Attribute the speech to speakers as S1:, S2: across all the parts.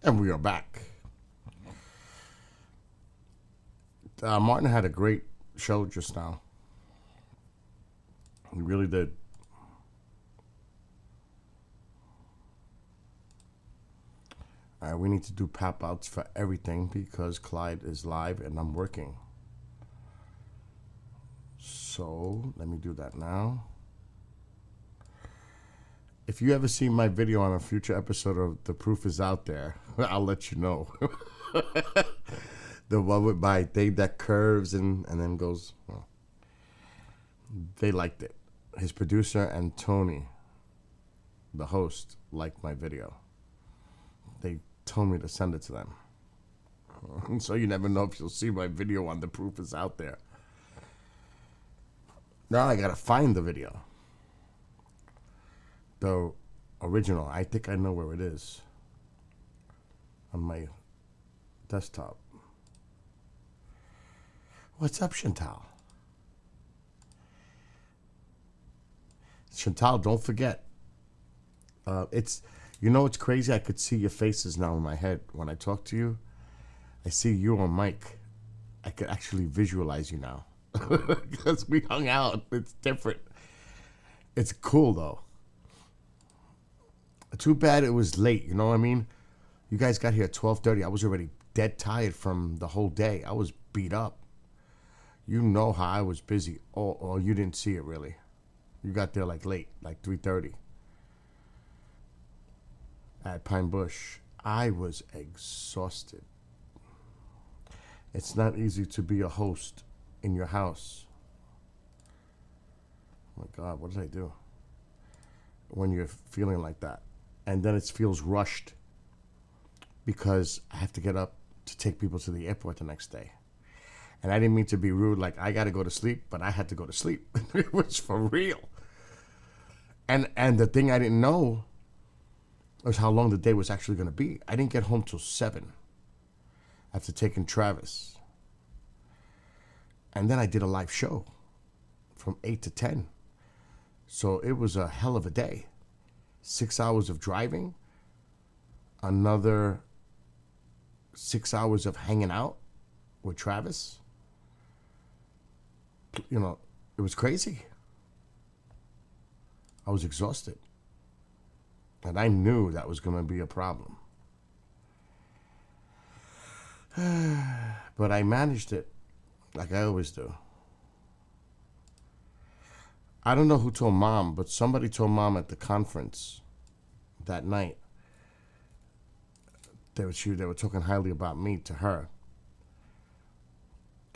S1: And we are back. Martin had a great show just now. He really did. All right, we need to do pop outs for everything because Clyde is live and I'm working. So let me do that now. If you ever see my video on a future episode of The Proof Is Out There, I'll let you know. The one with my thing that curves and then goes. Well, they liked it. His producer and Tony, the host, liked my video. They told me to send it to them. So you never know if you'll see my video on The Proof Is Out There. Now I gotta find the video. The original. I think I know where it is. On my desktop. What's up, Chantal? Chantal, don't forget. It's, you know, it's crazy. I could see your faces now in my head when I talk to you. I see you on mic. I could actually visualize you now because we hung out. It's different. It's cool though. Too bad it was late. You know what I mean? You guys got here at 12:30. I was already dead tired from the whole day. I was beat up. You know how I was busy. Or you didn't see it really. You got there like late, like 3:30 at Pine Bush. I was exhausted. It's not easy to be a host in your house. Oh my God, what did I do? When you're feeling like that. And then it feels rushed because I have to get up to take people to the airport the next day. And I didn't mean to be rude, like I got to go to sleep, but I had to go to sleep. It was for real. And the thing I didn't know was how long the day was actually going to be. I didn't get home till 7 after taking Travis. And then I did a live show from 8 to 10. So it was a hell of a day. 6 hours of driving, another 6 hours of hanging out with Travis. You know, it was crazy. I was exhausted. And I knew that was going to be a problem. But I managed it like I always do. I don't know who told Mom, but somebody told Mom at the conference that night. They were talking highly about me to her.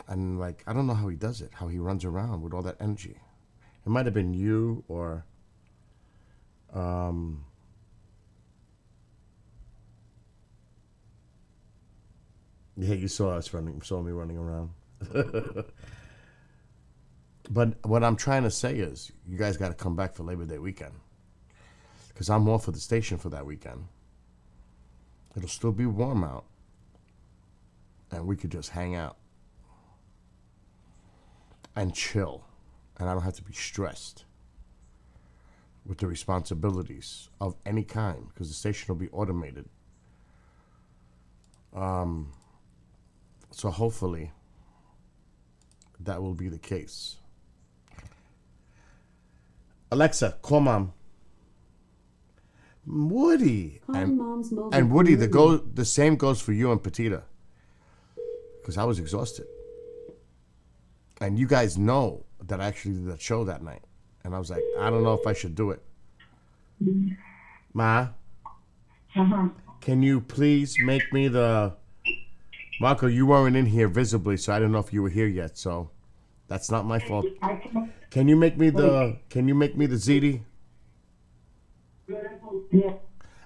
S1: And like, I don't know how he does it, how he runs around with all that energy. It might have been you or yeah, you saw me running around. But what I'm trying to say is, you guys got to come back for Labor Day weekend. Because I'm off for the station for that weekend. It'll still be warm out. And we could just hang out. And chill. And I don't have to be stressed with the responsibilities of any kind. Because the station will be automated. So hopefully, that will be the case. Alexa, call Mom. Woody. And Woody, the same goes for you and Petita. Because I was exhausted. And you guys know that I actually did that show that night. And I was like, I don't know if I should do it. Ma? Can you please make me the... Marco, you weren't in here visibly, so I don't know if you were here yet, so that's not my fault. Can you make me the ziti?
S2: Yeah.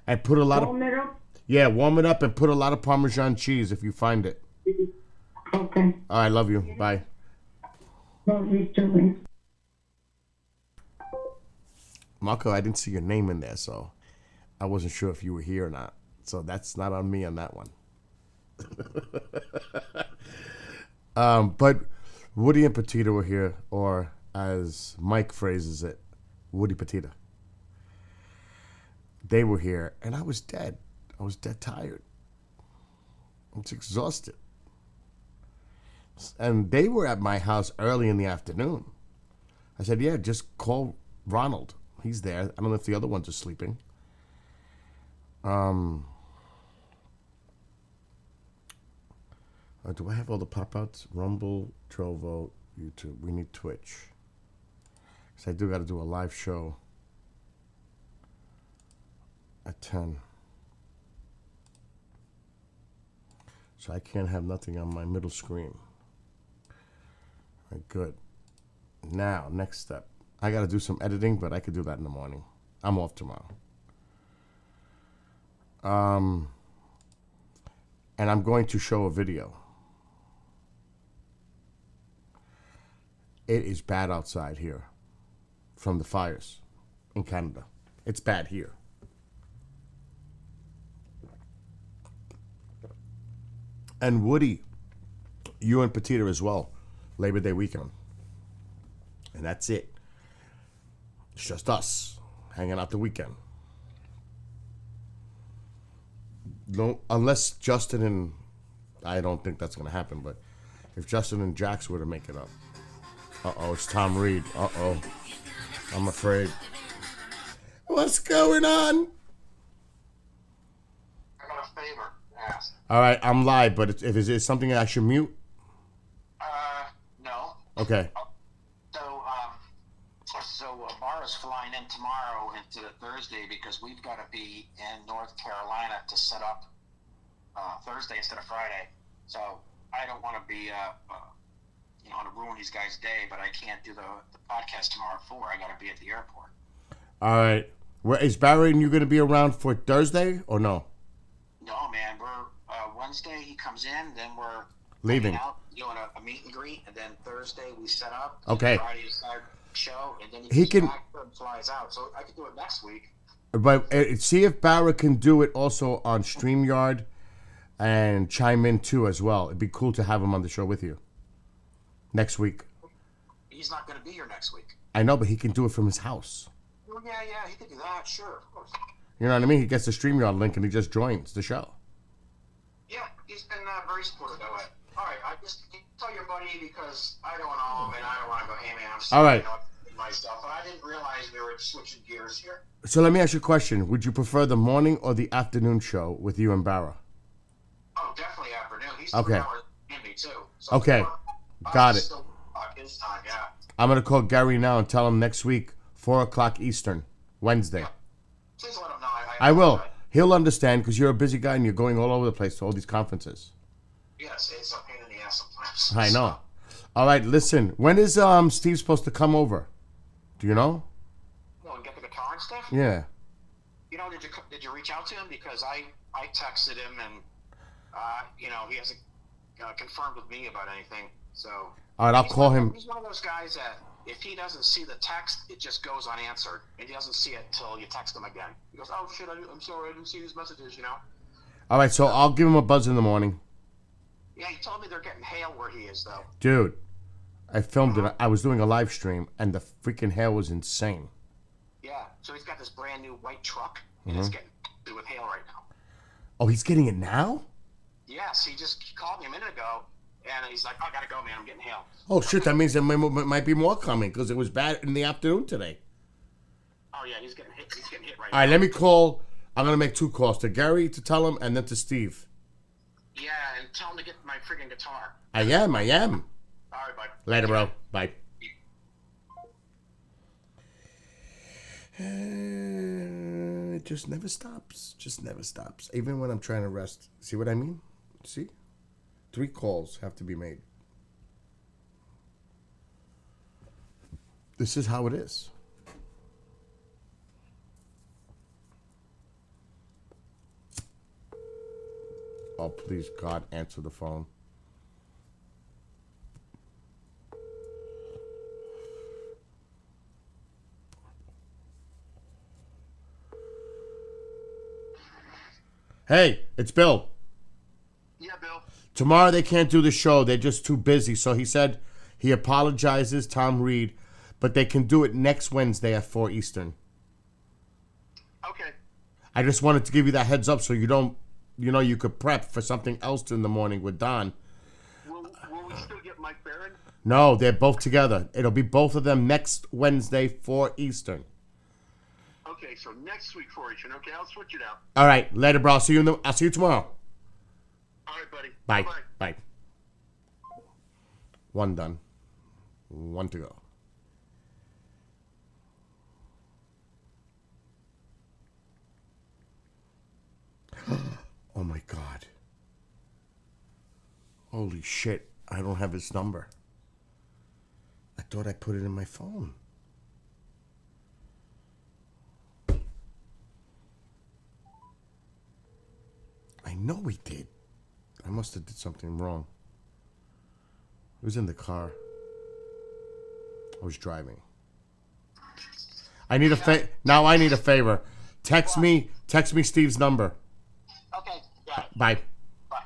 S1: And put a lot
S2: Warm it up?
S1: Yeah, warm it up and put a lot of Parmesan cheese if you find it.
S2: Okay.
S1: All right, love you. Bye.
S2: Love you too.
S1: Marco, I didn't see your name in there, so I wasn't sure if you were here or not. So that's not on me on that one. But Woody and Petita were here, or as Mike phrases it, Woody Petita. They were here, and I was dead. I was dead tired. It's exhausted. And they were at my house early in the afternoon. I said, yeah, just call Ronald. He's there. I don't know if the other ones are sleeping. Do I have all the pop-outs? Rumble, Trovo, YouTube. We need Twitch. So I do got to do a live show at 10. So I can't have nothing on my middle screen. All right, good. Now, next step. I got to do some editing, but I could do that in the morning. I'm off tomorrow. And I'm going to show a video. It is bad outside here from the fires in Canada. It's bad here. And Woody, you and Petita as well, Labor Day weekend. And that's it. It's just us hanging out the weekend. No, unless Justin and I don't think that's going to happen, but if Justin and Jax were to make it up. Uh-oh, it's Tom Reed. Uh-oh. I'm afraid. What's going on?
S3: I got a favor to ask.
S1: All right, I'm live, but if it's something I should mute?
S3: No.
S1: Okay.
S3: So Mara's flying in tomorrow into Thursday because we've got to be in North Carolina to set up Thursday instead of Friday. So I don't want to be, to ruin these guys' day, but I can't do the podcast tomorrow at 4. I got to be at the airport.
S1: All right. Is Barry and you going to be around for Thursday or no?
S3: No, man. We're Wednesday he comes in, then we're
S1: leaving
S3: out, doing a meet and greet, and then Thursday we set up.
S1: Okay.
S3: Friday is our show, and then
S1: he can
S3: back and flies out. So I could do it next week.
S1: But see if Barra can do it also on StreamYard and chime in too as well. It'd be cool to have him on the show with you next week.
S3: He's not going to be here next week.
S1: I know, but he can do it from his house.
S3: Well, yeah, he can do that. Sure, of course.
S1: You know what I mean? He gets the StreamYard link and he just joins the show.
S3: Yeah, he's been very supportive that way. All right, I just tell your buddy because I don't know, and I don't want to go, hey man, I'm sorry.
S1: All right.
S3: Myself, but I didn't realize we were switching gears here.
S1: So let me ask you a question. Would you prefer the morning or the afternoon show with you and Barra?
S3: Oh, definitely afternoon. He's
S1: okay.
S3: 3 hours in me too. So
S1: okay. Got it.
S3: Still his time, yeah.
S1: I'm going to call Gary now and tell him next week, 4 o'clock Eastern, Wednesday.
S3: Yeah. Please let him know.
S1: I will. He'll understand because you're a busy guy and you're going all over the place to all these conferences.
S3: Yes, it's a pain in the ass sometimes.
S1: I know. All right, listen. When is Steve supposed to come over? Do you know?
S3: Well, and get the guitar and stuff?
S1: Yeah.
S3: Did you reach out to him? Because I texted him and, he hasn't confirmed with me about anything. So.
S1: All right, I'll call him.
S3: He's one of those guys that if he doesn't see the text, it just goes unanswered. And he doesn't see it till you text him again. He goes, oh, shit, I'm sorry, I didn't see his messages,
S1: All right, so I'll give him a buzz in the morning.
S3: Yeah, he told me they're getting hail where he is, though.
S1: Dude, I filmed it. I was doing a live stream, and the freaking hail was insane.
S3: Yeah, so he's got this brand new white truck, and it's getting with hail right now.
S1: Oh, he's getting it now?
S3: Yes, he called me a minute ago, and he's like, I gotta go, man, I'm getting hail.
S1: Oh, shit, that means there might be more coming, because it was bad in the afternoon today.
S3: Oh, yeah, he's getting hit right now.
S1: All right, let me call. I'm going to make 2 calls, to Gary to tell him, and then to Steve.
S3: Yeah, and tell him to get my friggin' guitar.
S1: I am.
S3: All right, bud.
S1: Later, bro. Bye. It just never stops. Even when I'm trying to rest. See what I mean? See? 3 calls have to be made. This is how it is. Oh, please, God, answer the phone. Hey, it's Bill.
S3: Yeah, Bill.
S1: Tomorrow they can't do the show. They're just too busy. So he said he apologizes, Tom Reed, but they can do it next Wednesday at 4 Eastern.
S3: Okay.
S1: I just wanted to give you that heads up so you don't you could prep for something else in the morning with Don.
S4: Will we still get Mike Barron?
S1: No, they're both together. It'll be both of them next Wednesday, 4 Eastern.
S4: Okay, so next week for Eastern. Okay, I'll switch it out.
S1: All right, later, bro. I'll see you tomorrow.
S4: All right, buddy.
S1: Bye.
S4: Bye-bye.
S1: Bye. One done. One to go. Oh my God. Holy shit. I don't have his number. I thought I put it in my phone. I know he did. I must have did something wrong. It was in the car. I was driving. I need now I need a favor. Text me Steve's number.
S3: Okay, got it.
S1: Bye.
S3: Bye.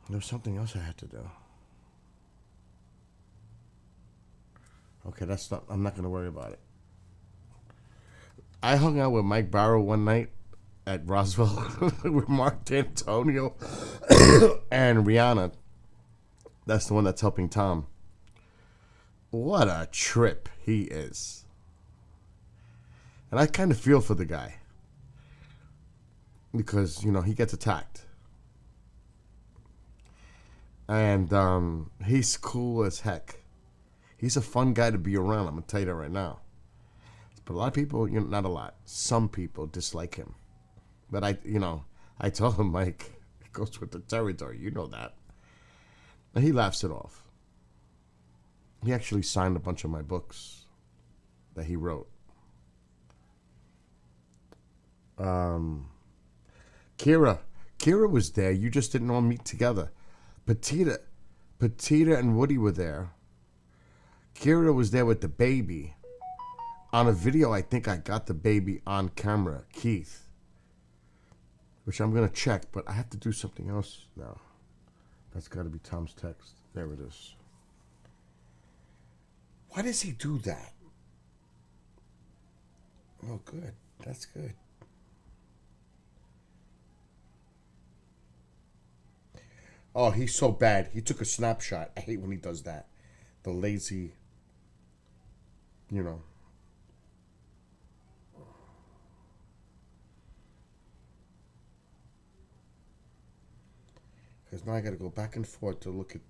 S1: There was something else I had to do. Okay, I'm not going to worry about it. I hung out with Mike Barrow one night at Roswell with Mark D'Antonio and Rihanna. That's the one that's helping Tom. What a trip he is. And I kind of feel for the guy. Because, he gets attacked. And he's cool as heck. He's a fun guy to be around, I'm going to tell you that right now. But a lot of people, not a lot, some people dislike him. But I told him, Mike, it goes with the territory, you know that. And he laughs it off. He actually signed a bunch of my books that he wrote. Kira was there. You just didn't all meet together. Petita and Woody were there. Kira was there with the baby. On a video, I think I got the baby on camera. Keith. Which I'm going to check, but I have to do something else now. That's got to be Tom's text. There it is. Why does he do that? Oh, good. That's good. Oh, he's so bad. He took a snapshot. I hate when he does that. The lazy, Because now I got to go back and forth to look at.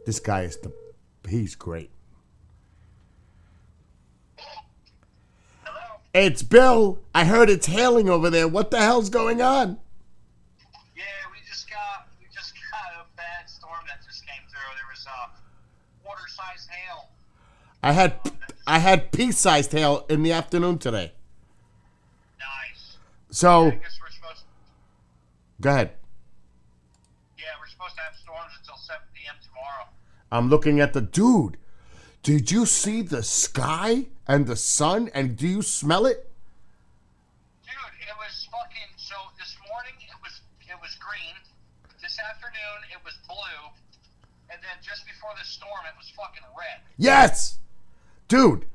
S1: This guy he's great.
S4: Hello?
S1: It's Bill. I heard it's hailing over there. What the hell's going on?
S3: Yeah, we just got a bad storm that just came through. There was water-sized hail.
S1: I had pea-sized hail in the afternoon today.
S3: Nice.
S1: So,
S3: I guess we're supposed.
S1: Go ahead.
S3: Yeah, we're supposed to have storms until 7 p.m. tomorrow.
S1: I'm looking at the dude. Did you see the sky and the sun? And do you smell it?
S3: Dude, it was fucking. So this morning it was green. This afternoon it was blue, and then just before the storm it was fucking red.
S1: Yes, dude.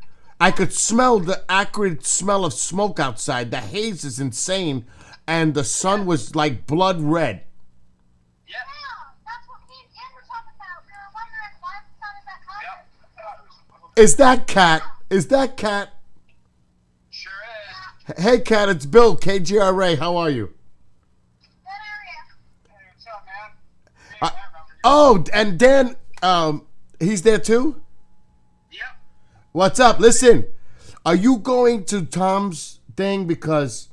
S1: I could smell the acrid smell of smoke outside. The haze is insane, and the sun was like blood red.
S3: Yeah.
S5: That's what me and Ken were talking about. We were wondering why the sun is that color.
S1: Is that Cat? Is that Cat?
S3: Sure is.
S1: Hey, Cat, it's Bill, KGRA. How are you?
S5: Good area.
S3: Hey, what's up, man? Hey,
S1: Uh,
S3: I remember you.
S1: Oh, and Dan, he's there too?
S3: Yep.
S1: What's up? Listen, are you going to Tom's thing because,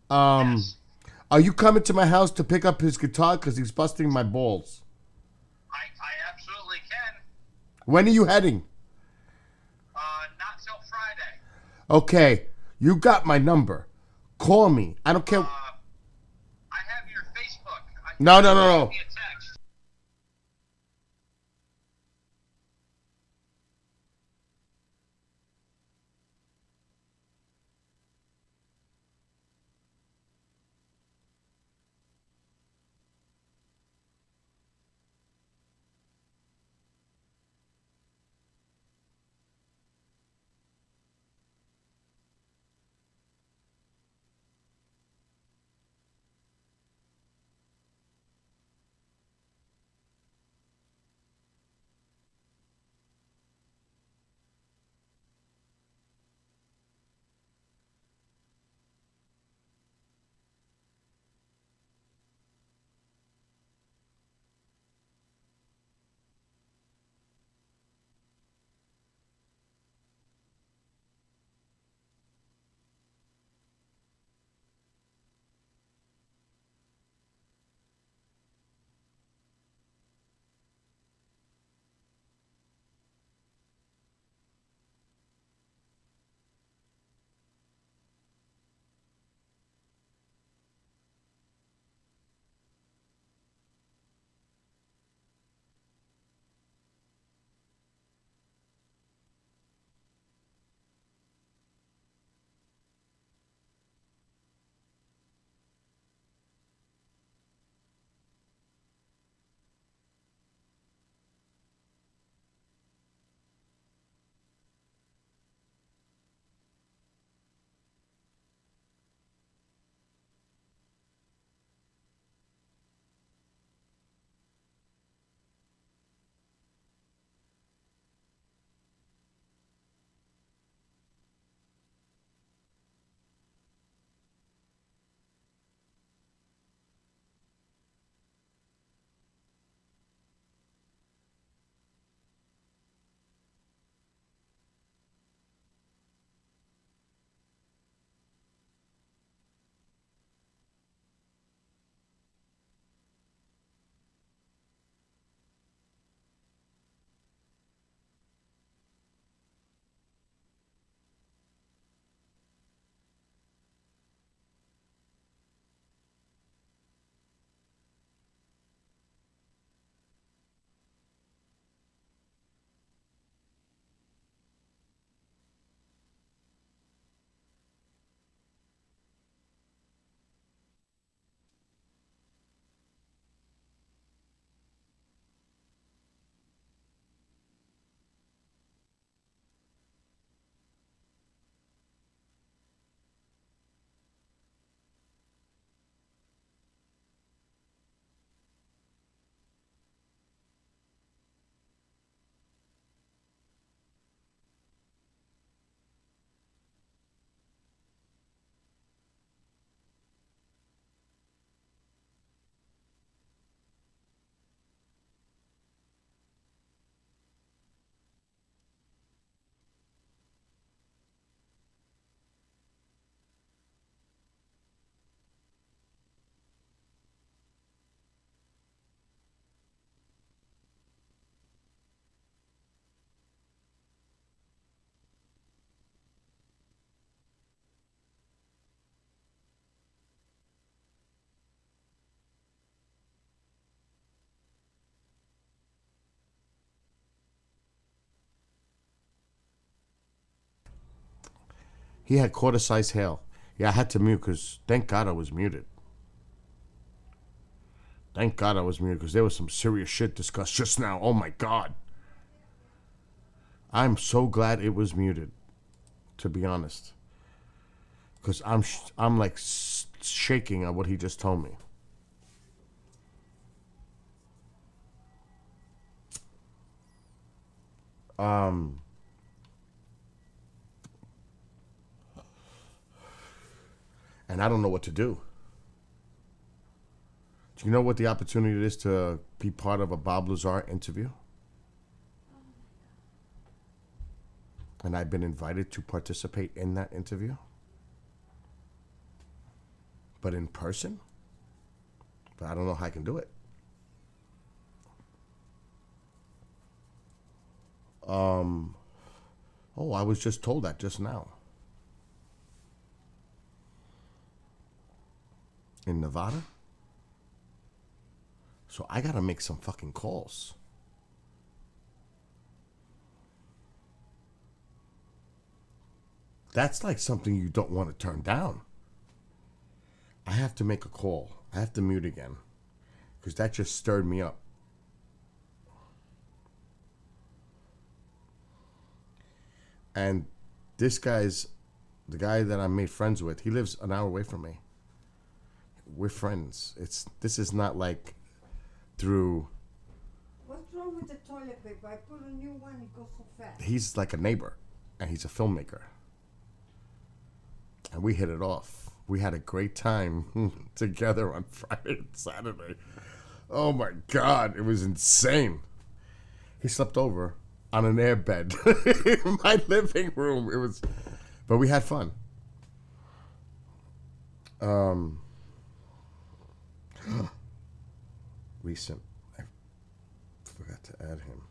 S3: Yes.
S1: are you coming to my house to pick up his guitar because he's busting my balls?
S3: I absolutely can.
S1: When are you heading?
S3: Not till Friday.
S1: Okay, you got my number. Call me. I don't care.
S3: I have your Facebook.
S1: No.
S3: Send me a text.
S1: He had quarter-size hail. Yeah, I had to mute because thank God I was muted. Thank God I was muted because there was some serious shit discussed just now. Oh my God. I'm so glad it was muted, to be honest, because I'm like shaking at what he just told me. And I don't know what to do. Do you know what the opportunity it is to be part of a Bob Lazar interview? And I've been invited to participate in that interview. But in person? But I don't know how I can do it. Oh, I was just told that just now. In Nevada? So I gotta make some fucking calls. That's like something you don't want to turn down. I have to make a call. I have to mute again. Because that just stirred me up. And this guy's, the guy that I made friends with, he lives an hour away from me. We're friends. This is not like through.
S6: What's wrong with the toilet paper? I put a new one, it goes so fast.
S1: He's like a neighbor, and he's a filmmaker. And we hit it off. We had a great time together on Friday and Saturday. Oh my God, it was insane. He slept over on an airbed in my living room. It was, but we had fun. Recent. I forgot to add him.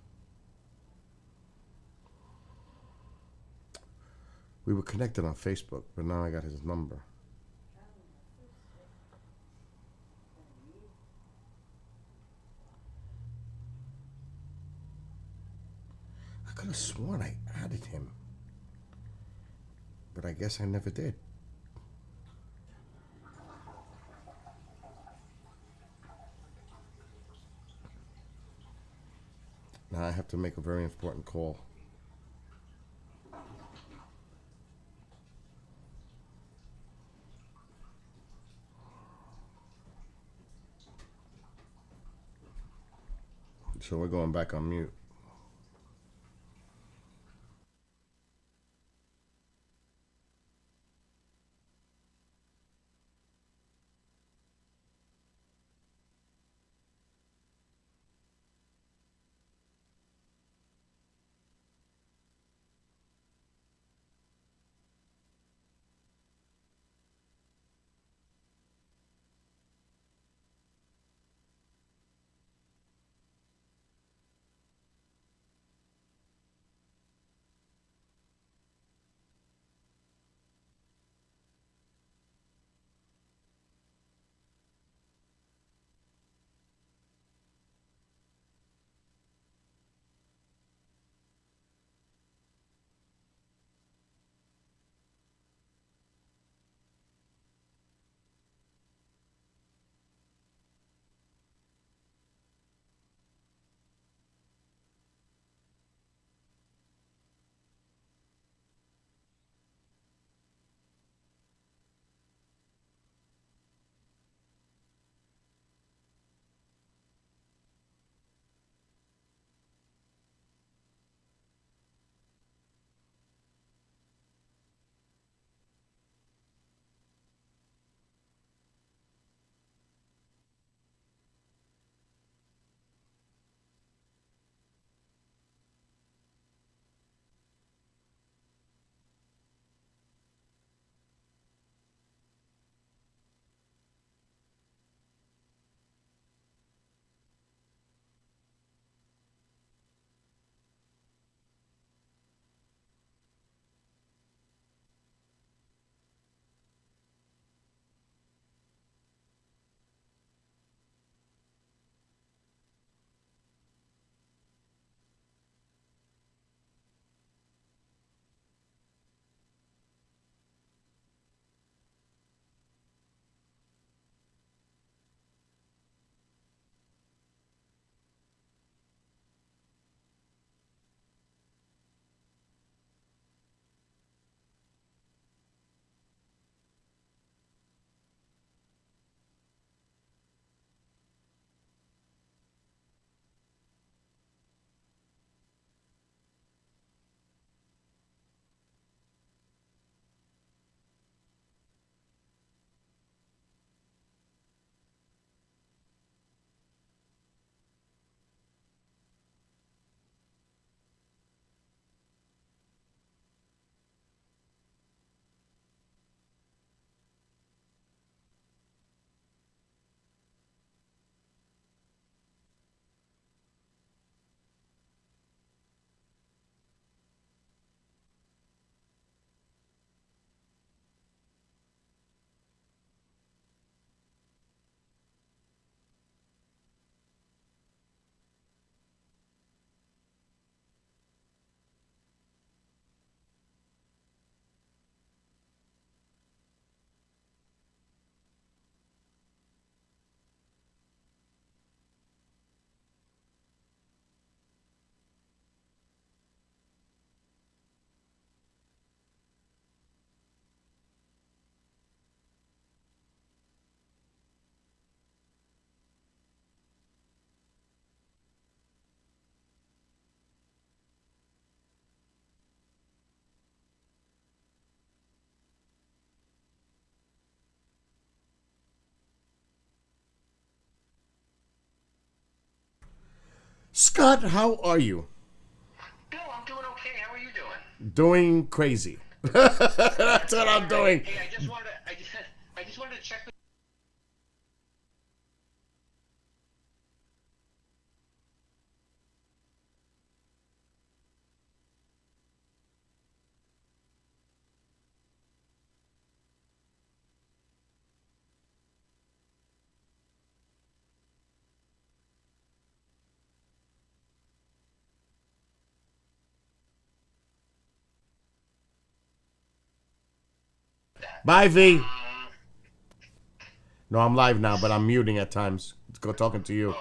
S1: We were connected on Facebook, but now I got his number. I could have sworn I added him, but I guess I never did. Now I have to make a very important call. So we're going back on mute. Scott, how are you?
S4: Bill, I'm doing okay. How are you doing?
S1: Doing crazy. That's what I'm doing.
S4: Hey, I just wanted to check with
S1: Bye, V. No, I'm live now, but I'm muting at times. Let's go talking to you.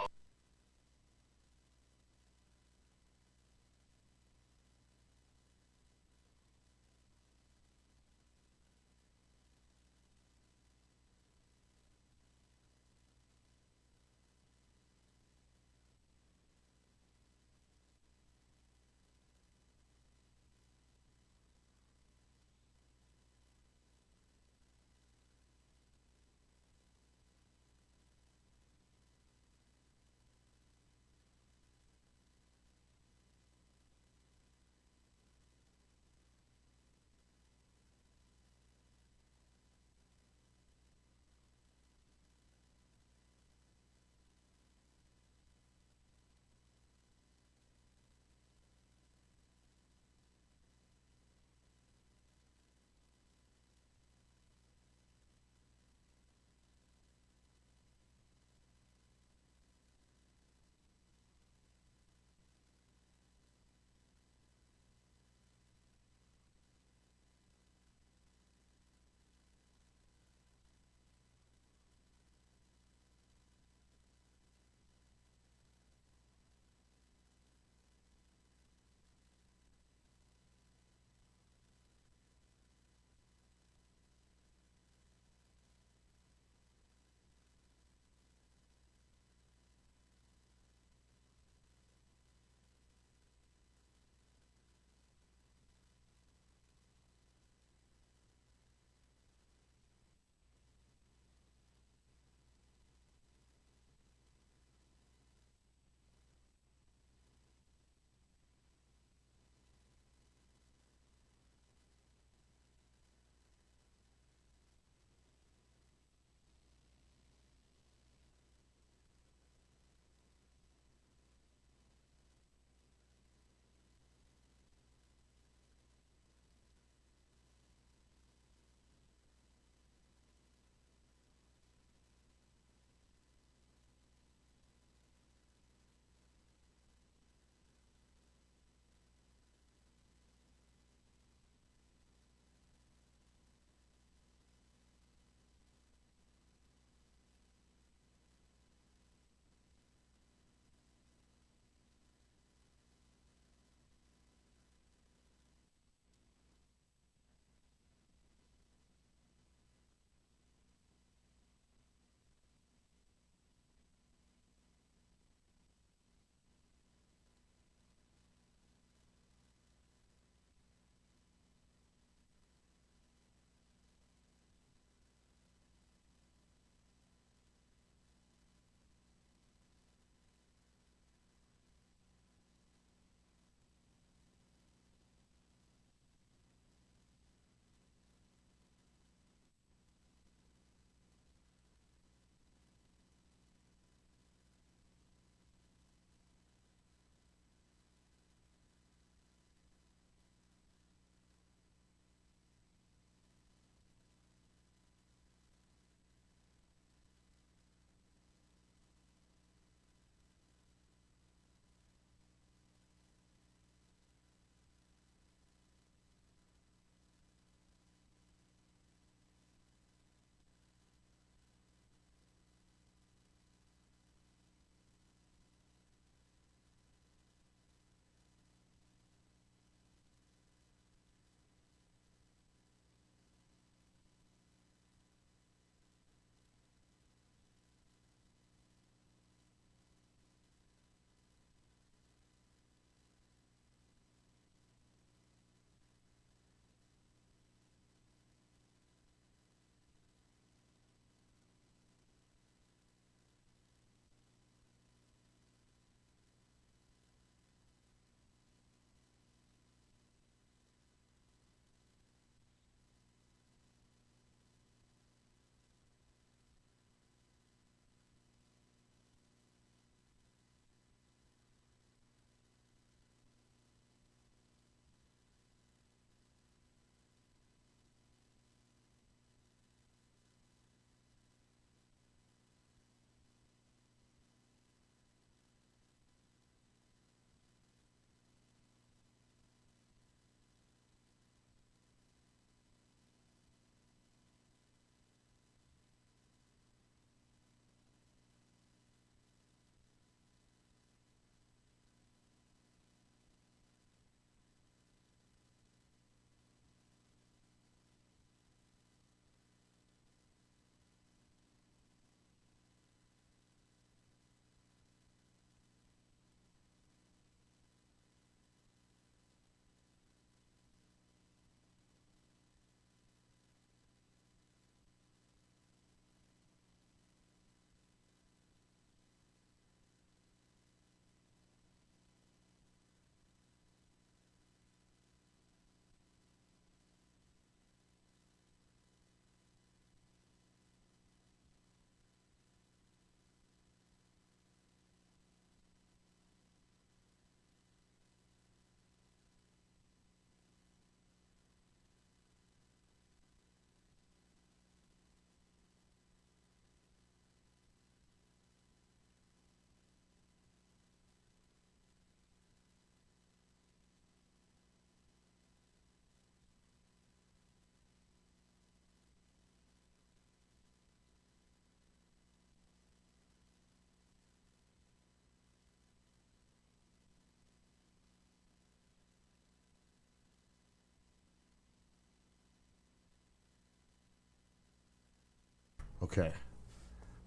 S1: Okay.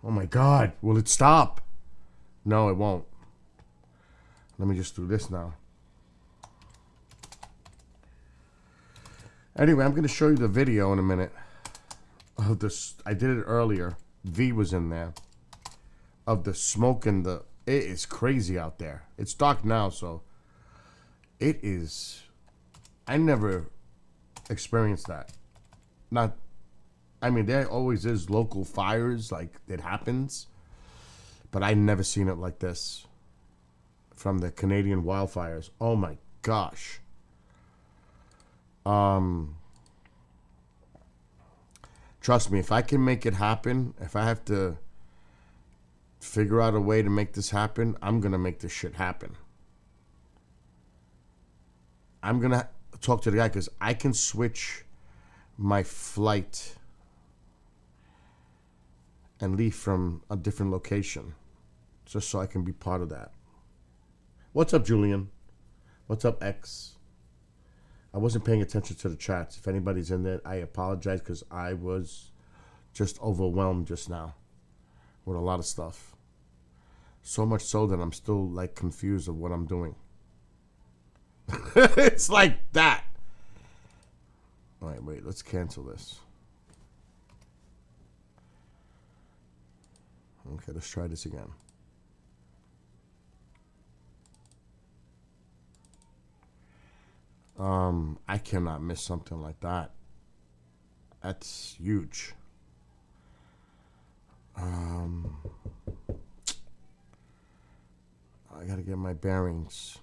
S1: Oh my God. Will it stop? No, it won't. Let me just do this now. Anyway, I'm going to show you the video in a minute of this. I did it earlier. V was in there. Of the smoke and the... It is crazy out there. It's dark now, so... It is... I never experienced that. Not... I mean, there always is local fires, like, it happens. But I never seen it like this. From the Canadian wildfires. Oh my gosh. Trust me, if I can make it happen, if I have to figure out a way to make this happen, I'm gonna make this shit happen. I'm gonna talk to the guy because I can switch my flight and leave from a different location just so I can be part of that. What's up, Julian? What's up, X? I wasn't paying attention to the chats. If anybody's in there, I apologize because I was just overwhelmed just now with a lot of stuff. So much so that I'm still like confused of what I'm doing. It's like that. All right, wait, let's cancel this. Okay, let's try this again. I cannot miss something like that. That's huge. I gotta get my bearings.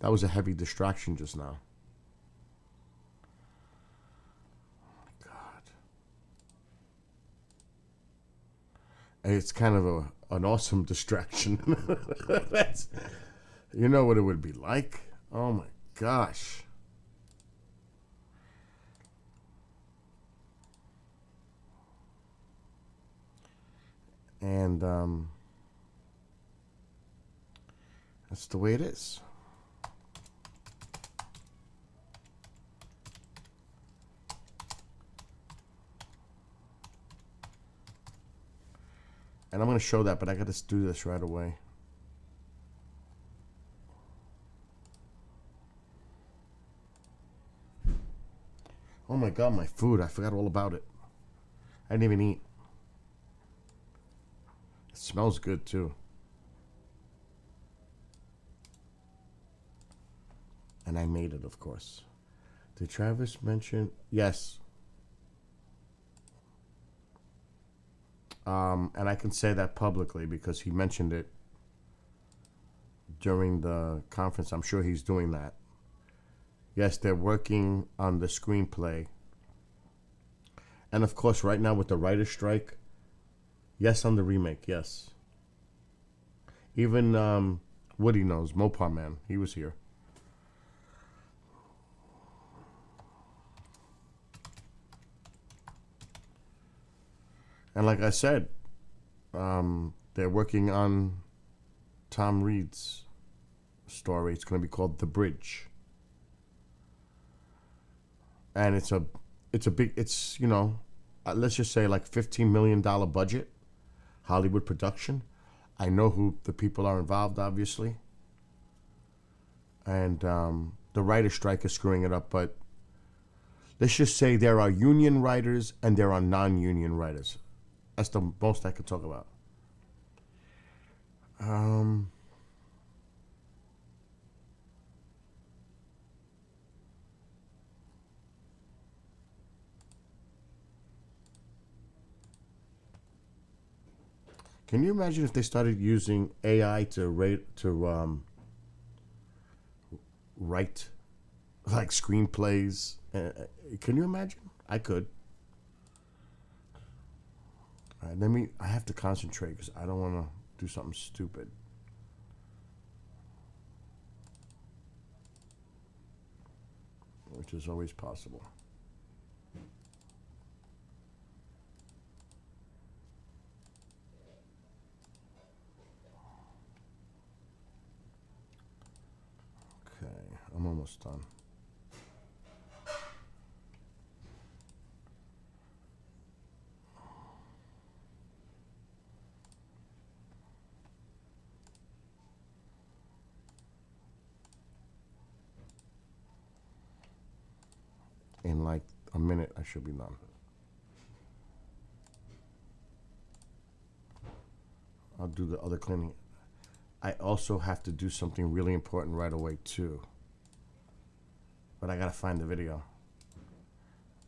S1: That was a heavy distraction just now. Oh my God. It's kind of an awesome distraction. That's, you know what it would be like? Oh my gosh. And that's the way it is. And I'm going to show that, but I got to do this right away. Oh my God, my food. I forgot all about it. I didn't even eat. It smells good too. And I made it, of course. Did Travis mention? Yes. And I can say that publicly because he mentioned it during the conference. I'm sure he's doing that. Yes, they're working on the screenplay. And of course, right now with the writer's strike, yes, on the remake, yes. Even Woody knows, Mopar Man, he was here. And like I said, they're working on Tom Reed's story. It's going to be called The Bridge. And it's a big, it's, you know, let's just say like $15 million budget, Hollywood production. I know who the people are involved, obviously. And the writer's strike is screwing it up, but let's just say there are union writers and there are non-union writers. That's the most I could talk about. Can you imagine if they started using AI to write like screenplays? Can you imagine? I could. All right, I have to concentrate because I don't want to do something stupid. Which is always possible. Okay, I'm almost done. In like a minute, I should be done. I'll do the other cleaning. I also have to do something really important right away too. But I gotta find the video.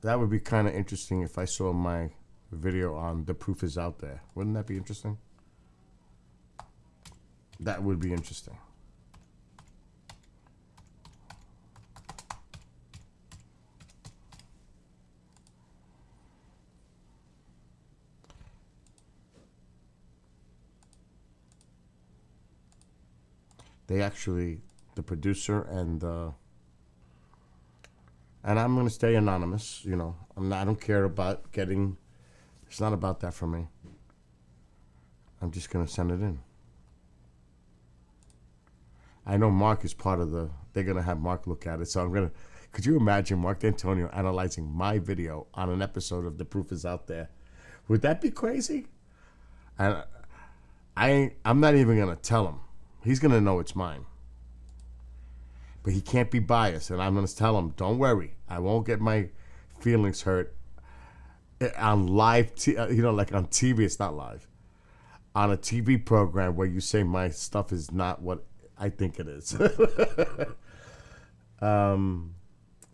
S1: That would be kind of interesting if I saw my video on The Proof Is Out There. Wouldn't that be interesting? That would be interesting. They actually, the producer and I'm gonna stay anonymous. You know, I don't care about getting. It's not about that for me. I'm just gonna send it in. I know Mark is part of the. They're gonna have Mark look at it, so I'm gonna. Could you imagine Mark D'Antonio analyzing my video on an episode of The Proof Is Out There? Would that be crazy? And I'm not even gonna tell him. He's gonna know it's mine. But he can't be biased, and I'm gonna tell him, don't worry, I won't get my feelings hurt on live, like on TV. It's not live. On a TV program where you say my stuff is not what I think it is.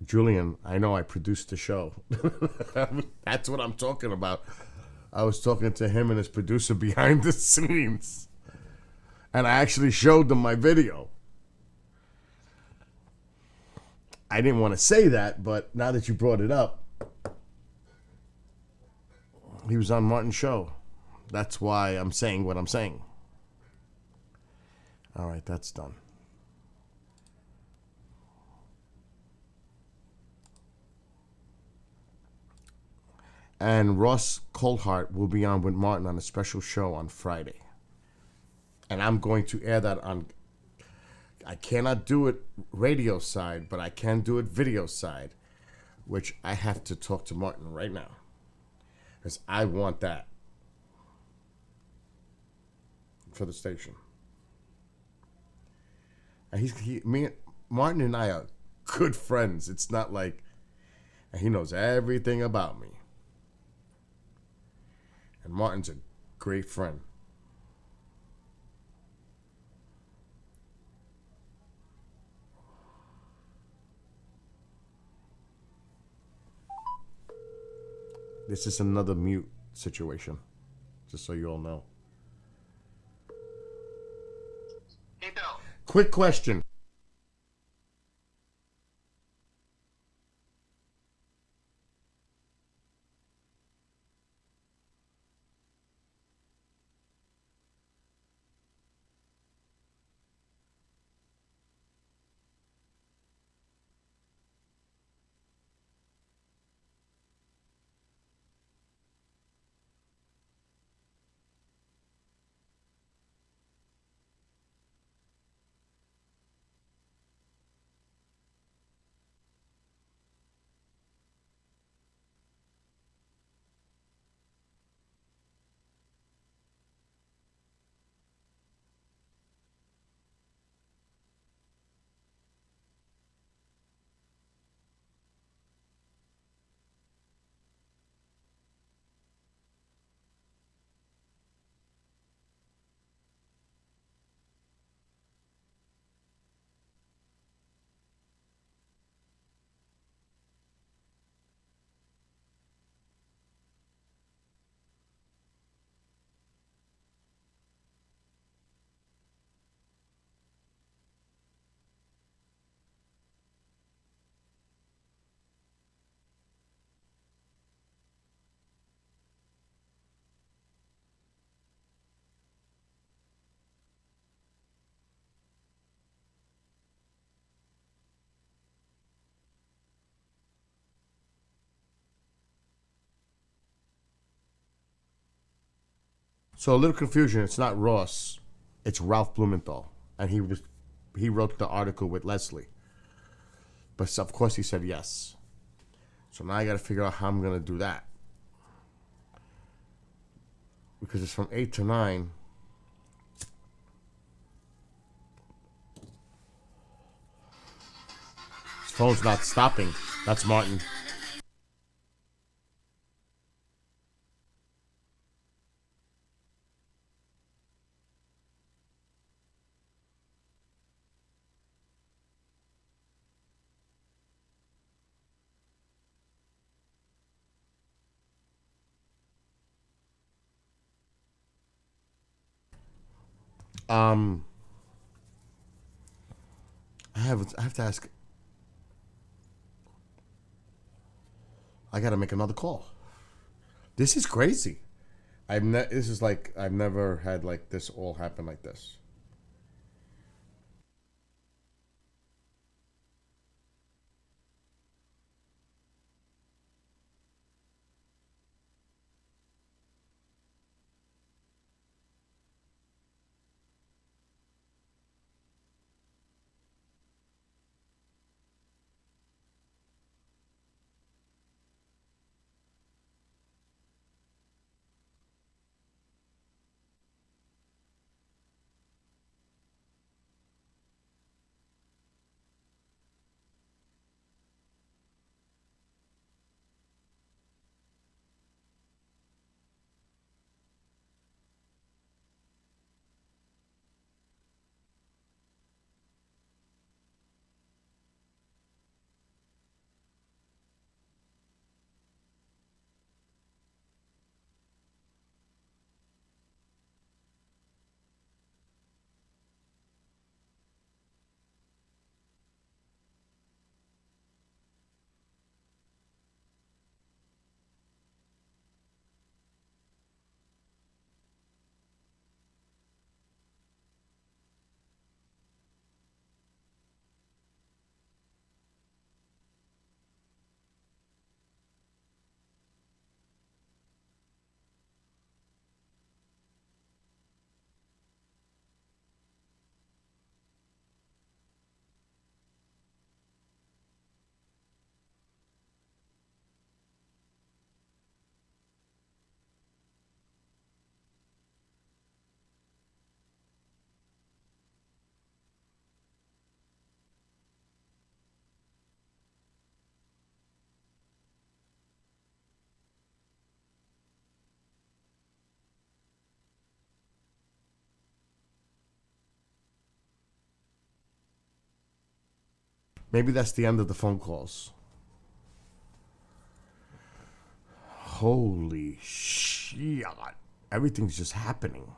S1: Julian, I know I produced the show. That's what I'm talking about. I was talking to him and his producer behind the scenes. And I actually showed them my video. I didn't want to say that, but now that you brought it up, he was on Martin's show. That's why I'm saying what I'm saying. All right, that's done. And Ross Coulthart will be on with Martin on a special show on Friday. And I'm going to air that on... I cannot do it radio side, but I can do it video side, which I have to talk to Martin right now. Because I want that for the station. And Martin and I are good friends. It's not like... And he knows everything about me. And Martin's a great friend. This is another mute situation, just so you all know.
S4: Hey, Bill.
S1: Quick question. So a little confusion. It's not Ross. It's Ralph Blumenthal. And he wrote the article with Leslie. But of course he said yes. So now I got to figure out how I'm going to do that. Because it's from 8 to 9. His phone's not stopping. That's Martin. I have to ask. I got to make another call. This is crazy. This is like I've never had like this all happen like this. Maybe that's the end of the phone calls. Holy shit. Everything's just happening.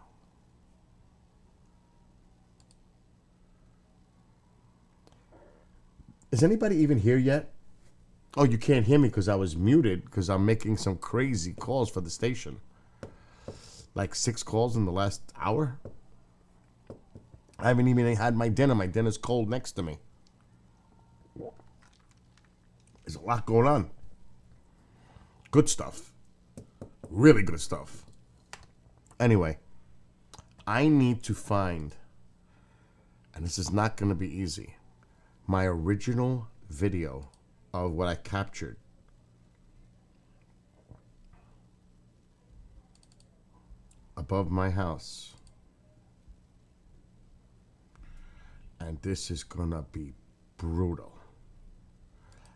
S1: Is anybody even here yet? Oh, you can't hear me because I was muted because I'm making some crazy calls for the station. Like 6 calls in the last hour. I haven't even had my dinner. My dinner's cold next to me. There's a lot going on. Good stuff. Really good stuff. Anyway, I need to find, and this is not going to be easy, my original video of what I captured. Above my house. And this is going to be brutal.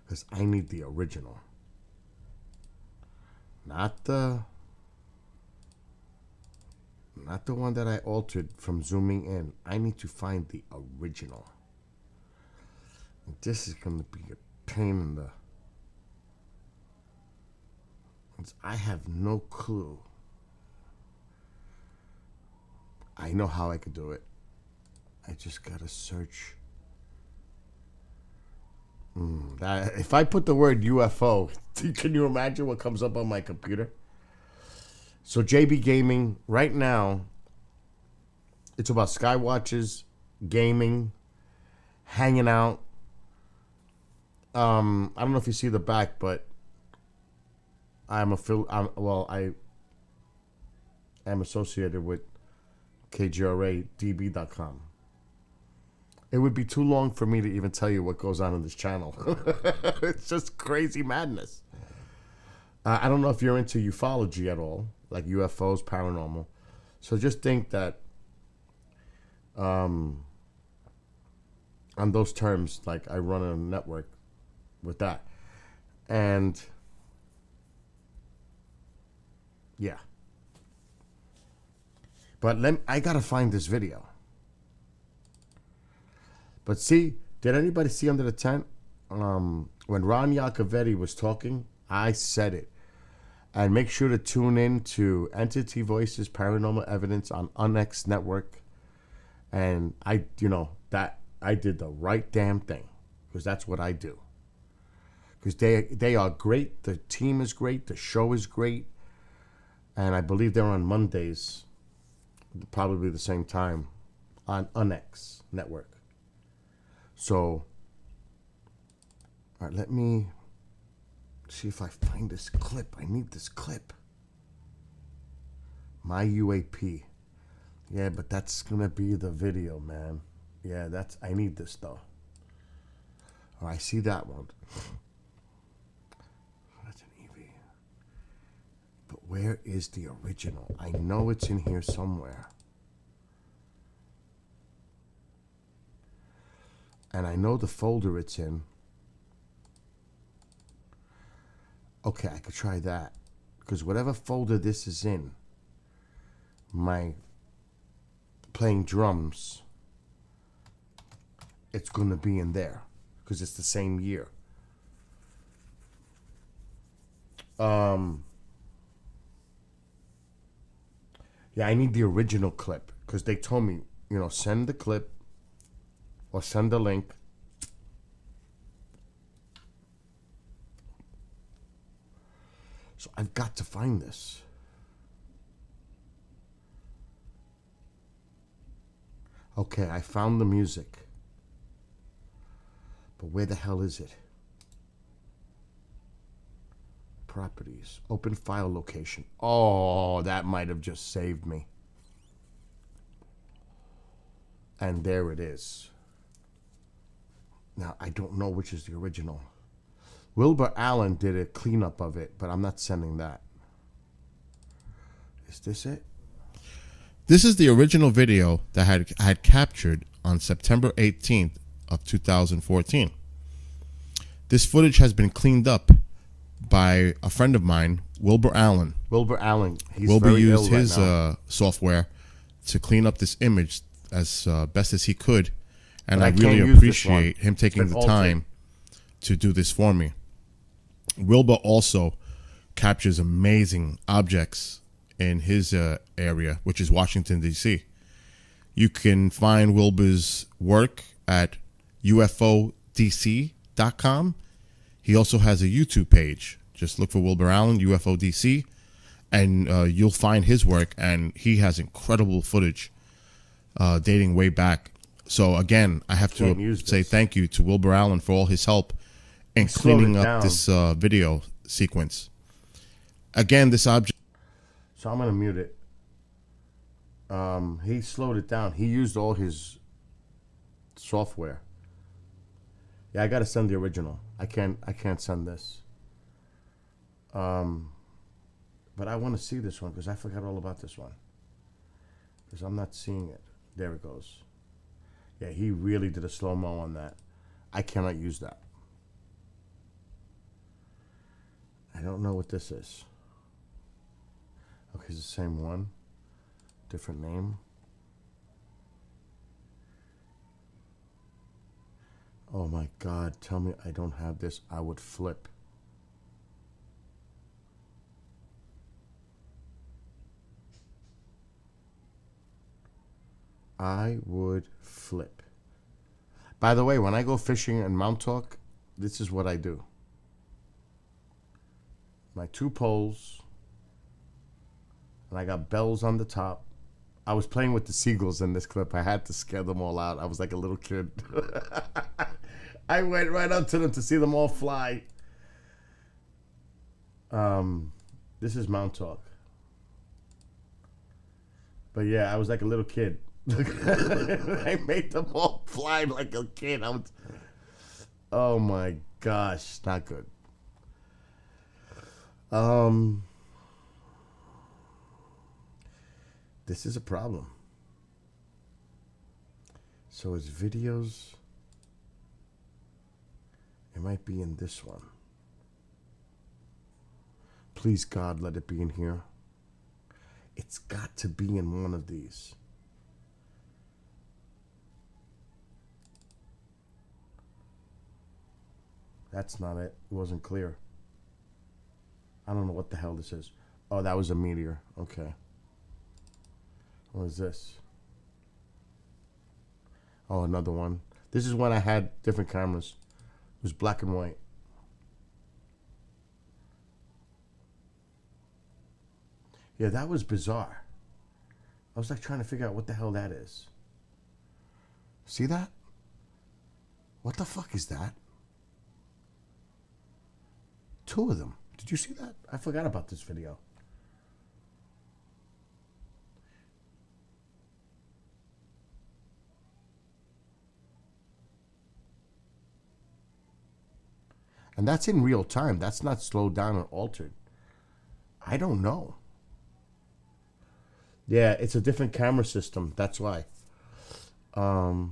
S1: Because I need the original. Not the one that I altered from zooming in. I need to find the original. And this is going to be a pain in the... I have no clue. I know how I could do it. I just got to search... if I put the word UFO, can you imagine what comes up on my computer? So JB Gaming, right now, it's about SKYWATCHERS, gaming, hanging out. I don't know if you see the back, but I am associated with KGRADB.com. It would be too long for me to even tell you what goes on in this channel. It's just crazy madness. I don't know if you're into ufology at all, like UFOs, paranormal. So just think that on those terms, like I run a network with that. And yeah. But I got to find this video. But see, did anybody see under the tent? When Ron Yacovetti was talking, I said it. And make sure to tune in to Entity Voices Paranormal Evidence on UNX Network. And I, you know, that I did the right damn thing, because that's what I do. Because they are great. The team is great. The show is great. And I believe they're on Mondays, probably the same time, on UNX network. So, all right, let me see if I find this clip. I need this clip. My UAP. Yeah, but that's gonna be the video, man. Yeah, I need this though. Oh, I see that one. That's an EV. But where is the original? I know it's in here somewhere. And I know the folder it's in. Okay, I could try that. Because whatever folder this is in, my playing drums, it's going to be in there. Because it's the same year. Yeah, I need the original clip. Because they told me, you know, send the clip. Or send a link. So I've got to find this. Okay, I found the music. But where the hell is it? Properties. Open file location. Oh, that might have just saved me. And there it is. Now, I don't know which is the original. Wilbur Allen did a cleanup of it, but I'm not sending that. Is this it?
S7: This is the original video that I had captured on September 18th of 2014. This footage has been cleaned up by a friend of mine, Wilbur Allen.
S1: Wilbur Allen. He's
S7: Wilbur
S1: very
S7: used
S1: ill
S7: his
S1: right now.
S7: software to clean up this image as best as he could. And
S1: But
S7: I
S1: I can't
S7: really
S1: use this
S7: appreciate
S1: one.
S7: him taking
S1: It's
S7: the
S1: been altered.
S7: time to do this for me. Wilbur also captures amazing objects in his area, which is Washington, D.C. You can find Wilbur's work at UFODC.com. He also has a YouTube page. Just look for Wilbur Allen, UFODC, and you'll find his work. And he has incredible footage dating way back. So again, I have
S1: Can't
S7: to
S1: use
S7: say
S1: this.
S7: thank you to Wilbur Allen for all his help in
S1: slowed
S7: cleaning
S1: it
S7: up
S1: down.
S7: this video sequence. Again, this object.
S1: So I'm going to mute it. He slowed it down. He used all his software. Yeah, I got to send the original. I can't send this. But I want to see this one because I forgot all about this one. Because I'm not seeing it. There it goes. Yeah, he really did a slow-mo on that. I cannot use that. I don't know what this is. Okay, it's the same one. Different name. Oh my God, tell me I don't have this. I would flip. I would flip. By the way, when I go fishing in Montauk, this is what I do. My 2 poles, and I got bells on the top. I was playing with the seagulls in this clip. I had to scare them all out. I was like a little kid. I went right up to them to see them all fly. This is Montauk. But yeah, I was like a little kid. I made them all fly like a kid. Oh my gosh, not good. This is a problem. So it's videos. It might be in this one. Please, God, let it be in here. It's got to be in one of these. That's not it. It wasn't clear. I don't know what the hell this is. Oh, that was a meteor. Okay. What is this? Oh, another one. This is when I had different cameras. It was black and white. Yeah, that was bizarre. I was like trying to figure out what the hell that is. See that? What the fuck is that? Two of them. Did you see that? I forgot about this video. And that's in real time. That's not slowed down or altered. I don't know. Yeah, it's a different camera system. That's why. I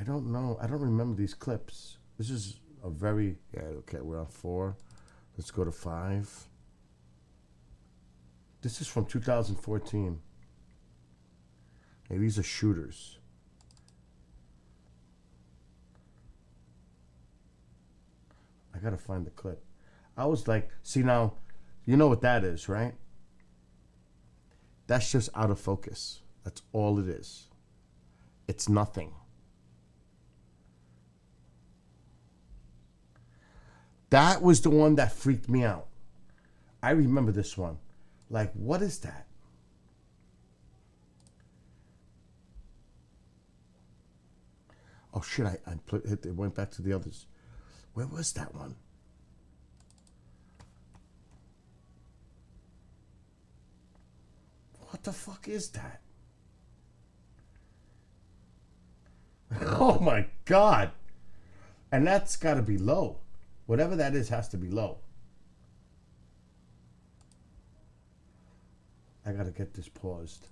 S1: don't know. I don't remember these clips. This is a very... Yeah, okay, we're on 4. Let's go to 5. This is from 2014. Hey, these are shooters. I gotta find the clip. I was like, see now, you know what that is, right? That's just out of focus. That's all it is. It's nothing. That was the one that freaked me out. I remember this one. Like, what is that? Oh shit, it went back to the others. Where was that one? What the fuck is that? Oh my God. And that's got to be low. Whatever that is has to be low. I got to get this paused.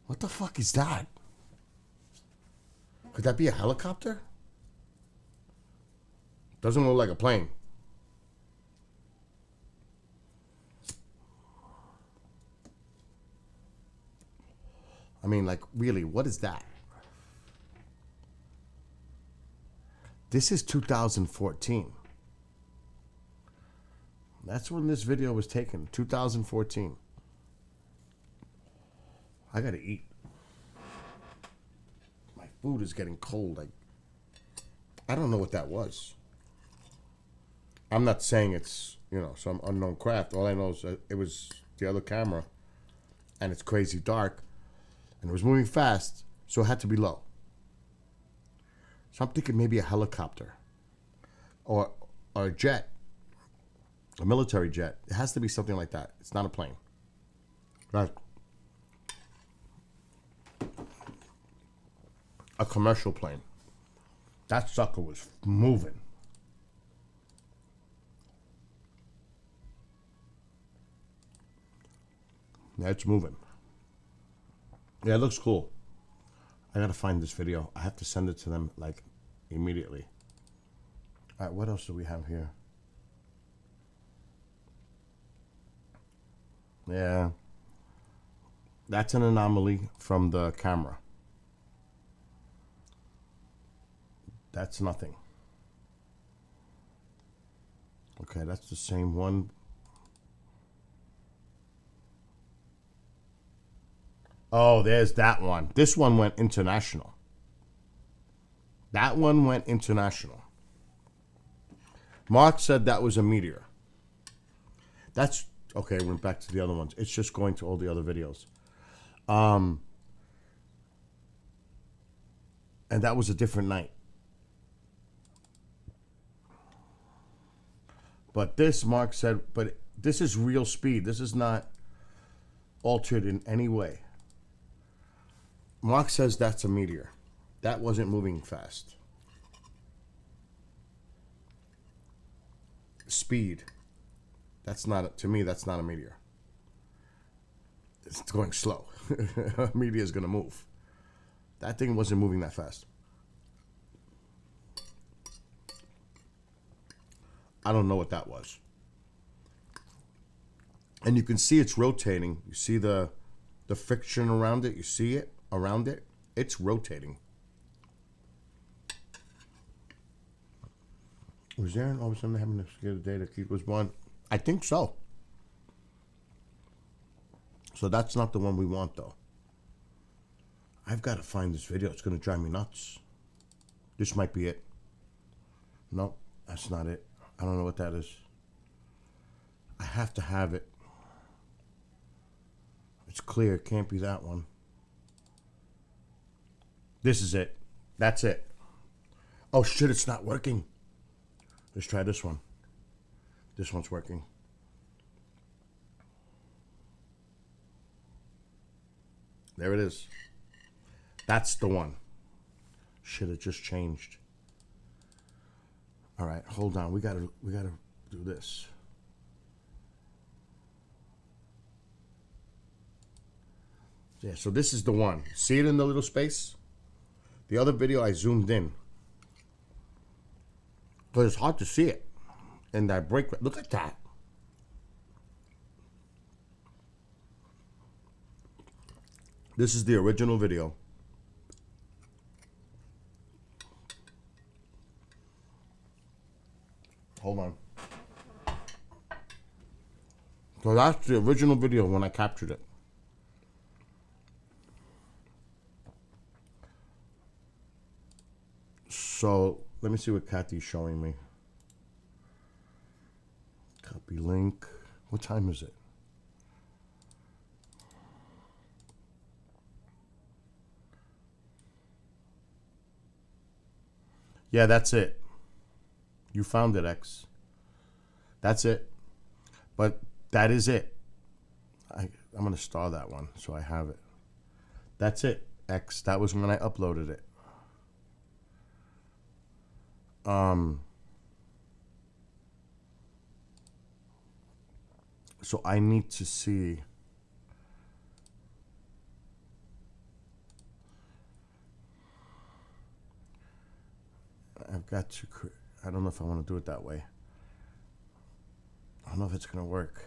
S1: What the fuck is that? Could that be a helicopter? Doesn't look like a plane. I mean, like, really, what is that? This is 2014. That's when this video was taken, 2014. I gotta eat. My food is getting cold. I don't know what that was. I'm not saying it's, you know, some unknown craft. All I know is it was the other camera, and it's crazy dark, and it was moving fast, so it had to be low. So I'm thinking maybe a helicopter, or a jet, a military jet. It has to be something like that. It's not a plane. Right. A commercial plane. That sucker was moving. Yeah, it's moving. Yeah, it looks cool. I gotta find this video. I have to send it to them, like, immediately. All right, what else do we have here? Yeah. That's an anomaly from the camera. That's nothing. Okay, that's the same one. Oh, there's that one. This one went international. That one went international. Mark said that was a meteor. That's okay. Went back to the other ones. It's just going to all the other videos. And that was a different night. But this, Mark said, but this is real speed. This is not altered in any way. Mark says that's a meteor. That wasn't moving fast. Speed. That's not, to me, that's not a meteor. It's going slow. A meteor is going to move. That thing wasn't moving that fast. I don't know what that was. And you can see it's rotating. You see the friction around it. You see it around it. It's rotating. Was Aaron all of a sudden having to get a day that Keith was born? I think so. So that's not the one we want, though. I've got to find this video. It's going to drive me nuts. This might be it. No, that's not it. I don't know what that is. I have to have it. It's clear. It can't be that one. This is it. That's it. Oh, shit, it's not working. Let's try this one. This one's working. There it is. That's the one. Shit, it just changed. All right, hold on. We gotta do this. Yeah, so this is the one. See it in the little space? The other video I zoomed in. But it's hard to see it. And that break, look at that. This is the original video. Hold on. So that's the original video when I captured it. So let me see what Kathy's showing me. Copy link. What time is it? Yeah, that's it. You found it, X. That's it. But that is it. I'm going to star that one so I have it. That's it, X. That was when I uploaded it. So I need to see. I've got to. I don't know if I want to do it that way. I don't know if it's gonna work.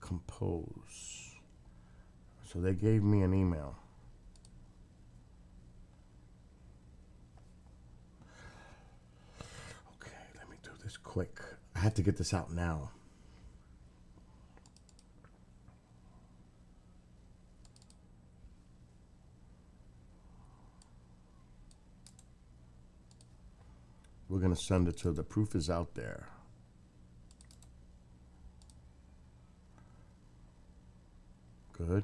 S1: Compose. So they gave me an email. Okay, let me do this quick. I have to get this out now. We're going to send it to the proof is out there. Good.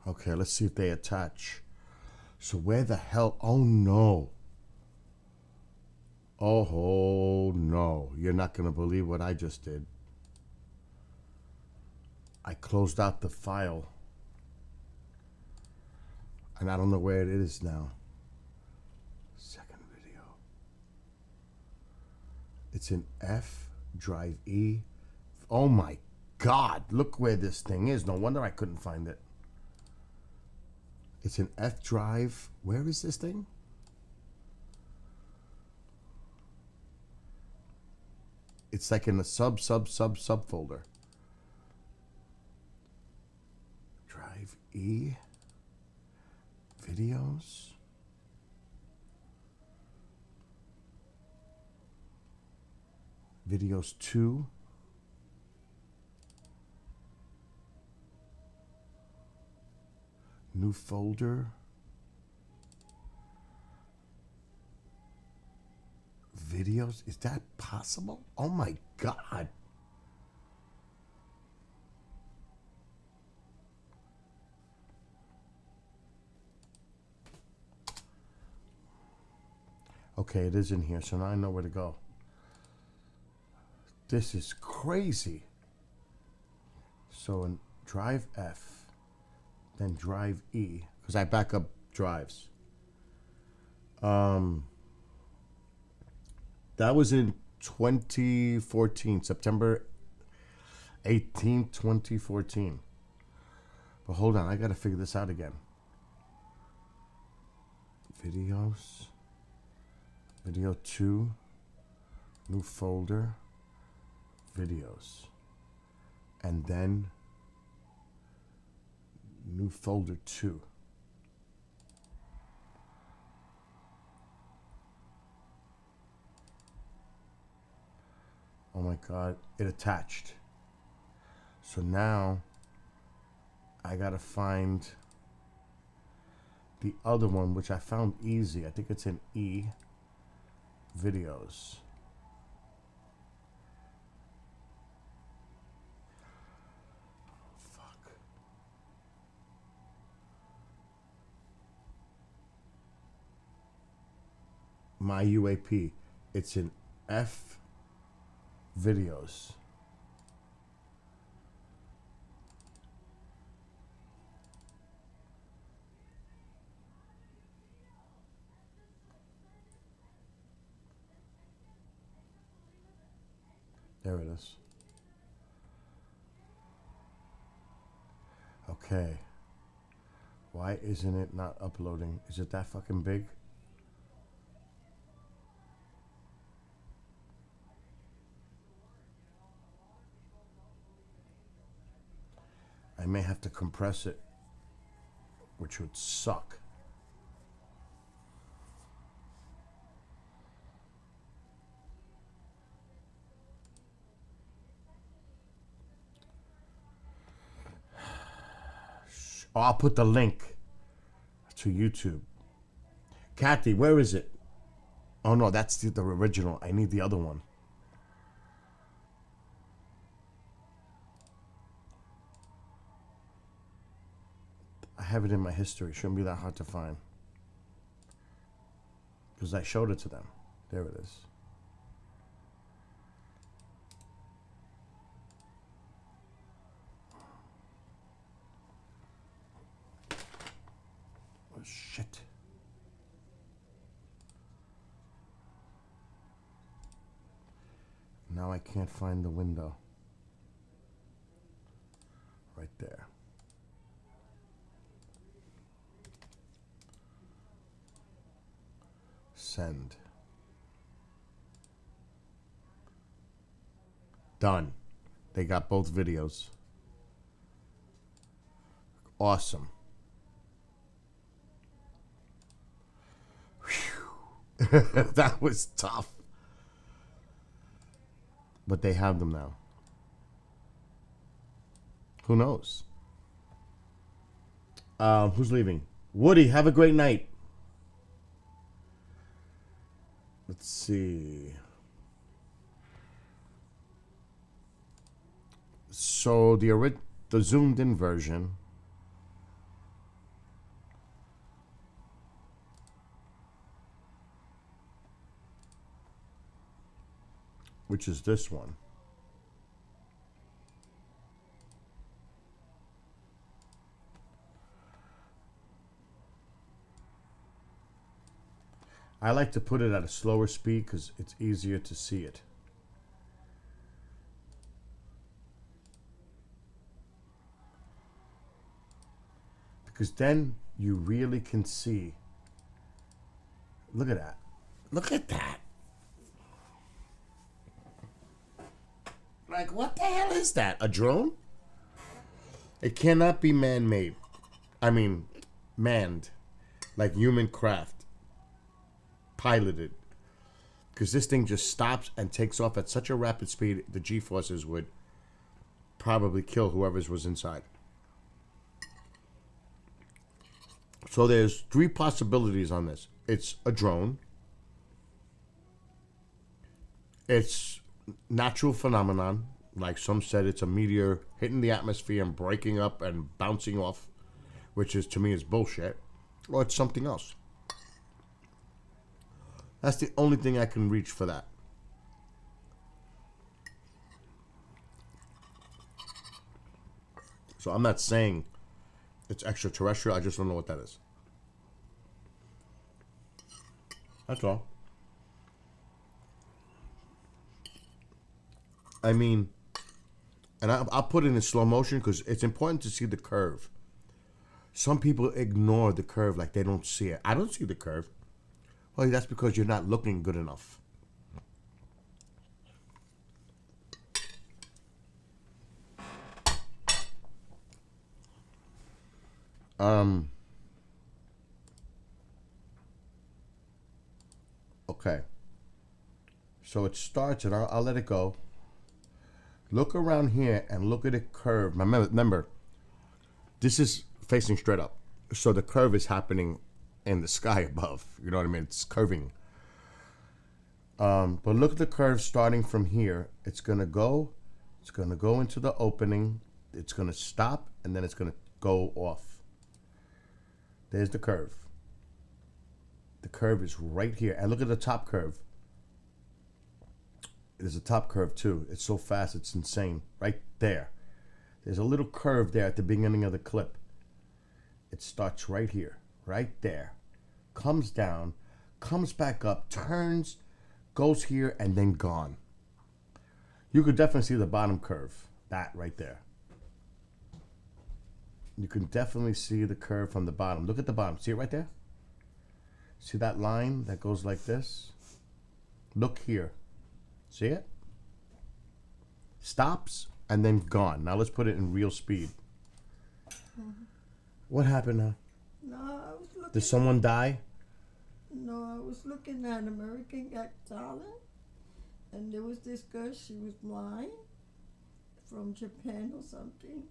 S1: Okay, let's see if they attach. So where the hell? Oh no. Oh no. You're not going to believe what I just did. I closed out the file. And I don't know where it is now. Second video. It's in F, drive E. Oh my God. Look where this thing is. No wonder I couldn't find it. It's an F drive. Where is this thing? It's like in a sub folder. Drive E. Videos. Videos 2. New folder. Videos? Is that possible? Oh my God. Okay, it is in here, so now I know where to go. This is crazy. So in drive F, then drive E, because I back up drives. That was in 2014, September 18th, 2014. But hold on, I gotta figure this out again. Videos. Video 2. New folder. Videos. And then new folder 2. Oh my God, it attached. So now I gotta find the other one, which I found easy. I think it's in E, videos. Fuck. My UAP. It's in F, videos. There it is. Okay. Why isn't it not uploading? Is it that fucking big? I may have to compress it, which would suck. Oh, I'll put the link to YouTube. Kathy, where is it? Oh no, that's the original. I need the other one. I have it in my history. Shouldn't be that hard to find. Because I showed it to them. There it is. Oh, shit. Now I can't find the window. Right there. Send. Done. They got both videos. Awesome. Whew. That was tough. But they have them now. Who knows? Who's leaving? Woody, have a great night. Let's see. So the zoomed in version, which is this one. I like to put it at a slower speed because it's easier to see it. Because then you really can see. Look at that. Look at that. Like, what the hell is that? A drone? It cannot be man-made. I mean, manned. Like human craft. Piloted. Because this thing just stops and takes off at such a rapid speed, the G-forces would probably kill whoever's was inside. So there's 3 possibilities on this. It's a drone. It's natural phenomenon. Like some said, it's a meteor hitting the atmosphere and breaking up and bouncing off, which is, to me, is bullshit. Or it's something else. That's the only thing I can reach for that. So I'm not saying it's extraterrestrial. I just don't know what that is. That's all. I mean, and I'll put it in slow motion because it's important to see the curve. Some people ignore the curve like they don't see it. I don't see the curve. Well, that's because you're not looking good enough. Okay. So it starts, and I'll let it go. Look around here and look at the curve. Remember, this is facing straight up. So the curve is happening in the sky above. You know what I mean? It's curving. But look at the curve starting from here. It's going to go into the opening. It's going to stop, and then it's going to go off. There's the curve. The curve is right here. And look at the top curve. There's a top curve too. It's so fast, it's insane. Right there. There's a little curve there at the beginning of the clip. It starts right here. Right there. Comes down. Comes back up. Turns. Goes here and then gone. You could definitely see the bottom curve. That right there. You can definitely see the curve from the bottom. Look at the bottom. See it right there? See that line that goes like this? Look here. See it? Stops and then gone. Now let's put it in real speed. What happened now?
S6: No, I was looking.
S1: Did someone die?
S6: No, I was looking at American Got Talent, and there was this girl. She was blind, from Japan or something,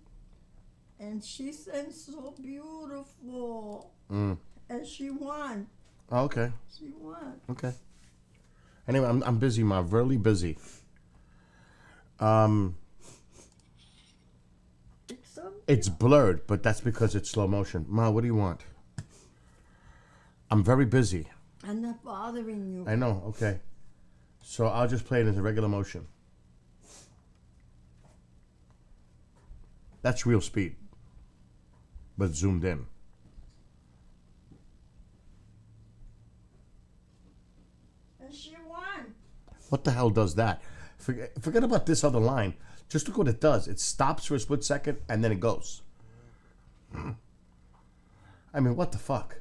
S6: and she sang so beautiful, and she won.
S1: Oh, okay.
S6: She won.
S1: Okay. Anyway, I'm busy, Ma. Really busy. It's blurred, but that's because it's slow motion. Ma, what do you want? I'm very busy.
S6: I'm not bothering you.
S1: I know. Okay. So I'll just play it as a regular motion. That's real speed, but zoomed in.
S6: And she won.
S1: What the hell does that? Forget about this other line. Just look what it does. It stops for a split second and then it goes. I mean, what the fuck?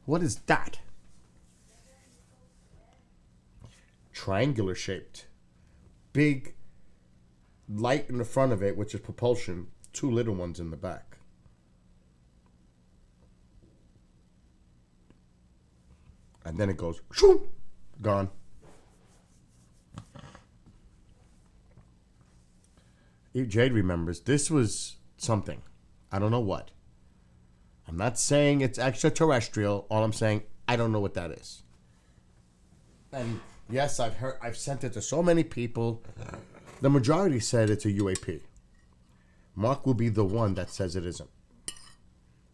S1: What is that? Triangular shaped. Big light in the front of it, which is propulsion. 2 little ones in the back. And then it goes, shoo, gone. Jade remembers this was something. I don't know what. I'm not saying it's extraterrestrial. All I'm saying, I don't know what that is. And yes, I've sent it to so many people. The majority said it's a UAP. Mark will be the one that says it isn't.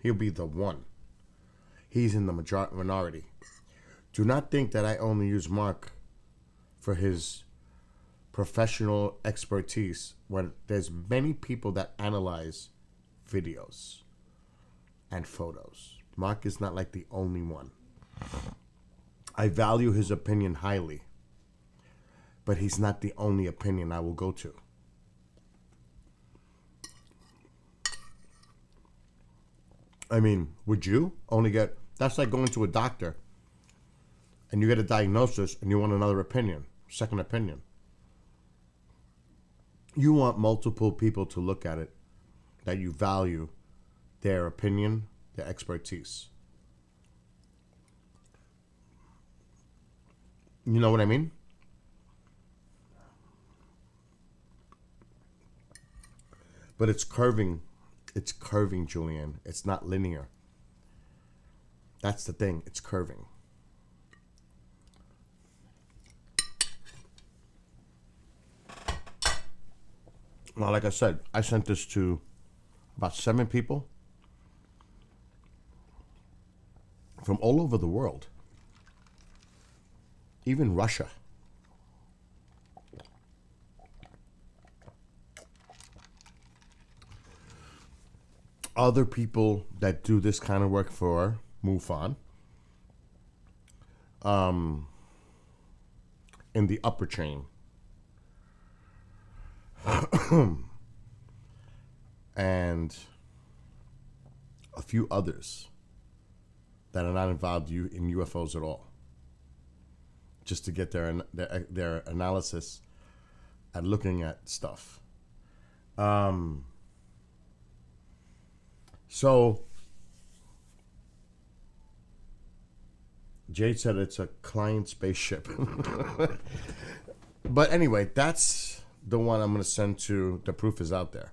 S1: He'll be the one. He's in the minority. Do not think that I only use Mark for his professional expertise when there's many people that analyze videos and photos. Mark is not like the only one. I value his opinion highly, but he's not the only opinion I will go to. I mean, would you only get... That's like going to a doctor and you get a diagnosis and you want another opinion, second opinion. You want multiple people to look at it that you value their opinion, their expertise. You know what I mean? But it's curving. It's curving, Julianne. It's not linear. That's the thing. It's curving. Well, like I said, I sent this to about 7 people from all over the world, even Russia. Other people that do this kind of work for MUFON, in the upper chain. And a few others that are not involved in UFOs at all, just to get their analysis and looking at stuff. So Jade said it's a client spaceship. But anyway, that's the one I'm going to send to. The proof is out there.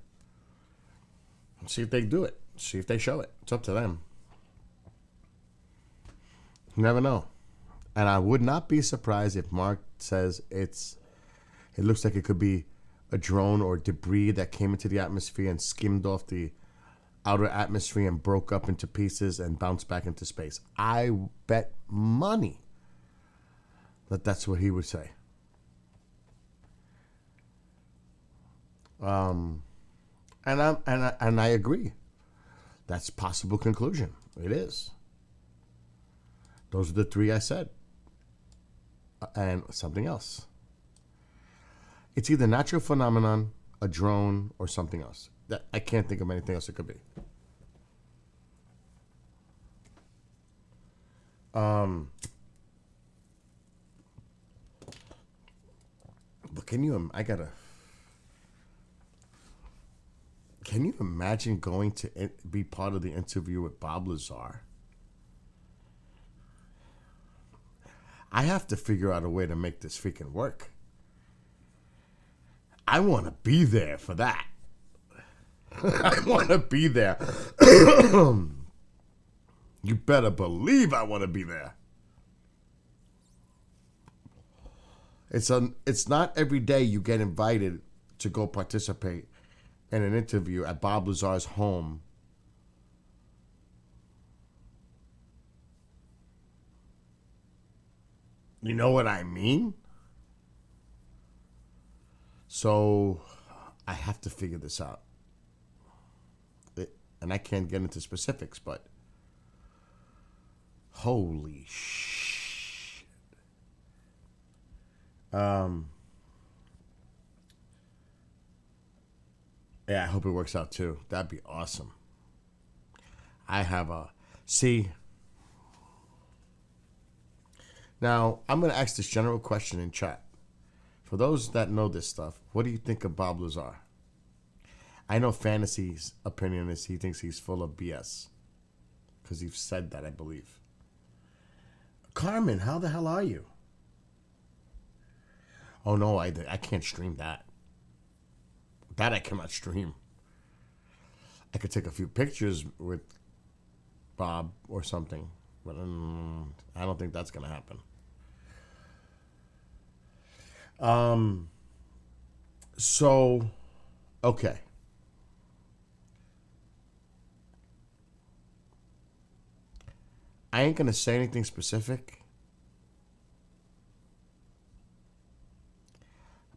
S1: See if they do it. See if they show it. It's up to them. You never know. And I would not be surprised if Mark says it looks like it could be a drone or debris that came into the atmosphere and skimmed off the outer atmosphere and broke up into pieces and bounced back into space. I bet money that that's what he would say. And I agree. That's a possible conclusion. It is. Those are the 3 I said. And something else. It's either natural phenomenon, a drone, or something else. I can't think of anything else it could be. But can you imagine going to be part of the interview with Bob Lazar? I have to figure out a way to make this freaking work. I want to be there for that. I want to be there. You better believe I want to be there. It's not every day you get invited to go participate in an interview at Bob Lazar's home. You know what I mean? So I have to figure this out. And I can't get into specifics, but holy shit. Yeah, I hope it works out too. That'd be awesome. Now, I'm going to ask this general question in chat. For those that know this stuff, what do you think of Bob Lazar? I know Fantasy's opinion is he thinks he's full of BS. Because you've said that, I believe. Carmen, how the hell are you? Oh, no, I can't stream that. That I cannot stream. I could take a few pictures with Bob or something. But I don't think that's going to happen. So, okay. I ain't going to say anything specific.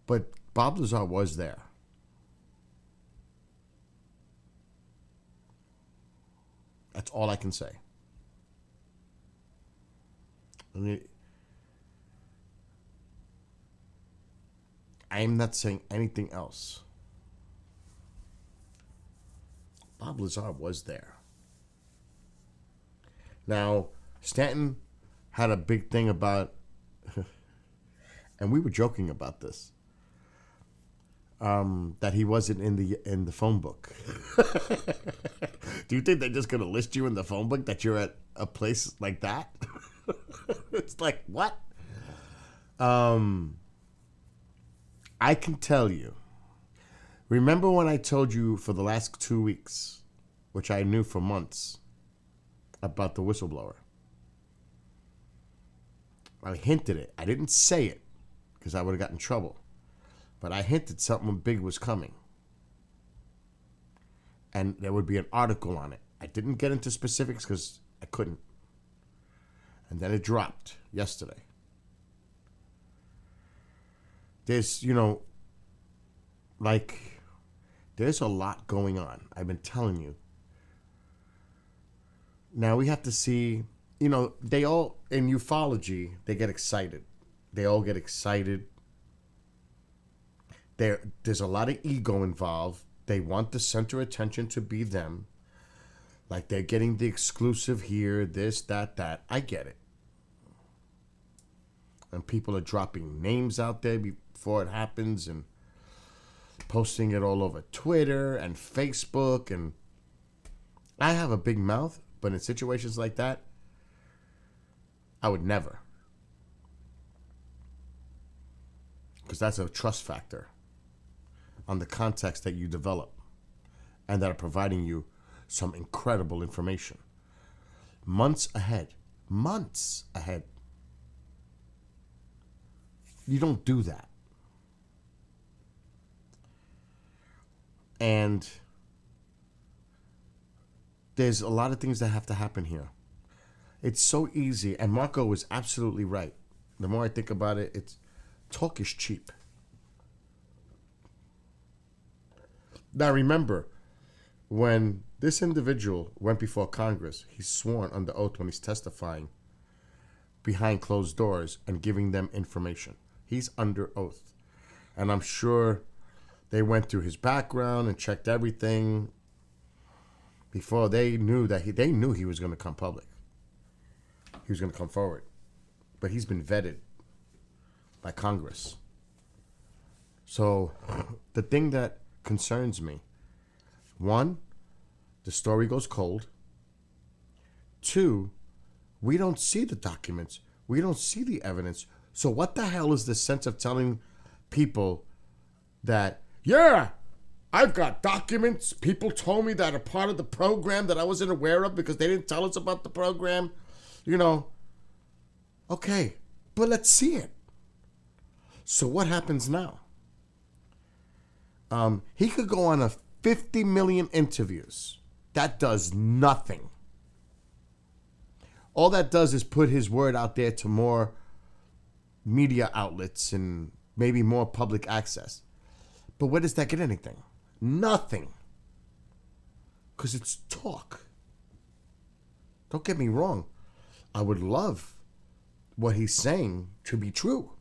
S1: But Bob Lazar was there. That's all I can say. I'm not saying anything else. Bob Lazar was there. Now, Stanton had a big thing about, and we were joking about this, that he wasn't in the phone book. Do you think they're just gonna list you in the phone book that you're at a place like that? It's like, what? I can tell you. Remember when I told you for the last 2 weeks, which I knew for months, about the whistleblower? I hinted it. I didn't say it because I would have gotten in trouble. But I hinted something big was coming. And there would be an article on it. I didn't get into specifics because I couldn't. And then it dropped yesterday. There's, there's a lot going on. I've been telling you. Now we have to see, they all, in ufology, they get excited. They all get excited. There's a lot of ego involved. They want the center of attention to be them. Like they're getting the exclusive here, this, that. I get it. And people are dropping names out there before it happens and posting it all over Twitter and Facebook. And I have a big mouth, but in situations like that, I would never. Because that's a trust factor on the context that you develop and that are providing you some incredible information. Months ahead. You don't do that. And there's a lot of things that have to happen here. It's so easy, and Marco was absolutely right. The more I think about it, talk is cheap. Now remember, when this individual went before Congress, he's sworn under oath when he's testifying behind closed doors and giving them information. He's under oath. And I'm sure they went through his background and checked everything before they knew that they knew he was going to come public. He was going to come forward. But he's been vetted by Congress. So the thing that concerns me, one, the story goes cold. Two, we don't see the documents. We don't see the evidence. So what the hell is the sense of telling people that, yeah, I've got documents. People told me that are part of the program that I wasn't aware of because they didn't tell us about the program. Okay, but let's see it. So what happens now? He could go on 50 million interviews. That does nothing. All that does is put his word out there to more media outlets and maybe more public access. But where does that get anything? Nothing. Because it's talk. Don't get me wrong. I would love what he's saying to be true.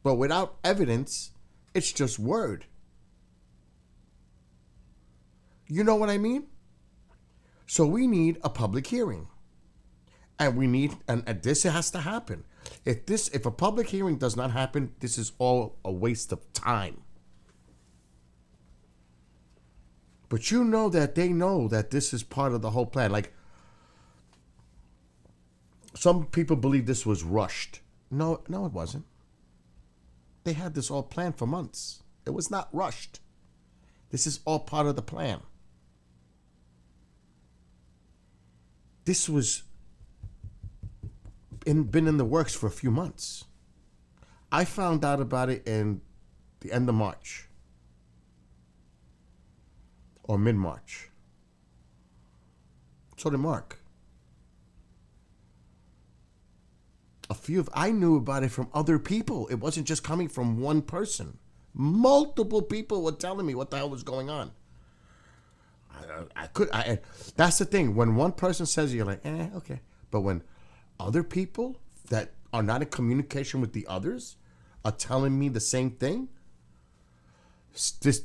S1: But without evidence, it's just word. You know what I mean? So we need a public hearing. And we need, and this has to happen. If a public hearing does not happen, this is all a waste of time. But you know that they know that this is part of the whole plan. Like, some people believe this was rushed. No, it wasn't. They had this all planned for months. It was not rushed. This is all part of the plan. This was been in the works for a few months. I found out about it in the end of March or mid-March. So did Mark. I knew about it from other people. It wasn't just coming from one person. Multiple people were telling me what the hell was going on. That's the thing. When one person says it, you're like, okay. But when other people that are not in communication with the others are telling me the same thing,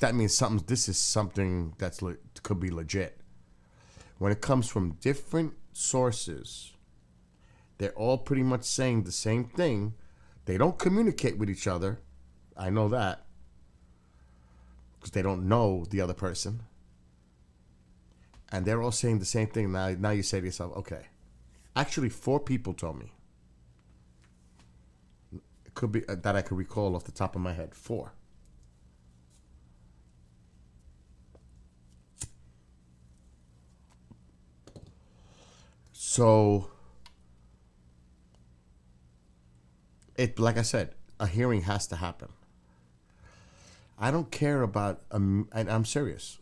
S1: that means something. This is something that's could be legit. When it comes from different sources, they're all pretty much saying the same thing. They don't communicate with each other. I know that. Because they don't know the other person. And they're all saying the same thing. Now you say to yourself, okay. Actually, 4 people told me. could be that I could recall off the top of my head. 4. So, like I said, a hearing has to happen. I don't care about, and I'm serious.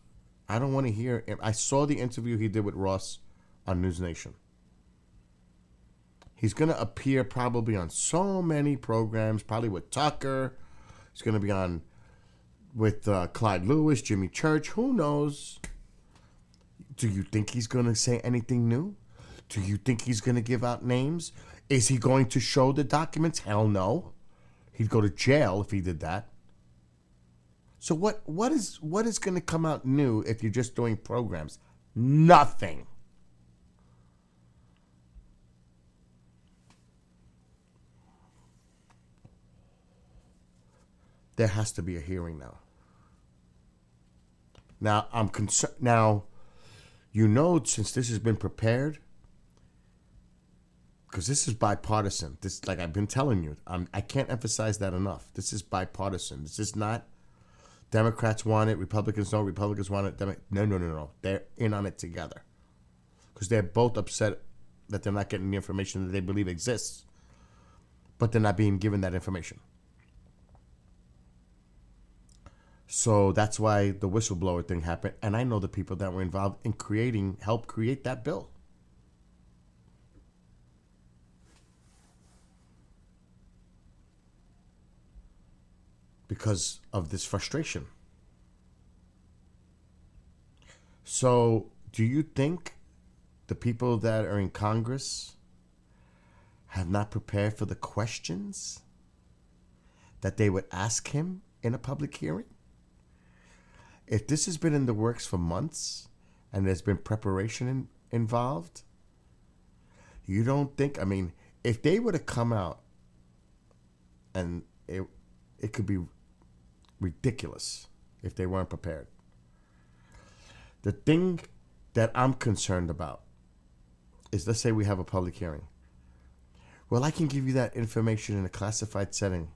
S1: I don't want to hear. I saw the interview he did with Ross on News Nation. He's going to appear probably on so many programs, probably with Tucker. He's going to be on with Clyde Lewis, Jimmy Church. Who knows? Do you think he's going to say anything new? Do you think he's going to give out names? Is he going to show the documents? Hell no. He'd go to jail if he did that. So what is going to come out new if you're just doing programs? Nothing. There has to be a hearing now. Now I'm concerned. Now, since this has been prepared, because this is bipartisan. This, like I've been telling you, I can't emphasize that enough. This is bipartisan. This is not Democrats want it, Republicans don't, Republicans want it. No. They're in on it together. Because they're both upset that they're not getting the information that they believe exists, but they're not being given that information. So that's why the whistleblower thing happened. And I know the people that were involved in help create that bill. Because of this frustration. So, do you think the people that are in Congress have not prepared for the questions that they would ask him in a public hearing? If this has been in the works for months and there's been preparation involved, you don't think, if they were to come out and it could be ridiculous if they weren't prepared. The thing that I'm concerned about is, let's say we have a public hearing. Well, I can give you that information in a classified setting.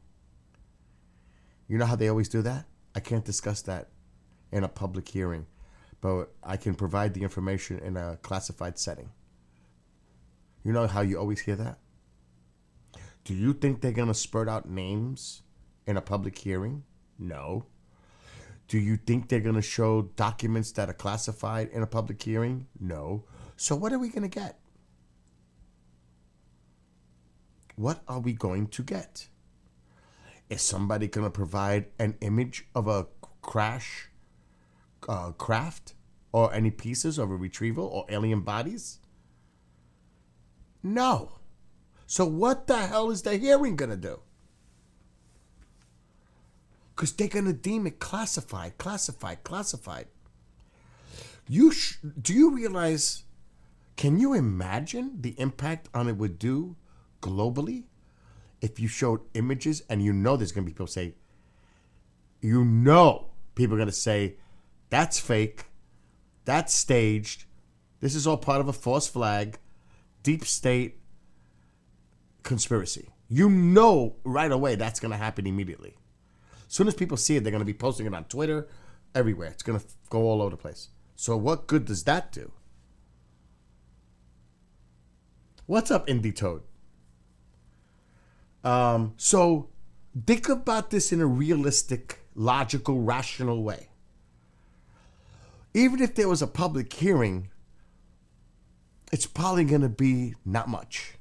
S1: You know how they always do that? I can't discuss that in a public hearing, but I can provide the information in a classified setting. You know how you always hear that? Do you think they're going to spurt out names in a public hearing? No. Do you think they're going to show documents that are classified in a public hearing? No. So what are we going to get? What are we going to get? Is somebody going to provide an image of a craft or any pieces of a retrieval or alien bodies? No. So what the hell is the hearing going to do? Because they're going to deem it classified. Do you realize, can you imagine the impact on it would do globally if you showed images and there's going to be people say, people are going to say, that's fake, that's staged, this is all part of a false flag, deep state conspiracy. Right away that's going to happen immediately. As soon as people see it, they're going to be posting it on Twitter, everywhere. It's going to go all over the place. So what good does that do? What's up, Indie Toad? So think about this in a realistic, logical, rational way. Even if there was a public hearing, it's probably going to be not much.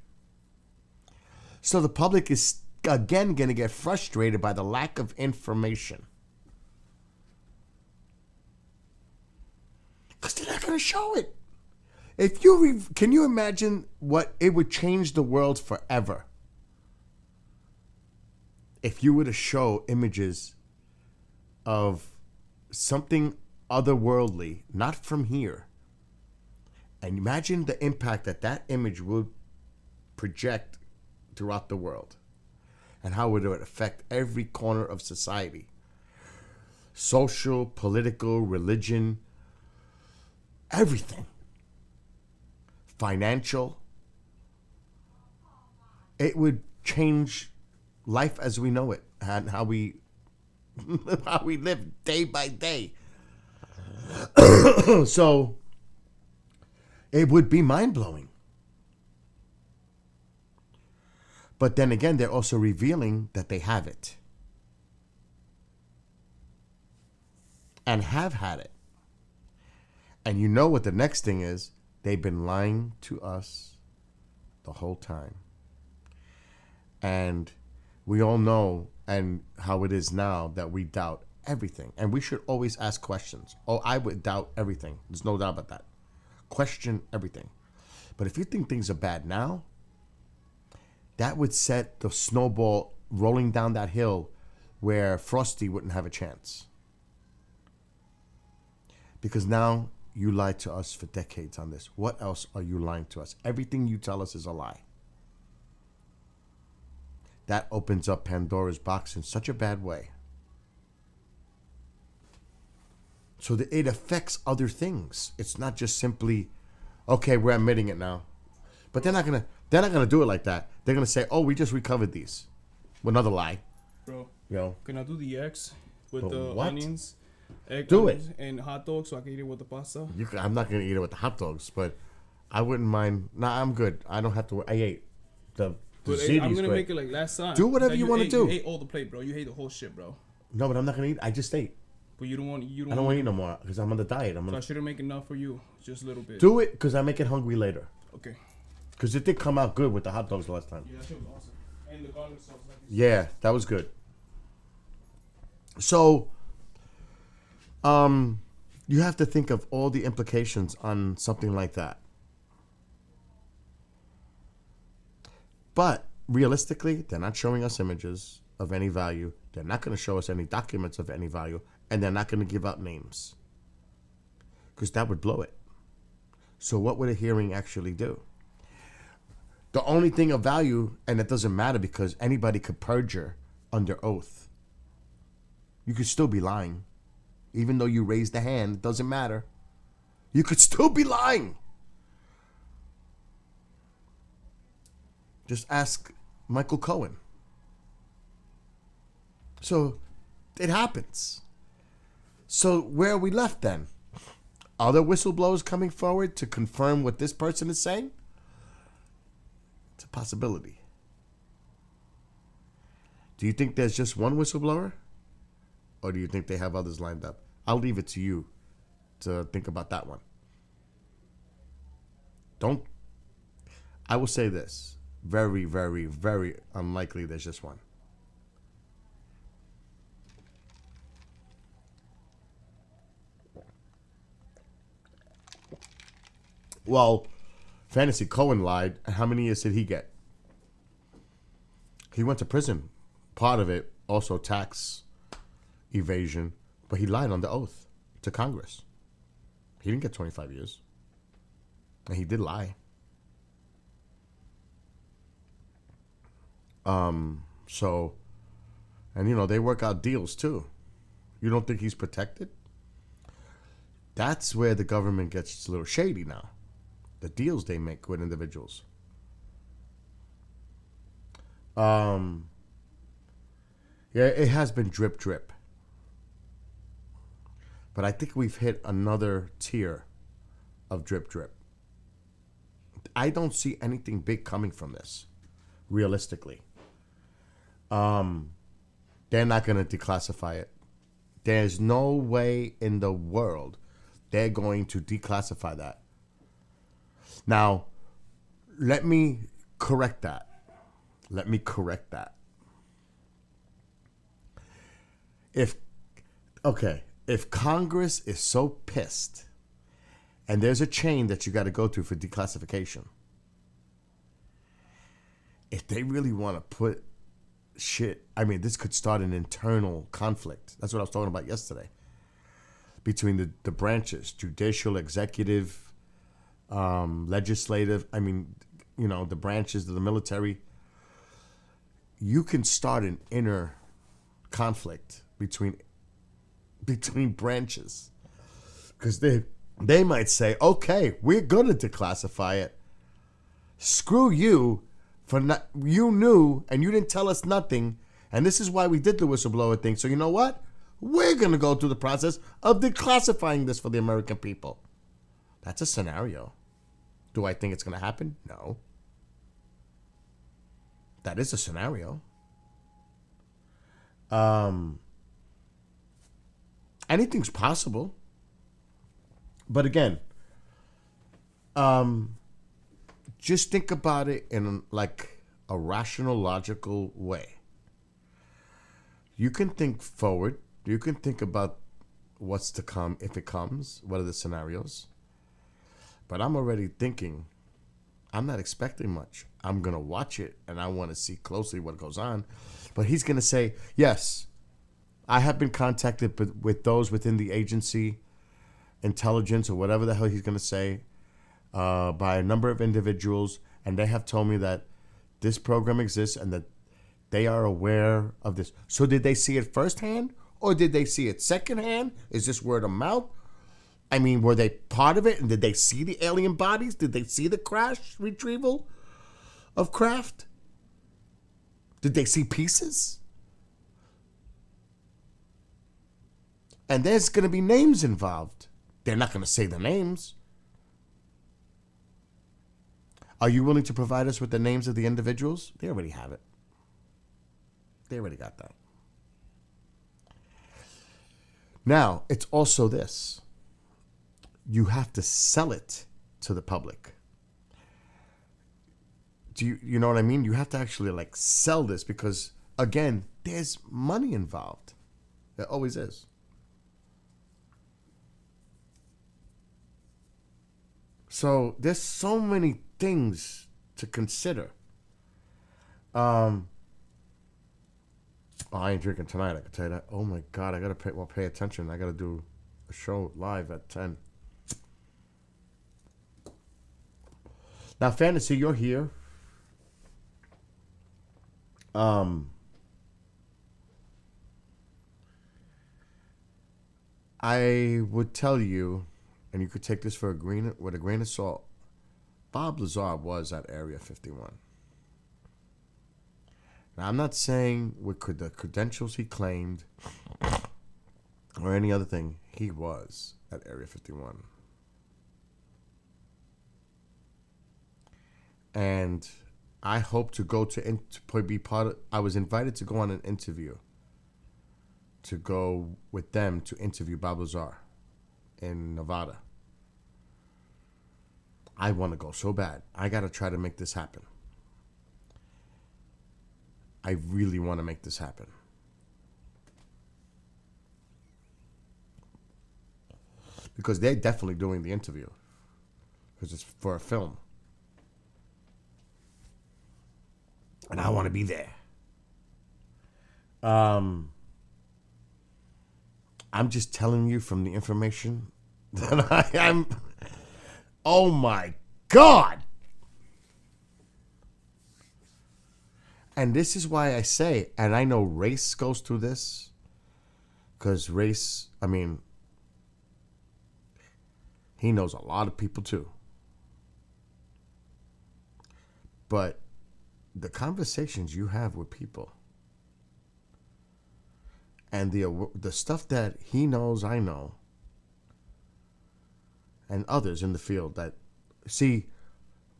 S1: So the public is again going to get frustrated by the lack of information. Because they're not going to show it. Can you imagine what it would change the world forever if you were to show images of something otherworldly, not from here, and imagine the impact that image would project throughout the world, and how would it affect every corner of society, social, political, religion, everything, financial. It would change life as we know it and how we live day by day. So it would be mind-blowing. But then again, they're also revealing that they have it. And have had it. And you know what the next thing is? They've been lying to us the whole time. And we all know and how it is now that we doubt everything. And we should always ask questions. Oh, I would doubt everything. There's no doubt about that. Question everything. But if you think things are bad now, that would set the snowball rolling down that hill where Frosty wouldn't have a chance. Because now you lied to us for decades on this. What else are you lying to us? Everything you tell us is a lie. That opens up Pandora's box in such a bad way. So that it affects other things. It's not just simply, okay, we're admitting it now. But they're not gonna do it like that. They're gonna say, oh, we just recovered these. Another lie.
S8: Bro,
S1: You know?
S8: can I do the eggs with
S1: But
S8: the
S1: what?
S8: onions? Egg
S1: Do
S8: onions and hot dogs so I can eat it with the pasta?
S1: I'm not gonna eat it with the hot dogs, but I wouldn't mind. Nah, I'm good. I don't have to. I ate the
S8: But
S1: ziti's
S8: I'm gonna
S1: great.
S8: make it like last time.
S1: Do whatever
S8: That
S1: you wanna
S8: ate-
S1: do.
S8: You ate all the plate, bro. You ate the whole shit, bro.
S1: No, but I'm not gonna eat. I just ate.
S8: But you don't want.
S1: I don't want to eat no more because I'm on the diet. I'm
S8: So I
S1: gonna
S8: shouldn't make enough for you. Just a little bit.
S1: do it because I make it hungry later.
S8: Okay.
S1: Because it did come out good with the hot dogs last time.
S8: Yeah, that shit was awesome. And the garlic sauce. Like you
S1: Yeah, that was good. So, you have to think of all the implications on something like that. But realistically, they're not showing us images of any value. They're not going to show us any documents of any value, and they're not going to give out names because that would blow it. So, what would a hearing actually do? The only thing of value, and it doesn't matter because anybody could perjure under oath. You could still be lying. Even though you raised the hand, it doesn't matter. You could still be lying. Just ask Michael Cohen. So, it happens. So, where are we left then? Are there whistleblowers coming forward to confirm what this person is saying? It's a possibility. Do you think there's just one whistleblower? Or do you think they have others lined up? I'll leave it to you to think about that one. I will say this. Very, very, very unlikely there's just one. Well, Fantasy Cohen lied. How many years did he get? He went to prison. Part of it, also tax evasion, but he lied under oath to Congress. He didn't get 25 years. And he did lie. So, and you know, they work out deals too. You don't think he's protected? That's where the government gets a little shady now. The deals they make with individuals. Yeah, it has been drip drip. But I think we've hit another tier of drip drip. I don't see anything big coming from this, realistically. They're not going to declassify it. There's no way in the world they're going to declassify that. Now, let me correct that. If Congress is so pissed, and there's a chain that you got to go through for declassification, if they really want to put shit, I mean, this could start an internal conflict. That's what I was talking about yesterday. Between the branches, judicial, executive, legislative, I mean, you know, the branches of the military. You can start an inner conflict between branches. Because they might say, okay, we're going to declassify it. Screw you You knew and you didn't tell us nothing, and this is why we did the whistleblower thing. So you know what? We're going to go through the process of declassifying this for the American people. That's a scenario. Do I think it's going to happen? No. That is a scenario. Anything's possible. But again, just think about it in like a rational, logical way. You can think forward. You can think about what's to come if it comes. What are the scenarios? But I'm already thinking, I'm not expecting much. I'm going to watch it, and I want to see closely what goes on. But he's going to say, yes, I have been contacted with those within the agency, intelligence, or whatever the hell he's going to say, by a number of individuals, and they have told me that this program exists and that they are aware of this. So did they see it firsthand, or did they see it secondhand? Is this word of mouth? I mean, were they part of it, and did they see the alien bodies? Did they see the crash retrieval of craft? Did they see pieces? And there's going to be names involved. They're not going to say the names. Are you willing to provide us with the names of the individuals? They already have it. They already got that. Now, it's also this. You have to sell it to the public. You know what I mean? You have to actually like sell this because, again, there's money involved. There always is. So there's so many things to consider. I ain't drinking tonight, I can tell you that. Oh my God, I gotta pay attention. I gotta do a show live at 10. Now, Fantasy, you're here. I would tell you, and you could take this with a grain of salt, Bob Lazar was at Area 51. Now, I'm not saying with the credentials he claimed or any other thing, he was at Area 51. And I hope to go to be part of. I was invited to go on an interview. To go with them to interview Bob Lazar in Nevada. I want to go so bad. I got to try to make this happen. I really want to make this happen. Because they're definitely doing the interview. Because it's for a film. And I want to be there. I'm just telling you from the information that I am. Oh my God. And this is why I say, and I know Race goes through this, because Race, I mean, he knows a lot of people too. But the conversations you have with people and the stuff that he knows, I know, and others in the field that, see,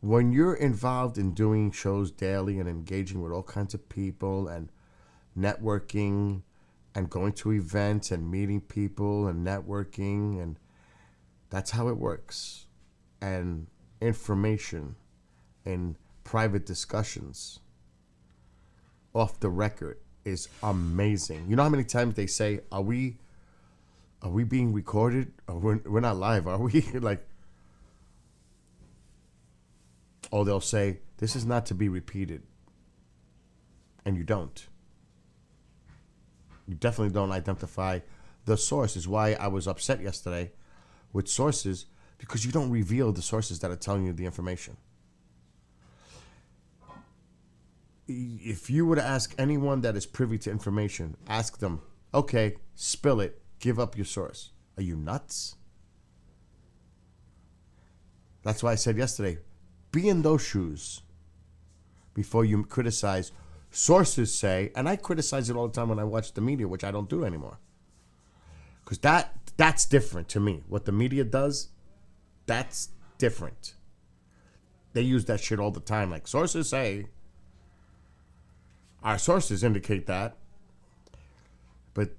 S1: when you're involved in doing shows daily and engaging with all kinds of people and networking and going to events and meeting people and networking, and that's how it works. And information and private discussions off the record is amazing. You know how many times they say, are we being recorded? Or we're not live, are we? Like, or they'll say, this is not to be repeated. And you don't. You definitely don't identify the source. Is why I was upset yesterday with sources, because you don't reveal the sources that are telling you the information. If you were to ask anyone that is privy to information, ask them, okay, spill it, give up your source. Are you nuts? That's why I said yesterday, be in those shoes. before you criticize. Sources say, and I criticize it all the time when I watch the media, which I don't do anymore. Because that's different to me. What the media does, that's different. They use that shit all the time. Like, sources say, our sources indicate that. But,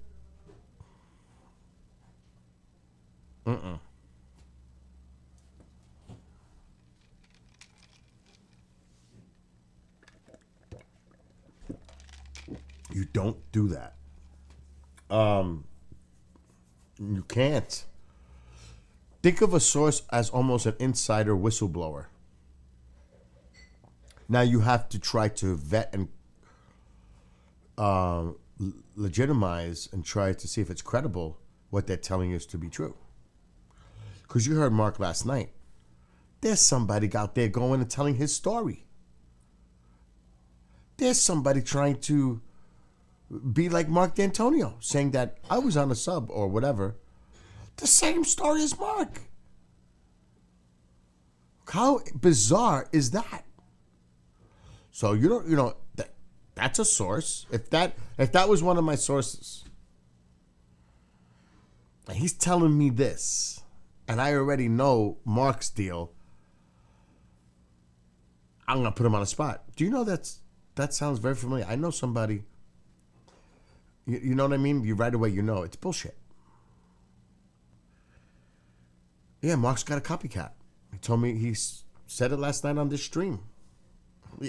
S1: you don't do that. You can't. Think of a source as almost an insider whistleblower. Now you have to try to vet and legitimize and try to see if it's credible what they're telling us to be true. Because you heard Mark last night. There's somebody out there going and telling his story. There's somebody trying to be like Mark D'Antonio, saying that I was on a sub or whatever. The same story as Mark. How bizarre is that? So that's a source. If that was one of my sources, and he's telling me this, and I already know Mark's deal, I'm gonna put him on the spot. Do you know that sounds very familiar? I know somebody. You know what I mean? You right away, it's bullshit. Yeah, Mark's got a copycat. He told me, he said it last night on this stream.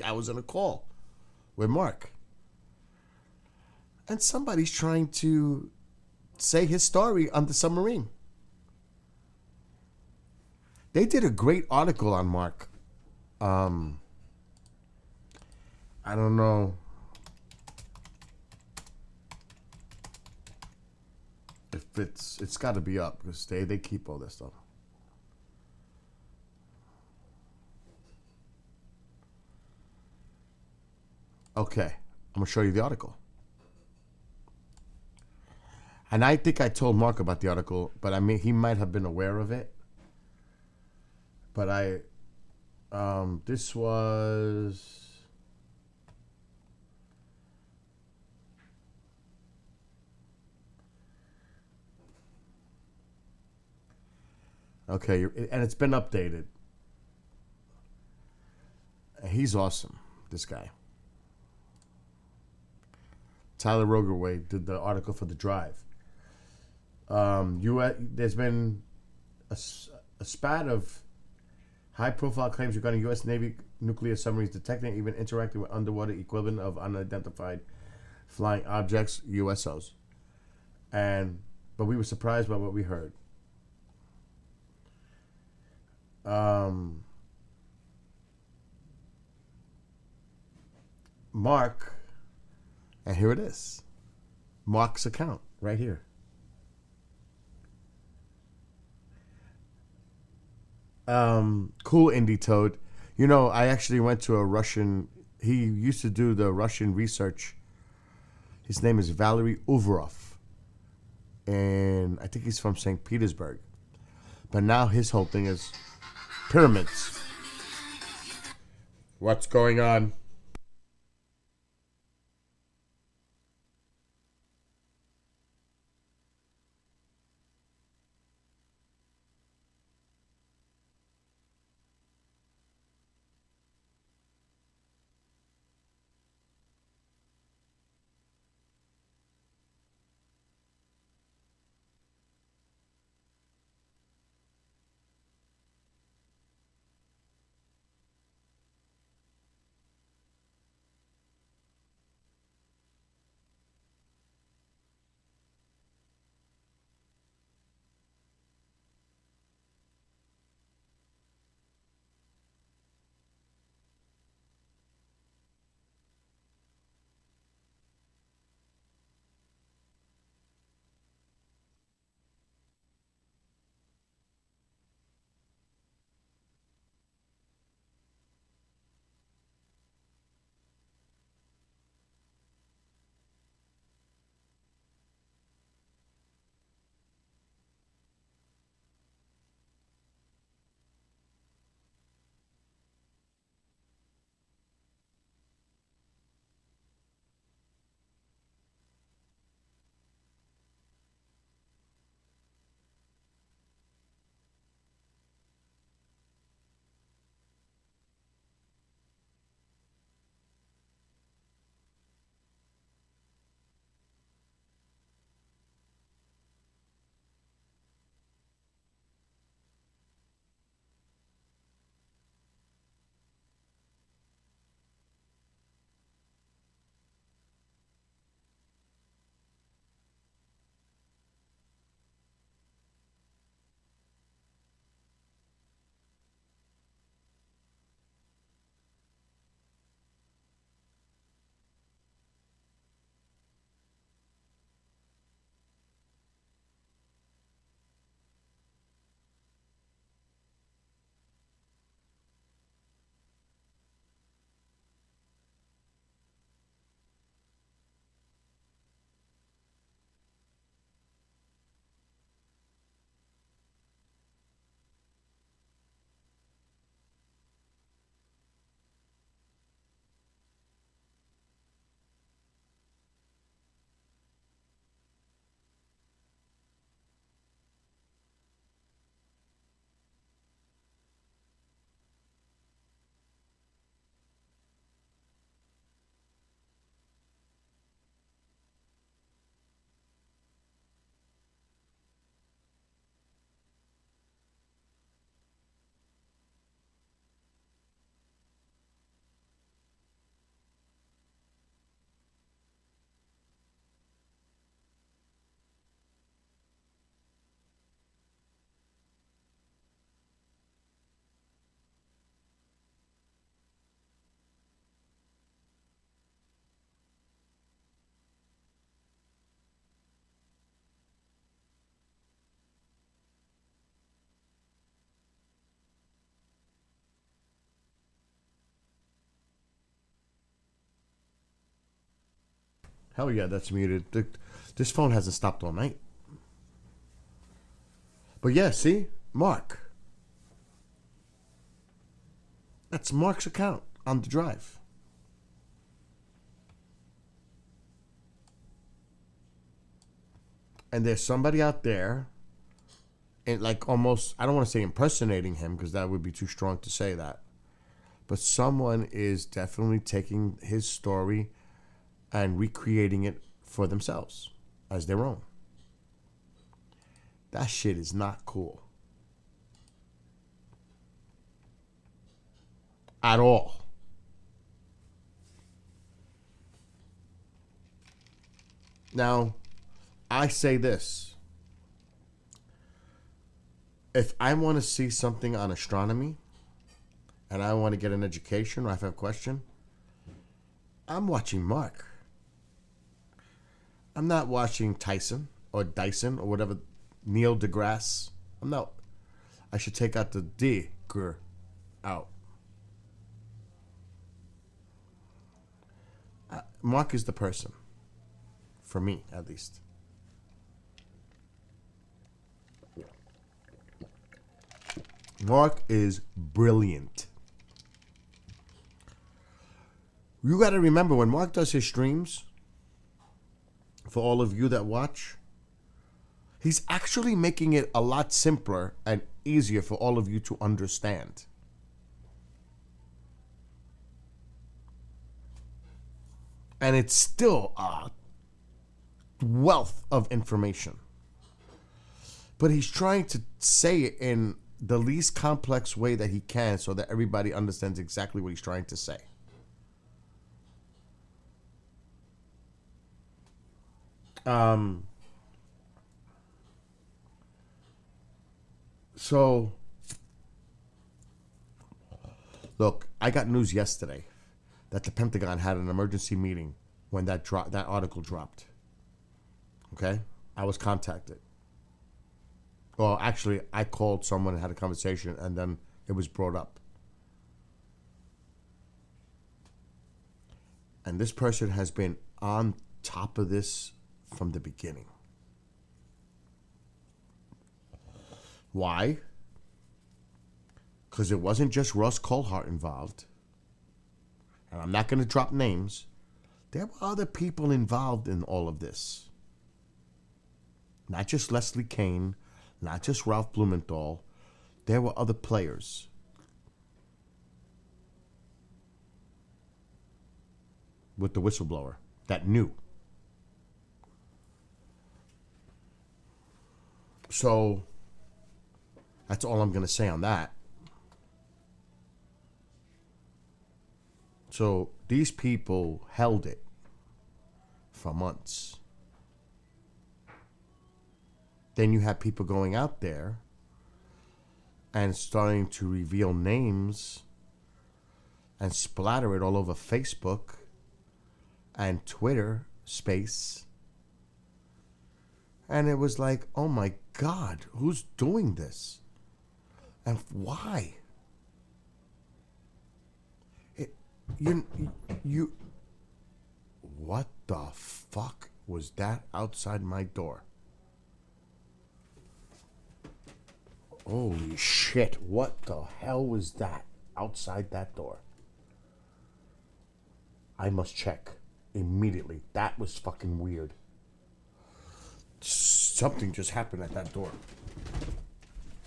S1: I was on a call with Mark. And somebody's trying to say his story on the submarine. They did a great article on Mark. I don't know if it's got to be up because they keep all this stuff. Okay, I'm gonna show you the article. And I think I told Mark about the article, but I mean he might have been aware of it. But this was. Okay, and it's been updated. He's awesome, this guy. Tyler Rogerway did the article for The Drive. There's been a spat of high-profile claims regarding U.S. Navy nuclear submarines detecting, even interacting with underwater equivalent of unidentified flying objects, USOs. But we were surprised by what we heard. Mark, and here it is. Mark's account right here. Cool, Indie Toad. I actually went to a Russian. He used to do the Russian research. His name is Valery Uvarov, and I think he's from St. Petersburg. But now his whole thing is pyramids. What's going on? Hell yeah, that's muted. This phone hasn't stopped all night. But yeah, see? Mark. That's Mark's account on the drive. And there's somebody out there, and like almost, I don't want to say impersonating him because that would be too strong to say that. But someone is definitely taking his story and recreating it for themselves as their own. That shit is not cool. At all. Now, I say this. If I want to see something on astronomy and I want to get an education or I have a question, I'm watching Mark. I'm not watching Tyson or Dyson or whatever, Neil deGrasse. I'm not. I should take out the D-ger out. Mark is the person. For me, at least. Mark is brilliant. You got to remember when Mark does his streams, for all of you that watch, he's actually making it a lot simpler and easier for all of you to understand. And it's still a wealth of information. But he's trying to say it in the least complex way that he can so that everybody understands exactly what he's trying to say. So, look, I got news yesterday that the Pentagon had an emergency meeting when that article dropped. Okay? I was contacted. Well, actually, I called someone and had a conversation, and then it was brought up. And this person has been on top of this from the beginning. Why? Because it wasn't just Russ Colhart involved. And I'm not going to drop names. There were other people involved in all of this. Not just Leslie Kane, not just Ralph Blumenthal. There were other players. With the whistleblower that knew. So, that's all I'm going to say on that. So, these people held it for months. Then you have people going out there and starting to reveal names and splatter it all over Facebook and Twitter space. And it was like, oh my God, who's doing this? And why? You, what the fuck was that outside my door? Holy shit, what the hell was that outside that door? I must check immediately. That was fucking weird. Something just happened at that door.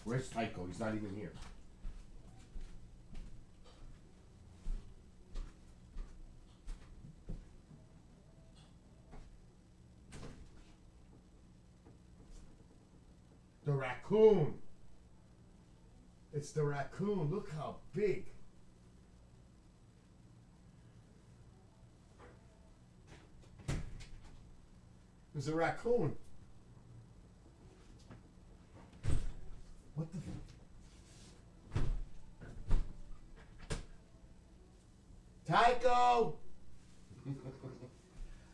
S1: Where's Tycho? He's not even here. The raccoon. It's the raccoon. Look how big. There's a raccoon. What the? Tycho!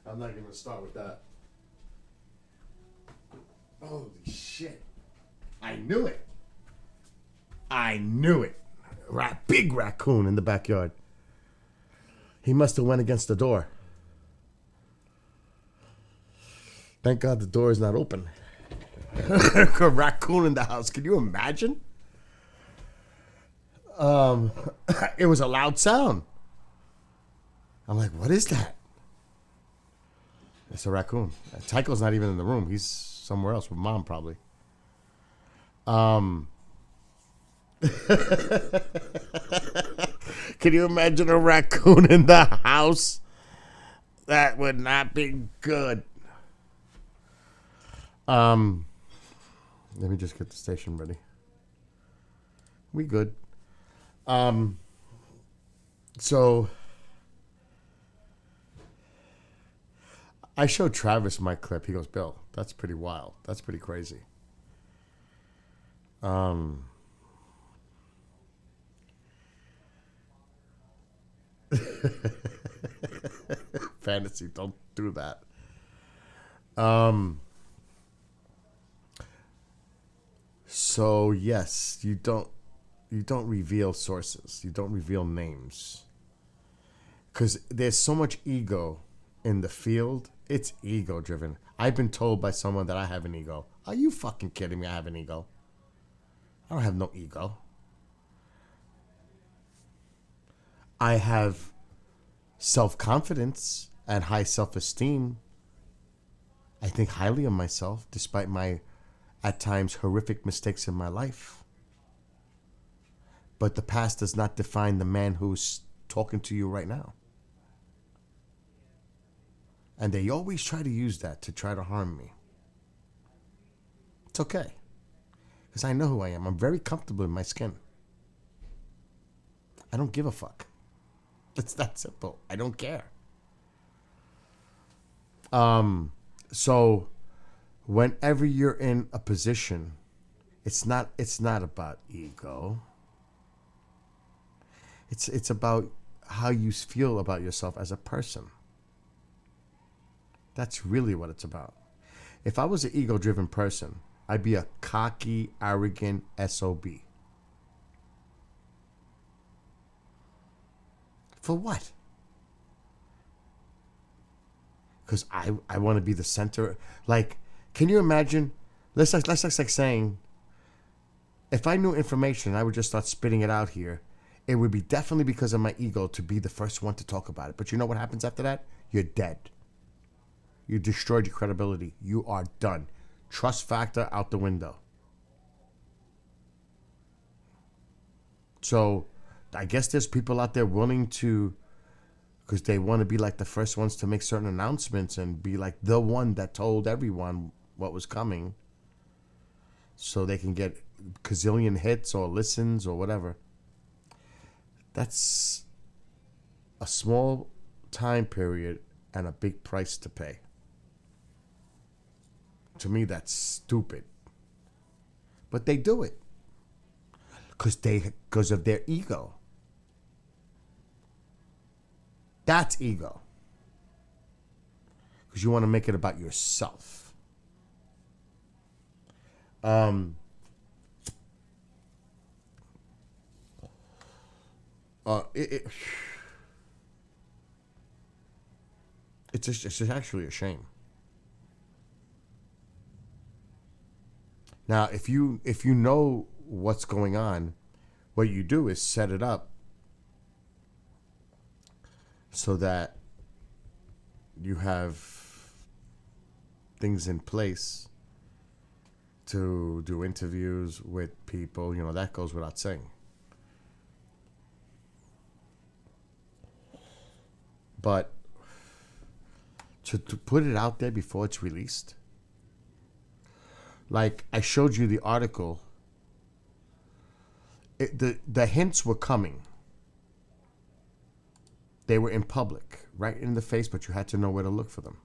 S1: I'm not even gonna start with that. Holy shit. I knew it. I knew it. Big raccoon in the backyard. He must have went against the door. Thank God the door is not open. A raccoon in the house. Can you imagine? It was a loud sound. I'm like, what is that? It's a raccoon. Tycho's not even in the room. He's somewhere else with mom, probably. Can you imagine a raccoon in the house? That would not be good. Let me just get the station ready. We good. So I showed Travis my clip. He goes, Bill, that's pretty wild. That's pretty crazy. Fantasy, don't do that. So yes, you don't reveal sources. You don't reveal names. Because there's so much ego in the field. It's ego driven. I've been told by someone that I have an ego. Are you fucking kidding me? I have an ego. I don't have no ego. I have self-confidence and high self-esteem. I think highly of myself despite my, at times, horrific mistakes in my life. But the past does not define the man who's talking to you right now. And they always try to use that to try to harm me. It's okay. Because I know who I am. I'm very comfortable in my skin. I don't give a fuck. It's that simple. I don't care. So whenever you're in a position, it's not about ego. It's about how you feel about yourself as a person. That's really what it's about. If I was an ego-driven person, I'd be a cocky, arrogant SOB. For what? Because I want to be the center. Like, can you imagine? Let's like saying, if I knew information, I would just start spitting it out here. It would be definitely because of my ego to be the first one to talk about it. But you know what happens after that? You're dead. You destroyed your credibility. You are done. Trust factor out the window. So I guess there's people out there willing to, because they want to be like the first ones to make certain announcements and be like the one that told everyone what was coming so they can get gazillion hits or listens or whatever. That's a small time period and a big price to pay. To me, that's stupid. But they do it. Because of their ego. That's ego. Because you want to make it about yourself. It's actually a shame. Now, if you know what's going on, what you do is set it up so that you have things in place to do interviews with people. You know, that goes without saying. But to put it out there before it's released, like I showed you the article, the hints were coming. They were in public, right in the face, but you had to know where to look for them.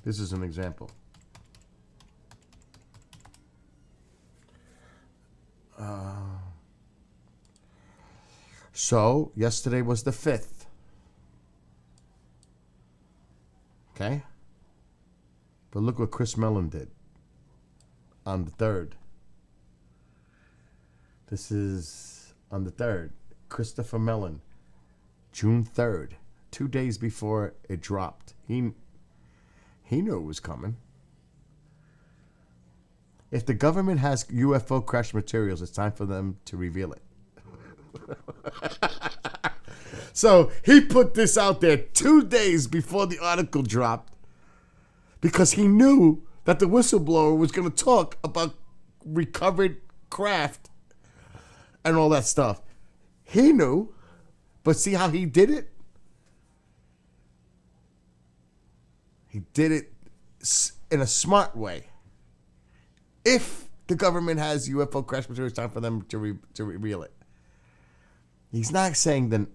S1: This is an example. So, yesterday was the 5th. Okay? But look what Chris Mellon did on the 3rd. This is on the 3rd. Christopher Mellon, June 3rd, 2 days before it dropped. He knew it was coming. If the government has UFO crash materials, it's time for them to reveal it. So he put this out there 2 days before the article dropped because he knew that the whistleblower was going to talk about recovered craft and all that stuff. He knew, but see how he did it? He did it in a smart way. If the government has UFO crash materials, it's time for them to reveal it. He's not saying that.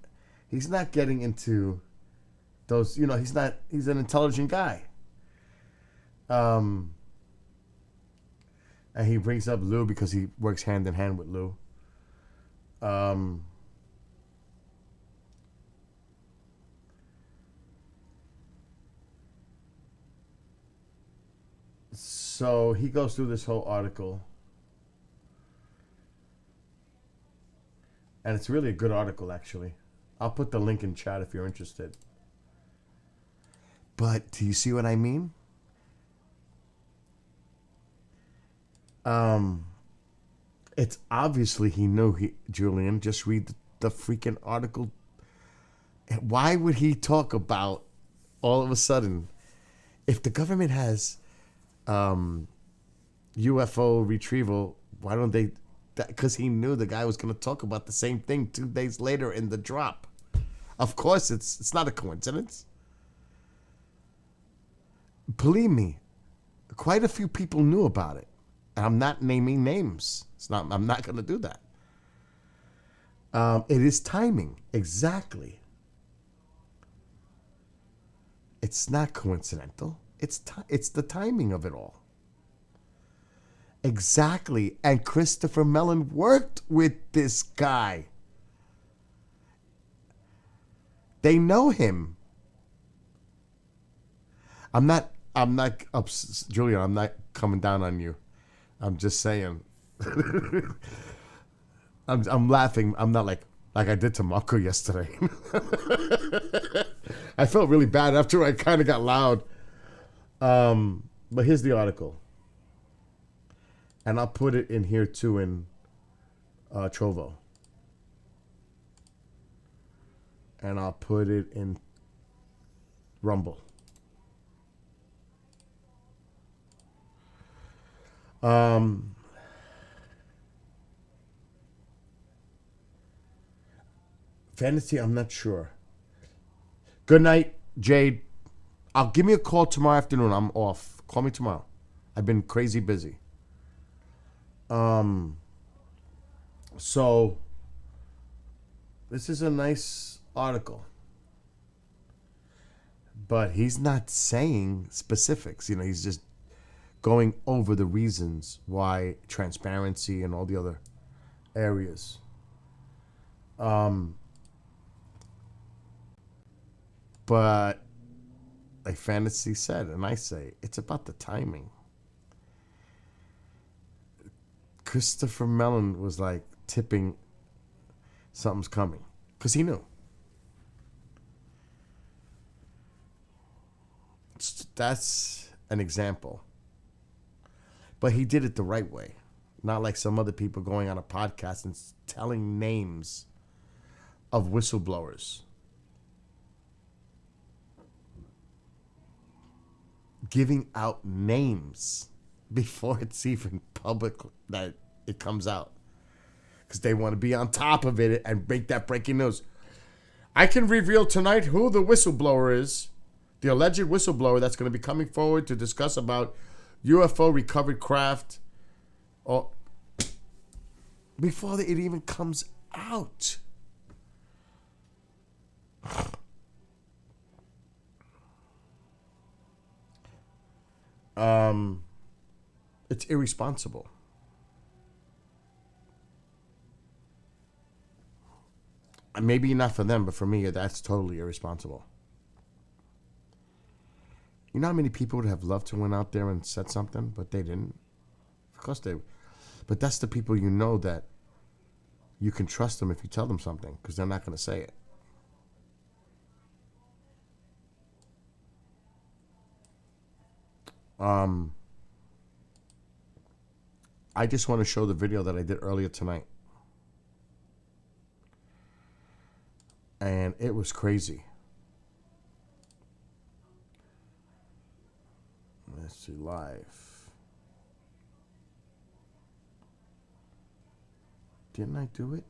S1: He's not getting into those. You know, he's an intelligent guy. And he brings up Lou because he works hand in hand with Lou. So he goes through this whole article. And it's really a good article, actually. I'll put the link in chat if you're interested. But do you see what I mean? It's obviously he knew Julian. Just read the freaking article. Why would he talk about all of a sudden if the government has UFO retrieval? Why don't they? Because he knew the guy was going to talk about the same thing 2 days later in the drop. Of course, it's not a coincidence. Believe me, quite a few people knew about it. And I'm not naming names. I'm not going to do that. It is timing. Exactly. It's not coincidental. It's the timing of it all. Exactly. And Christopher Mellon worked with this guy. They know him. Julian, I'm not coming down on you. I'm just saying. I'm laughing. I'm not like I did to Marco yesterday. I felt really bad after I kind of got loud. But here's the article. And I'll put it in here too in Trovo. And I'll put it in Rumble. Fantasy, I'm not sure. Good night, Jade. Give me a call tomorrow afternoon. I'm off. Call me tomorrow. I've been crazy busy. So this is a nice article, but he's not saying specifics. You know, he's just going over the reasons why transparency and all the other areas. But like Fantasy said, and I say, it's about the timing. Christopher Mellon was like tipping something's coming because he knew. That's an example. But he did it the right way. Not like some other people going on a podcast and telling names of whistleblowers. Giving out names before it's even public that it comes out. Because they want to be on top of it and make that breaking news. I can reveal tonight who the whistleblower is. The alleged whistleblower that's going to be coming forward to discuss about UFO recovered craft. Or before it even comes out. It's irresponsible. Maybe not for them, but for me, that's totally irresponsible. You know how many people would have loved to went out there and said something, but they didn't? Of course they. But that's the people you know that you can trust them if you tell them something because they're not going to say it. I just want to show the video that I did earlier tonight. And it was crazy. Let's see, live. Didn't I do it?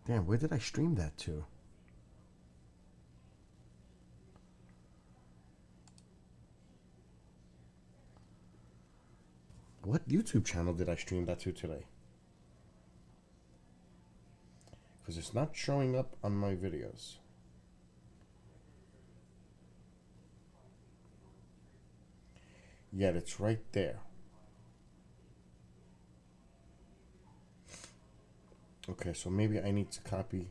S1: Damn, where did I stream that to? What YouTube channel did I stream that to today? Because it's not showing up on my videos. Yet it's right there. Okay, so maybe I need to copy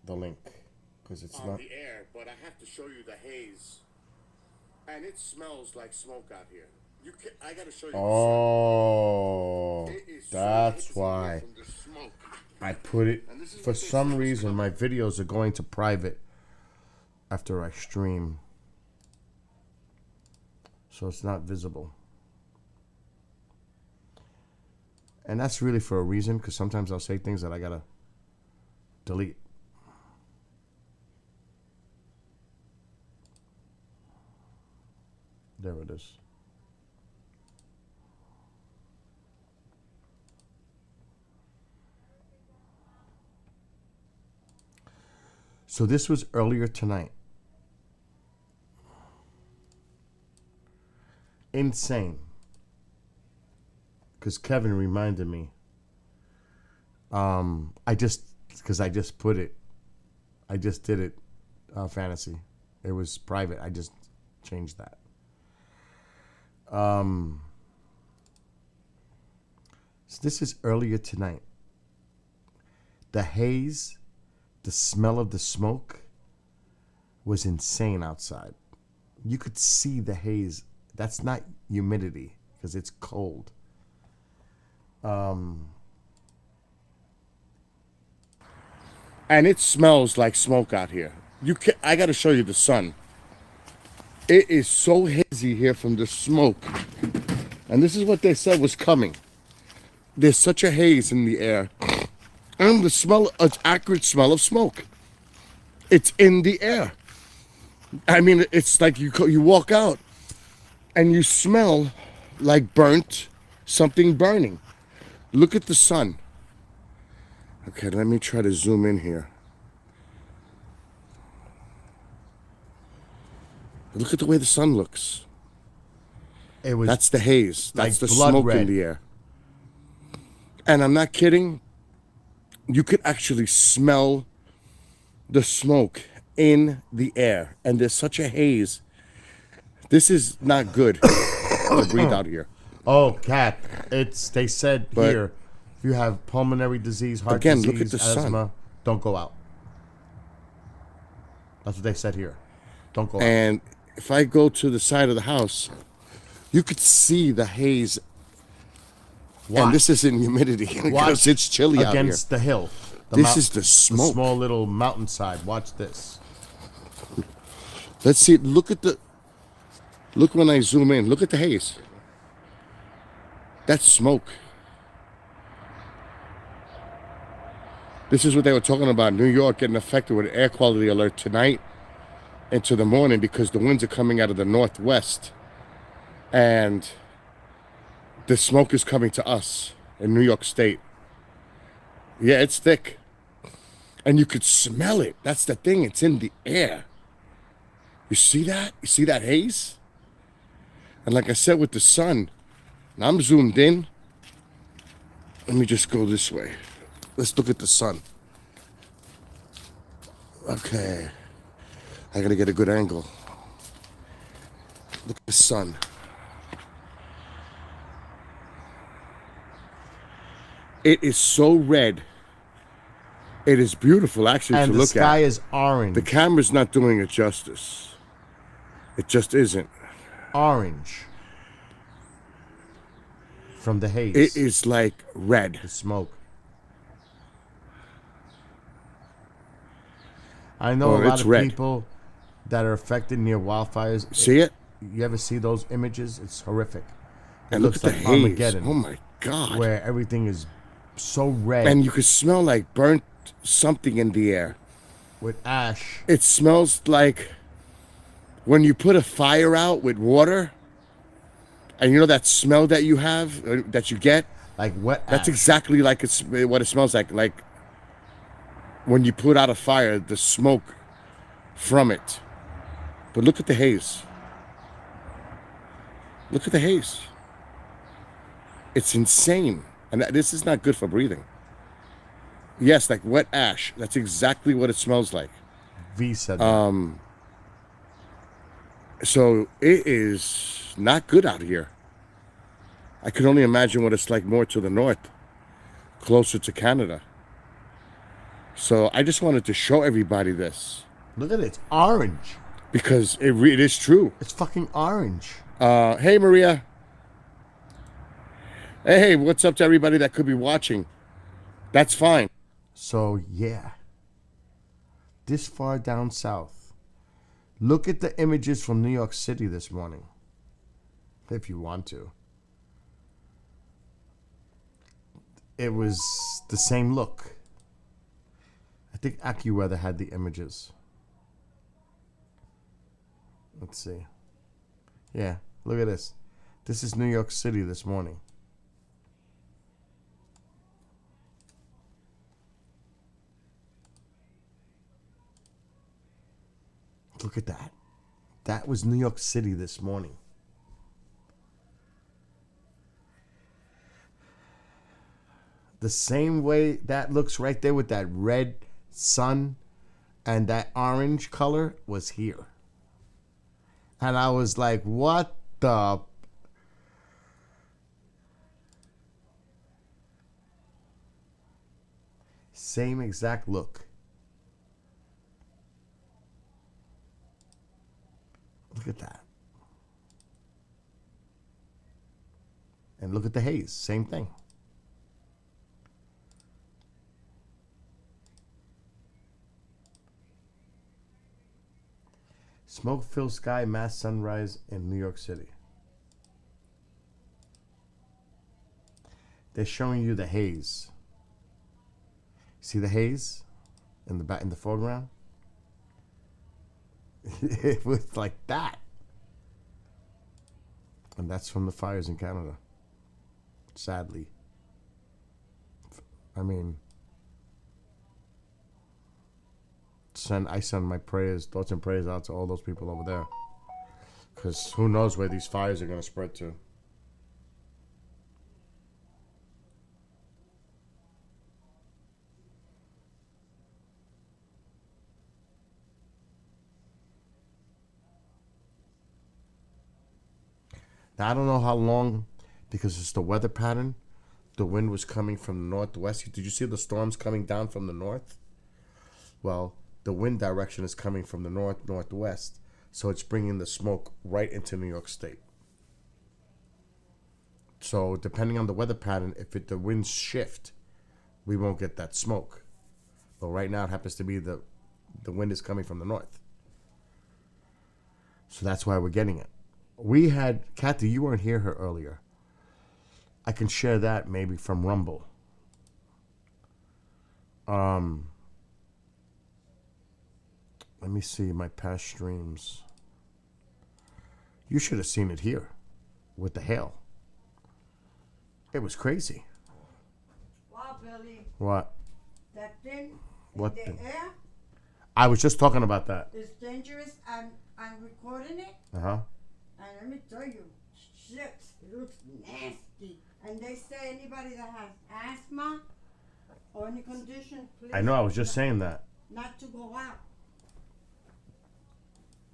S1: the link because it's not
S7: the air, but I have to show you the haze, and it smells like smoke out here. I gotta show you.
S1: Oh,
S7: so
S1: that's why I put it. For some reason, my videos are going to private after I stream, so it's not visible. And that's really for a reason, because sometimes I'll say things that I gotta delete. There it is. So this was earlier tonight. Insane. Because Kevin reminded me. I just put it. I just did it. Fantasy. It was private. I just changed that. So this is earlier tonight. The haze, the smell of the smoke was insane outside. You could see the haze. That's not humidity because it's cold. And it smells like smoke out here. I got to show you the sun. It is so hazy here from the smoke. And this is what they said was coming. There's such a haze in the air. And the smell, an accurate smell of smoke. It's in the air. I mean, it's like you walk out and you smell like something burning. Look at the sun. Okay, let me try to zoom in here. Look at the way the sun looks. That's the haze. That's the smoke in the air. And I'm not kidding. You could actually smell the smoke in the air. And there's such a haze. This is not good to breathe out here. Oh, Kat, they said here, if you have pulmonary disease, heart disease,
S7: look at the
S1: asthma,
S7: sun.
S1: don't go out. That's what they said here. Don't go out.
S7: And if I go to the side of the house, you could see the haze.
S1: Watch.
S7: And this isn't humidity because it's chilly out here.
S1: Against the hill.
S7: This is the smoke.
S1: The small little mountainside. Watch this.
S7: Let's see. Look when I zoom in. Look at the haze. That's smoke. This is what they were talking about. New York getting affected with an air quality alert tonight into the morning because the winds are coming out of the northwest. And the smoke is coming to us in New York State. Yeah, it's thick. And you could smell it. That's the thing. It's in the air. You see that? You see that haze? And like I said with the sun, and I'm zoomed in. Let me just go this way. Let's look at the sun. Okay. I gotta get a good angle. Look at the sun. It is so red. It is beautiful, actually,
S1: and
S7: to look at.
S1: And the sky is orange.
S7: The camera's not doing it justice. It just isn't.
S1: Orange. From the haze.
S9: It is like red.
S1: The smoke. I know
S9: Oh,
S1: a lot
S9: it's
S1: of
S9: red.
S1: people that are affected near wildfires.
S9: See it?
S1: You ever see those images? It's horrific. It
S9: And look
S1: looks
S9: at the
S1: like
S9: haze.
S1: Armageddon.
S9: Oh my God.
S1: Where everything is so red
S9: And you could smell like burnt something in the air.
S1: with ash.
S9: It smells like when you put a fire out with water, and you know that smell that you have, that you get?
S1: Like wet
S9: That's
S1: ash.
S9: exactly like what it smells like. Like when you put out a fire, the smoke from it. But look at the haze. Look at the haze. It's insane. And this is not good for breathing. Yes, like wet ash. That's exactly what it smells like.
S1: V said that.
S9: So it is not good out here. I can only imagine what it's like more to the north, closer to Canada. So I just wanted to show everybody this
S1: Look at it. It's orange.
S9: because it is true.
S1: It's fucking orange.
S9: Hey, Maria. Hey, what's up to everybody that could be watching? That's fine.
S1: So, yeah. This far down south. Look at the images from New York City this morning. If you want to. It was the same look. I think AccuWeather had the images. Let's see. Yeah, look at this. This is New York City this morning. Look at that. That was New York City this morning. The same way that looks right there with that red sun and that orange color was here. And I was like, what the... Same exact look. Look at that. And look at the haze. Same thing. Smoke-filled sky, mass sunrise in New York City. They're showing you the haze. See the haze in the foreground? It was like that. And that's from the fires in Canada. Sadly. I mean, I send my prayers, thoughts and prayers out to all those people over there. Because who knows where these fires are going to spread to. Now, I don't know how long, because it's the weather pattern. The wind was coming from the northwest. Did you see the storms coming down from the north? Well, the wind direction is coming from the northwest, so it's bringing the smoke right into New York State. So depending on the weather pattern, if the winds shift, we won't get that smoke. But right now it happens to be the wind is coming from the north. So that's why we're getting it. We had, Kathy, you weren't here earlier. I can share that maybe from Rumble. Let me see my past streams. You should have seen it here with the hail. It was crazy.
S6: Wow, Billy.
S1: What?
S6: That thing
S1: What
S6: in the
S1: thing?
S6: air
S1: I was just talking about that.
S6: is dangerous. I'm recording it.
S1: Uh-huh.
S6: And let me tell you, shit, it looks nasty. And they say anybody that has asthma or any condition, please.
S1: I know, I was just saying that.
S6: Not to go out.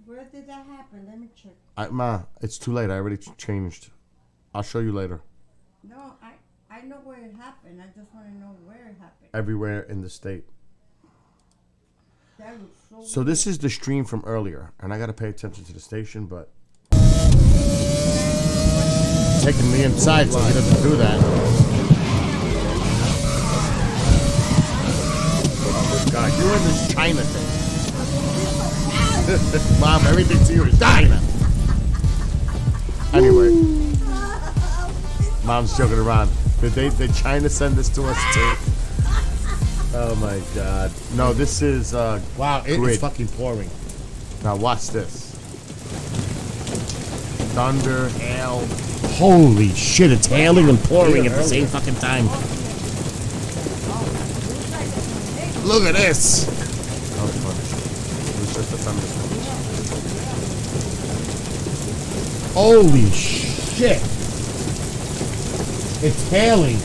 S6: Where did that happen? Let me check.
S1: Ma, it's too late. I already changed. I'll show you later.
S6: No, I know where it happened. I just want to know where it happened.
S1: Everywhere in the state.
S6: That looks so
S1: So this is the stream from earlier. And I got to pay attention to the station, but... taking me inside so he doesn't do that. God, you're in this China thing. Mom, everything to you is China. Anyway, Mom's joking around. Did China send this to us too? Oh my God! No, this is
S7: Wow,
S1: grid.
S7: it's fucking pouring.
S1: Now watch this. Thunder, hail. Holy shit! It's hailing and pouring at the same fucking time. Look at this. That was funny. It was just a thunderstorm. Holy shit! It's hailing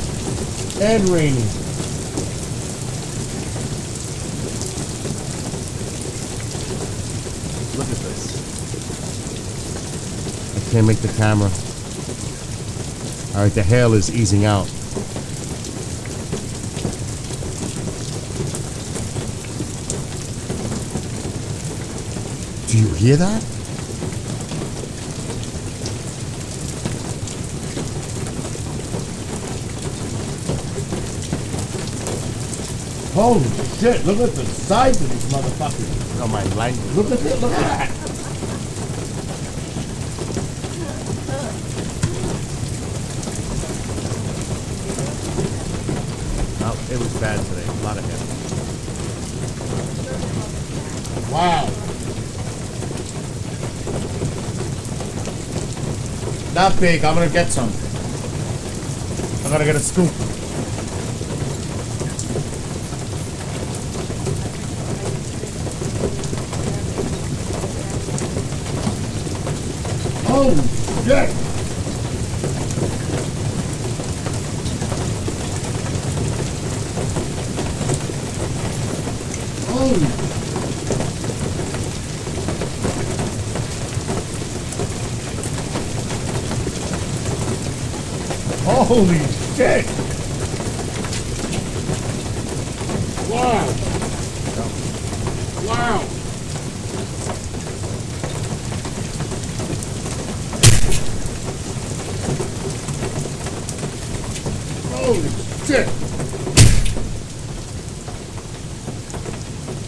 S1: and raining. Look at this. I can't make the camera. All right, the hail is easing out. Do you hear that? Holy shit, look at the size of these motherfuckers. Oh, my language. Look at it, look at that. Oh, it was bad today. A lot of hail. Wow. Not big. I'm gonna get some. I gotta get a scoop. Holy shit! Holy. Holy shit! Wow! Wow! Holy shit!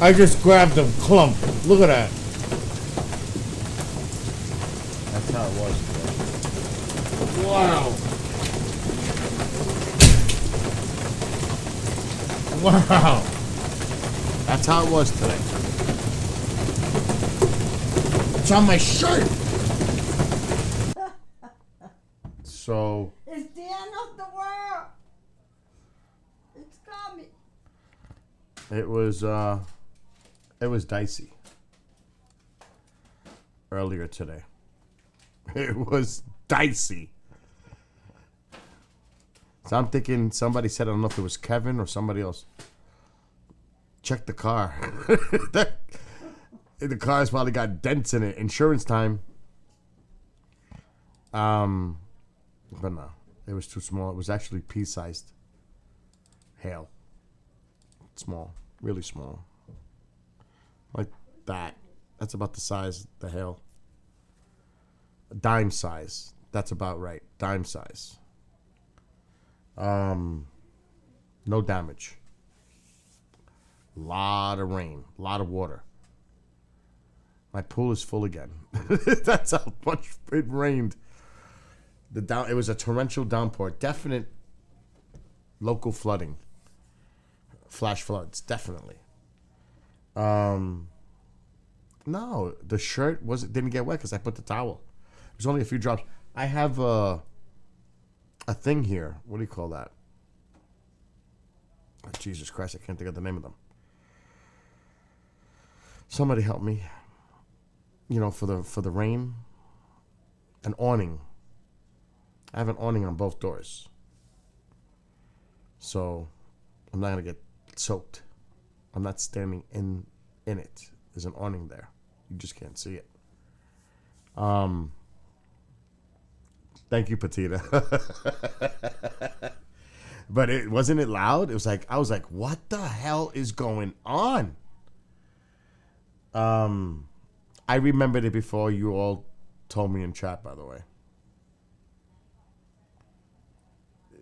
S1: I just grabbed a clump. Look at that. That's how it was today. Wow. Wow. That's how it was today. It's on my shirt. So.
S6: It's the end of the world. It's coming.
S1: It was dicey earlier today. It was dicey. So I'm thinking somebody said, I don't know if it was Kevin or somebody else. Check the car. The car's probably got dents in it. Insurance time. But no, it was too small. It was actually pea-sized hail. Small, really small. Like that. That's about the size of the hail. Dime size. That's about right. Dime size. No damage. Lot of rain. Lot of water. My pool is full again. That's how much it rained. It was a torrential downpour. Definite local flooding. Flash floods, definitely. No, the shirt didn't get wet because I put the towel. It was only a few drops. I have a thing here. What do you call that? Oh, Jesus Christ, I can't think of the name of them. Somebody help me. You know, for the rain. An awning. I have an awning on both doors. So I'm not gonna get soaked. I'm not standing in it. There's an awning there. You just can't see it. Thank you, Petita. But wasn't it loud? It was like, I was like, what the hell is going on? I remembered it before you all told me in chat, by the way.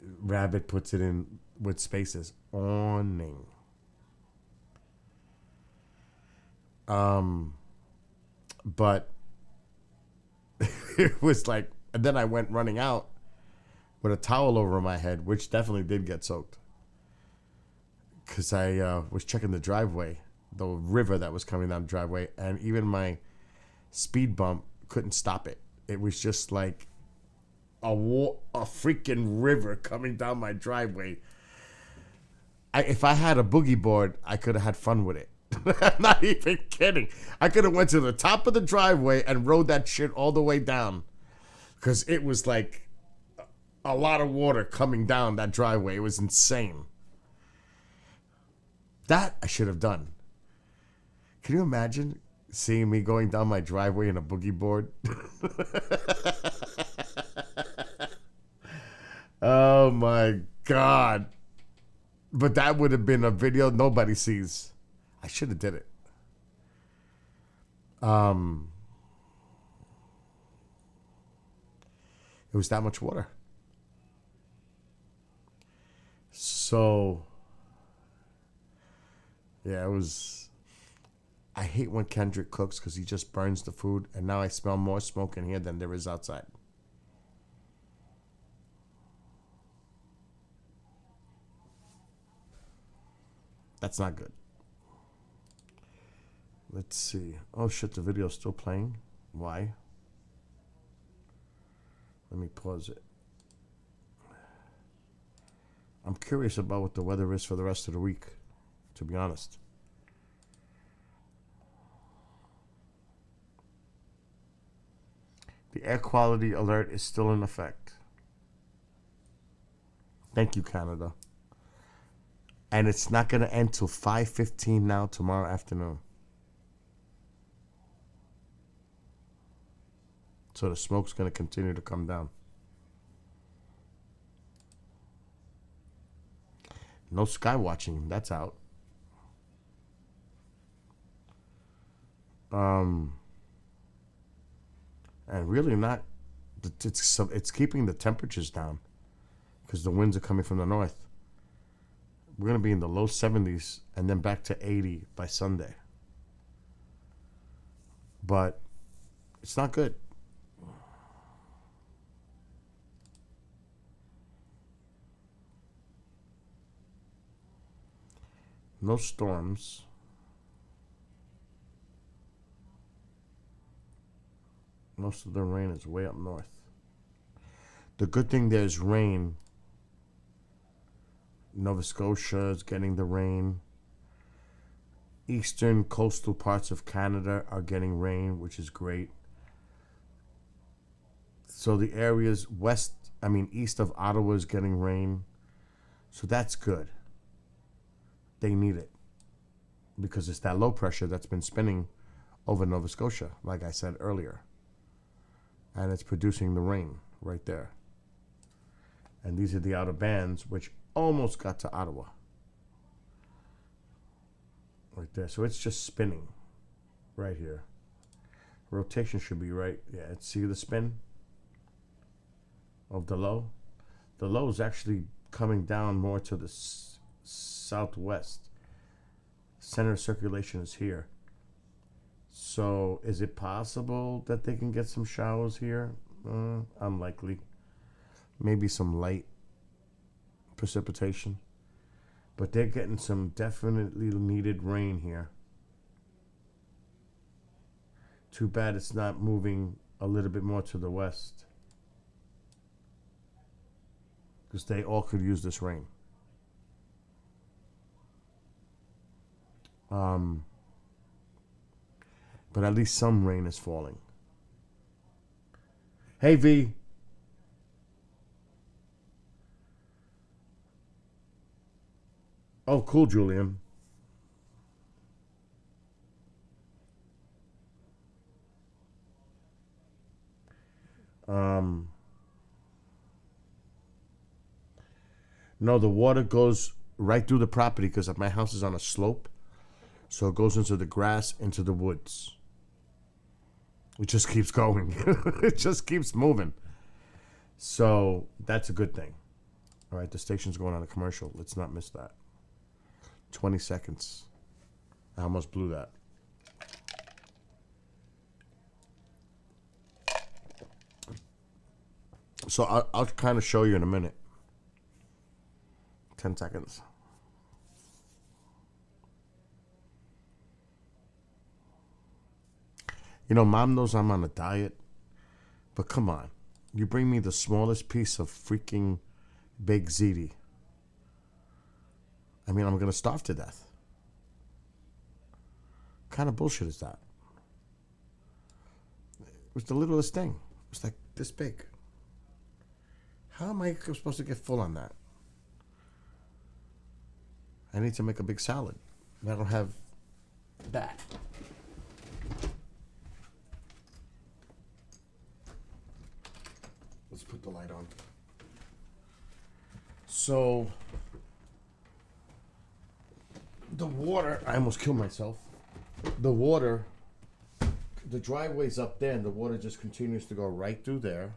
S1: Rabbit puts it in with spaces. Awning. But it was like, and then I went running out with a towel over my head, which definitely did get soaked. Because I was checking the driveway, the river that was coming down the driveway, and even my speed bump couldn't stop it. It was just like a freaking river coming down my driveway. If I had a boogie board, I could have had fun with it. I'm not even kidding. I could have went to the top of the driveway and rode that shit all the way down. Because it was like a lot of water coming down that driveway. It was insane. That I should have done. Can you imagine seeing me going down my driveway in a boogie board? Oh my God. But that would have been a video nobody sees. I should have did it. It was that much water. So, yeah, it was. I hate when Kendrick cooks because he just burns the food, and now I smell more smoke in here than there is outside. That's not good. Let's see. Oh shit, the video's still playing. Why? Let me pause it. I'm curious about what the weather is for the rest of the week, to be honest. The air quality alert is still in effect. Thank you, Canada. And it's not going to end till 5:15 now tomorrow afternoon. So the smoke's going to continue to come down. No sky watching. That's out. And really not. It's keeping the temperatures down because the winds are coming from the north. We're going to be in the low 70s and then back to 80 by Sunday. But it's not good. No storms. Most of the rain is way up north. The good thing there's rain. Nova Scotia is getting the rain. Eastern coastal parts of Canada are getting rain, which is great. So the areas east of Ottawa is getting rain. So that's good. They need it because it's that low pressure that's been spinning over Nova Scotia, like I said earlier. And it's producing the rain right there. And these are the outer bands, which almost got to Ottawa. Right there. So it's just spinning right here. Rotation should be right. Yeah, see the spin of the low? The low is actually coming down more to the southwest. Center of circulation is here. So is it possible that they can get some showers here? Unlikely. Maybe some light precipitation. But they're getting some definitely needed rain here. Too bad it's not moving a little bit more to the west. Because they all could use this rain. But at least some rain is falling. Hey, V. Oh, cool, Julian. No, the water goes right through the property because my house is on a slope. So it goes into the grass, into the woods. It just keeps going. It just keeps moving. So that's a good thing. All right, the station's going on a commercial. Let's not miss that. 20 seconds. I almost blew that. So I'll kind of show you in a minute. 10 seconds. You know, Mom knows I'm on a diet, but come on. You bring me the smallest piece of freaking baked ziti. I mean, I'm going to starve to death. What kind of bullshit is that? It was the littlest thing. It was like this big. How am I supposed to get full on that? I need to make a big salad. I don't have that. Let's put the light on. So, the water, I almost killed myself. The water, the driveway's up there and the water just continues to go right through there.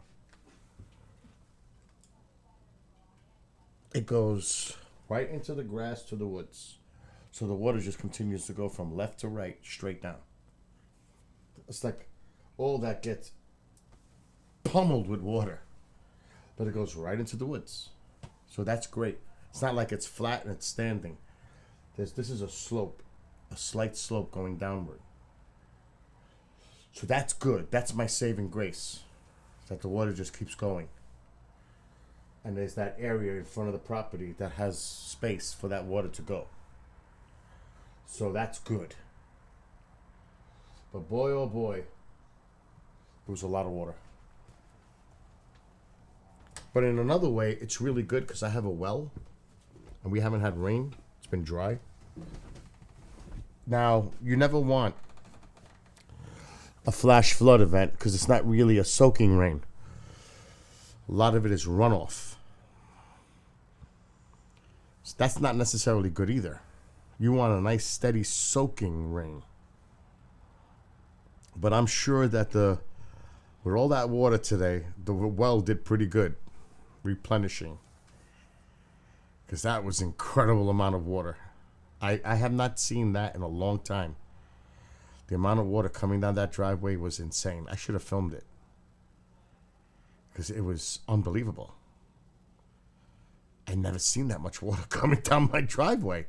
S1: It goes right into the grass to the woods. So the water just continues to go from left to right, straight down. It's like all that gets pummeled with water. But it goes right into the woods. So that's great. It's not like it's flat and it's standing. This is a slope, a slight slope going downward. So that's good. That's my saving grace. That the water just keeps going. And there's that area in front of the property that has space for that water to go. So that's good. But boy, oh boy, it was a lot of water. But in another way, it's really good because I have a well and we haven't had rain. It's been dry. Now, you never want a flash flood event because it's not really a soaking rain. A lot of it is runoff. So that's not necessarily good either. You want a nice, steady, soaking rain. But I'm sure that with all that water today, the well did pretty good, replenishing. Because that was an incredible amount of water. I have not seen that in a long time. The amount of water coming down that driveway was insane. I should have filmed it. Because it was unbelievable. I'd never seen that much water coming down my driveway.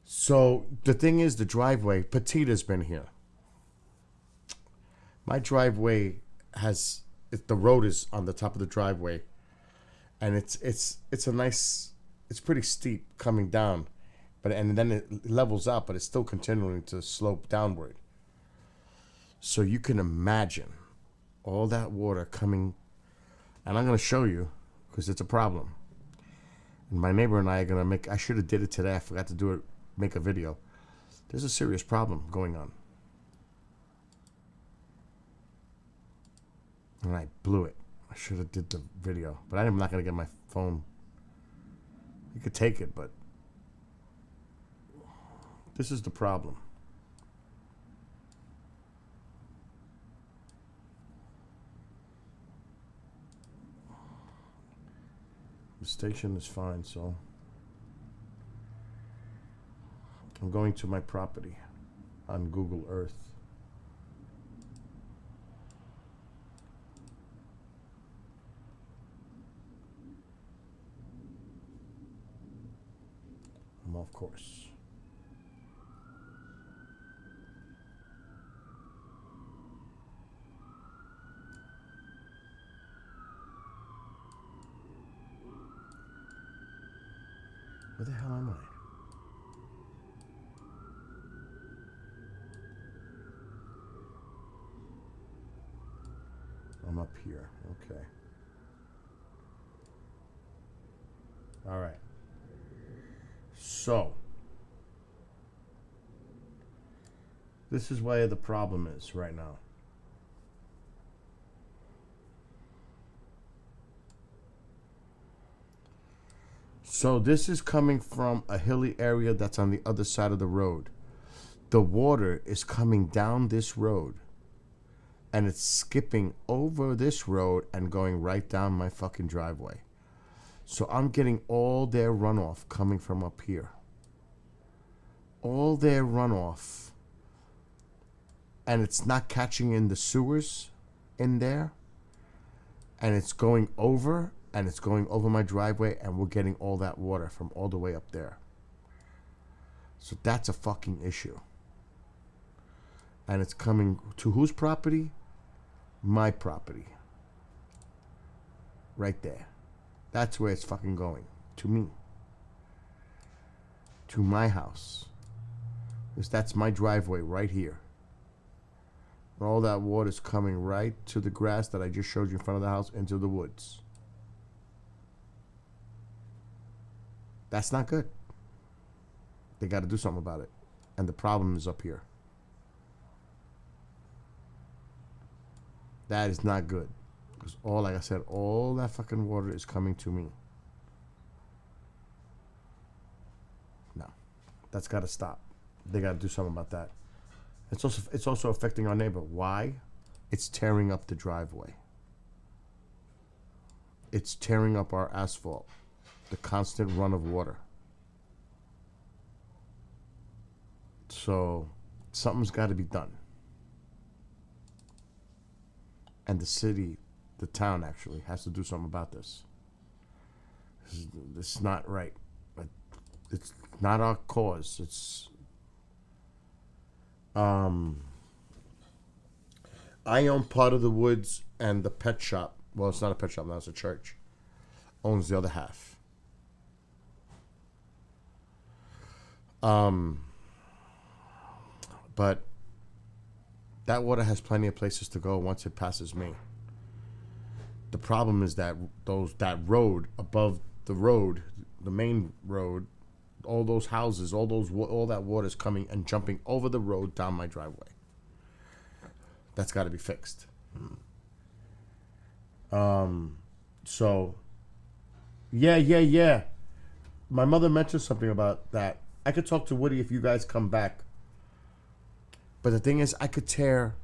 S1: So the thing is, the driveway, Petita's been here. My driveway has, the road is on the top of the driveway. And it's a nice, it's pretty steep coming down. And then it levels out, but it's still continuing to slope downward. So you can imagine all that water coming, and I'm going to show you because it's a problem. And my neighbor and I are going to I should have did it today. I forgot to do it, make a video. There's a serious problem going on. And I blew it. I should have did the video, but I'm not going to get my phone. You could take it, but this is the problem. The station is fine, so I'm going to my property on Google Earth. I'm off course. Where the hell am I? I'm up here. Okay. All right. So, this is where the problem is right now. So this is coming from a hilly area that's on the other side of the road. The water is coming down this road and it's skipping over this road and going right down my fucking driveway. So I'm getting all their runoff coming from up here. All their runoff. And it's not catching in the sewers in there. And it's going over, and it's going over my driveway, and we're getting all that water from all the way up there. So that's a fucking issue. And it's coming to whose property? My property. Right there. That's where it's fucking going. To me. To my house. Because that's my driveway right here. And all that water's coming right to the grass that I just showed you in front of the house into the woods. That's not good. They got to do something about it. And the problem is up here. That is not good. Because like I said, all that fucking water is coming to me. No. That's got to stop. They got to do something about that. It's also affecting our neighbor. Why? It's tearing up the driveway. It's tearing up our asphalt. The constant run of water. So something's got to be done. And the city, the town actually, has to do something about this. This is not right. It's not our cause. It's I own part of the woods, and the pet shop, well, it's not a pet shop now, it's a church, owns the other half. But that water has plenty of places to go once it passes me. The problem is that that road above the road, the main road, all those houses, all that water is coming and jumping over the road down my driveway. That's got to be fixed. So, yeah. My mother mentioned something about that. I could talk to Woody if you guys come back. But the thing is, I could tear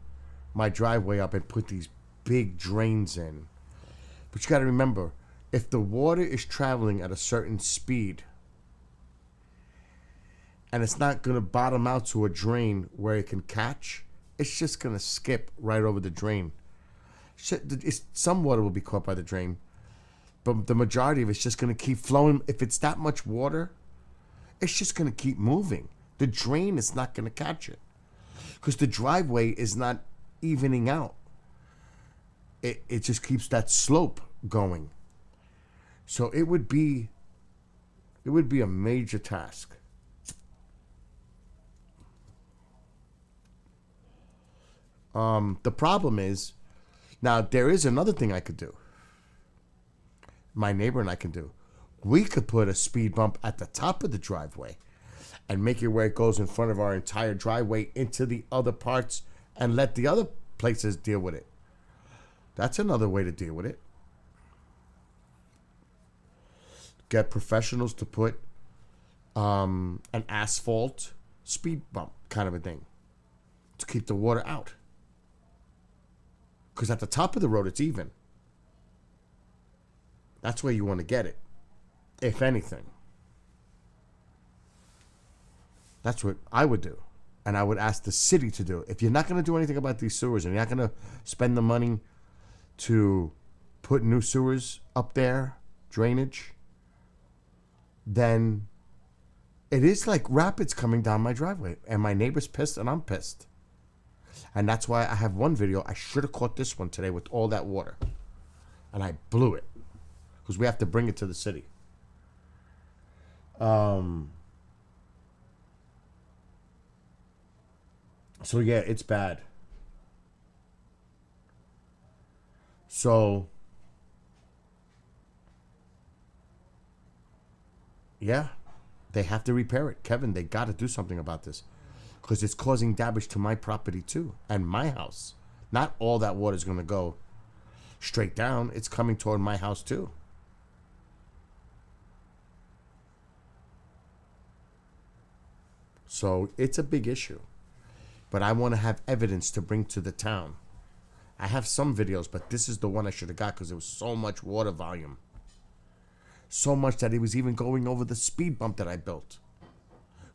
S1: my driveway up and put these big drains in. But you got to remember, if the water is traveling at a certain speed, and it's not going to bottom out to a drain where it can catch, it's just going to skip right over the drain. Some water will be caught by the drain, but the majority of it's just going to keep flowing. If it's that much water, it's just going to keep moving. The drain is not going to catch it because the driveway is not evening out. It just keeps that slope going. So it would be a major task. The problem is, now there is another thing I could do. My neighbor and I can do. We could put a speed bump at the top of the driveway and make it where it goes in front of our entire driveway into the other parts and let the other places deal with it. That's another way to deal with it. Get professionals to put an asphalt speed bump kind of a thing to keep the water out. Because at the top of the road, it's even. That's where you want to get it, if anything. That's what I would do. And I would ask the city to do it. If you're not going to do anything about these sewers and you're not going to spend the money to put new sewers up there, drainage, then it is like rapids coming down my driveway. And my neighbor's pissed and I'm pissed. And that's why I have one video. I should have caught this one today with all that water. And I blew it. Because we have to bring it to the city. So yeah, it's bad. So yeah, they have to repair it. Kevin, they got to do something about this. Because it's causing damage to my property too. And my house. Not all that water is going to go straight down. It's coming toward my house too. So it's a big issue. But I want to have evidence to bring to the town. I have some videos, but this is the one I should have got because there was so much water volume. So much that it was even going over the speed bump that I built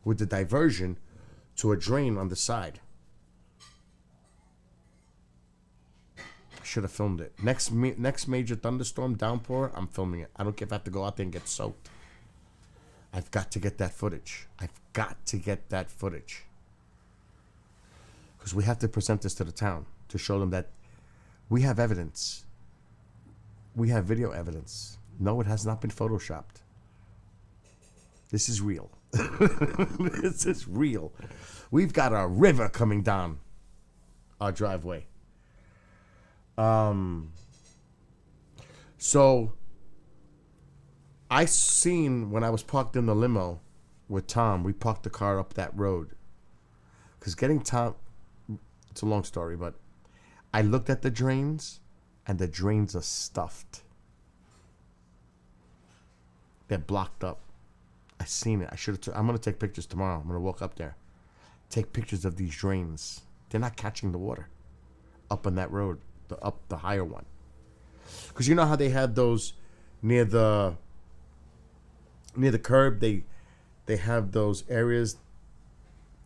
S1: with the diversion to a drain on the side. Should have filmed it. Next major thunderstorm downpour, I'm filming it. I don't care if I have to go out there and get soaked. I've got to get that footage. I've got to get that footage. Because we have to present this to the town to show them that we have evidence. We have video evidence. No, it has not been photoshopped. This is real. This is real. We've got a river coming down our driveway. So I seen when I was parked in the limo with Tom, we parked the car up that road. Because getting Tom, it's a long story, but I looked at the drains and the drains are stuffed. They're blocked up. I seen it. I should have. I'm gonna take pictures tomorrow. I'm gonna walk up there, take pictures of these drains. They're not catching the water up on that road, the higher one. Because you know how they have those near the curb. They have those areas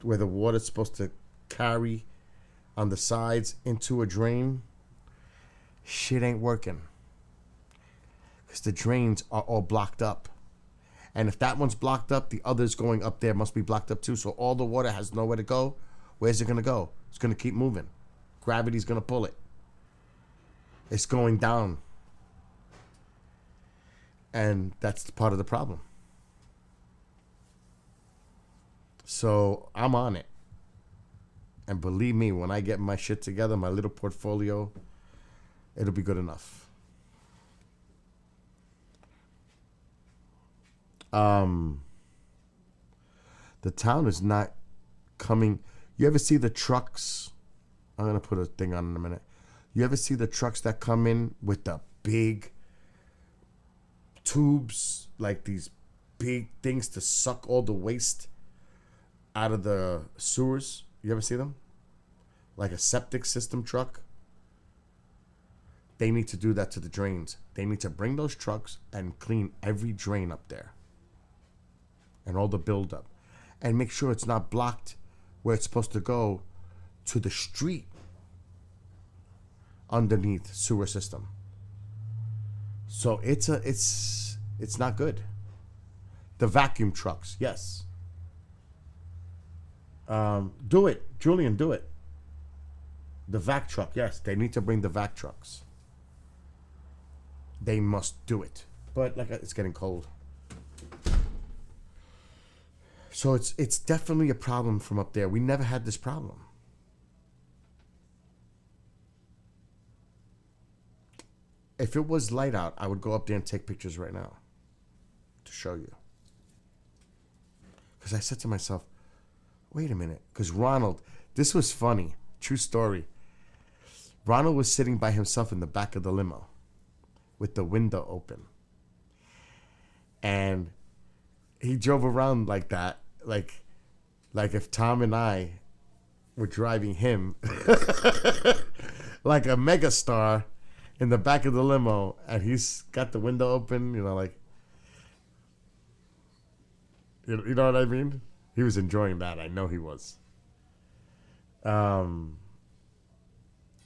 S1: where the water's supposed to carry on the sides into a drain. Shit ain't working because the drains are all blocked up. And if that one's blocked up, the others going up there must be blocked up too. So all the water has nowhere to go. Where's it going to go? It's going to keep moving. Gravity's going to pull it. It's going down. And that's part of the problem. So I'm on it. And believe me, when I get my shit together, my little portfolio, it'll be good enough. The town is not coming. You ever see the trucks? I'm going to put a thing on in a minute. You ever see the trucks that come in with the big tubes, like these big things to suck all the waste out of the sewers? You ever see them? Like a septic system truck? They need to do that to the drains. They need to bring those trucks and clean every drain up there. And all the buildup. And make sure it's not blocked where it's supposed to go to the street underneath sewer system. So it's not good. The vacuum trucks, yes. Do it. Julian, do it. The vac truck, yes. They need to bring the vac trucks. They must do it. But like it's getting cold. So it's definitely a problem from up there. We never had this problem. If it was light out, I would go up there and take pictures right now to show you. Because I said to myself, wait a minute. Because Ronald, this was funny. True story. Ronald was sitting by himself in the back of the limo with the window open. And he drove around like that. Like if Tom and I were driving him like a megastar in the back of the limo, and he's got the window open, like, you know what I mean? He was enjoying that. I know he was.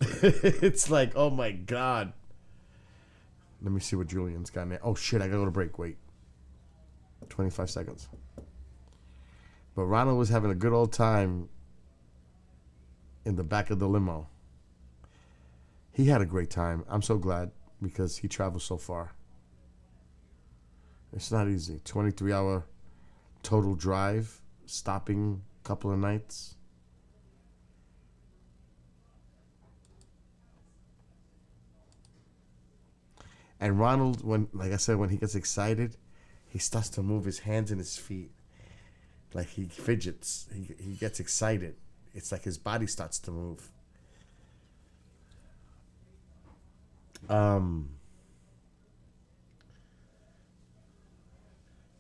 S1: It's like, oh my God. Let me see what Julian's got in. Oh shit, I gotta go to break. Wait. 25 seconds. But Ronald was having a good old time in the back of the limo. He had a great time. I'm so glad because he travels so far. It's not easy. 23-hour total drive, stopping a couple of nights. And Ronald, like I said, when he gets excited, he starts to move his hands and his feet. Like he fidgets. He gets excited. It's like his body starts to move.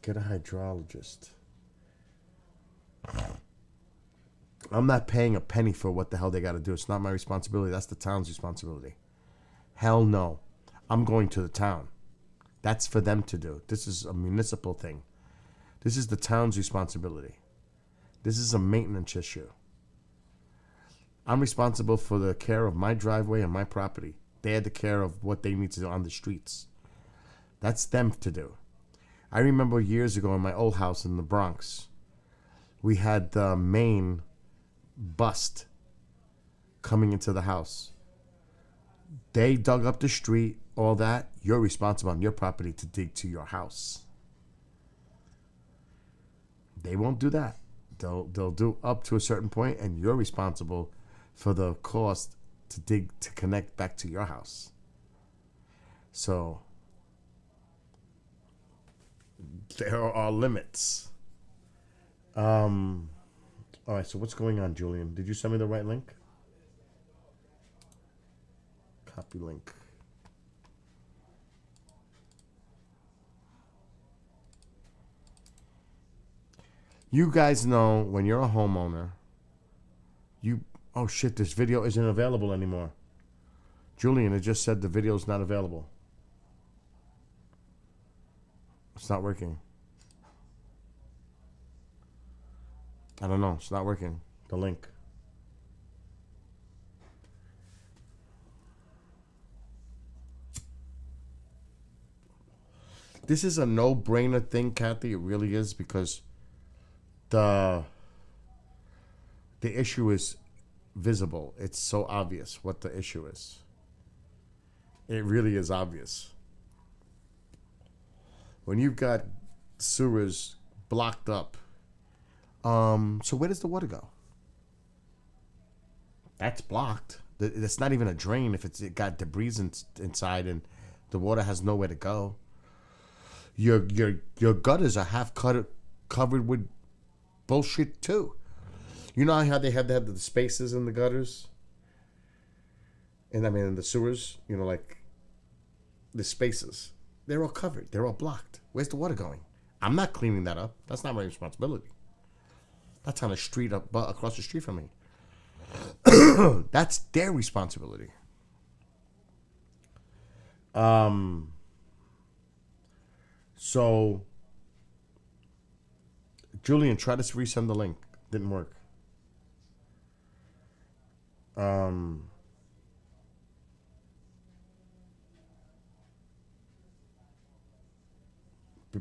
S1: Get a hydrologist. I'm not paying a penny for what the hell they got to do. It's not my responsibility. That's the town's responsibility. Hell no. I'm going to the town. That's for them to do. This is a municipal thing. This is the town's responsibility. This is a maintenance issue. I'm responsible for the care of my driveway and my property. They had the care of what they need to do on the streets. That's them to do. I remember years ago in my old house in the Bronx, we had the main bust coming into the house. They dug up the street, all that. You're responsible on your property to dig to your house. They won't do that. They'll do up to a certain point, and you're responsible for the cost to dig to connect back to your house. So there are limits. All right, so what's going on, Julian? Did you send me the right link? Copy link. You guys know when you're a homeowner, oh shit, this video isn't available anymore. Julian, it just said the video's not available. It's not working. I don't know. It's not working. The link. This is a no-brainer thing, Kathy. It really is, because the issue is visible. It's so obvious what the issue is. It really is obvious. When you've got sewers blocked up, so where does the water go? That's blocked. It's not even a drain if it got debris inside and the water has nowhere to go. Your gutters are half covered with bullshit too. You know how they have the spaces in the gutters? And I mean in the sewers, you know, like the spaces. They're all covered. They're all blocked. Where's the water going? I'm not cleaning that up. That's not my responsibility. That's on a street across the street from me. That's their responsibility. So, Julian, try to resend the link. Didn't work.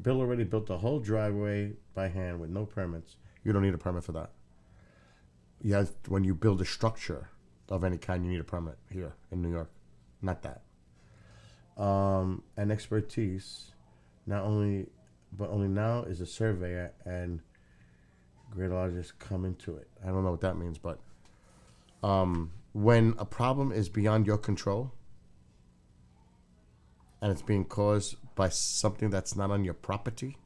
S1: Bill already built the whole driveway by hand with no permits. You don't need a permit for that. When you build a structure of any kind, you need a permit here in New York. Not that. And expertise, but only now is a surveyor and radiologists come into it. I don't know what that means, but when a problem is beyond your control and it's being caused by something that's not on your property,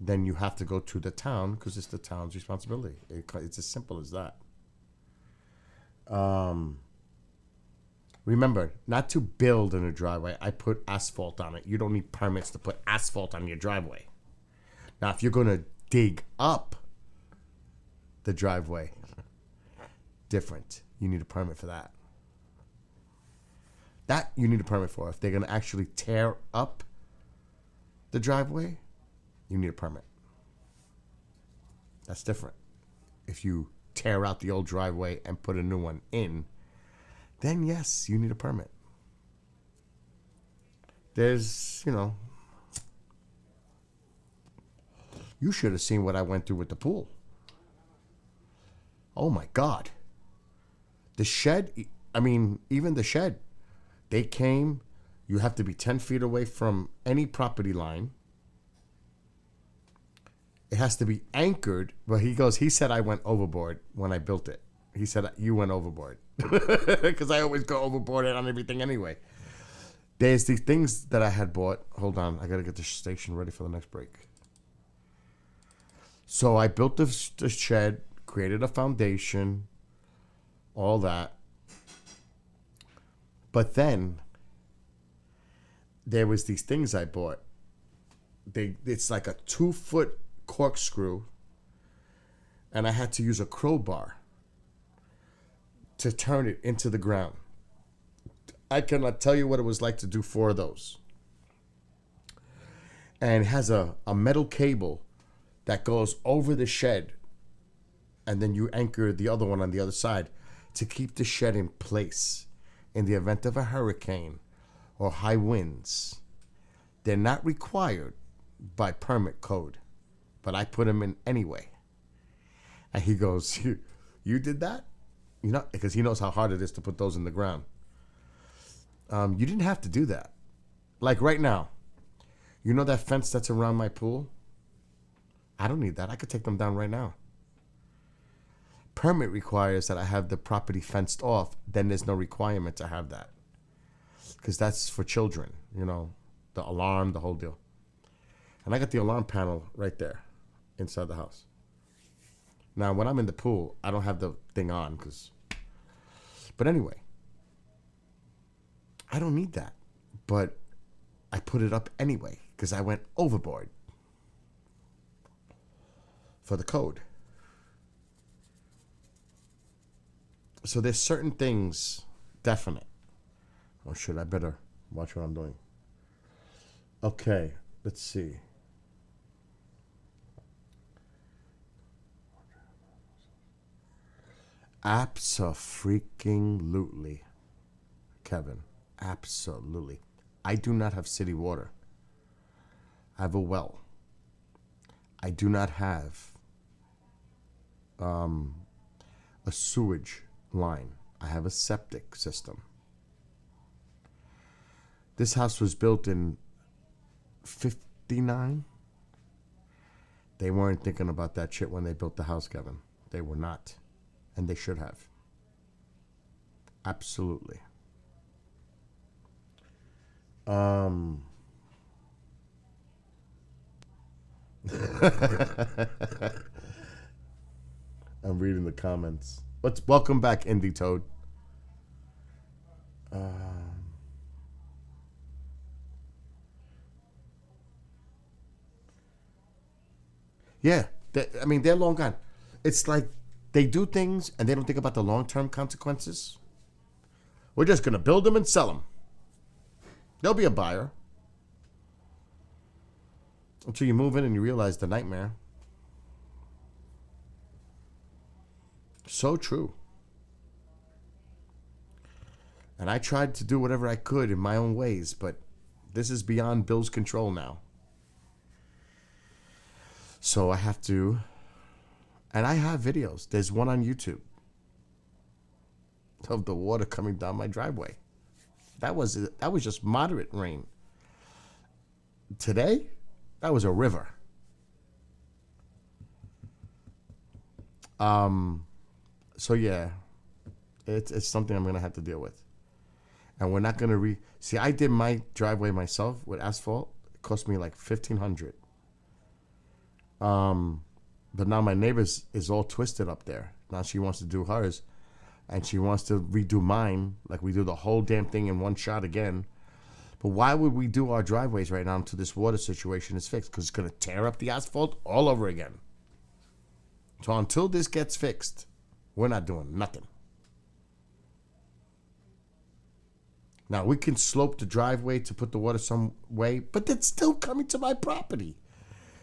S1: then you have to go to the town because it's the town's responsibility. It's as simple as that. Remember, not to build in a driveway. I put asphalt on it. You don't need permits to put asphalt on your driveway. Now, if you're going to dig up the driveway, different. You need a permit for that. That you need a permit for. If they're going to actually tear up the driveway, you need a permit. That's different. If you tear out the old driveway and put a new one in, then yes, you need a permit. There's, you should have seen what I went through with the pool. Oh my God. The shed, even the shed, they came, you have to be 10 feet away from any property line. It has to be anchored. But he said I went overboard when I built it. He said you went overboard. Because I always go overboard on everything anyway. There's these things that I had bought. Hold on. I got to get the station ready for the next break. So I built the shed, created a foundation, all that. But then there was these things I bought. It's like a 2-foot corkscrew and I had to use a crowbar to turn it into the ground. I cannot tell you what it was like to do 4 of those. And it has a metal cable that goes over the shed, and then you anchor the other one on the other side to keep the shed in place in the event of a hurricane or high winds. They're not required by permit code, but I put them in anyway. And he goes, you did that? You know, because he knows how hard it is to put those in the ground. You didn't have to do that. Like right now, you know that fence that's around my pool? I don't need that. I could take them down right now. Permit requires that I have the property fenced off. Then there's no requirement to have that. Because that's for children, you know, the alarm, the whole deal. And I got the alarm panel right there inside the house. Now, when I'm in the pool, I don't have the thing on. But anyway, I don't need that. But I put it up anyway because I went overboard for the code. So there's certain things definite. Oh shit, I better watch what I'm doing. Okay, let's see. Abso-freaking-lutely, Kevin. Absolutely. I do not have city water. I have a well. I do not have a sewage line. I have a septic system. This house was built in 59. They weren't thinking about that shit when they built the house, Kevin. They were not. And they should have. Absolutely. I'm reading the comments. Welcome back, Indie Toad. Yeah, they're long gone. It's like they do things and they don't think about the long-term consequences. We're just going to build them and sell them. There'll be a buyer. Until you move in and you realize the nightmare. So true. And I tried to do whatever I could in my own ways, but this is beyond Bill's control now. So I have to, and I have videos. There's one on YouTube of the water coming down my driveway. That was just moderate rain. Today, that was a river. So yeah, it's something I'm gonna have to deal with, and we're not gonna see. I did my driveway myself with asphalt. It cost me like $1,500. But now my neighbor's is all twisted up there. Now she wants to do hers, and she wants to redo mine. Like we do the whole damn thing in one shot again. But why would we do our driveways right now until this water situation is fixed? Because it's gonna tear up the asphalt all over again. So until this gets fixed, we're not doing nothing. Now, we can slope the driveway to put the water some way, but it's still coming to my property.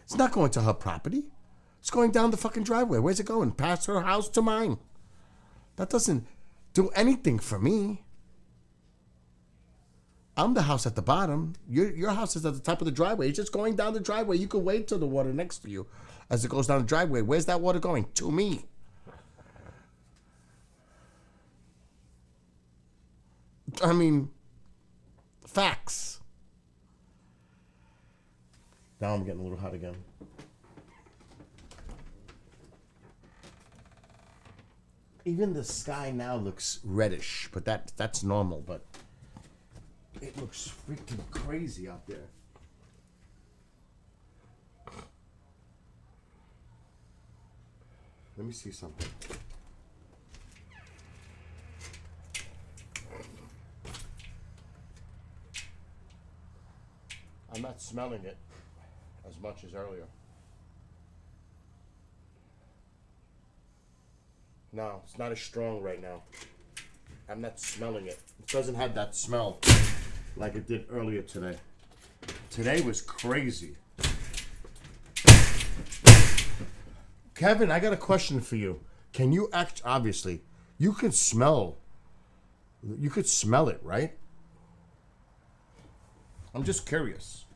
S1: It's not going to her property. It's going down the fucking driveway. Where's it going? Past her house to mine. That doesn't do anything for me. I'm the house at the bottom. Your house is at the top of the driveway. It's just going down the driveway. You can wait till the water next to you as it goes down the driveway. Where's that water going? To me. I mean, facts. Now I'm getting a little hot again. Even the sky now looks reddish, but that's normal, but it looks freaking crazy out there. Let me see something. I'm not smelling it as much as earlier. No, it's not as strong right now. I'm not smelling it. It doesn't have that smell like it did earlier today. Today was crazy. Kevin, I got a question for you. Can you obviously, you could smell it, right? I'm just curious.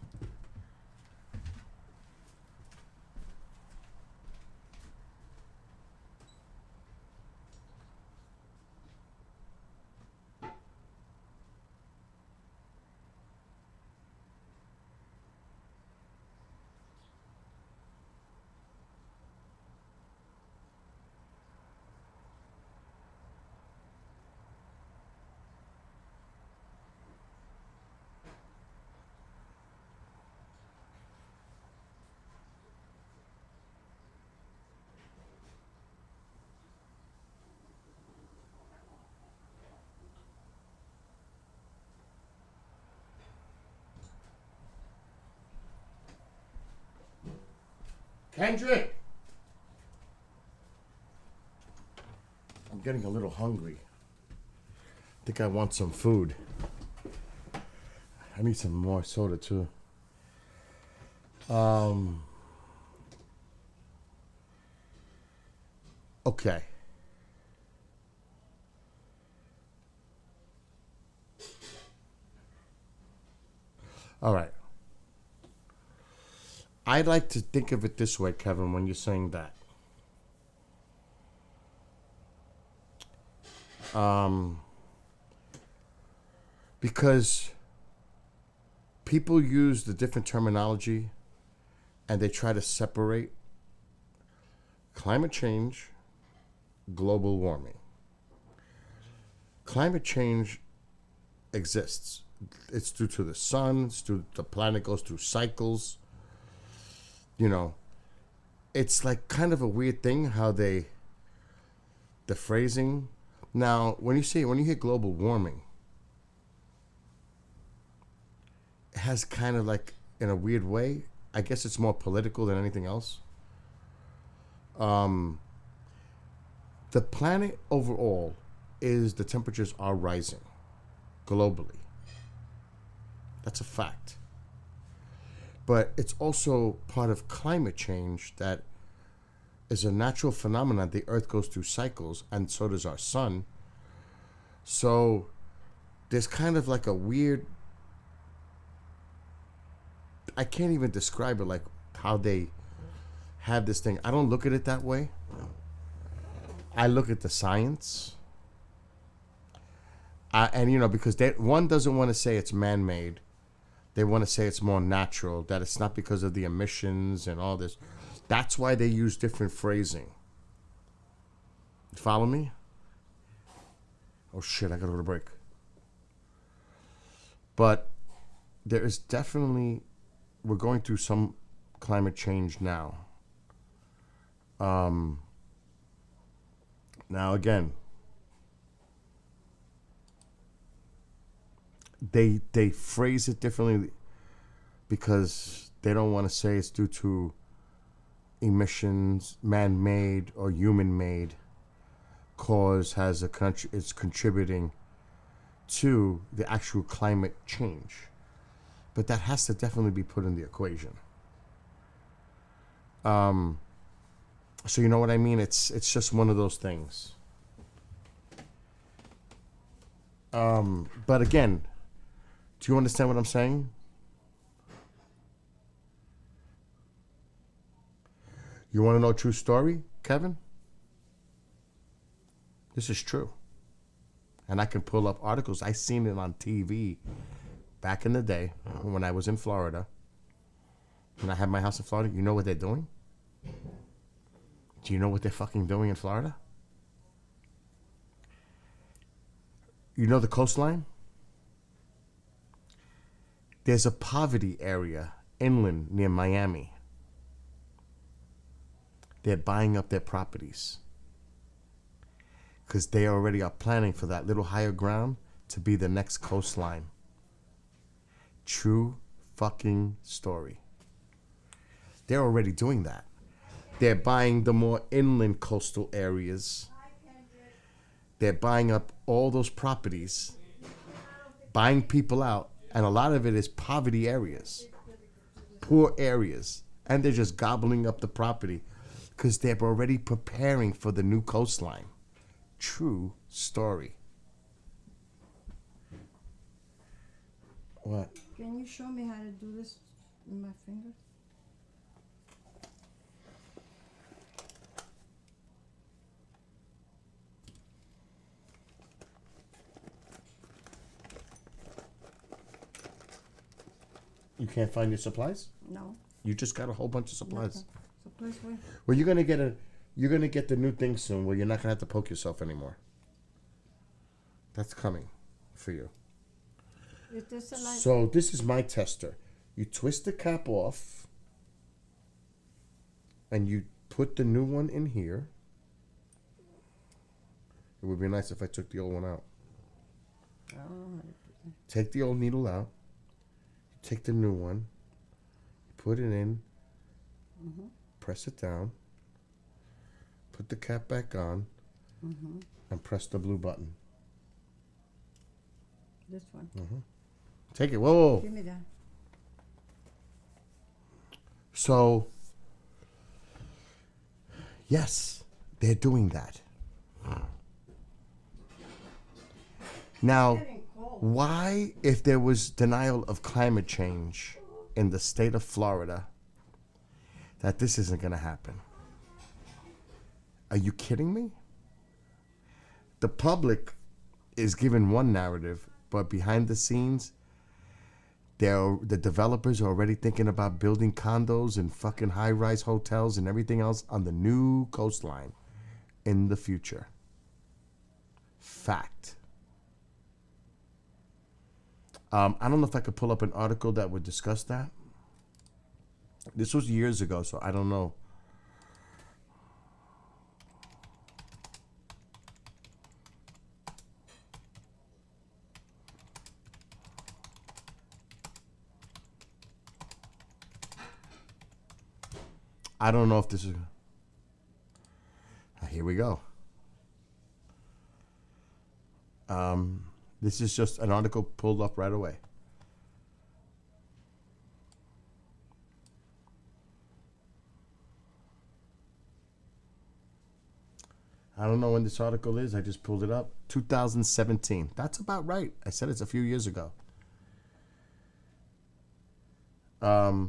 S1: Kendrick! I'm getting a little hungry. I think I want some food. I need some more soda too. Okay. All right. I'd like to think of it this way, Kevin, when you're saying that. Because people use the different terminology and they try to separate climate change, global warming. Climate change exists. It's due to the sun, it's due the planet goes through cycles. You know, it's like kind of a weird thing how the phrasing. Now, when you hear global warming, it has kind of like, in a weird way, I guess it's more political than anything else. The planet overall the temperatures are rising globally. That's a fact. But it's also part of climate change that is a natural phenomenon. The Earth goes through cycles, and so does our sun. So there's kind of like a weird, I can't even describe it, like how they have this thing. I don't look at it that way. I look at the science. And, you know, because one doesn't want to say it's man-made. They want to say it's more natural, that it's not because of the emissions and all this. That's why they use different phrasing. You follow me? Oh, shit, I got to go to break. But there is definitely, we're going through some climate change now. Now, again, they phrase it differently because they don't want to say it's due to emissions, man-made or human-made cause is contributing to the actual climate change. But that has to definitely be put in the equation. So you know what I mean? It's just one of those things. But again, do you understand what I'm saying? You want to know a true story, Kevin? This is true. And I can pull up articles. I seen it on TV back in the day when I was in Florida. When I had my house in Florida, you know what they're doing? Do you know what they're fucking doing in Florida? You know the coastline? There's a poverty area inland near Miami. They're buying up their properties because they already are planning for that little higher ground to be the next coastline. True fucking story. They're already doing that. They're buying the more inland coastal areas they're buying up all those properties, buying people out, and a lot of it is poverty areas, poor areas, and they're just gobbling up the property because they're already preparing for the new coastline. True story. What?
S6: Can you show me how to do this with my fingers?
S1: You can't find your supplies?
S6: No.
S1: You just got a whole bunch of supplies.
S6: Nothing. Supplies where?
S1: Well, you're gonna get the new thing soon where you're not gonna have to poke yourself anymore. That's coming for you.
S6: Is this a light?
S1: So this is my tester. You twist the cap off and you put the new one in here. It would be nice if I took the old one out.
S6: I don't know how to do that.
S1: Take the old needle out. Take the new one. Put it in. Press it down. Put the cap back on. And press the blue button.
S6: This one.
S1: Take it. Whoa.
S6: Give me that.
S1: So, yes, they're doing that. Now, why, if there was denial of climate change in the state of Florida, that this isn't going to happen? Are you kidding me? The public is given one narrative, but behind the scenes, the developers are already thinking about building condos and fucking high-rise hotels and everything else on the new coastline in the future. Fact. I don't know if I could pull up an article that would discuss that. This was years ago, so I don't know. I don't know if this is... Here we go. This is just an article pulled up right away. I don't know when this article is. I just pulled it up. 2017. That's about right. I said it's a few years ago.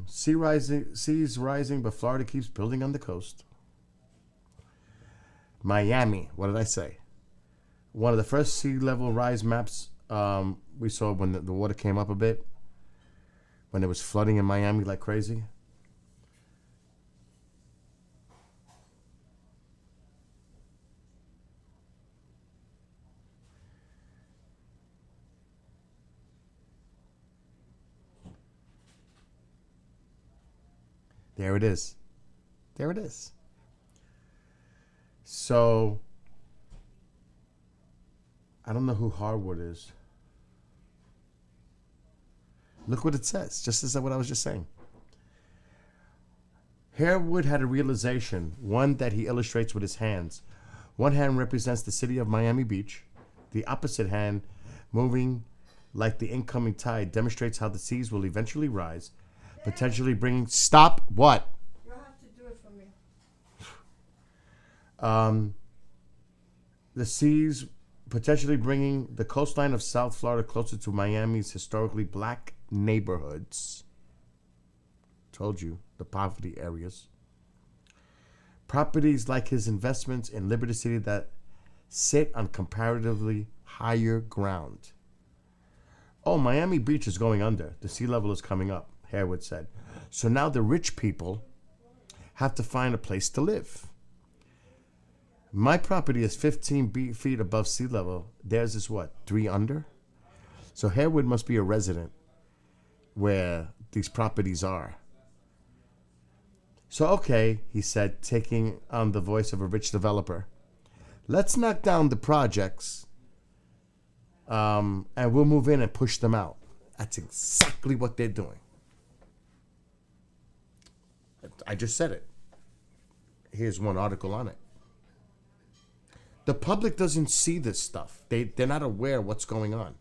S1: Seas rising, but Florida keeps building on the coast. Miami. What did I say? One of the first sea level rise maps we saw when the water came up a bit, when it was flooding in Miami like crazy. There it is. There it is. So, I don't know who Harwood is. Look what it says, just as what I was just saying. Harewood had a realization, one that he illustrates with his hands. One hand represents the city of Miami Beach. The opposite hand, moving like the incoming tide, demonstrates how the seas will eventually rise, potentially bringing... Stop! What?
S6: You'll have to do it for me.
S1: The seas potentially bringing the coastline of South Florida closer to Miami's historically black neighborhoods. Told you, the poverty areas. Properties like his investments in Liberty City that sit on comparatively higher ground. Oh, Miami Beach is going under. The sea level is coming up, Harewood said. So now the rich people have to find a place to live. My property is 15 feet above sea level. Theirs is what, 3 under? So Harewood must be a resident where these properties are. So, okay, he said, taking on the voice of a rich developer. Let's knock down the projects and we'll move in and push them out. That's exactly what they're doing. I just said it. Here's one article on it. The public doesn't see this stuff. They're not aware of what's going on.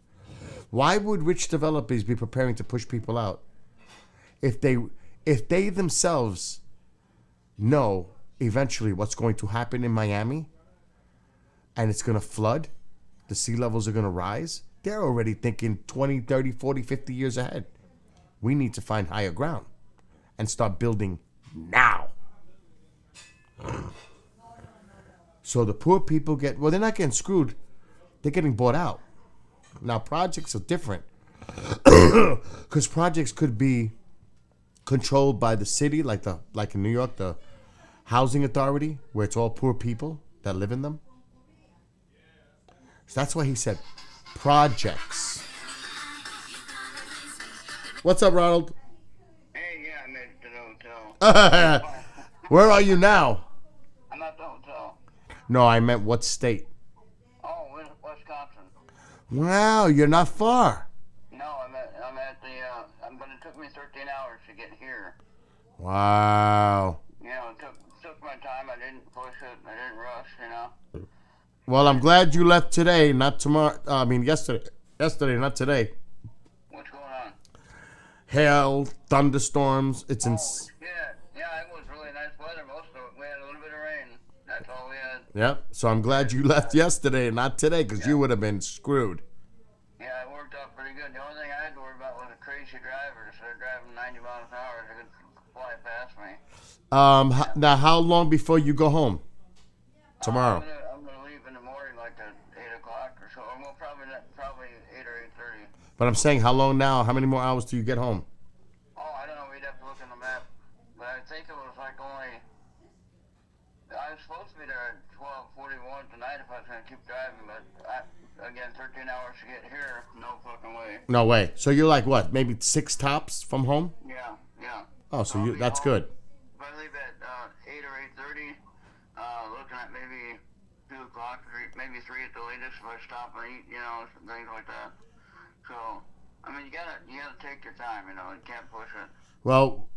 S1: Why would rich developers be preparing to push people out if they themselves know eventually what's going to happen in Miami and it's going to flood, the sea levels are going to rise? They're already thinking 20, 30, 40, 50 years ahead. We need to find higher ground and start building now. So the poor people they're not getting screwed. They're getting bought out. Now, projects are different because projects could be controlled by the city, like in New York, the housing authority, where it's all poor people that live in them. So that's why he said projects. What's up, Ronald?
S4: Hey, yeah, I'm at the hotel.
S1: Where are you now?
S4: I'm at the hotel.
S1: No, I meant what state?
S4: Oh, Wisconsin.
S1: Wow, you're not far.
S4: No, I'm at the, but it took me 13 hours to get here.
S1: Wow.
S4: You know, it took my time. I didn't push it. I didn't rush, you know.
S1: Well, I'm glad you left today, not tomorrow. Yesterday. Yesterday, not today.
S4: What's going on?
S1: Hail, thunderstorms. It's
S4: Yeah, it was really nice weather. Most of it, we had a little bit of rain. That's all we had.
S1: Yep. So I'm glad you left yesterday and not today, because you would have been screwed.
S4: Yeah, it worked out pretty good. The only thing I had to worry about was a crazy driver. So they're driving 90 miles an hour. They could fly past me.
S1: Now, how long before you go home? Tomorrow.
S4: I'm gonna leave in the morning, like at 8 o'clock or so. Or well, probably 8 or 8:30.
S1: But I'm saying, how long now? How many more hours do you get home?
S4: Oh, I don't know. We'd have to look in the map. But I think it was like only. I was supposed to be there at 12:41 tonight if I was gonna keep driving, but again, 13 hours to get here. No fucking way.
S1: No way. So you're like what? Maybe 6 tops from home?
S4: Yeah.
S1: Oh, so
S4: I'll
S1: that's
S4: be home.
S1: good.
S4: If I leave at 8 or 8:30, looking at maybe 2 o'clock, maybe 3 at the latest if I stop and eat, you know, things like that. So, I mean, you gotta take your time, you know, you can't push it.
S1: Well,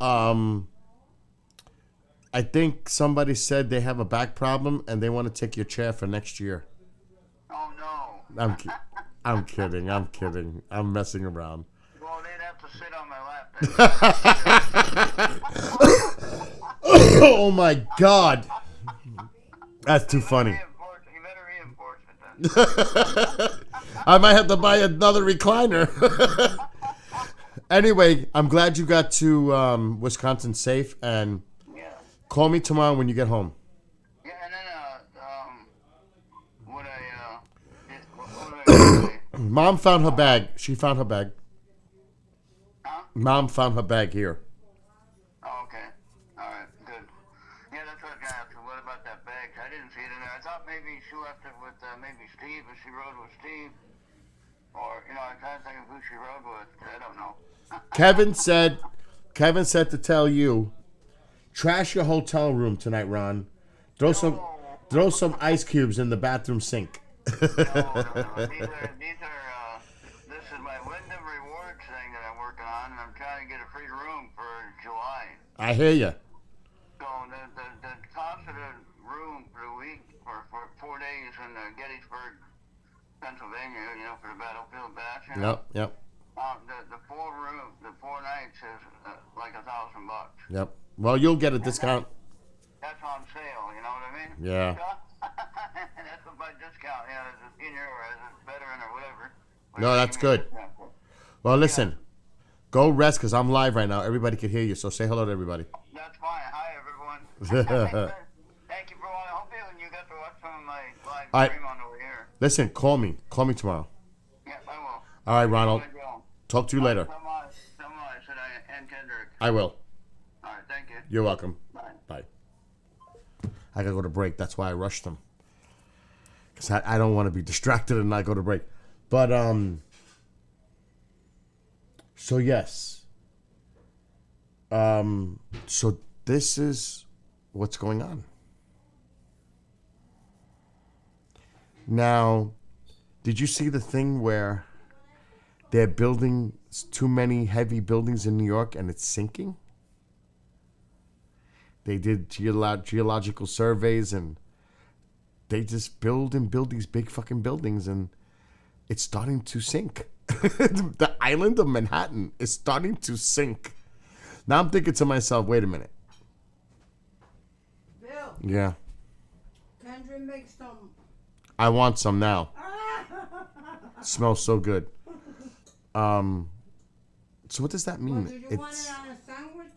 S1: I think somebody said they have a back problem and they want to take your chair for next year.
S4: Oh no.
S1: I'm kidding. I'm messing around.
S4: Well, they'd have to sit on my lap.
S1: Oh my God. That's too funny.
S4: You better reinforce it then.
S1: I might have to buy another recliner. Anyway, I'm glad you got to Wisconsin safe, and
S4: Yeah.
S1: call me tomorrow when you get home.
S4: Yeah, and then what I say?
S1: Mom found her bag. She found her bag.
S4: Huh?
S1: Mom found her bag here.
S4: Oh, okay. All right, good. Yeah, that's what I got after. What about that bag? I didn't see it in there. I thought maybe she left it with maybe Steve, if she rode with Steve. Or, you know, I kind of think of who she rode with. I don't know.
S1: Kevin said to tell you, trash your hotel room tonight, Ron. Throw some ice cubes in the bathroom sink.
S4: No. These are, this is my Wyndham Rewards thing that I'm working on, and I'm trying to get a free room for July.
S1: I hear you.
S4: So the cost of the room for the week, for 4 days in Gettysburg, Pennsylvania, you know, for the battlefield bash. You know?
S1: Yep.
S4: The 4 nights is like $1,000.
S1: Yep. Well, you'll get a discount.
S4: That's on sale, you know what I mean?
S1: Yeah.
S4: That's by discount, you know, it's a senior or as a veteran or whatever.
S1: No, that's good. Well, listen. Go rest, because I'm live right now. Everybody can hear you, so say hello to everybody.
S4: That's fine. Hi, everyone. Thank you for watching. I hope you got to watch some of my live
S1: All right.
S4: stream on over here.
S1: Listen, call me. Call me tomorrow.
S4: Yeah, I will.
S1: All right, Ronald.
S4: I'm gonna go.
S1: Talk to you later.
S4: Come on, should I and Kendrick?
S1: I will.
S4: All right, thank you.
S1: You're welcome.
S4: Bye.
S1: Bye. I gotta go to break. That's why I rushed them. Because I don't want to be distracted and not go to break. But, so yes. So this is what's going on. Now, did you see the thing where they're building too many heavy buildings in New York and it's sinking? They did geological surveys, and they just build and build these big fucking buildings, and it's starting to sink. The island of Manhattan is starting to sink. Now I'm thinking to myself, wait a minute.
S6: Bill,
S1: Yeah,
S6: Kendra make some.
S1: I want some now. Smells so good. So what does that mean?
S6: Well, do you want it on a sandwich?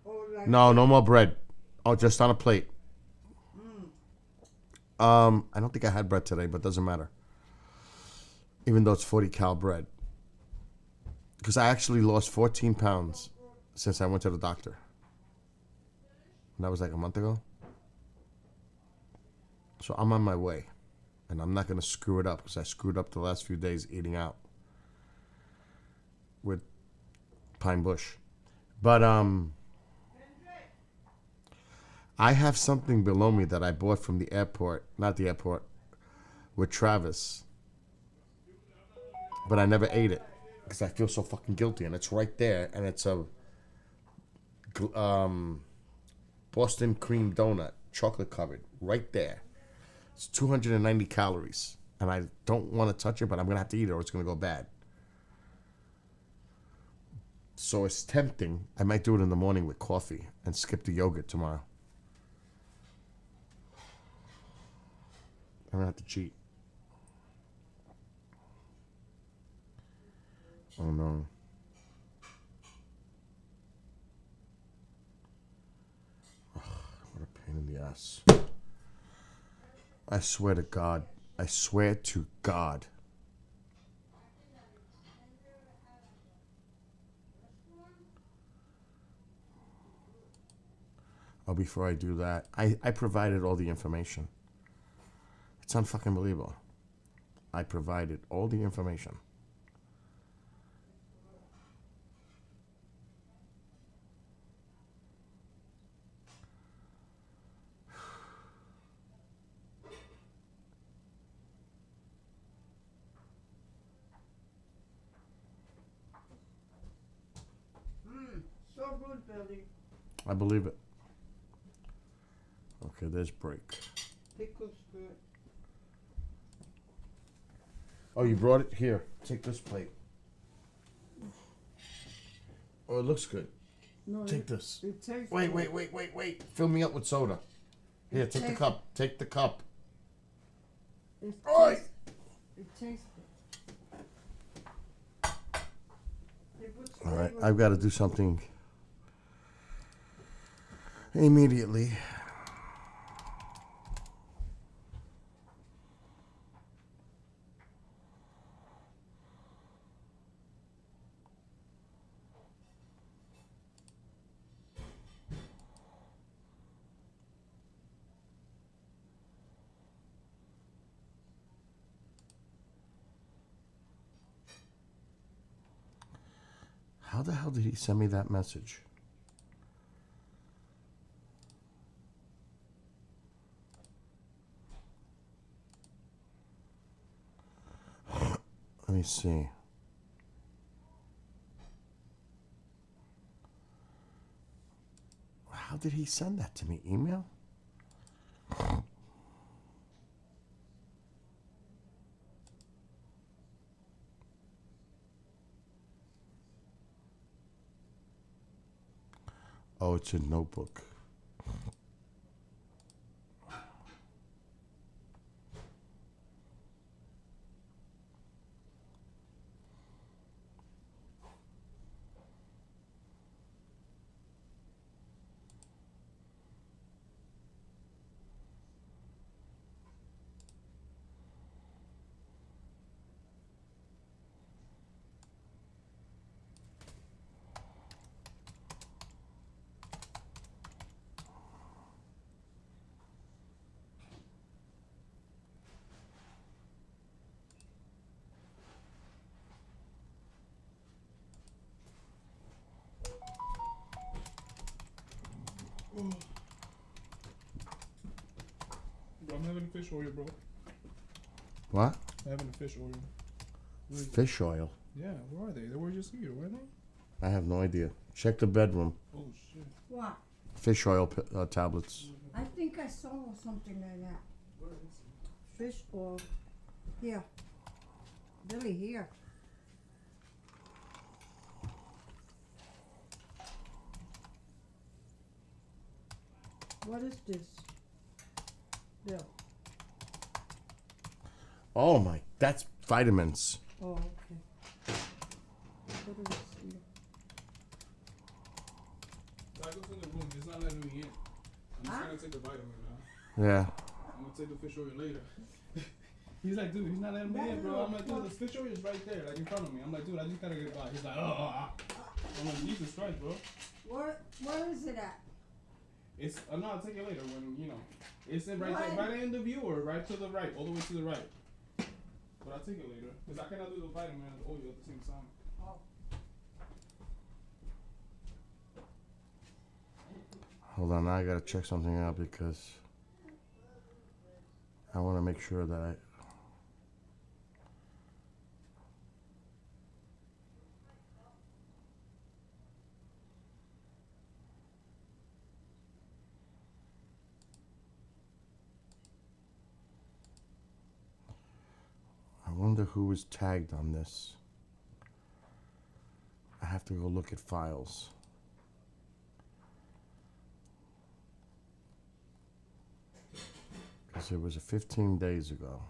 S6: Or like
S1: No more bread. Oh, just on a plate. I don't think I had bread today, but doesn't matter. Even though it's 40 cal bread. Because I actually lost 14 pounds since I went to the doctor. And that was like a month ago. So I'm on my way. And I'm not going to screw it up because I screwed up the last few days eating out with Pine Bush. But I have something below me that I bought from the airport, not the airport, with Travis. But I never ate it because I feel so fucking guilty, and it's right there, and it's a Boston cream donut, chocolate covered, right there. It's 290 calories, and I don't want to touch it, but I'm gonna have to eat it, or it's gonna go bad. So it's tempting. I might do it in the morning with coffee and skip the yogurt tomorrow. I'm gonna have to cheat. Oh no. Ugh, what a pain in the ass. I swear to God. I swear to God. Oh, before I do that, I provided all the information. It's unfucking believable. I provided all the information.
S6: So good, Billy.
S1: I believe it. Okay, there's break.
S6: Pickles good.
S1: Oh, you brought it? Here, take this plate. Oh, it looks good.
S6: No,
S1: Take this.
S6: It tastes
S1: Wait,
S6: good.
S1: wait. Fill me up with soda. Here, take the
S6: tastes-
S1: cup. Take the cup.
S6: It
S1: Oi!
S6: tastes, it tastes good. They put
S1: All right,
S6: flavor-
S1: I've got to do something immediately. How the hell did he send me that message? Let me see. How did he send that to me? Email? Oh, it's a notebook.
S8: Bro, I'm having a fish oil, bro.
S1: What?
S8: I'm having a fish oil. Where is it?
S1: Fish oil.
S8: Yeah, where are they? They were just here, weren't they?
S1: I have no idea. Check the bedroom.
S8: Oh shit.
S6: What?
S1: Fish oil tablets.
S6: I think I saw something like that.
S8: Where is he?
S6: Fish oil. Here. Billy, here. What is this? Bill.
S1: Oh my, that's vitamins.
S6: Oh, okay. What is here?
S8: So I go to the room. It's not letting me in. I'm just
S6: Huh?
S8: gonna take the vitamin now.
S1: Yeah.
S8: I'm gonna take the fish oil later. He's like, dude, he's not letting me in, bro. I'm like, dude, the fish oil is right there, like in front of me. I'm like, dude, I just gotta get by. He's like, I'm like, Jesus Christ, bro.
S6: Where is it at?
S8: It's no, I'll take it later when you know. It's in right
S6: What?
S8: there, right in the view or right to the right, all the way to the right. But I'll take it later because I cannot do the vitamin and the oil at the same time.
S6: Oh.
S1: Hold on, now I gotta check something out because I want to make sure that I. I wonder who was tagged on this. I have to go look at files. Because it was 15 days ago.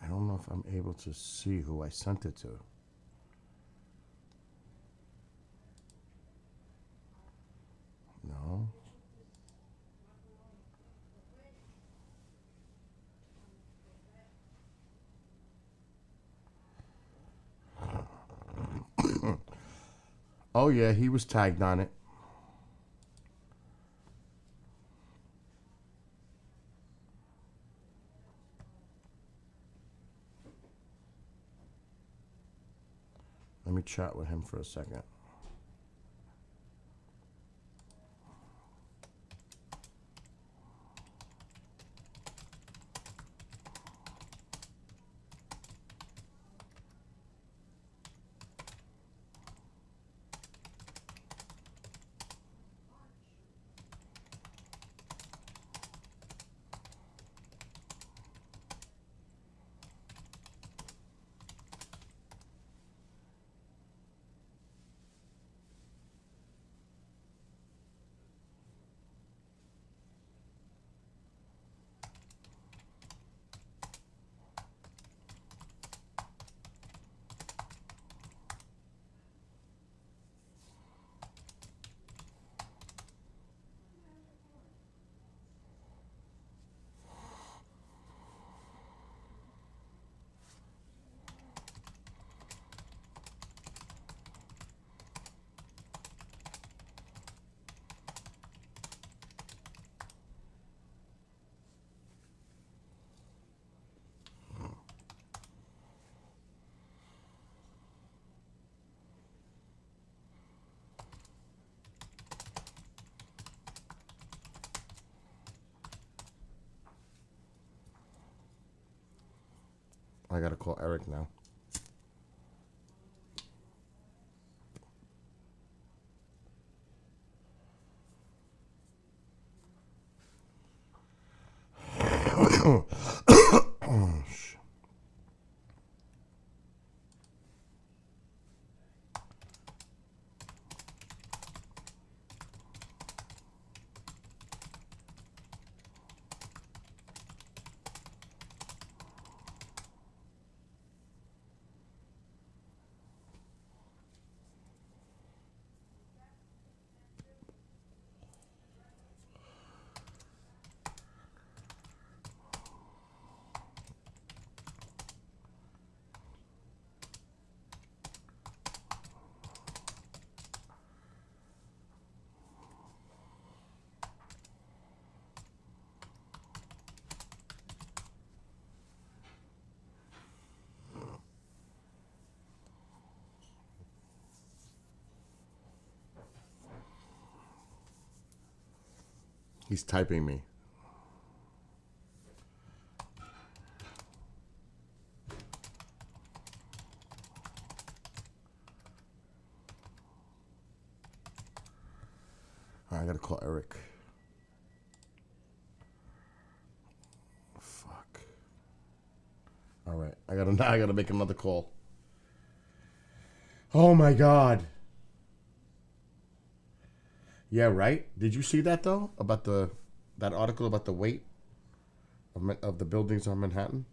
S1: I don't know if I'm able to see who I sent it to. No. Oh yeah, he was tagged on it. Let me chat with him for a second. I gotta call Eric now. Oh, shit. He's typing me. All right, I gotta call Eric. Fuck. All right, I gotta make another call. Oh my God. Yeah, right. Did you see that though about that article about the weight of the buildings on Manhattan?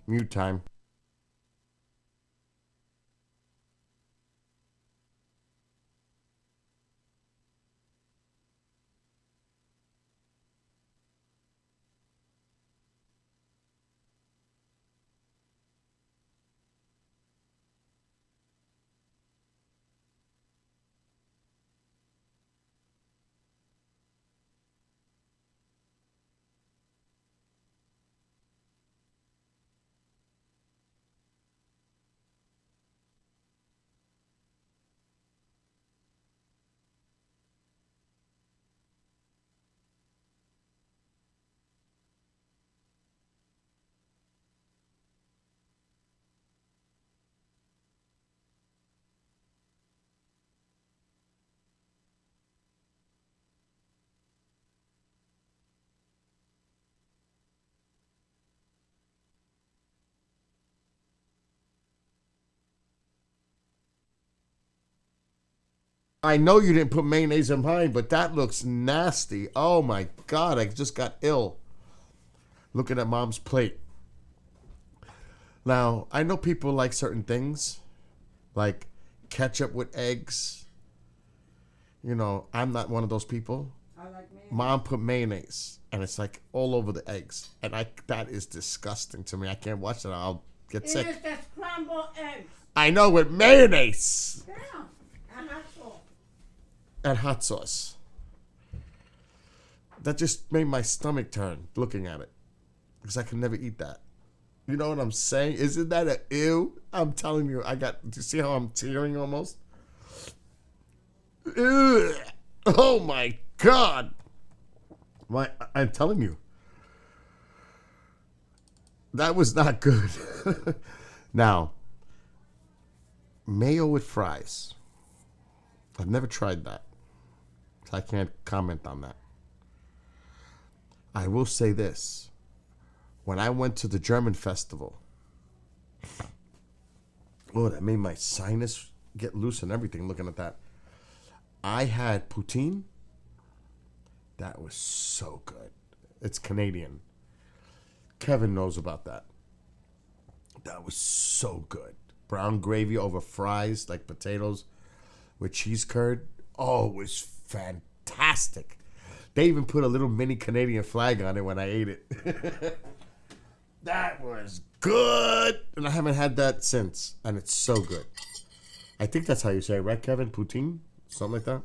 S1: Mute time. I know you didn't put mayonnaise in mine, but that looks nasty. Oh my God, I just got ill looking at Mom's plate. Now, I know people like certain things, like ketchup with eggs. You know, I'm not one of those people.
S6: I like mayonnaise.
S1: Mom put mayonnaise, and it's like all over the eggs. And that is disgusting to me. I can't watch that. I'll get sick.
S6: It is the scrambled eggs.
S1: I know, with mayonnaise.
S6: Yeah, and hot sauce.
S1: And hot sauce. That just made my stomach turn looking at it. Because I could never eat that. You know what I'm saying? Isn't that a ew? I'm telling you, do you see how I'm tearing almost? Ugh. Oh my God. I'm telling you. That was not good. Now, mayo with fries. I've never tried that. So I can't comment on that. I will say this. When I went to the German festival, oh, that made my sinus get loose and everything looking at that. I had poutine. That was so good. It's Canadian. Kevin knows about that. That was so good. Brown gravy over fries, like potatoes with cheese curd. Oh, it was fantastic. They even put a little mini Canadian flag on it when I ate it. That was good. And I haven't had that since. And it's so good. I think that's how you say it, right, Kevin? Poutine? Something like that?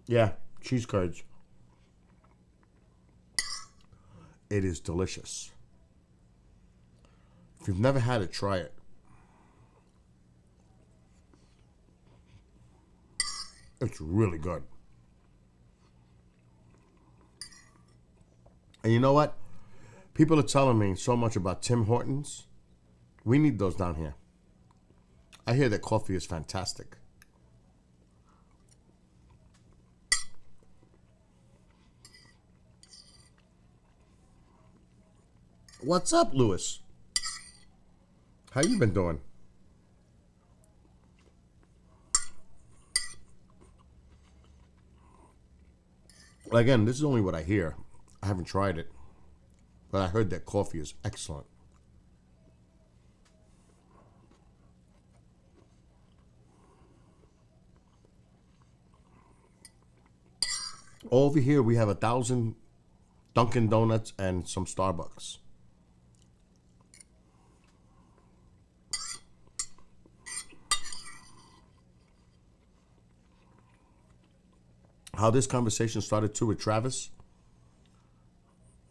S1: Yeah, cheese curds. It is delicious. If you've never had it, try it. It's really good. And you know what? People are telling me so much about Tim Hortons. We need those down here. I hear that coffee is fantastic. What's up, Lewis? How you been doing? Again, this is only what I hear. I haven't tried it, but I heard that coffee is excellent. Over here, we have 1,000 Dunkin' Donuts and some Starbucks. how this conversation started too with Travis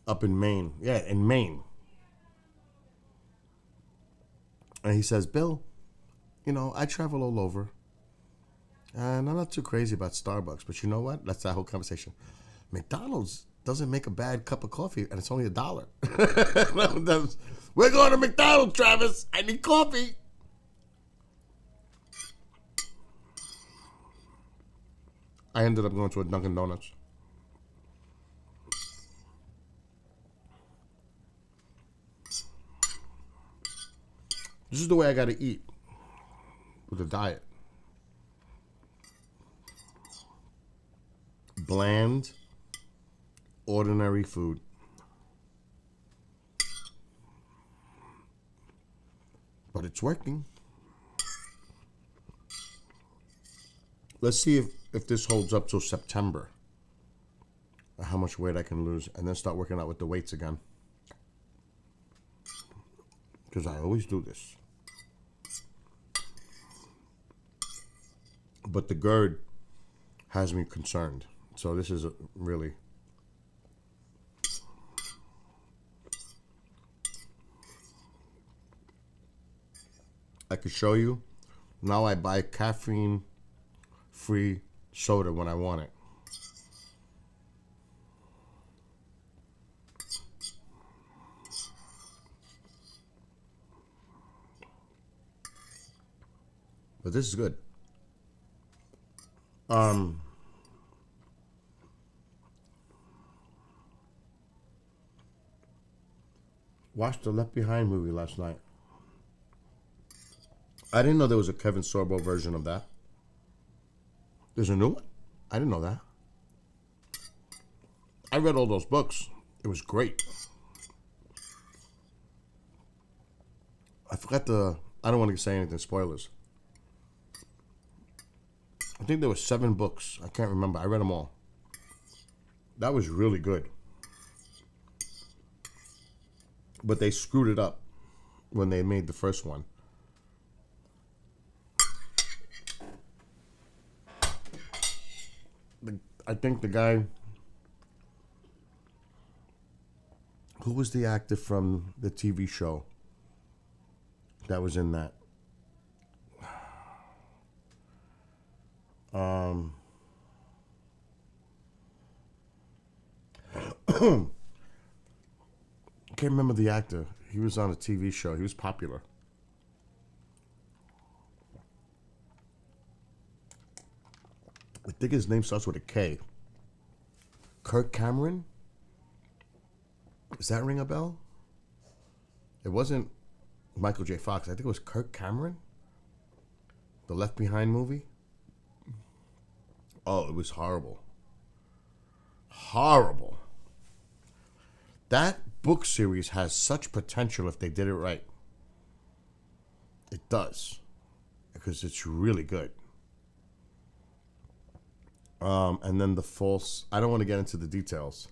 S1: up in Maine. Yeah, in Maine. And he says, Bill, you know, I travel all over. And I'm not too crazy about Starbucks, but you know what? That's that whole conversation. McDonald's doesn't make a bad cup of coffee, and it's only $1. We're going to McDonald's, Travis. I need coffee. I ended up going to a Dunkin' Donuts. This is the way I got to eat with a diet. Bland, ordinary food. But it's working. Let's see if this holds up till September. How much weight I can lose, and then start working out with the weights again. Because I always do this. But the GERD has me concerned. So this is really... I could show you. Now I buy caffeine-free soda when I want it. But this is good. Watched the Left Behind movie last night. I didn't know there was a Kevin Sorbo version of that. There's a new one? I didn't know that. I read all those books. It was great. I forgot I don't want to say anything, spoilers. I think there were 7 books. I can't remember. I read them all. That was really good. But they screwed it up when they made the first one. I think the guy... Who was the actor from the TV show that was in that? I can't remember the actor. He was on a TV show. He was popular. I think his name starts with a K. Kirk Cameron? Does that ring a bell? It wasn't Michael J. Fox. I think it was Kirk Cameron. The Left Behind movie. Oh, it was horrible. Horrible. That book series has such potential if they did it right. It does. Because it's really good. And then the false... I don't want to get into the details.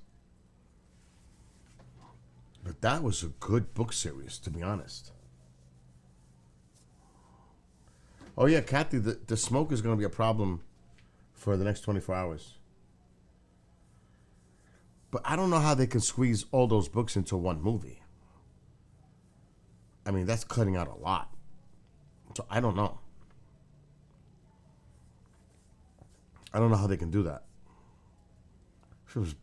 S1: But that was a good book series, to be honest. Oh, yeah, Kathy, the smoke is going to be a problem for the next 24 hours. But I don't know how they can squeeze all those books into one movie. I mean, that's cutting out a lot. So I don't know. I don't know how they can do that. There was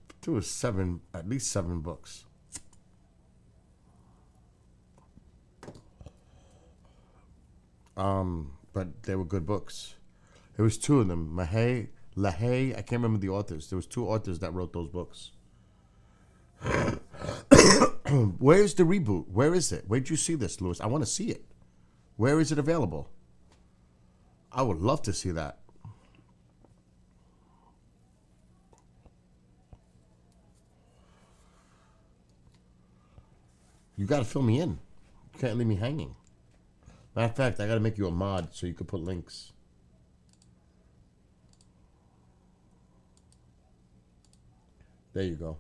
S1: at least seven books. But they were good books. There was 2 of them. LaHaye, I can't remember the authors. There was 2 authors that wrote those books. Where's the reboot? Where is it? Where'd you see this, Louis? I want to see it. Where is it available? I would love to see that. You got to fill me in. You can't leave me hanging. Matter of fact, I got to make you a mod so you can put links. There you go.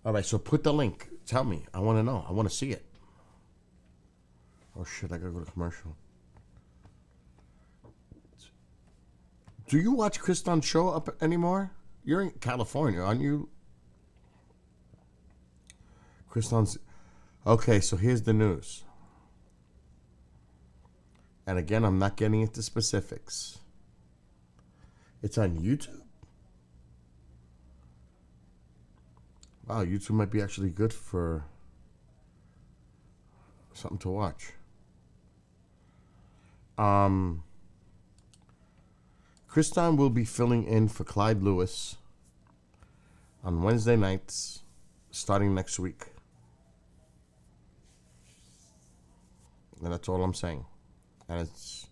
S1: All right, so put the link. Tell me. I want to know. I want to see it. Oh, shit. I got to go to commercial. Do you watch Kriston's show up anymore? You're in California, aren't you? Kriston's. Okay, so here's the news. And again, I'm not getting into specifics. It's on YouTube. Wow, YouTube might be actually good for something to watch. Kriston will be filling in for Clyde Lewis on Wednesday nights starting next week. And that's all I'm saying. And it's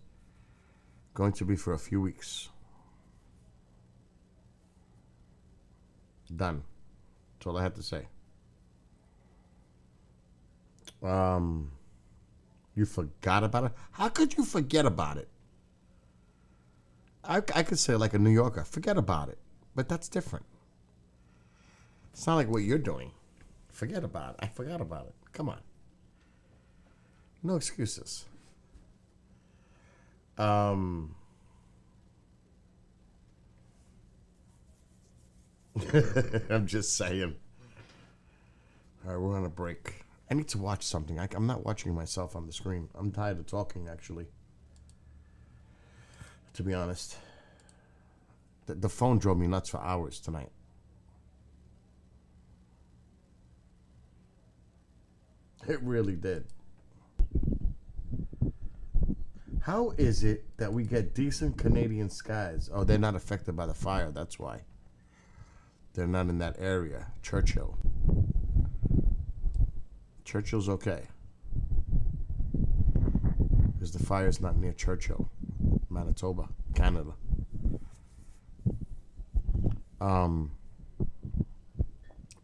S1: going to be for a few weeks. Done. That's all I had to say. You forgot about it? How could you forget about it? I could say like a New Yorker, forget about it. But that's different. It's not like what you're doing. Forget about it. I forgot about it. Come on. No excuses. I'm just saying. All right, we're on a break. I need to watch something. I'm not watching myself on the screen. I'm tired of talking, actually. To be honest. The phone drove me nuts for hours tonight. It really did. How is it that we get decent Canadian skies? Oh, they're not affected by the fire. That's why. They're not in that area. Churchill. Churchill's okay. Because the fire's not near Churchill, Manitoba, Canada.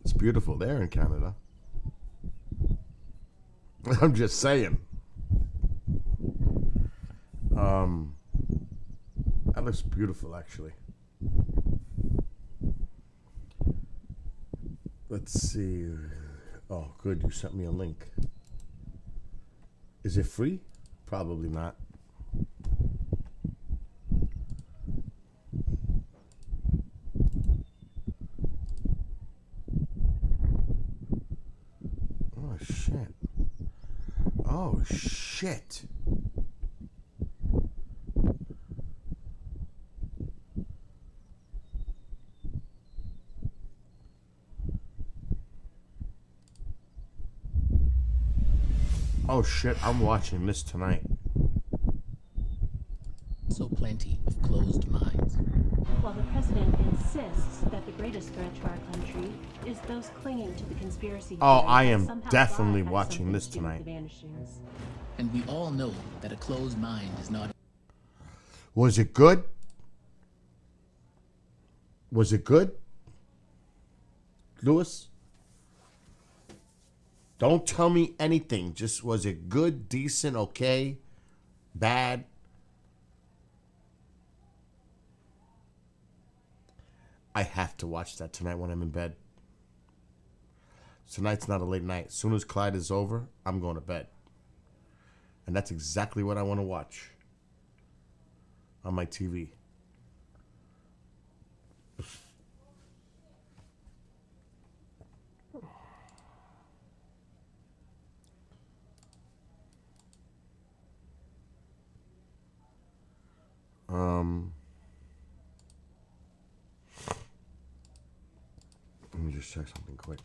S1: It's beautiful there in Canada. I'm just saying. That looks beautiful, actually. Let's see. Oh, good. You sent me a link. Is it free? Probably not. Oh, shit. Oh, shit. Oh shit, I'm watching this tonight.
S10: So plenty of closed minds.
S11: While the president insists that the greatest threat to our country is those clinging to the conspiracy.
S1: Oh,
S11: theory
S1: I
S11: that
S1: am
S11: somehow
S1: definitely
S11: God has
S1: watching
S11: something
S1: this
S11: to do with
S1: tonight.
S11: the vanishings.
S10: And we all know that a closed mind is not.
S1: Was it good? Was it good? Lewis? Don't tell me anything. Just was it good, decent, okay, bad? I have to watch that tonight when I'm in bed. Tonight's not a late night. As soon as Clyde is over, I'm going to bed. And that's exactly what I want to watch on my TV. Let me just check something quick.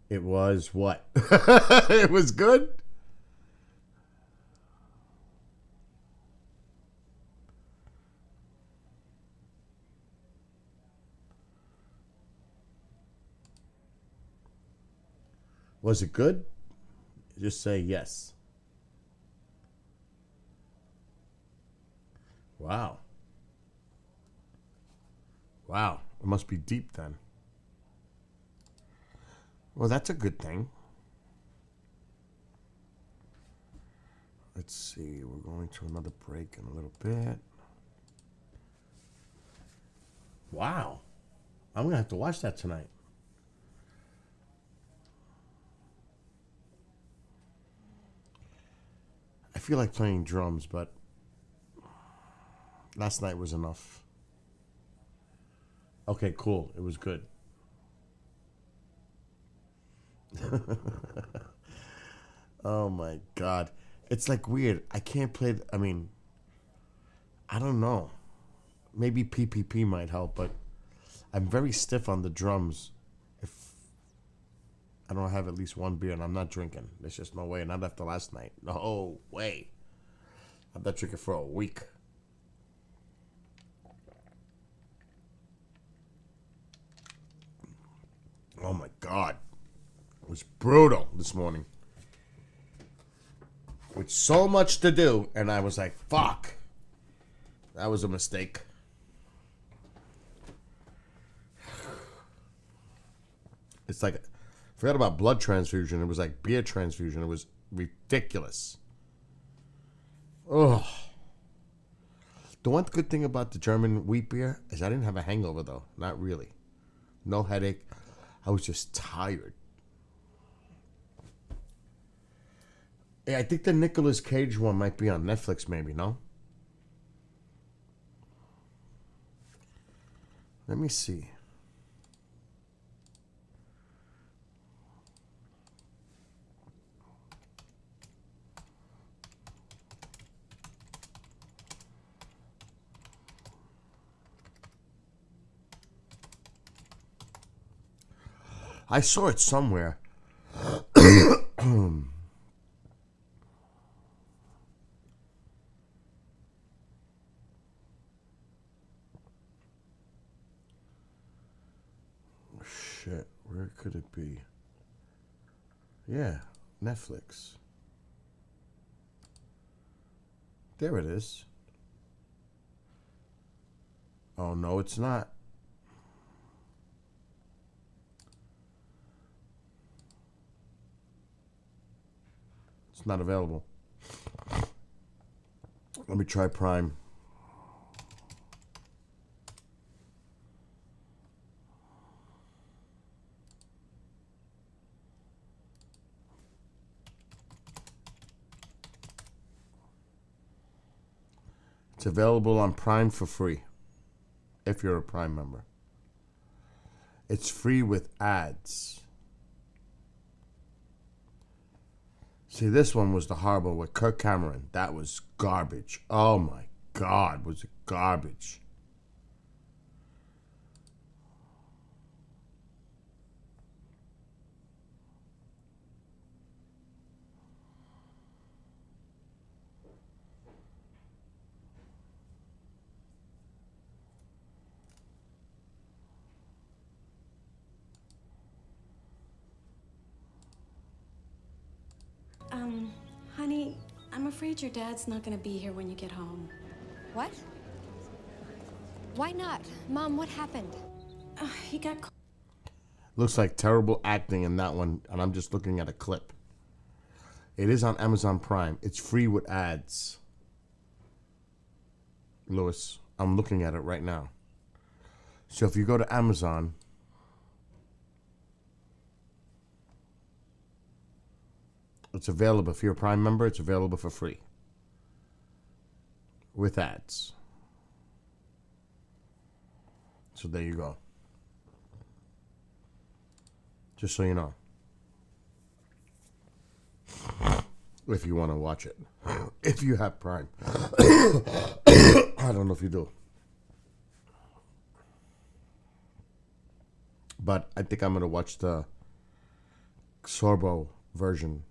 S1: It was what? It was good? Was it good? Just say yes. Wow. Wow. It must be deep then. Well, that's a good thing. Let's see. We're going to another break in a little bit. Wow. I'm going to have to watch that tonight. I feel like playing drums, but Last night was enough. Okay, cool. It was good. Oh my God. It's like weird. I can't play. I mean, I don't know. Maybe PPP might help, but I'm very stiff on the drums. If I don't have at least one beer and I'm not drinking, there's just no way. Not after last night. No way. I'm not drinking for a week. Oh my God. It was brutal this morning. With so much to do, and I was like, fuck. That was a mistake. It's like, forgot about blood transfusion. It was like beer transfusion. It was ridiculous. Ugh. The one good thing about the German wheat beer is I didn't have a hangover, though. Not really. No headache. I was just tired. Yeah, I think the Nicolas Cage one might be on Netflix, maybe, no? Let me see. I saw it somewhere. Shit, where could it be? Yeah, Netflix. There it is. Oh, no, it's not. It's not available. Let me try Prime. It's available on Prime for free, if you're a Prime member. It's free with ads. See, this one was the Harbor with Kirk Cameron. That was garbage. Oh my God, was it garbage?
S12: Honey, I'm afraid your dad's not gonna be here when you get home.
S13: What? Why not? Mom, what happened?
S12: He got...
S1: Looks like terrible acting in that one, and I'm just looking at a clip. It is on Amazon Prime. It's free with ads. Louis, I'm looking at it right now. So if you go to Amazon, it's available. If you're a Prime member, it's available for free. With ads. So there you go. Just so you know. If you want to watch it. If you have Prime. I don't know if you do. But I think I'm going to watch the Sorbo version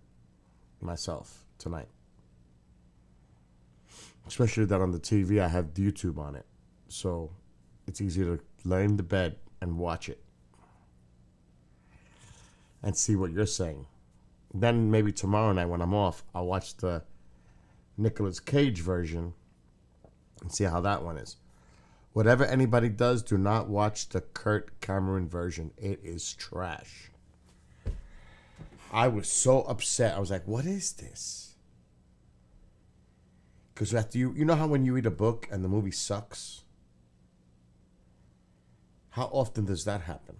S1: myself tonight. Especially that on the TV I have YouTube on it. So it's easy to lay in the bed and watch it. And see what you're saying. Then maybe tomorrow night when I'm off, I'll watch the Nicolas Cage version and see how that one is. Whatever anybody does, do not watch the Kirk Cameron version. It is trash. I was so upset. I was like, what is this? Because after you know how when you read a book and the movie sucks? How often does that happen?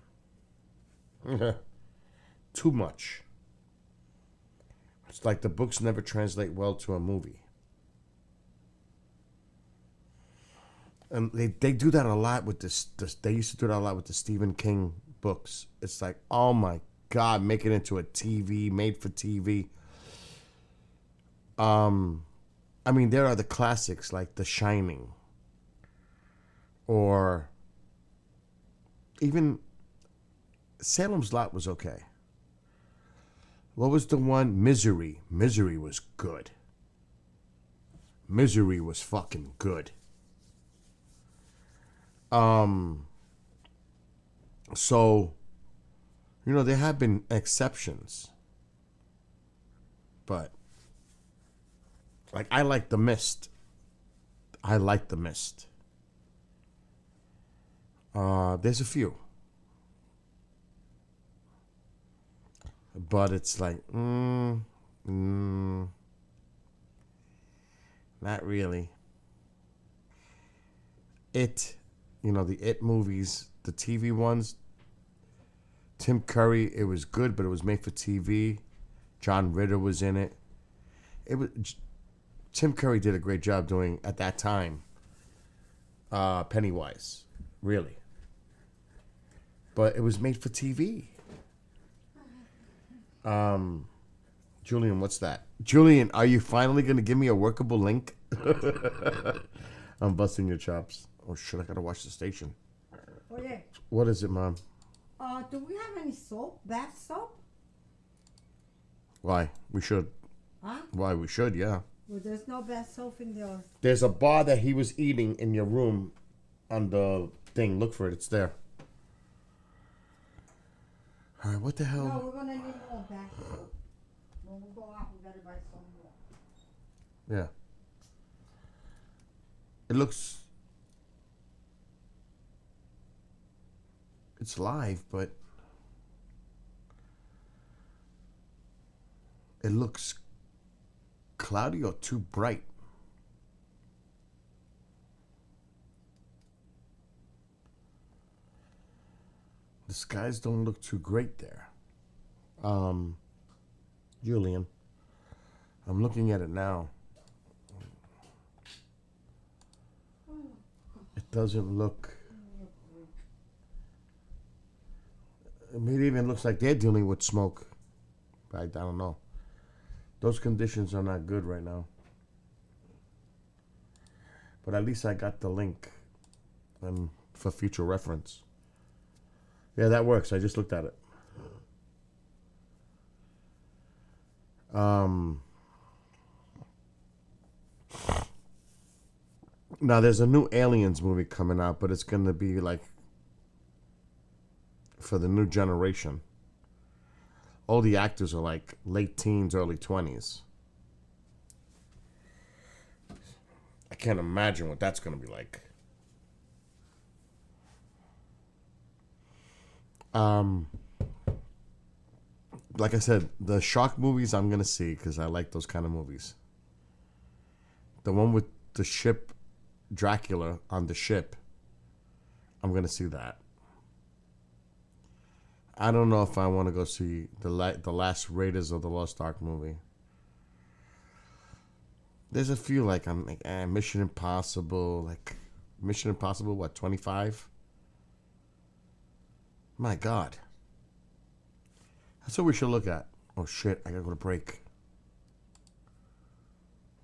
S1: Too much. It's like the books never translate well to a movie. And they do that a lot with this. They used to do that a lot with the Stephen King books. It's like, oh my God, make it into a TV, made for TV. I mean, there are the classics like The Shining, or even Salem's Lot was okay. What was the one? Misery. Misery was good. Misery was fucking good. So, you know, there have been exceptions. But, like, I like The Mist. I like The Mist. There's a few. But it's like, not really. It, you know, the It movies, the TV ones, Tim Curry, it was good, but it was made for TV. John Ritter was in it. Tim Curry did a great job doing, at that time, Pennywise. Really. But it was made for TV. Julian, what's that? Julian, are you finally going to give me a workable link? I'm busting your chops. Oh, shit, I got to watch the station.
S6: Oh, yeah.
S1: What is it, Mom?
S6: Do we have any soap? Bath soap?
S1: Why? We should.
S6: Huh?
S1: Why? We should, yeah.
S6: Well, there's no bath soap in there.
S1: There's a bar that he was eating in your room on the thing. Look for it. It's there. All right, what the hell?
S6: No, we're going to need more bath soap. When we go out, we got to buy some more.
S1: Yeah. It looks... It's live, but... It looks cloudy or too bright. The skies don't look too great there. Julian, I'm looking at it now. It doesn't look... It even looks like they're dealing with smoke. But I don't know. Those conditions are not good right now. But at least I got the link and for future reference. Yeah, that works. I just looked at it. Now, there's a new Aliens movie coming out, but it's going to be like for the new generation. All the actors are like late teens, early 20s. I can't imagine what that's going to be like. Like I said, the shark movies I'm going to see because I like those kind of movies. The one with the ship, Dracula on the ship, I'm going to see that. I don't know if I want to go see the last Raiders of the Lost Ark movie. There's a few like I'm like Mission Impossible, what, 25? My God. That's what we should look at. Oh shit, I gotta go to break.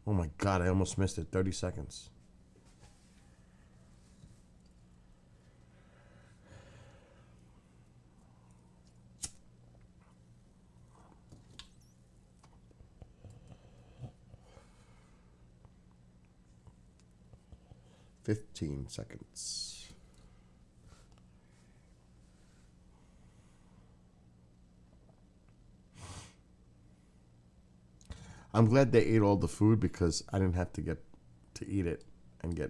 S1: Oh my God, I almost missed it. 30 seconds. Fifteen seconds. I'm glad they ate all the food because I didn't have to get to eat it and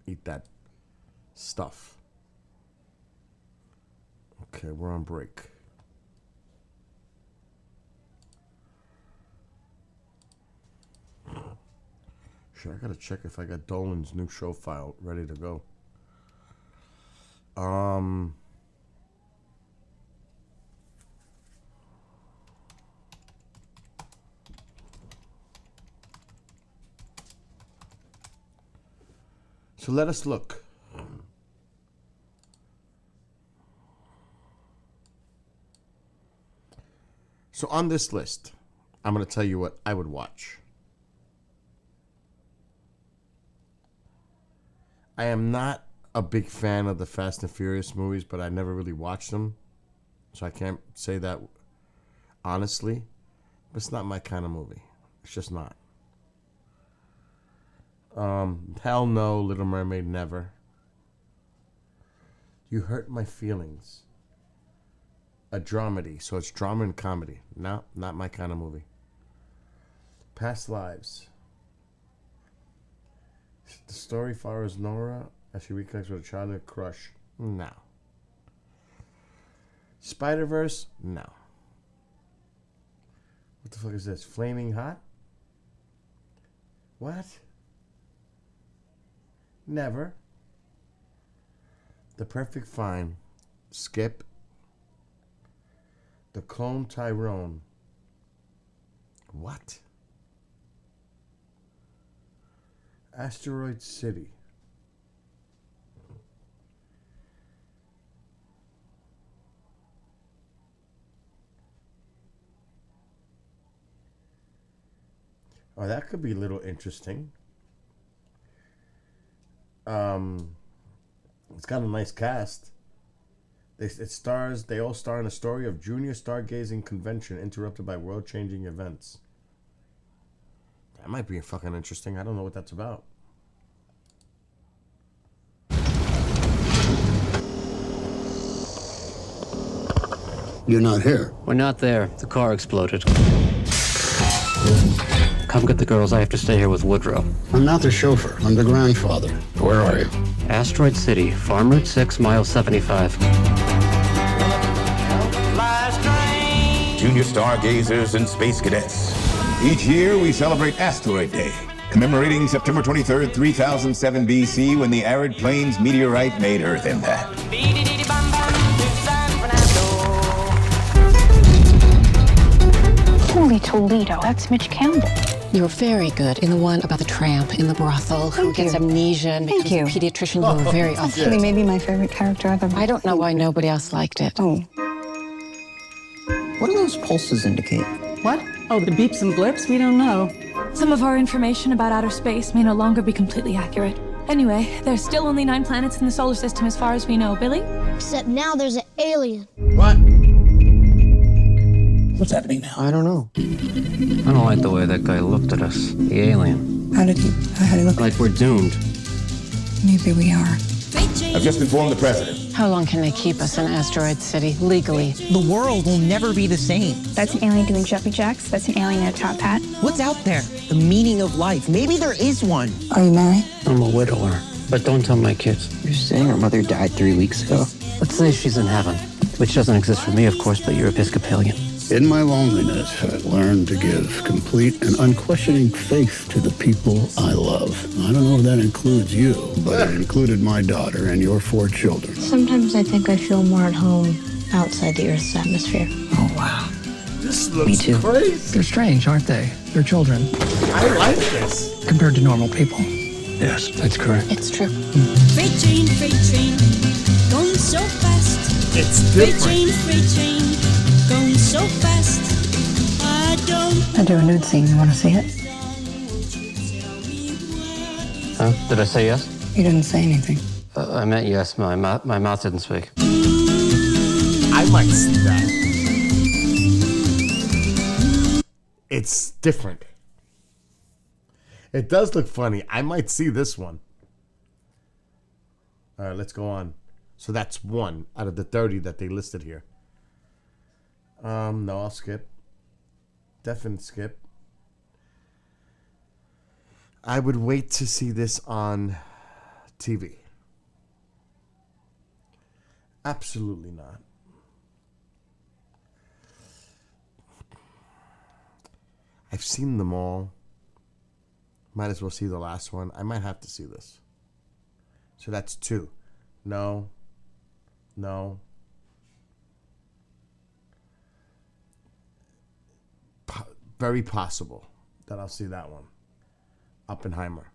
S1: eat that stuff. Okay, we're on break. Shit, I gotta check if I got Dolan's new show file ready to go. So let us look. So on this list, I'm going to tell you what I would watch. I am not a big fan of the Fast and Furious movies, but I never really watched them. So I can't say that honestly. But it's not my kind of movie. It's just not. Hell no, Little Mermaid, never. You Hurt My Feelings. A dramedy, so it's drama and comedy. No, not my kind of movie. Past Lives. The story follows Nora as she reconnects with a childhood crush. No. Spider-Verse? No. What the fuck is this? Flaming Hot? What? Never. The Perfect Fine. Skip. The Clone Tyrone. What? Asteroid City. Oh, that could be a little interesting. It's got a nice cast. They all star in a story of junior stargazing convention interrupted by world-changing events. That might be fucking interesting. I don't know what that's about.
S14: You're not here.
S15: We're not there. The car exploded. Come get the girls. I have to stay here with Woodrow.
S14: I'm not the chauffeur. I'm the grandfather. Where are you?
S15: Asteroid City, Farm Route 6, mile 75.
S16: Junior stargazers and space cadets. Each year we celebrate Asteroid Day, commemorating September 23rd, 3007 BC, when the arid plains meteorite made Earth impact.
S17: Holy Toledo, that's Mitch Campbell.
S18: You're very good in the one about the tramp in the brothel who gets amnesia and becomes a pediatrician. You were very awesome.
S17: Actually, maybe my favorite character ever.
S18: I don't know why nobody else liked it.
S17: Oh.
S19: What do those pulses indicate?
S20: What? Oh, the beeps and blips? We don't know.
S21: Some of our information about outer space may no longer be completely accurate. Anyway, there's still only 9 planets in the solar system as far as we know. Billy?
S5: Except now there's an alien.
S1: What?
S19: What's happening now?
S15: I don't know. I don't like the way that guy looked at us. The alien.
S17: How did he look?
S15: Like we're doomed.
S17: Maybe we are.
S16: I've just informed the president.
S18: How long can they keep us in Asteroid City legally?
S19: The world will never be the same.
S17: That's an alien doing jumpy jacks. That's an alien in a top hat.
S19: What's out there? The meaning of life. Maybe there is one.
S17: Are you married?
S15: I'm a widower. But don't tell my kids.
S19: You're saying her mother died 3 weeks ago?
S15: Let's say she's in heaven. Which doesn't exist for me, of course, but you're Episcopalian.
S14: In my loneliness, I learned to give complete and unquestioning faith to the people I love. I don't know if that includes you, but it included my daughter and your 4 children.
S5: Sometimes I think I feel more at home outside the Earth's atmosphere.
S19: Oh, wow.
S1: This looks
S19: Me too.
S1: crazy.
S19: They're strange, aren't they? They're children.
S1: I like this.
S19: Compared to normal people. Yes, that's correct.
S18: It's true.
S22: Freight train, going so fast.
S1: It's different.
S22: Freight train, going so fast.
S17: I do a nude scene. You want to see it?
S15: Huh? Did I say yes?
S17: You didn't say anything.
S15: I meant yes. My mouth didn't speak.
S1: I might see that. It's different. It does look funny. I might see this one. All right, let's go on. So that's 1 out of the 30 that they listed here. No, I'll skip. Definite skip. I would wait to see this on TV. Absolutely not. I've seen them all. Might as well see the last one. I might have to see this. So that's 2. No. No. Very possible that I'll see that one. Oppenheimer.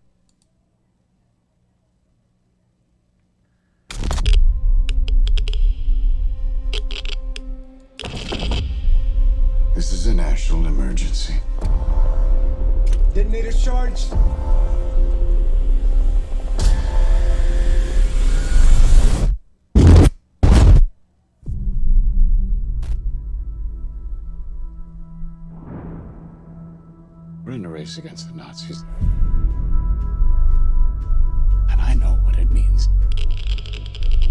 S2: emergency. Detonator charged. We're in a race against the Nazis. And I know what it means.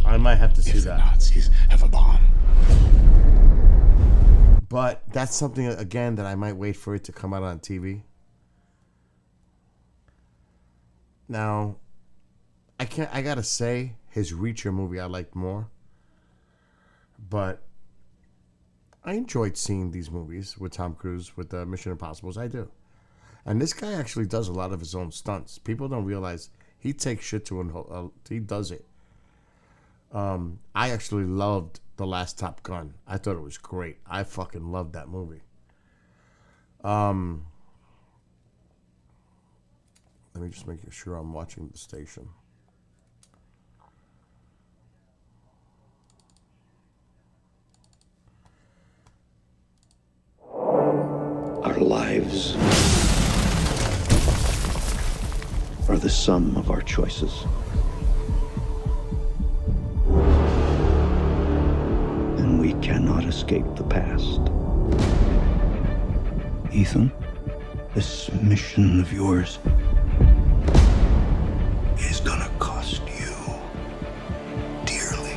S1: I might have to see
S2: if
S1: that.
S2: The Nazis have a bomb.
S1: But that's something, again, that I might wait for it to come out on TV. Now, I gotta say, his Reacher movie I liked more. But I enjoyed seeing these movies with Tom Cruise, with the Mission Impossibles. I do. And this guy actually does a lot of his own stunts. People don't realize he takes shit to he does it. I actually loved The Last Top Gun. I thought it was great. I fucking loved that movie. Let me just make sure I'm watching the station.
S3: Our lives are the sum of our choices. And we cannot escape the past. Ethan, this mission of yours is gonna cost you dearly.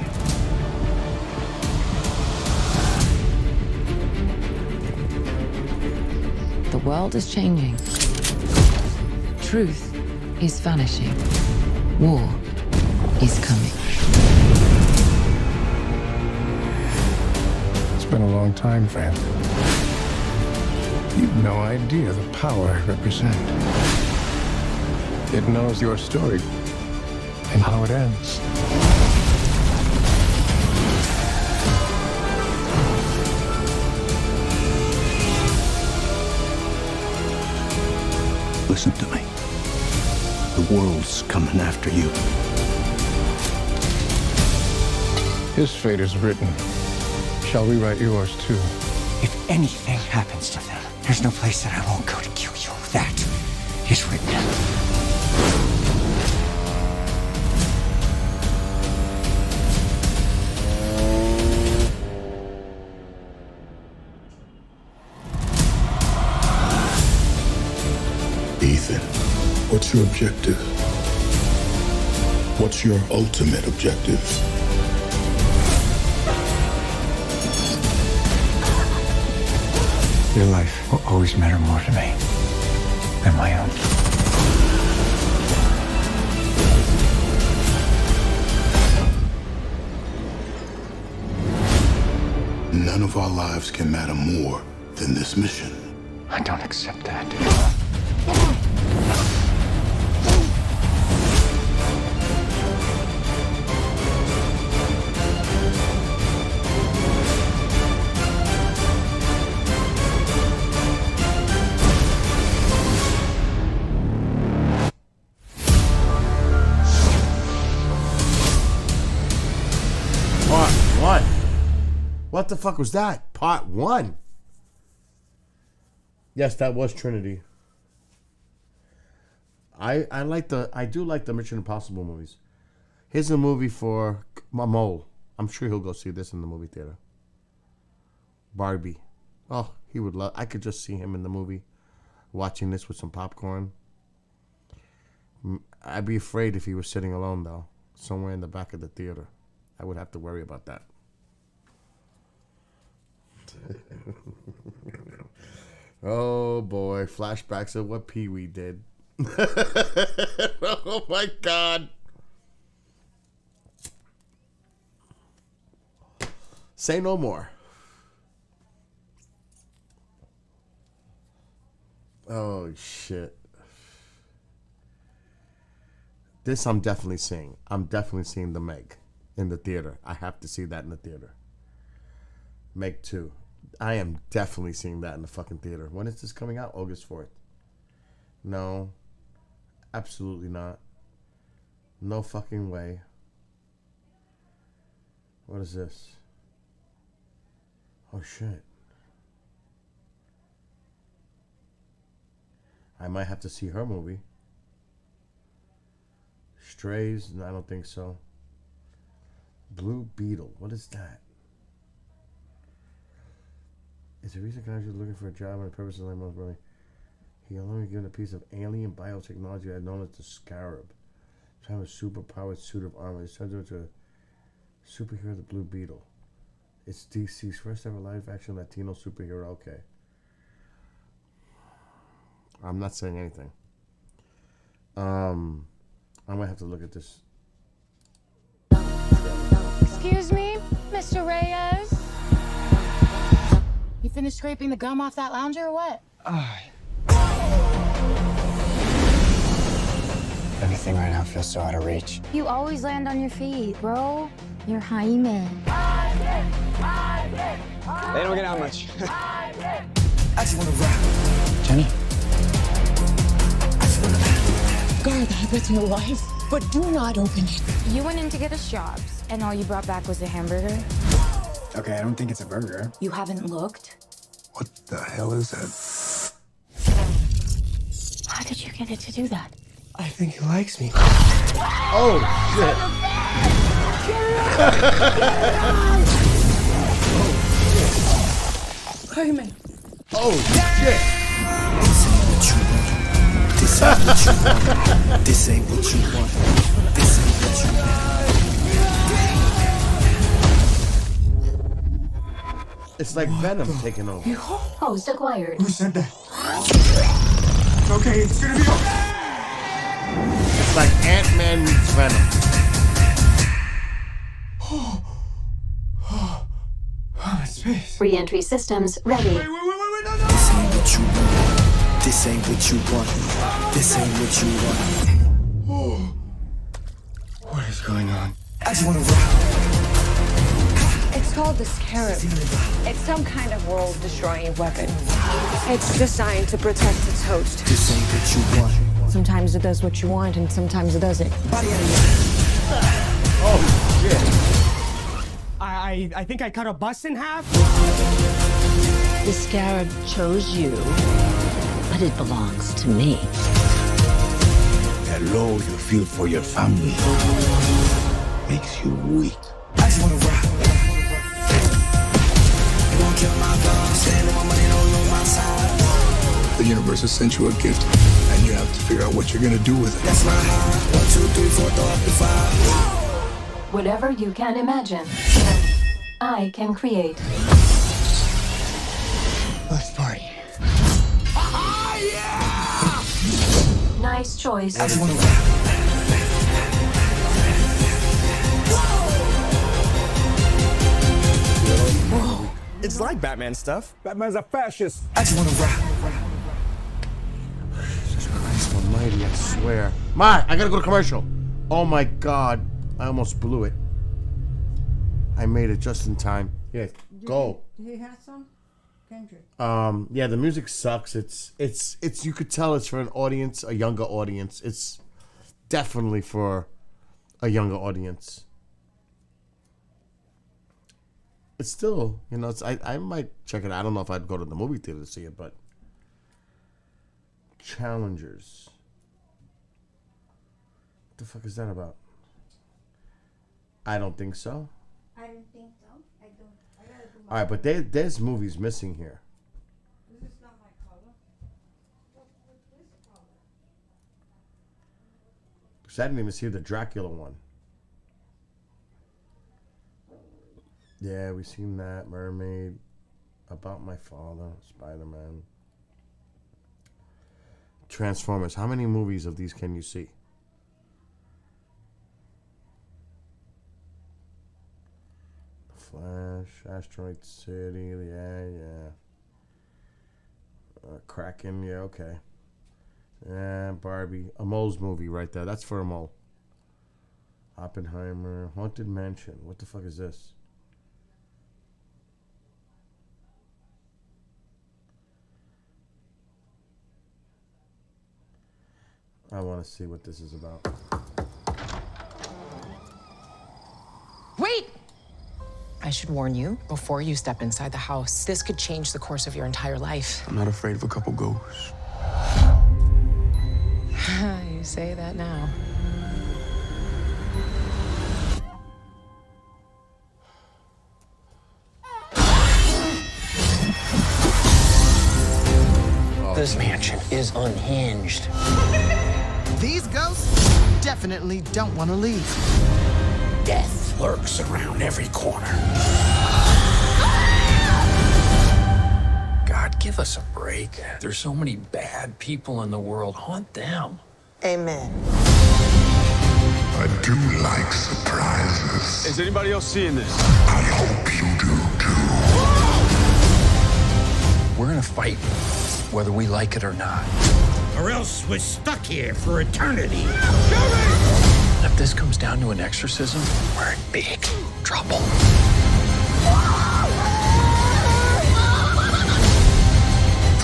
S18: The world is changing. Truth is vanishing. War is coming.
S2: It's been a long time, friend. You've no idea the power I represent. It knows your story and how it ends.
S3: Listen to me. The world's coming after you.
S2: His fate is written. Shall we write yours too?
S23: If anything happens to them, there's no place that I won't go to kill you. That is written.
S14: Ethan, what's your objective? What's your ultimate objective?
S23: Your life will always matter more to me than my own.
S14: None of our lives can matter more than this mission.
S23: I don't accept that.
S1: Part 1. What the fuck was that? Part 1. Yes, that was Trinity. I do like the Mission Impossible movies. Here's a movie for my mole. I'm sure he'll go see this in the movie theater. Barbie. Oh, he would love. I could just see him in the movie, watching this with some popcorn. I'd be afraid if he was sitting alone though, somewhere in the back of the theater. I would have to worry about that. Oh boy, flashbacks of what Pee Wee did. Oh my God. Say no more. Oh shit. This I'm definitely seeing. I'm definitely seeing the Meg in the theater. I have to see that in the theater. Meg 2. I am definitely seeing that in the fucking theater. When is this coming out? August 4th. No. Absolutely not. No fucking way. What is this? Oh shit. I might have to see her movie. Strays? No, I don't think so. Blue Beetle. What is that? Is the reason Kaiser looking for a job and the purpose of life most really? He only given a piece of alien biotechnology known as the Scarab. To have a superpowered suit of armor. It turns into a superhero, the Blue Beetle. It's DC's first ever live action Latino superhero. Okay. I'm not saying anything. I might have to look at this.
S4: Excuse me, Mr. Reyes? You finished scraping the gum off that lounger or what?
S19: Everything right now feels so out of reach.
S4: You always land on your feet, bro. You're Jaime.
S19: They don't get out much. I just want to rap. Jenny?
S4: Guard that with your life, but do not open it.
S12: You went in to get us jobs, and all you brought back was a hamburger?
S19: Okay, I don't think it's a burger.
S12: You haven't looked?
S3: What the hell is that?
S4: How did you get it to do that?
S19: I think he likes me.
S1: Oh, shit.
S4: Jaime.
S1: Oh, shit.
S19: This ain't what you want. This ain't what you want. This ain't what you want.
S1: It's like Venom taking over.
S4: Host acquired.
S19: Who said that? It's okay, it's gonna be okay!
S1: It's like Ant-Man meets Venom.
S19: Oh, space.
S11: Re-entry systems ready.
S19: Wait, no. This ain't what you want. This ain't what you want. This ain't what you want. Oh. What is going on? I just wanna rock.
S7: It's called the Scarab. It's some kind of world-destroying weapon. It's designed to protect its host.
S19: This ain't what you want.
S7: Sometimes it does what you want, and sometimes it doesn't.
S1: Oh, shit.
S9: I think I cut a bus in half.
S18: The Scarab chose you, but it belongs to me.
S3: That low you feel for your family makes you weak.
S19: I just wanna rock. It won't kill my dog. Stand on my money, don't lose my side.
S3: The universe has sent you a gift, and you have to figure out what you're gonna do with it.
S19: That's my heart. 1, 2, 3, 4, throw up to 5.
S11: Whatever you can imagine, I can create.
S19: Let's party.
S11: Nice choice.
S19: I just wanna rock.
S9: It's like Batman stuff. Batman's a fascist.
S19: I just wanna rock.
S1: Jesus Christ almighty, I swear. Ma, I gotta go to commercial. Oh my God. I almost blew it. I made it just in time. Yeah, go.
S6: Do you have some? Kendrick.
S1: Yeah, the music sucks. It's you could tell it's for an audience, a younger audience. It's definitely for a younger audience. It's still, you know, I might check it out. I don't know if I'd go to the movie theater to see it, but Challengers. What the fuck is that about? I don't think so.
S6: I don't think so. I gotta do my.
S1: All right, but there's movies missing here.
S6: This is not my color. What's this color?
S1: Because I didn't even see the Dracula one. Yeah, we seen that. Mermaid. About My Father. Spider-Man. Transformers. How many movies of these can you see? Flash. Asteroid City. Yeah. Kraken. Yeah, okay. And Barbie. A mole's movie right there. That's for a mole. Oppenheimer. Haunted Mansion. What the fuck is this? I want to see what this is about.
S24: Wait! I should warn you, before you step inside the house, this could change the course of your entire life.
S3: I'm not afraid of a couple ghosts.
S24: You say that now.
S23: This mansion is unhinged.
S8: These ghosts definitely don't want to leave.
S23: Death lurks around every corner. God, give us a break. There's so many bad people in the world. Haunt them.
S8: Amen.
S10: I do like surprises.
S9: Is anybody else seeing this?
S10: I hope you do too.
S23: We're gonna fight, whether we like it or not.
S13: Or else we're stuck here for eternity.
S23: If this comes down to an exorcism, we're in big trouble.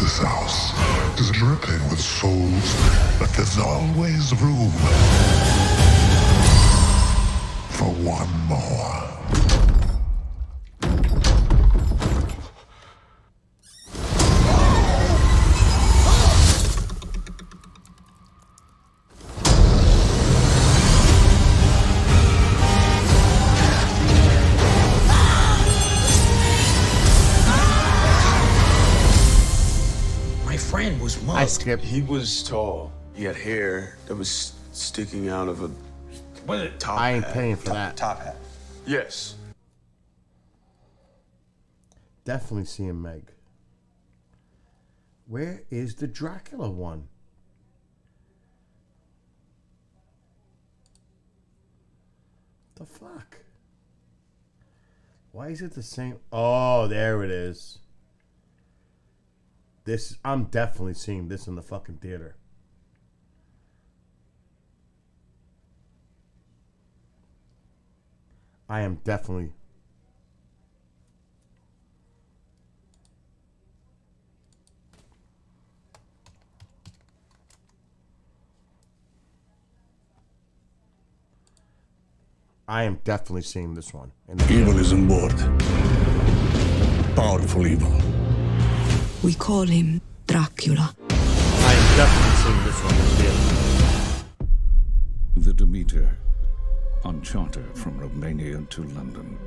S10: This house is dripping with souls, but there's always room for one more.
S13: Was mugged.
S1: I skipped.
S9: He was tall. He had hair that was sticking out of a top
S1: I ain't
S9: hat.
S1: paying for that.
S9: Top hat. Yes.
S1: Definitely seeing Meg. Where is the Dracula one? The fuck? Why is it the same? Oh, there it is. This, I'm definitely seeing this in the fucking theater. I am definitely. I am definitely seeing this one.
S14: Evil is on board. Powerful evil.
S22: We call him Dracula.
S1: I am definitely seeing this one in the theater.
S20: The Demeter, on charter from Romania to London.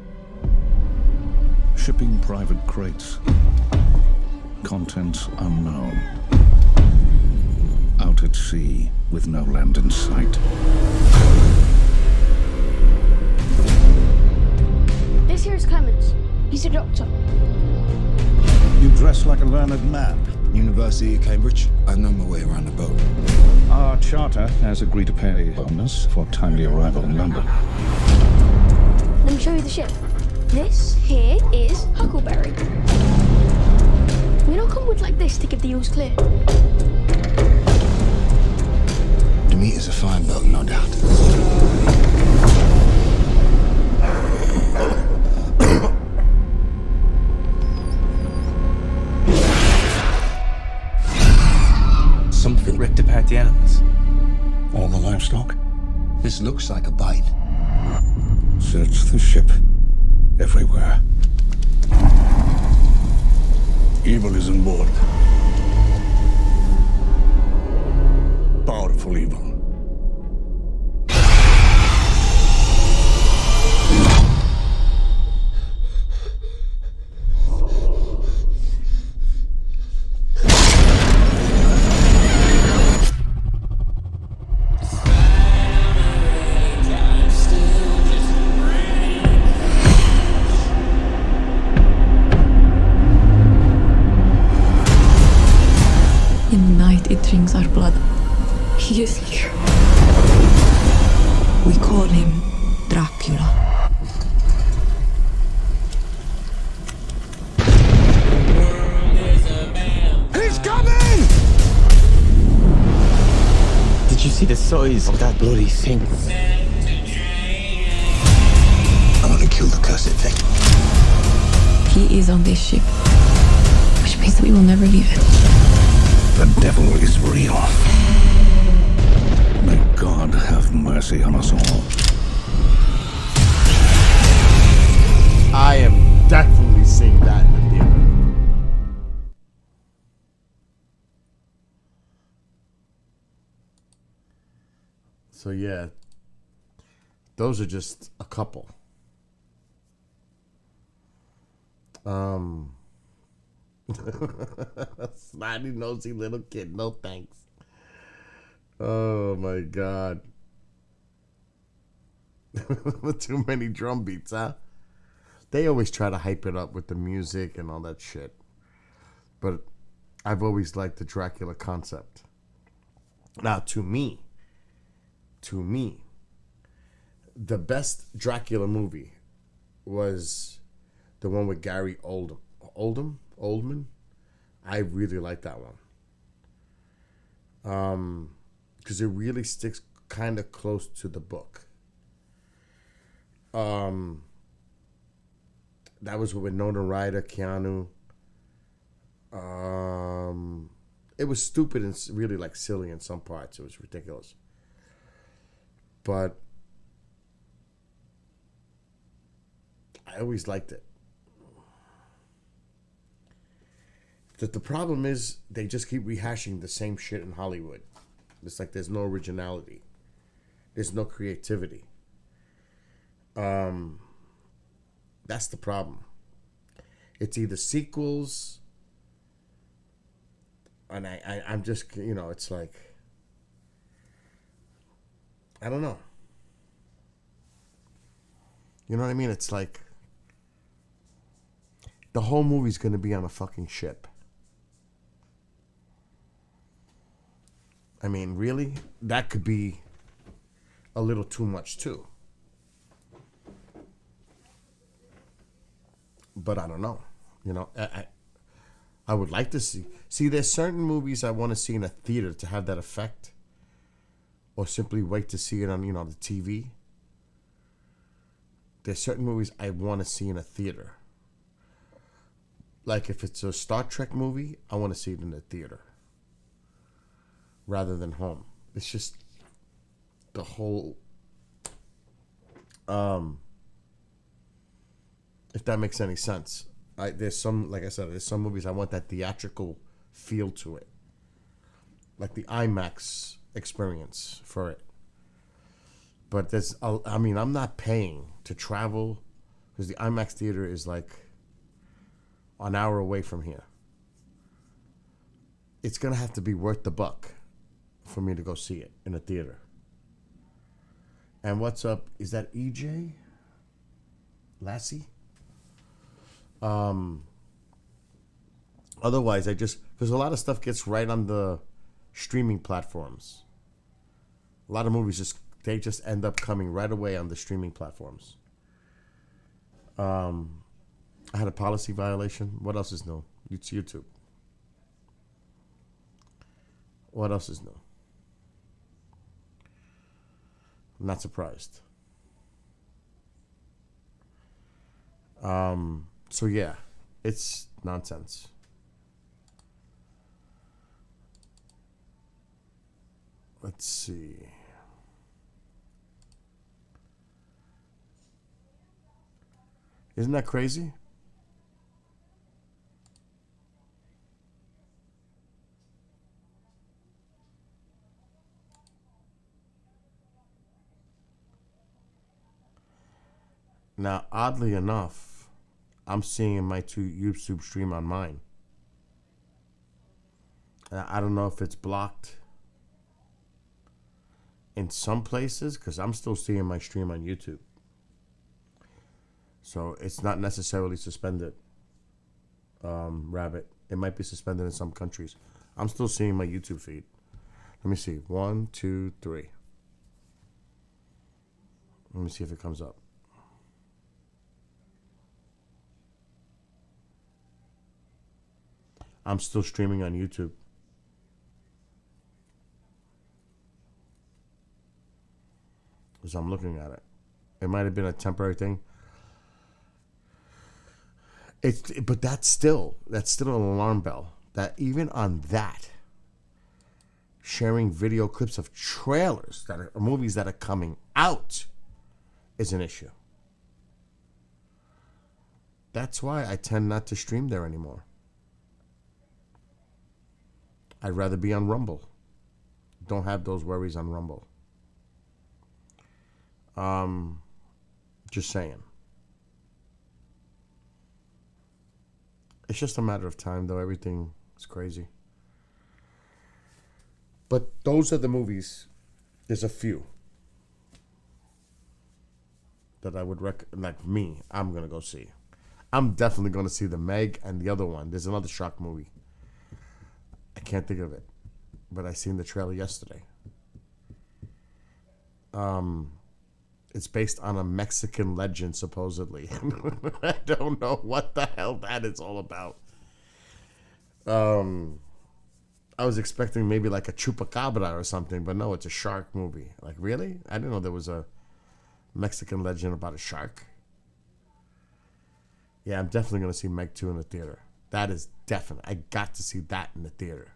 S20: Shipping private crates. Contents unknown. Out at sea with no land in sight.
S5: This here is Clemens. He's a doctor.
S20: You dress like a learned man.
S19: University of Cambridge. I know my way around the boat.
S20: Our charter has agreed to pay a bonus for timely arrival in London.
S5: Let me show you the ship. This here is Huckleberry. We don't come with like this to give the ewes clear.
S19: Demeter's a fine boat, no doubt. Something ripped apart the animals.
S14: All the livestock?
S19: This looks like a bite.
S14: Search the ship. Everywhere. Evil is on board. Powerful evil.
S21: In the night, it drinks our blood. He is here.
S22: We call him Dracula.
S13: He's coming!
S19: Did you see the size of that bloody thing? I want to kill the cursed thing.
S21: He is on this ship, which means that we will never leave it.
S14: The devil is real. May God have mercy on us all.
S1: I am definitely seeing that in the theater. So yeah, those are just a couple. Snotty nosy little kid, no thanks. Oh my god. Too many drum beats, huh? They always try to hype it up with the music and all that shit. But I've always liked the Dracula concept. Now, to me, the best Dracula movie was the one with Gary Oldman. I really like that one. Because it really sticks kind of close to the book. That was with Winona Ryder, Keanu. It was stupid and really like silly in some parts. It was ridiculous. But I always liked it. The problem is they just keep rehashing the same shit in Hollywood. It's like there's no originality. There's no creativity. That's the problem. It's either sequels, and I'm just, it's like, I don't know. You know what I mean? It's like the whole movie's going to be on a fucking ship. I mean, really? That could be a little too much, too. But I don't know. I would like to see. See, there's certain movies I want to see in a theater to have that effect. Or simply wait to see it on, the TV. There's certain movies I want to see in a theater. Like if it's a Star Trek movie, I want to see it in the theater. Rather than home. It's just the whole... if that makes any sense. There's some, like I said, there's some movies I want that theatrical feel to it. Like the IMAX experience for it. But I'm not paying to travel because the IMAX theater is like an hour away from here. It's going to have to be worth the buck for me to go see it in a theater. And what's up? Is that EJ? Lassie? Otherwise, because a lot of stuff gets right on the streaming platforms. A lot of movies they just end up coming right away on the streaming platforms. I had a policy violation. What else is new? It's YouTube. What else is new? I'm not surprised. So yeah, it's nonsense. Let's see. Isn't that crazy? Now, oddly enough, I'm seeing my YouTube stream on mine. I don't know if it's blocked in some places because I'm still seeing my stream on YouTube. So it's not necessarily suspended, Rabbit. It might be suspended in some countries. I'm still seeing my YouTube feed. Let me see. 1, 2, 3. Let me see if it comes up. I'm still streaming on YouTube. As I'm looking at it. It might have been a temporary thing. But that's still an alarm bell. That even on that, sharing video clips of trailers that are movies that are coming out is an issue. That's why I tend not to stream there anymore. I'd rather be on Rumble. Don't have those worries on Rumble. Just saying. It's just a matter of time, though. Everything is crazy. But those are the movies. There's a few that I would recommend. Like me, I'm going to go see. I'm definitely going to see The Meg and the other one. There's another shark movie. I can't think of it. But I seen the trailer yesterday. It's based on a Mexican legend, supposedly. I don't know what the hell that is all about. I was expecting maybe like a chupacabra or something, but no, it's a shark movie. Like, really? I didn't know there was a Mexican legend about a shark. Yeah, I'm definitely going to see Meg 2 in the theater. That is definite. I got to see that in the theater.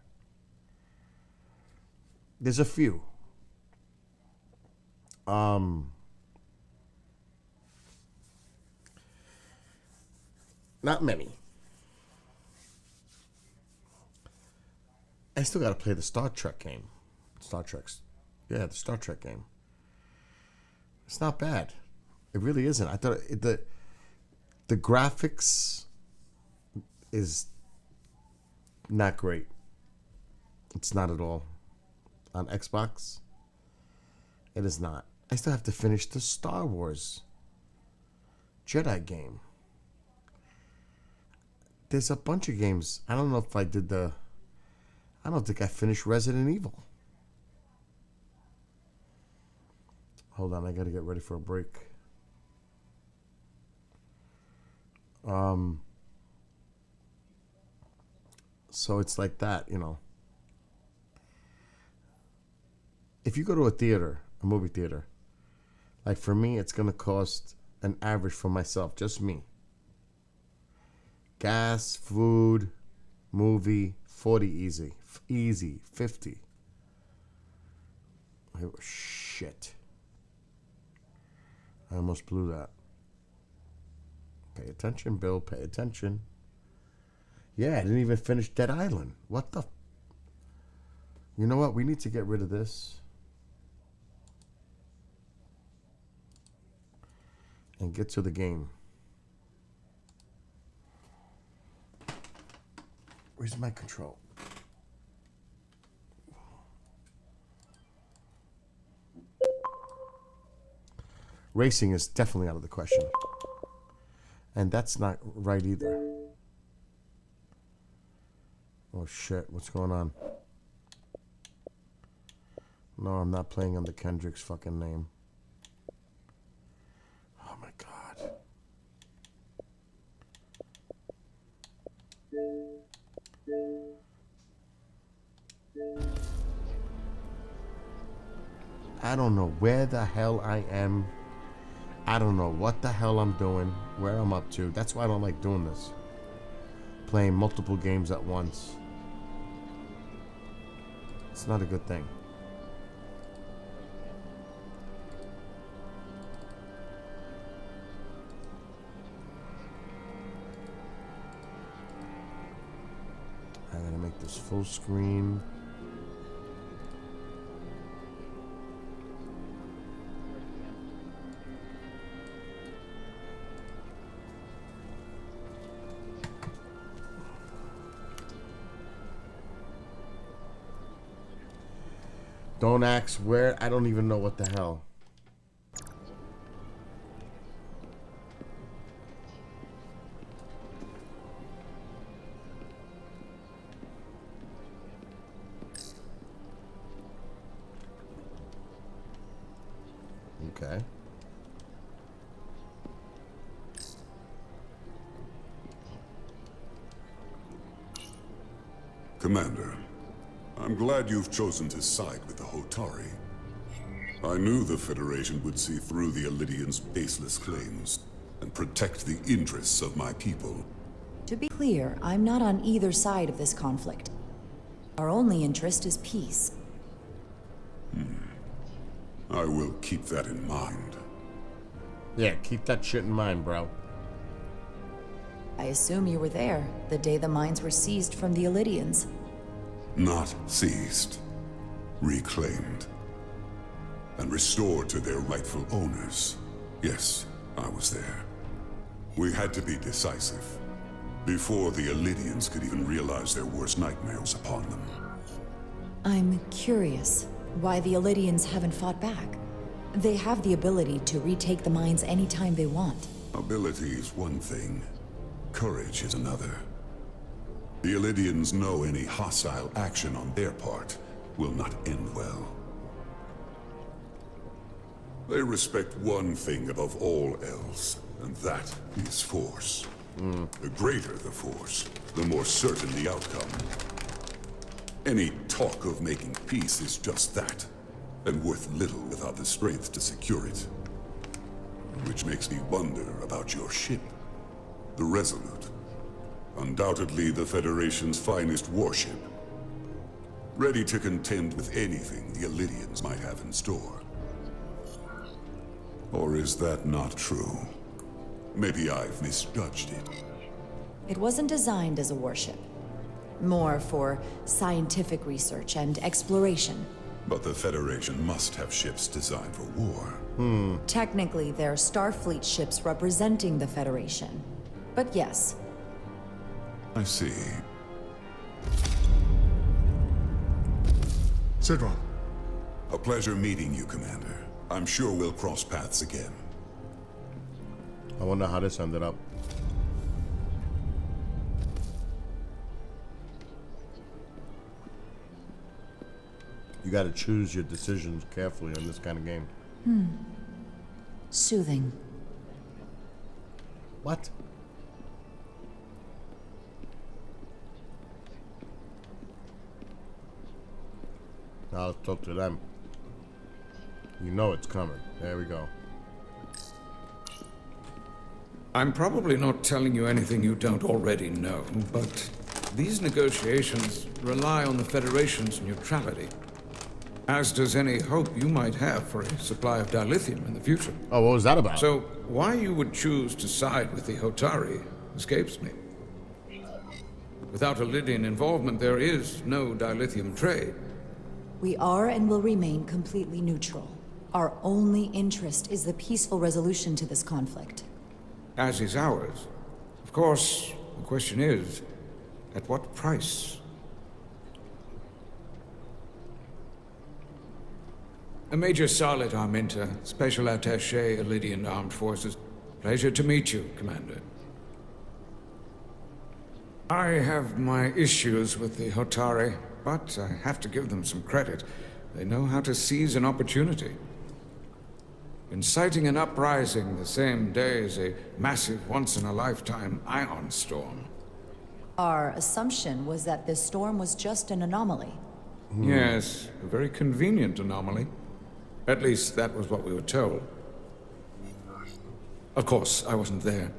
S1: There's a few. Not many. I still got to play the Star Trek game. The Star Trek game. It's not bad. It really isn't. I thought the graphics is not great. It's not at all. On Xbox, it is not. I still have to finish the Star Wars Jedi game. There's a bunch of games. I don't know if I did I don't think I finished Resident Evil. Hold on, I gotta get ready for a break. So it's like that, you know. If you go to a movie theater, like for me, it's gonna cost an average for myself, just me. Gas, food, movie, 40 easy. Easy, 50. Oh, shit. I almost blew that. Pay attention, Bill, pay attention. Yeah, I didn't even finish Dead Island. What the? You know what? We need to get rid of this. And get to the game. Where's my control? Racing is definitely out of the question. And that's not right either. Oh shit, what's going on? No, I'm not playing under Kendrick's fucking name. Oh my god. I don't know where the hell I am. I don't know what the hell I'm doing, where I'm up to. That's why I don't like doing this. Playing multiple games at once. It's not a good thing. I gotta make this full screen. Don't ask where. I don't even know what the hell. Okay.
S10: Commander, I'm glad you've chosen to side with the Hotari. I knew the Federation would see through the Illidians' baseless claims and protect the interests of my people.
S2: To be clear, I'm not on either side of this conflict. Our only interest is peace.
S10: I will keep that in mind.
S1: Yeah, keep that shit in mind, bro.
S2: I assume you were there the day the mines were seized from the Illidians.
S10: Not seized. Reclaimed. and restored to their rightful owners. Yes, I was there. We had to be decisive, before the Illydians could even realize their worst nightmares upon them.
S2: I'm curious why the Illydians haven't fought back. They have the ability to retake the mines anytime they want.
S10: Ability is one thing, courage is another. The Illydians know any hostile action on their part will not end well. They respect one thing above all else, and that is force. The greater the force, the more certain the outcome. Any talk of making peace is just that, and worth little without the strength to secure it. Which makes me wonder about your ship, the Resolute. Undoubtedly the Federation's finest warship. Ready to contend with anything the Illydians might have in store. Or is that not true? Maybe I've misjudged it.
S2: It wasn't designed as a warship. More for scientific research and exploration.
S10: But the Federation must have ships designed for war.
S2: Technically, they're Starfleet ships representing the Federation. But yes.
S10: I see.
S3: Sidron.
S10: A pleasure meeting you, Commander. I'm sure we'll cross paths again.
S1: I wonder how this ended up. You gotta choose your decisions carefully in this kind of game.
S2: Soothing.
S1: What? Now let's talk to them. You know it's coming. There we go.
S12: I'm probably not telling you anything you don't already know, but these negotiations rely on the Federation's neutrality. As does any hope you might have for a supply of dilithium in the future.
S1: Oh, what was that about?
S12: So, why you would choose to side with the Hotari escapes me. Without Illydian involvement, there is no dilithium trade.
S2: We are and will remain completely neutral. Our only interest is the peaceful resolution to this conflict.
S12: As is ours. Of course, the question is, at what price? Major Salit Arminta, Special Attaché, Illydian Armed Forces. Pleasure to meet you, Commander. I have my issues with the Hotari, but I have to give them some credit. They know how to seize an opportunity. Inciting an uprising the same day as a massive, once-in-a-lifetime ion storm.
S2: Our assumption was that this storm was just an anomaly.
S12: Yes, a very convenient anomaly. At least, that was what we were told. Of course, I wasn't there.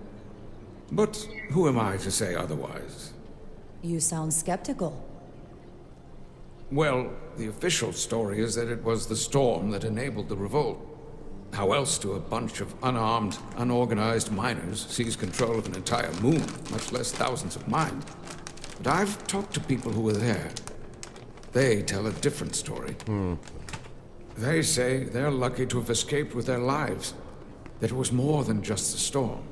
S12: But who am I to say otherwise?
S2: You sound skeptical.
S12: Well, the official story is that it was the storm that enabled the revolt. How else do a bunch of unarmed, unorganized miners seize control of an entire moon, much less thousands of mines? But I've talked to people who were there. They tell a different story. They say they're lucky to have escaped with their lives. That it was more than just the storm.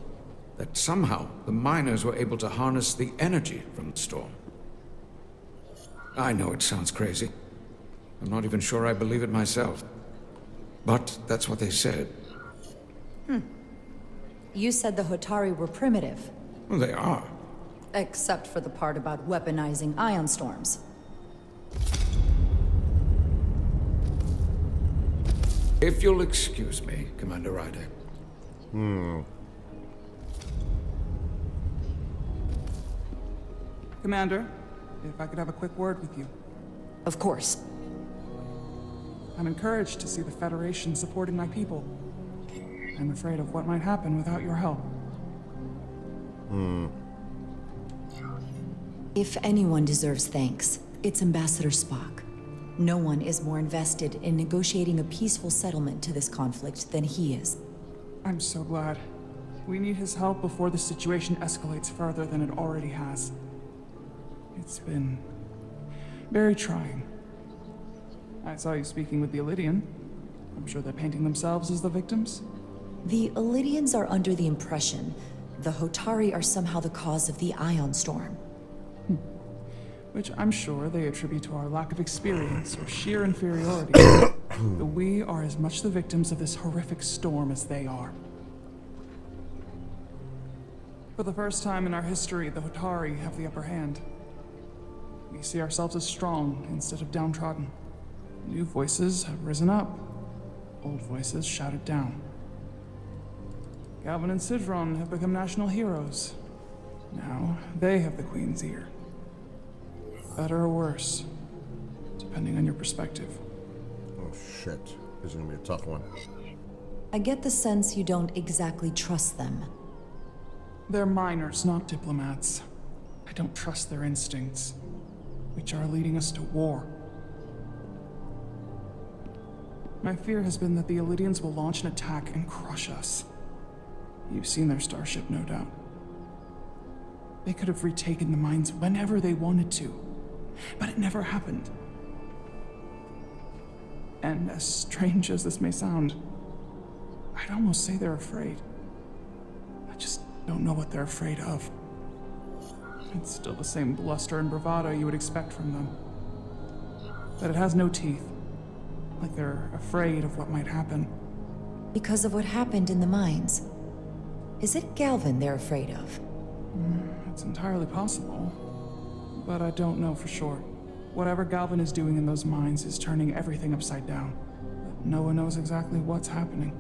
S12: That somehow the miners were able to harness the energy from the storm. I know it sounds crazy. I'm not even sure I believe it myself. But that's what they said.
S2: You said the Hotari were primitive.
S12: Well, they are.
S2: Except for the part about weaponizing ion storms.
S12: If you'll excuse me, Commander Ryder.
S15: Commander, if I could have a quick word with you.
S2: Of course.
S15: I'm encouraged to see the Federation supporting my people. I'm afraid of what might happen without your help.
S2: If anyone deserves thanks, it's Ambassador Spock. No one is more invested in negotiating a peaceful settlement to this conflict than he is.
S15: I'm so glad. We need his help before the situation escalates further than it already has. It's been very trying. I saw you speaking with the Illydian. I'm sure they're painting themselves as the victims.
S2: The Elydians are under the impression the Hotari are somehow the cause of the Ion Storm.
S15: Which I'm sure they attribute to our lack of experience or sheer inferiority. But we are as much the victims of this horrific storm as they are. For the first time in our history, the Hotari have the upper hand. We see ourselves as strong instead of downtrodden. New voices have risen up. Old voices shouted down. Galvin and Sidron have become national heroes. Now they have the Queen's ear. Better or worse, depending on your perspective.
S1: Oh shit, this is gonna be a tough one.
S2: I get the sense you don't exactly trust them.
S15: They're miners, not diplomats. I don't trust their instincts, which are leading us to war. My fear has been that the Elydians will launch an attack and crush us. You've seen their starship, no doubt. They could have retaken the mines whenever they wanted to, but it never happened. And as strange as this may sound, I'd almost say they're afraid. I just don't know what they're afraid of. It's still the same bluster and bravado you would expect from them. But it has no teeth. Like they're afraid of what might happen.
S2: Because of what happened in the mines. Is it Galvin they're afraid of?
S15: It's entirely possible. But I don't know for sure. Whatever Galvin is doing in those mines is turning everything upside down. But no one knows exactly what's happening.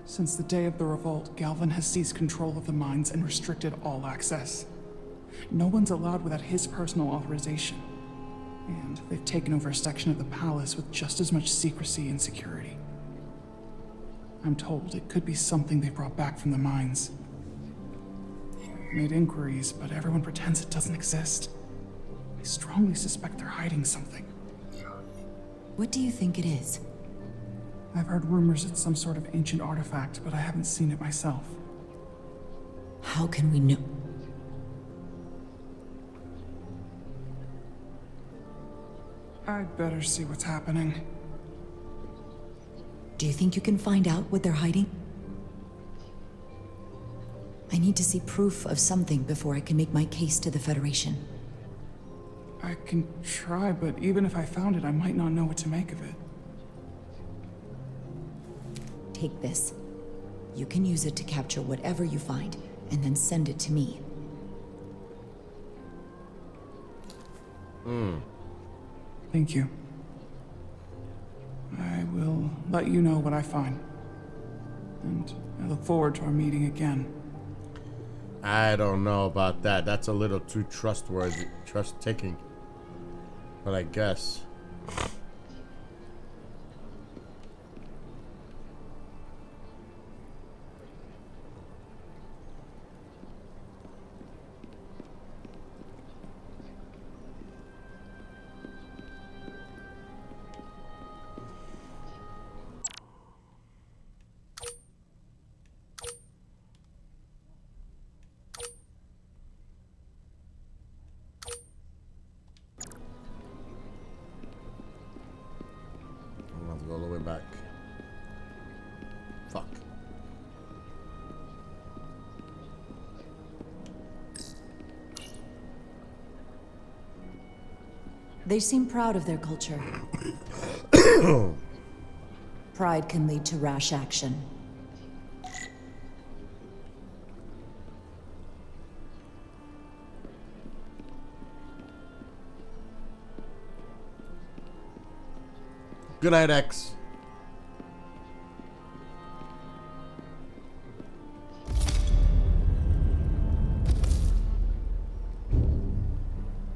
S15: Since the day of the revolt, Galvin has seized control of the mines and restricted all access. No one's allowed without his personal authorization. And they've taken over a section of the palace with just as much secrecy and security. I'm told it could be something they brought back from the mines. I've made inquiries, but everyone pretends it doesn't exist. I strongly suspect they're hiding something.
S2: What do you think it is?
S15: I've heard rumors it's some sort of ancient artifact, but I haven't seen it myself.
S2: How can we know?
S15: I'd better see what's happening.
S2: Do you think you can find out what they're hiding? I need to see proof of something before I can make my case to the Federation.
S15: I can try, but even if I found it, I might not know what to make of it.
S2: Take this. You can use it to capture whatever you find, and then send it to me.
S15: Thank you. I will let you know what I find. And I look forward to our meeting again.
S1: I don't know about that. That's a little too trustworthy, trust-taking. But I guess. All the way back. Fuck.
S2: They seem proud of their culture. Pride can lead to rash action.
S1: Good night, X.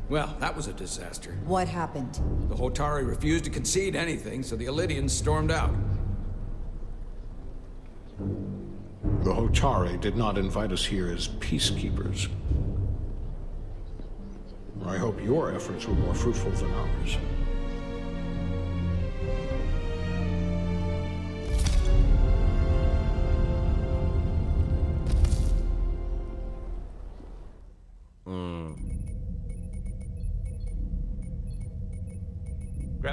S12: Well, that was a disaster.
S2: What happened?
S12: The Hotari refused to concede anything, so the Elydians stormed out.
S20: The Hotari did not invite us here as peacekeepers. I hope your efforts were more fruitful than ours.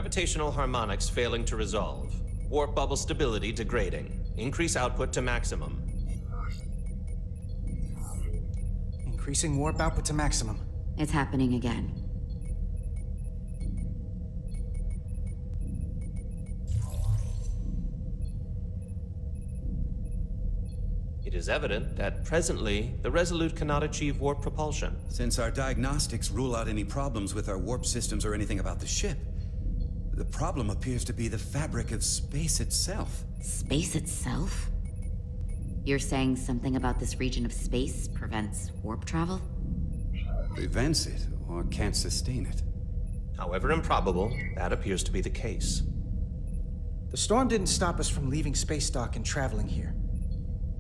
S4: Gravitational harmonics failing to resolve. Warp bubble stability degrading. Increase output to maximum.
S7: Increasing warp output to maximum.
S16: It's happening again.
S4: It is evident that presently, the Resolute cannot achieve warp propulsion.
S17: Since our diagnostics rule out any problems with our warp systems or anything about the ship, the problem appears to be the fabric of space itself.
S16: Space itself? You're saying something about this region of space prevents warp travel?
S17: Prevents it, or can't sustain it.
S4: However improbable, that appears to be the case.
S7: The storm didn't stop us from leaving space dock and traveling here.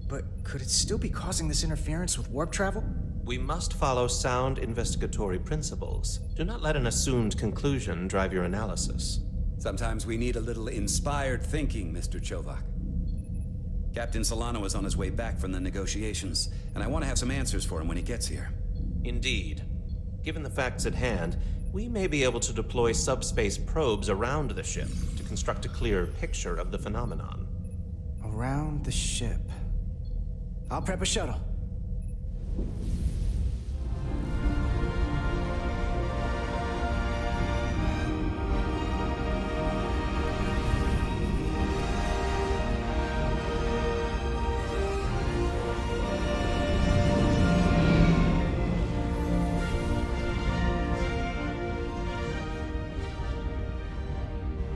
S7: But could it still be causing this interference with warp travel?
S4: We must follow sound investigatory principles. Do not let an assumed conclusion drive your analysis.
S17: Sometimes we need a little inspired thinking, Mr. Chovak. Captain Solano is on his way back from the negotiations, and I want to have some answers for him when he gets here.
S4: Indeed. Given the facts at hand, we may be able to deploy subspace probes around the ship to construct a clearer picture of the phenomenon.
S7: Around the ship. I'll prep a shuttle.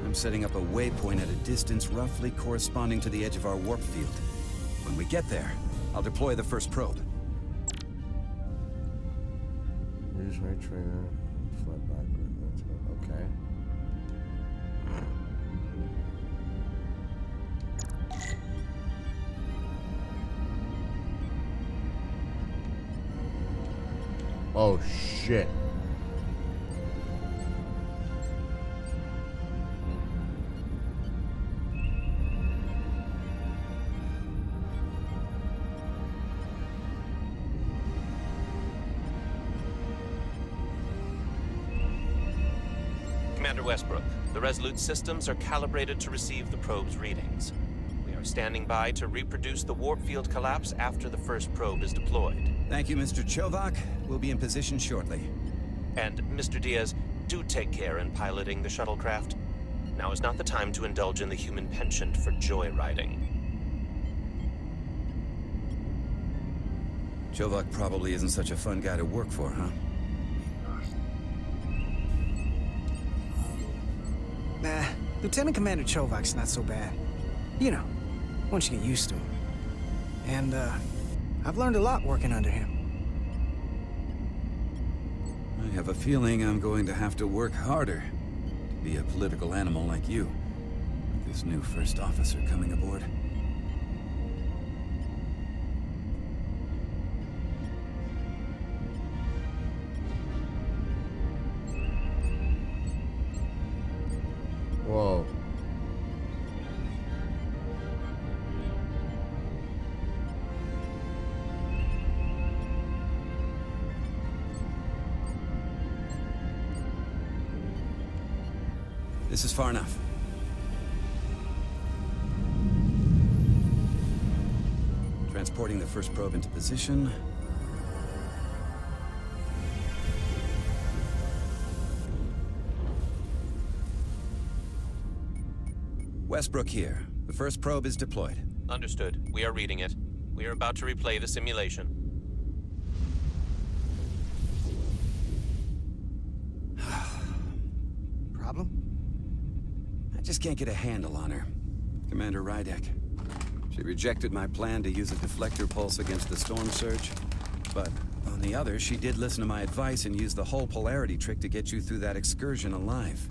S17: I'm setting up a waypoint at a distance roughly corresponding to the edge of our warp field. When we get there, I'll deploy the first probe.
S1: Use ray trainer, fly backward. Okay. Oh shit.
S4: Commander Westbrook, the Resolute systems are calibrated to receive the probe's readings. We are standing by to reproduce the warp field collapse after the first probe is deployed.
S17: Thank you, Mr. Chovak. We'll be in position shortly.
S4: And, Mr. Diaz, do take care in piloting the shuttlecraft. Now is not the time to indulge in the human penchant for joyriding.
S17: Chovak probably isn't such a fun guy to work for, huh?
S7: Nah, Lieutenant Commander Chovak's not so bad. You know, once you get used to him. And, I've learned a lot working under him.
S17: I have a feeling I'm going to have to work harder to be a political animal like you, with this new first officer coming aboard.
S1: Whoa.
S17: This is far enough. Transporting the first probe into position. Westbrook here. The first probe is deployed.
S4: Understood. We are reading it. We are about to replay the simulation.
S7: Problem?
S17: I just can't get a handle on her. Commander Rydek. She rejected my plan to use a deflector pulse against the storm surge. But on the other, she did listen to my advice and use the whole polarity trick to get you through that excursion alive.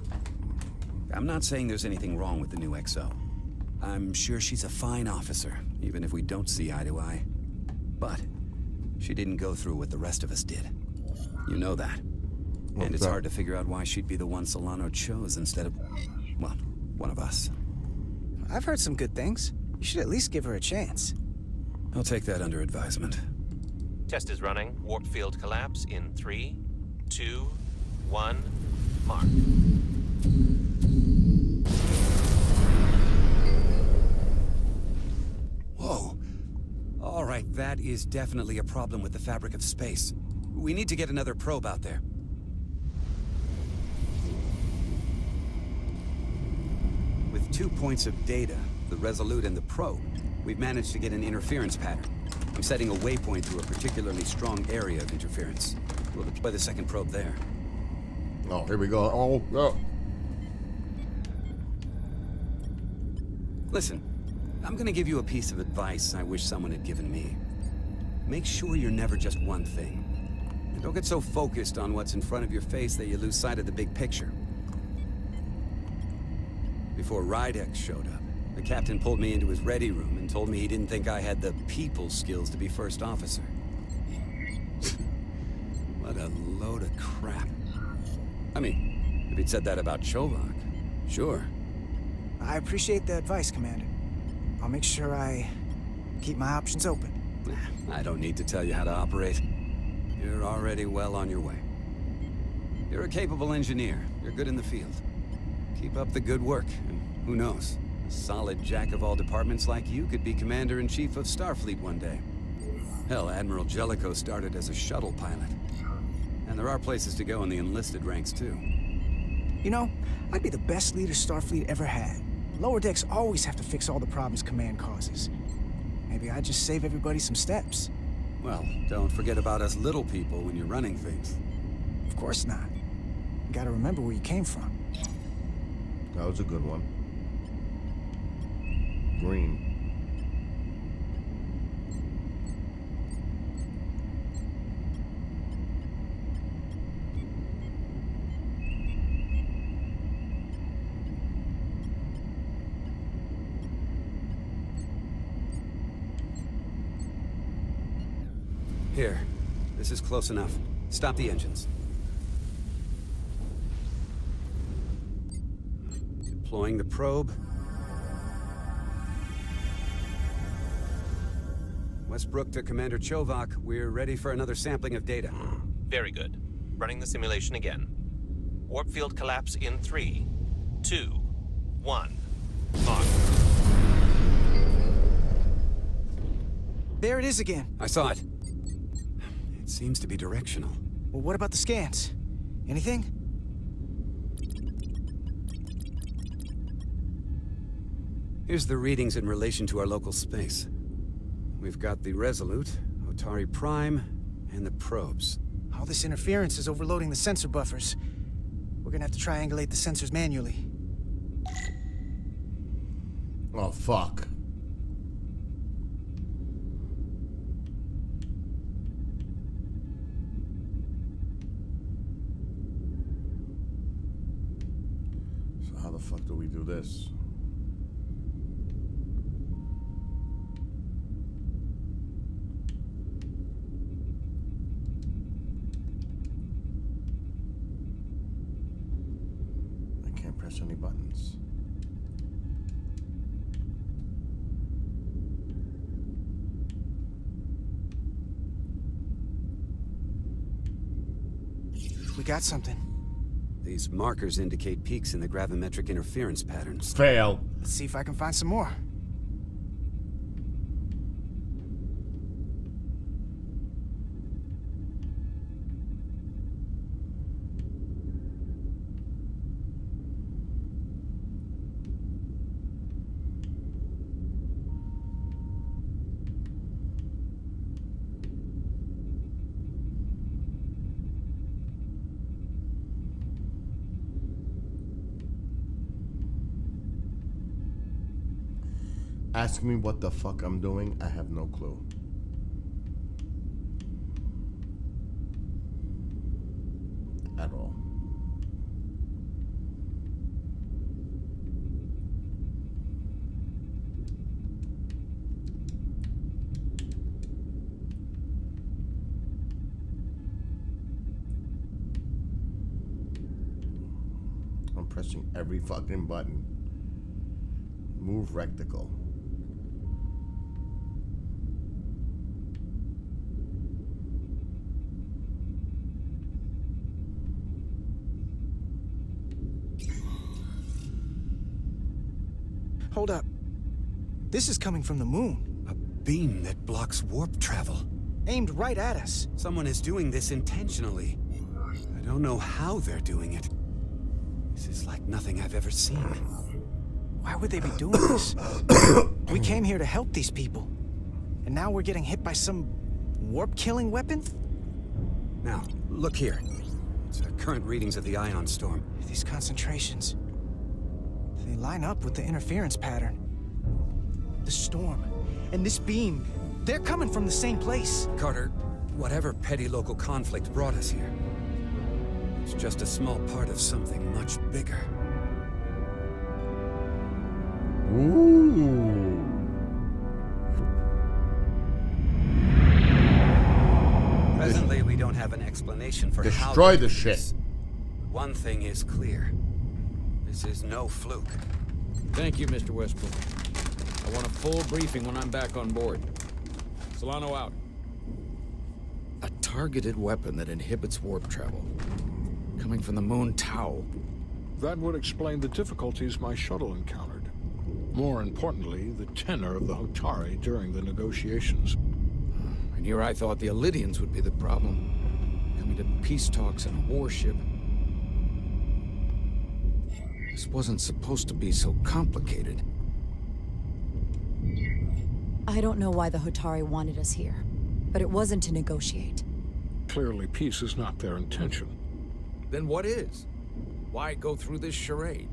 S17: I'm not saying there's anything wrong with the new XO. I'm sure she's a fine officer, even if we don't see eye to eye. But she didn't go through what the rest of us did. You know that. And it's hard to figure out why she'd be the one Solano chose instead of, well, one of us.
S7: I've heard some good things. You should at least give her a chance.
S17: I'll take that under advisement.
S4: Test is running. Warp field collapse in 3, 2, 1, mark.
S17: That is definitely a problem with the fabric of space. We need to get another probe out there. With 2 points of data, the Resolute and the probe, we've managed to get an interference pattern. I'm setting a waypoint to a particularly strong area of interference. We'll deploy the second probe there.
S1: Oh, here we go. Oh, oh.
S17: Listen, I'm gonna give you a piece of advice I wish someone had given me. Make sure you're never just one thing. And don't get so focused on what's in front of your face that you lose sight of the big picture. Before Rydek showed up, the captain pulled me into his ready room and told me he didn't think I had the people skills to be first officer. What a load of crap. I mean, if he'd said that about Chovak, sure.
S7: I appreciate the advice, Commander. I'll make sure I keep my options open.
S17: I don't need to tell you how to operate. You're already well on your way. You're a capable engineer. You're good in the field. Keep up the good work, and who knows? A solid jack of all departments like you could be Commander-in-Chief of Starfleet one day. Hell, Admiral Jellicoe started as a shuttle pilot. And there are places to go in the enlisted ranks, too.
S7: You know, I'd be the best leader Starfleet ever had. Lower decks always have to fix all the problems Command causes. Maybe I'd just save everybody some steps.
S17: Well, don't forget about us little people when you're running things.
S7: Of course not. You gotta remember where you came from.
S1: That was a good one. Green.
S17: Here. This is close enough. Stop the engines. Deploying the probe. Westbrook to Commander Chovak. We're ready for another sampling of data.
S4: Very good. Running the simulation again. Warp field collapse in 3, 2, 1. On.
S7: There it is again.
S17: I saw it. It seems to be directional.
S7: Well, what about the scans? Anything?
S17: Here's the readings in relation to our local space. We've got the Resolute, Otari Prime, and the probes.
S7: All this interference is overloading the sensor buffers. We're gonna have to triangulate the sensors manually.
S1: Oh, fuck. So how the fuck do we do this? I can't press any buttons.
S7: We got something.
S17: These markers indicate peaks in the gravimetric interference patterns.
S1: Fail.
S7: Let's see if I can find some more.
S1: Ask me what the fuck I'm doing, I have no clue. At all. I'm pressing every fucking button. Move reticle.
S7: Hold up. This is coming from the moon.
S17: beam that blocks warp travel.
S7: Aimed right at us.
S17: Someone is doing this intentionally. I don't know how they're doing it. This is like nothing I've ever seen.
S7: Why would they be doing this? We came here to help these people. And now we're getting hit by some warp-killing weapon?
S17: Now, look here. It's current readings of the ion storm.
S7: These concentrations, they line up with the interference pattern. The storm and this beam, they're coming from the same place.
S17: Carter, whatever petty local conflict brought us here, it's just a small part of something much bigger.
S1: Ooh.
S17: Presently, we don't have an explanation for how
S1: Destroy
S17: they
S1: the
S17: do
S1: shit.
S17: this. One thing is clear. This is no fluke.
S12: Thank you, Mr. Westbrook. I want a full briefing when I'm back on board. Solano out. A targeted weapon that inhibits warp travel. Coming from the moon Tau.
S20: That would explain the difficulties my shuttle encountered. More importantly, the tenor of the Hotari during the negotiations.
S12: And here I thought the Illidians would be the problem. Coming to peace talks in a warship. This wasn't supposed to be so complicated.
S2: I don't know why the Hotari wanted us here, but it wasn't to negotiate.
S20: Clearly, peace is not their intention.
S12: Then what is? Why go through this charade?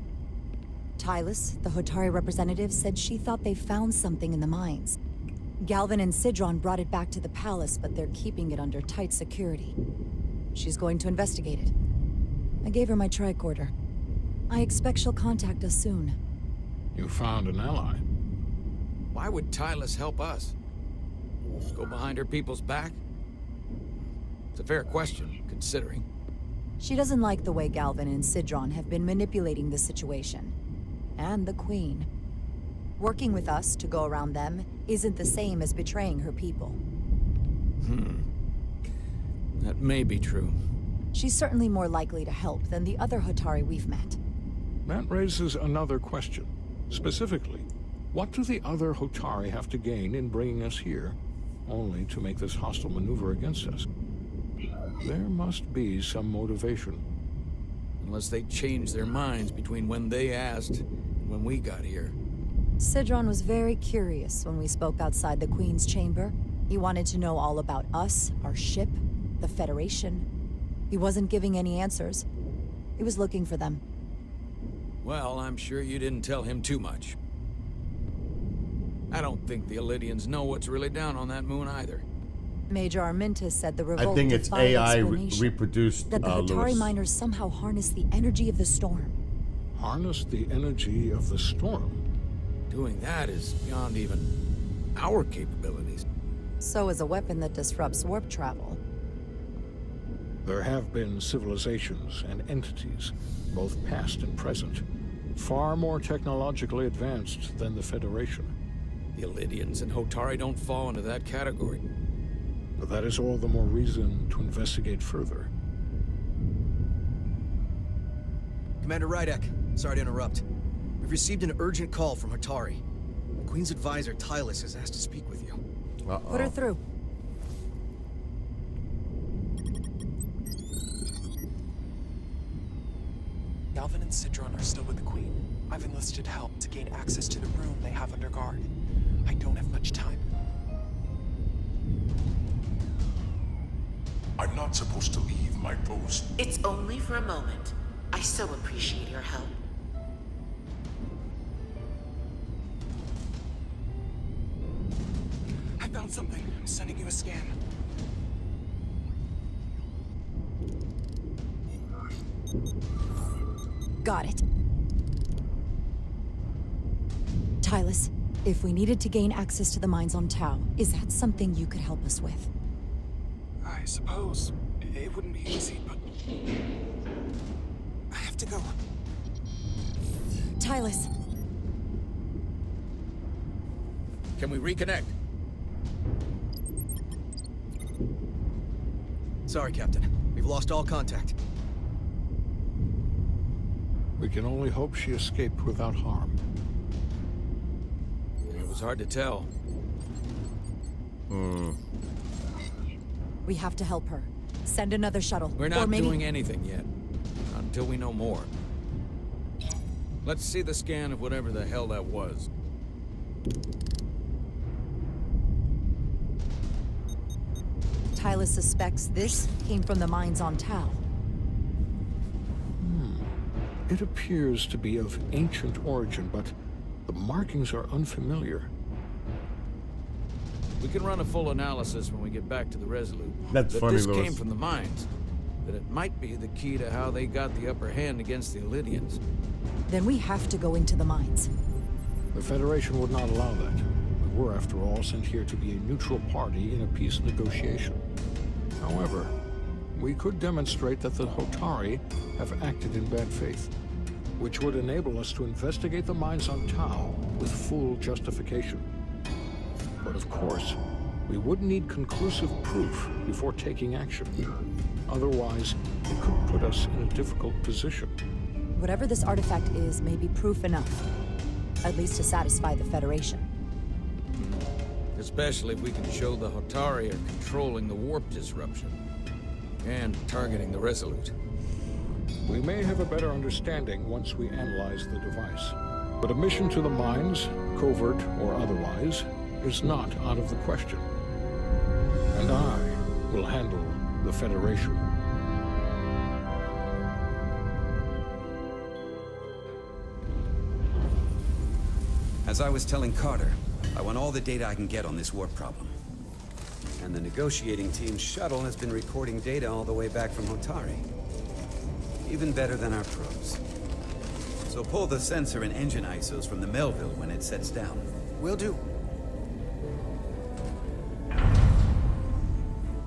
S2: Tylus, the Hotari representative, said she thought they found something in the mines. Galvin and Sidron brought it back to the palace, but they're keeping it under tight security. She's going to investigate it. I gave her my tricorder. I expect she'll contact us soon.
S20: You found an ally.
S12: Why would Tylus help us? Go behind her people's back? It's a fair question, considering.
S2: She doesn't like the way Galvin and Sidron have been manipulating the situation. And the Queen. Working with us to go around them isn't the same as betraying her people.
S12: That may be true.
S2: She's certainly more likely to help than the other Hotari we've met.
S20: That raises another question. Specifically, what do the other Hotari have to gain in bringing us here, only to make this hostile maneuver against us? There must be some motivation.
S12: Unless they changed their minds between when they asked and when we got here.
S2: Sidron was very curious when we spoke outside the Queen's chamber. He wanted to know all about us, our ship, the Federation. He wasn't giving any answers. He was looking for them.
S12: Well, I'm sure you didn't tell him too much. I don't think the Illidians know what's really down on that moon either.
S2: Major Armintas said the revolt
S1: I think it's
S2: defied
S1: AI
S2: explanation.
S1: reproduced.
S2: That the Hotari
S1: Lewis.
S2: miners somehow harnessed the energy of the storm.
S20: Harness the energy of the storm?
S12: Doing that is beyond even our capabilities.
S2: So is a weapon that disrupts warp travel.
S20: There have been civilizations and entities, both past and present, far more technologically advanced than the Federation.
S12: The Illidians and Hotari don't fall into that category.
S20: But that is all the more reason to investigate further.
S6: Commander Rydek, sorry to interrupt. We've received an urgent call from Hotari. The Queen's advisor, Tylus, has asked to speak with you.
S2: Put her through.
S11: Galvin and Sidron are still with the Queen. I've enlisted help to gain access to the room they have under guard. I don't have much time.
S10: I'm not supposed to leave my post.
S18: It's only for a moment. I so appreciate your help.
S11: I found something. I'm sending you a scan.
S2: Got it. Tylus, if we needed to gain access to the mines on Tau, is that something you could help us with?
S11: I suppose it wouldn't be easy, but I have to go.
S2: Tylus.
S12: Can we reconnect?
S6: Sorry, Captain. We've lost all contact.
S20: We can only hope she escaped without harm.
S12: It was hard to tell.
S2: We have to help her. Send another shuttle.
S12: We're
S2: Or
S12: not
S2: maybe...
S12: doing anything yet. Not until we know more. Let's see the scan of whatever the hell that was.
S2: Tyler suspects this came from the mines on Tau.
S20: It appears to be of ancient origin, but the markings are unfamiliar.
S12: We can run a full analysis when we get back to the Resolute.
S1: That's
S12: that
S1: funny,
S12: this
S1: Louis.
S12: came from the mines. That it might be the key to how they got the upper hand against the Illydians.
S2: Then we have to go into the mines.
S20: The Federation would not allow that. We were, after all, sent here to be a neutral party in a peace negotiation. However, we could demonstrate that the Hotari have acted in bad faith, which would enable us to investigate the mines on Tau with full justification. But of course, we would need conclusive proof before taking action. Otherwise, it could put us in a difficult position.
S2: Whatever this artifact is may be proof enough. At least to satisfy the Federation.
S12: Especially if we can show the Hotari are controlling the warp disruption. And targeting the Resolute.
S20: We may have a better understanding once we analyze the device. But a mission to the mines, covert or otherwise, is not out of the question. And I will handle the Federation.
S17: As I was telling Carter, I want all the data I can get on this warp problem. And the negotiating team's shuttle has been recording data all the way back from Hotari. Even better than our probes. So pull the sensor and engine ISOs from the Melville when it sets down.
S7: Will do.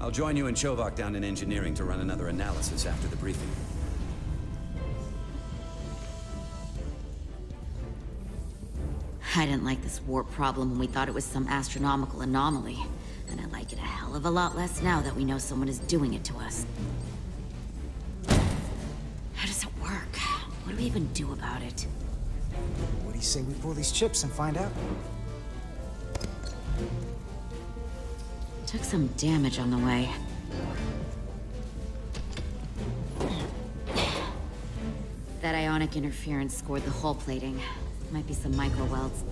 S17: I'll join you and Chovak down in engineering to run another analysis after the briefing.
S16: I didn't like this warp problem when we thought it was some astronomical anomaly. And I like it a hell of a lot less now that we know someone is doing it to us. How does it work? What do we even do about it?
S7: What do you say we pull these chips and find out?
S16: Took some damage on the way. That ionic interference scored the hull plating. Might be some micro welds.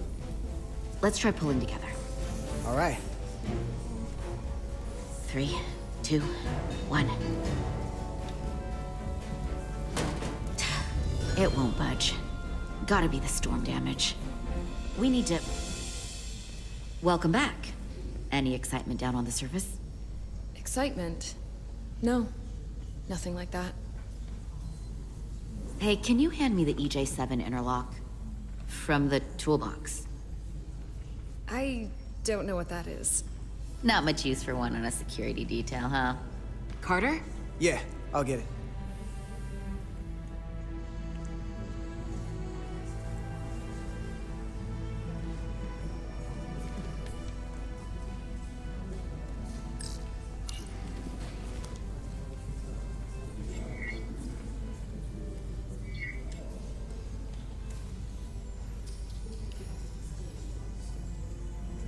S16: Let's try pulling together.
S7: All right.
S16: 3, 2, 1. It won't budge. Gotta be the storm damage. We need to... Welcome back. Any excitement down on the surface?
S8: Excitement? No. Nothing like that.
S16: Hey, can you hand me the EJ7 interlock? From the toolbox.
S8: I don't know what that is.
S16: Not much use for one on a security detail, huh? Carter?
S7: Yeah, I'll get it.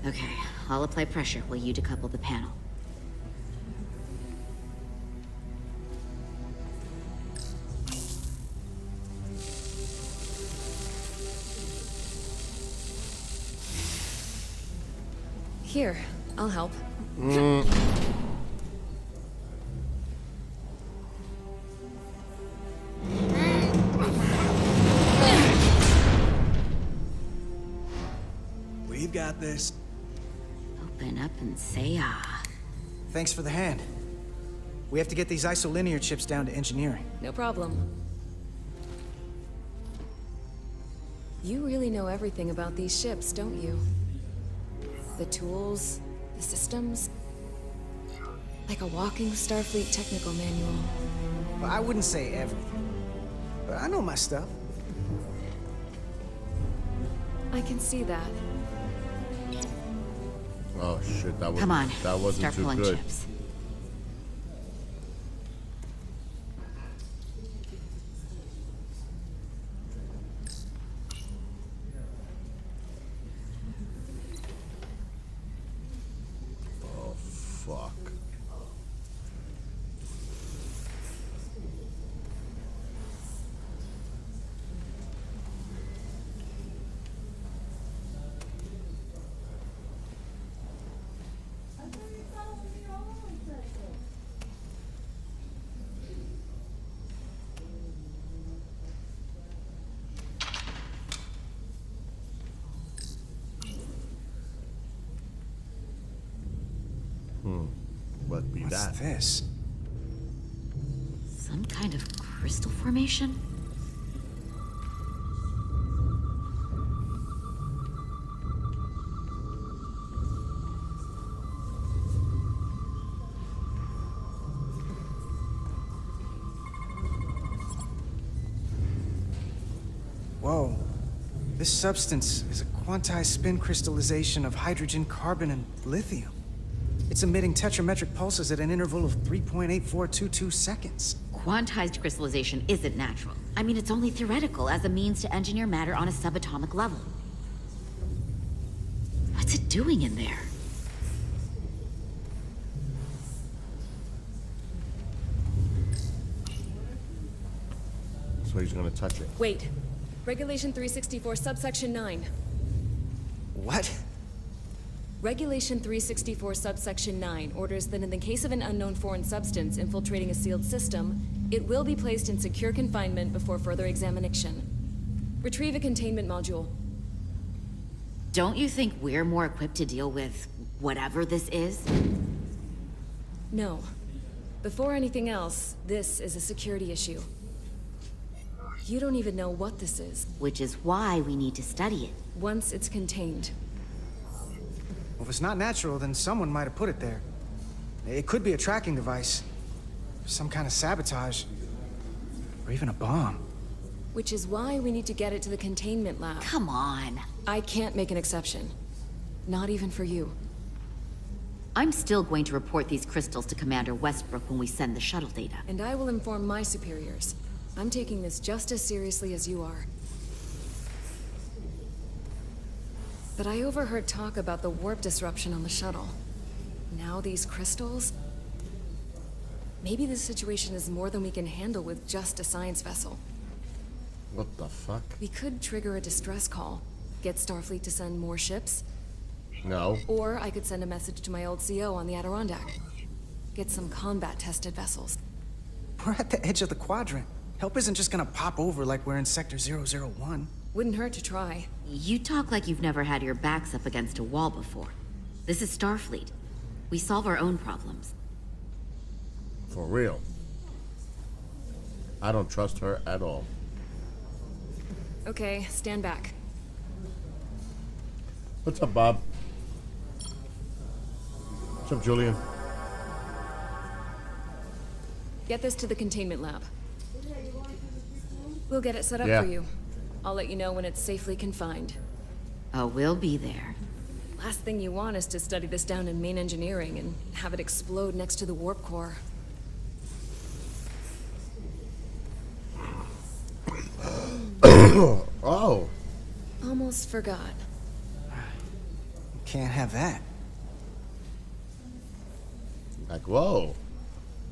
S16: Okay, I'll apply pressure while you decouple the panel.
S8: Here, I'll help.
S7: We've got this.
S16: Open up and say ah.
S7: Thanks for the hand. We have to get these isolinear chips down to engineering.
S8: No problem. You really know everything about these ships, don't you? The tools, the systems. Like a walking Starfleet technical manual.
S7: Well, I wouldn't say everything, but I know my stuff.
S8: I can see that.
S1: Oh shit, that was
S16: Come on,
S1: that wasn't
S16: start
S1: too
S16: pulling
S1: good.
S16: chips.
S1: need
S7: What's
S1: that.
S7: this?
S16: Some kind of crystal formation?
S7: Whoa. This substance is a quantized spin crystallization of hydrogen, carbon, and lithium. It's emitting tetrametric pulses at an interval of 3.8422 seconds.
S16: Quantized crystallization isn't natural. I mean, it's only theoretical as a means to engineer matter on a subatomic level. What's it doing in there?
S1: So he's gonna touch it.
S8: Wait. Regulation 364, subsection 9.
S7: What?
S8: Regulation 364, subsection 9 orders that in the case of an unknown foreign substance infiltrating a sealed system, it will be placed in secure confinement before further examination. Retrieve a containment module.
S16: Don't you think we're more equipped to deal with whatever this is?
S8: No. Before anything else, this is a security issue. You don't even know what this is.
S16: Which is why we need to study it.
S8: Once it's contained.
S7: Well, if it's not natural, then someone might have put it there. It could be a tracking device. Some kind of sabotage. Or even a bomb.
S8: Which is why we need to get it to the containment lab.
S16: Come on.
S8: I can't make an exception. Not even for you.
S16: I'm still going to report these crystals to Commander Westbrook when we send the shuttle data.
S8: And I will inform my superiors. I'm taking this just as seriously as you are. But I overheard talk about the warp disruption on the shuttle. Now these crystals? Maybe this situation is more than we can handle with just a science vessel.
S1: What the fuck?
S8: We could trigger a distress call. Get Starfleet to send more ships.
S1: No.
S8: Or I could send a message to my old CO on the Adirondack. Get some combat-tested vessels.
S7: We're at the edge of the quadrant. Help isn't just gonna pop over like we're in Sector 001.
S8: Wouldn't hurt to try.
S16: You talk like you've never had your backs up against a wall before. This is Starfleet. We solve our own problems.
S1: For real. I don't trust her at all.
S8: Okay, stand back.
S1: What's up, Bob? What's up, Julian?
S8: Get this to the containment lab. We'll get it set up
S1: Yeah.
S8: for you. I'll let you know when it's safely confined.
S16: Oh, we'll be there.
S8: Last thing you want is to study this down in main engineering and have it explode next to the warp core.
S1: Oh.
S8: Almost forgot.
S7: Can't have that.
S1: Like, whoa.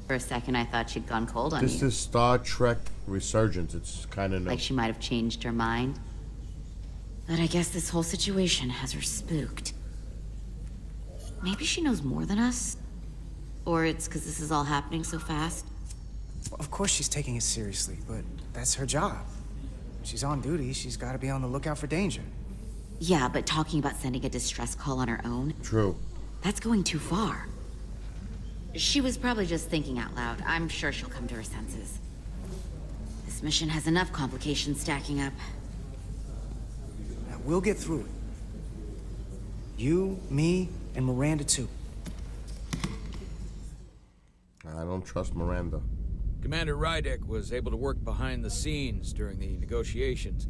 S16: For a second, I thought she'd gone cold on
S1: This
S16: you.
S1: is Star Trek Resurgence. It's kind of new.
S16: Like she might have changed her mind. But I guess this whole situation has her spooked. Maybe she knows more than us? Or it's because this is all happening so fast?
S7: Of course she's taking it seriously, but that's her job. She's on duty, she's gotta be on the lookout for danger.
S16: Yeah, but talking about sending a distress call on her own?
S1: True.
S16: That's going too far. She was probably just thinking out loud. I'm sure she'll come to her senses. This mission has enough complications stacking up.
S7: Now, we'll get through it. You, me, and Miranda too.
S1: I don't trust Miranda.
S5: Commander Rydek was able to work behind the scenes during the negotiations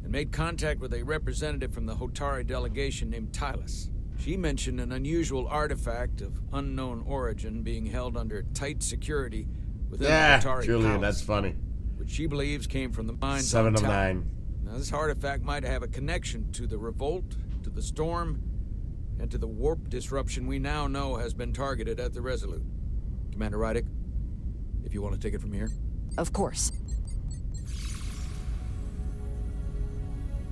S5: and made contact with a representative from the Hotari delegation named Tylus. She mentioned an unusual artifact of unknown origin being held under tight security within the Hotari
S1: Julian,
S5: palace,
S1: that's funny.
S5: which she believes came from the mines
S1: 7
S5: on
S1: of
S5: Tau.
S1: 9.
S5: Now, this artifact might have a connection to the revolt, to the storm, and to the warp disruption we now know has been targeted at the Resolute. Commander Rydek, if you want to take it from here.
S2: Of course.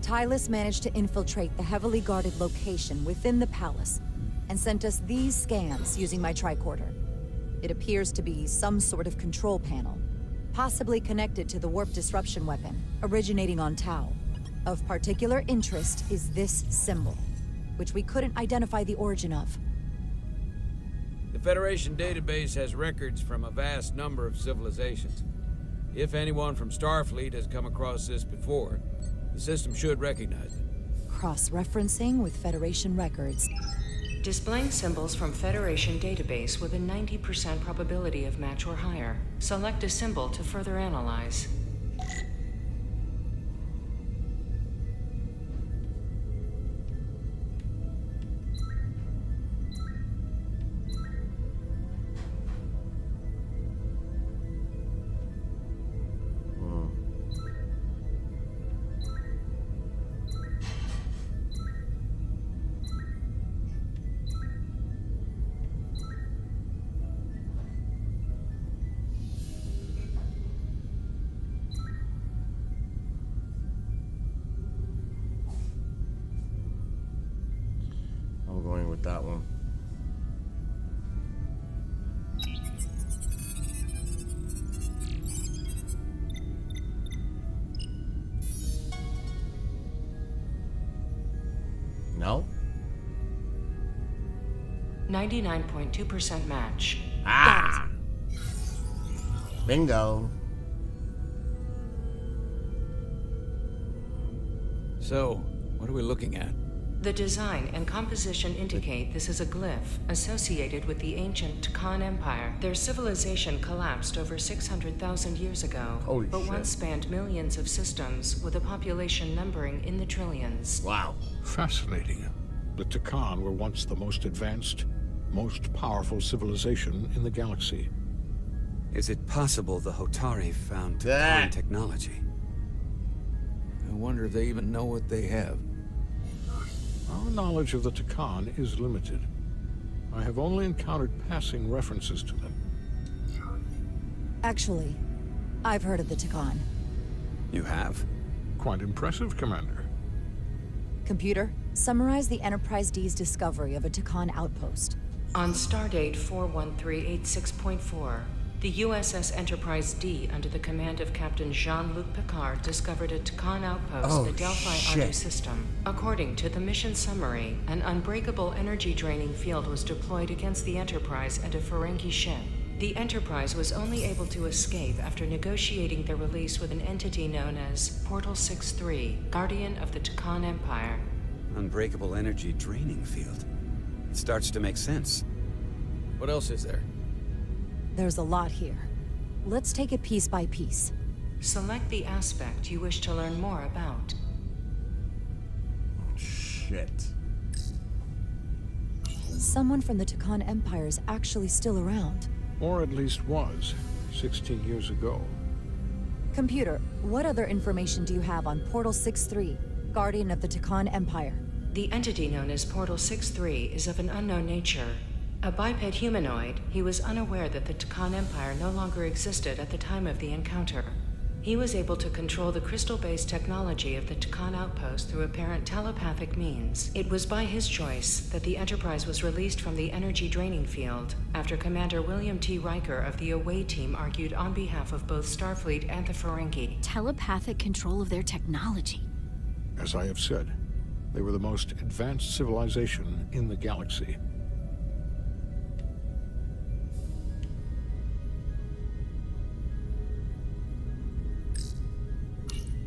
S2: Tylus managed to infiltrate the heavily guarded location within the palace and sent us these scans using my tricorder. It appears to be some sort of control panel, possibly connected to the warp disruption weapon originating on Tau. Of particular interest is this symbol, which we couldn't identify the origin of.
S5: The Federation database has records from a vast number of civilizations. If anyone from Starfleet has come across this before, the system should recognize it.
S2: Cross-referencing with Federation records.
S9: Displaying symbols from Federation database with a 90% probability of match or higher. Select a symbol to further analyze.
S1: I'm going with that one. No?
S9: 99.2% match.
S1: Ah! Bingo.
S5: So, what are we looking at?
S9: The design and composition indicate this is a glyph associated with the ancient Khan Empire. Their civilization collapsed over 600,000 years ago,
S1: Holy
S9: but
S1: shit.
S9: once spanned millions of systems with a population numbering in the trillions.
S1: Wow.
S20: Fascinating. The Takan were once the most advanced, most powerful civilization in the galaxy.
S17: Is it possible the Hotari found Takan technology?
S5: I wonder if they even know what they have.
S20: Our knowledge of the Takan is limited. I have only encountered passing references to them.
S2: Actually, I've heard of the Takan.
S17: You have?
S20: Quite impressive, Commander.
S2: Computer, summarize the Enterprise D's discovery of a Takan outpost.
S9: On stardate 41386.4, the USS Enterprise D, under the command of Captain Jean-Luc Picard, discovered a Takan outpost in the Delphi Ardu system. According to the mission summary, an unbreakable energy-draining field was deployed against the Enterprise and a Ferengi ship. The Enterprise was only able to escape after negotiating their release with an entity known as Portal 6-3, Guardian of the Takan Empire.
S17: Unbreakable energy draining field. It starts to make sense.
S5: What else is there?
S2: There's a lot here. Let's take it piece by piece.
S9: Select the aspect you wish to learn more about.
S1: Shit.
S2: Someone from the Takan Empire is actually still around.
S20: Or at least was, 16 years ago.
S2: Computer, what other information do you have on Portal 6-3, Guardian of the Takan Empire?
S9: The entity known as Portal 6-3 is of an unknown nature. A biped humanoid, he was unaware that the Takan Empire no longer existed at the time of the encounter. He was able to control the crystal-based technology of the Takan outpost through apparent telepathic means. It was by his choice that the Enterprise was released from the energy draining field after Commander William T. Riker of the Away Team argued on behalf of both Starfleet and the Ferengi.
S21: Telepathic control of their technology.
S20: As I have said, they were the most advanced civilization in the galaxy.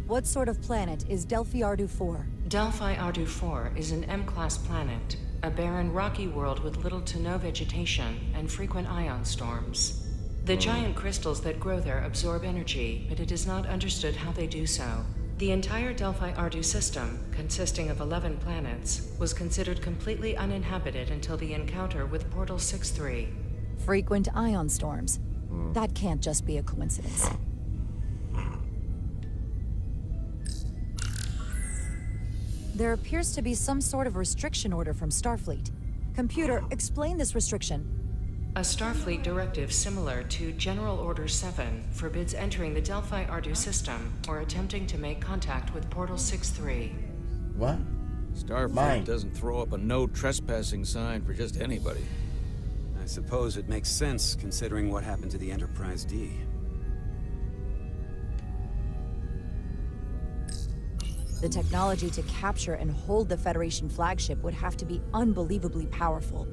S2: What sort of planet is Delphi Ardu 4?
S9: Delphi Ardu 4 is an M-class planet, a barren rocky world with little to no vegetation and frequent ion storms. The giant crystals that grow there absorb energy, but it is not understood how they do so. The entire Delphi Ardu system, consisting of 11 planets, was considered completely uninhabited until the encounter with Portal 6-3.
S2: Frequent ion storms. That can't just be a coincidence. There appears to be some sort of restriction order from Starfleet. Computer, explain this restriction.
S9: A Starfleet directive similar to General Order 7 forbids entering the Delphi Ardu system or attempting to make contact with Portal 6-3.
S1: What?
S5: Starfleet doesn't throw up a no trespassing sign for just anybody.
S17: I suppose it makes sense considering what happened to the Enterprise D.
S2: The technology to capture and hold the Federation flagship would have to be unbelievably powerful.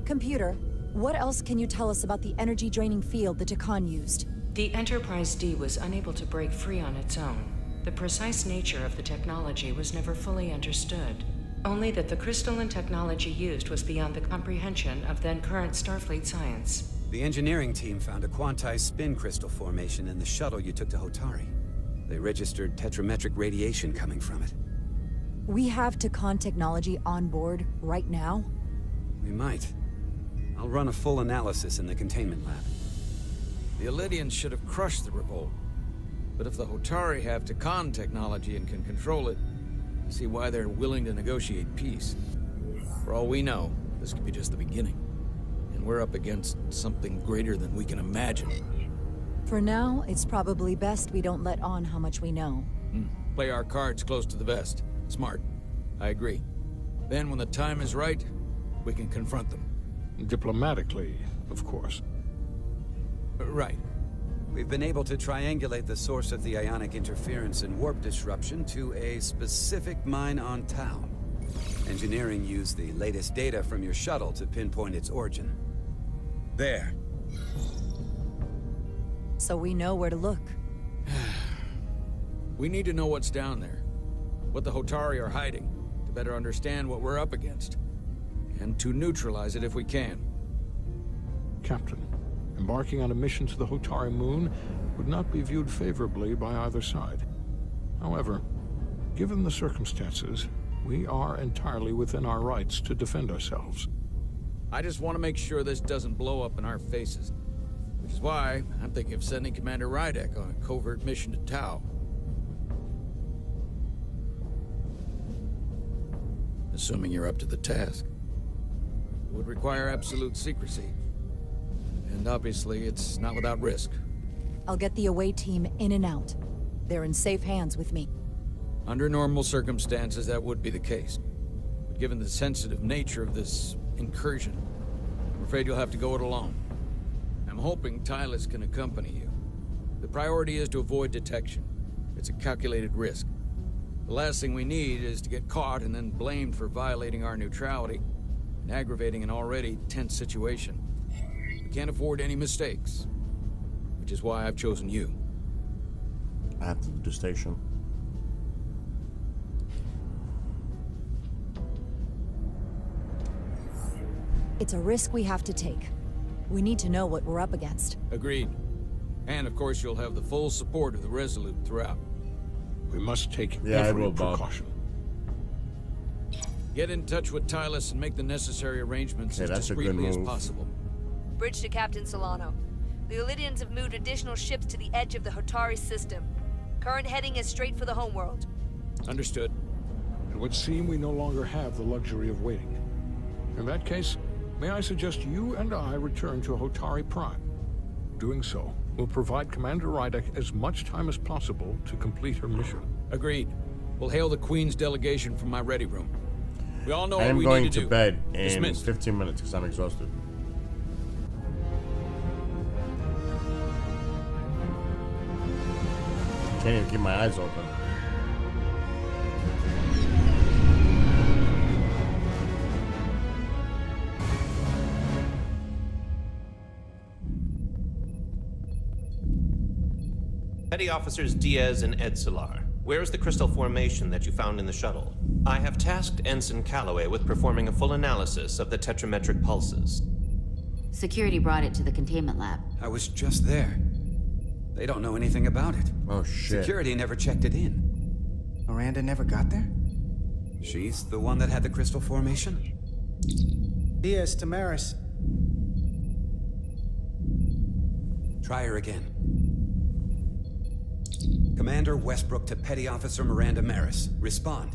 S2: Computer, What else can you tell us about the energy-draining field the Takan used?
S9: The Enterprise D was unable to break free on its own. The precise nature of the technology was never fully understood. Only that the crystalline technology used was beyond the comprehension of then-current Starfleet science.
S17: The engineering team found a quantized spin crystal formation in the shuttle you took to Hotari. They registered tetrametric radiation coming from it.
S2: We have Takan technology on board right now?
S17: We might. I'll run a full analysis in the containment lab.
S5: The Elydians should have crushed the revolt. But if the Hotari have Takan technology and can control it, I see why they're willing to negotiate peace. For all we know, this could be just the beginning. And we're up against something greater than we can imagine.
S2: For now, it's probably best we don't let on how much we know.
S5: Play our cards close to the vest. Smart. I agree. Then when the time is right, we can confront them.
S20: Diplomatically, of course.
S5: Right.
S17: We've been able to triangulate the source of the ionic interference and warp disruption to a specific mine on Tau. Engineering used the latest data from your shuttle to pinpoint its origin. There.
S2: So we know where to look.
S5: We need to know what's down there. What the Hotari are hiding, to better understand what we're up against. And to neutralize it if we can.
S20: Captain, embarking on a mission to the Hotari moon would not be viewed favorably by either side. However, given the circumstances, we are entirely within our rights to defend ourselves.
S5: I just want to make sure this doesn't blow up in our faces. Which is why I'm thinking of sending Commander Rydek on a covert mission to Tau. Assuming you're up to the task. It would require absolute secrecy. And obviously, it's not without risk.
S2: I'll get the away team in and out. They're in safe hands with me.
S5: Under normal circumstances, that would be the case. But given the sensitive nature of this incursion, I'm afraid you'll have to go it alone. I'm hoping Tylus can accompany you. The priority is to avoid detection. It's a calculated risk. The last thing we need is to get caught and then blamed for violating our neutrality and aggravating an already tense situation. We can't afford any mistakes, which is why I've chosen you.
S1: At the station.
S2: It's a risk we have to take. We need to know what we're up against.
S5: Agreed. And of course, you'll have the full support of the Resolute throughout.
S20: We must take every precaution.
S5: Get in touch with Tylus and make the necessary arrangements as discreetly as possible.
S13: Bridge to Captain Solano. The Elydians have moved additional ships to the edge of the Hotari system. Current heading is straight for the homeworld.
S5: Understood.
S20: It would seem we no longer have the luxury of waiting. In that case, may I suggest you and I return to Hotari Prime? Doing so will provide Commander Rydek as much time as possible to complete her mission.
S5: Agreed. We'll hail the Queen's delegation from my ready room. We all know what we need to do.
S1: I am going to bed in
S5: Dismissed.
S1: 15 minutes because I'm exhausted. Can't even keep my eyes open.
S4: Petty Officers Diaz and Edsolar, where is the crystal formation that you found in the shuttle? I have tasked Ensign Calloway with performing a full analysis of the tetrametric pulses.
S16: Security brought it to the containment lab.
S17: I was just there. They don't know anything about it.
S1: Oh, shit.
S17: Security never checked it in.
S7: Miranda never got there?
S17: She's the one that had the crystal formation?
S7: Diaz, Tamaris.
S17: Try her again. Commander Westbrook to Petty Officer Miranda Maris. Respond.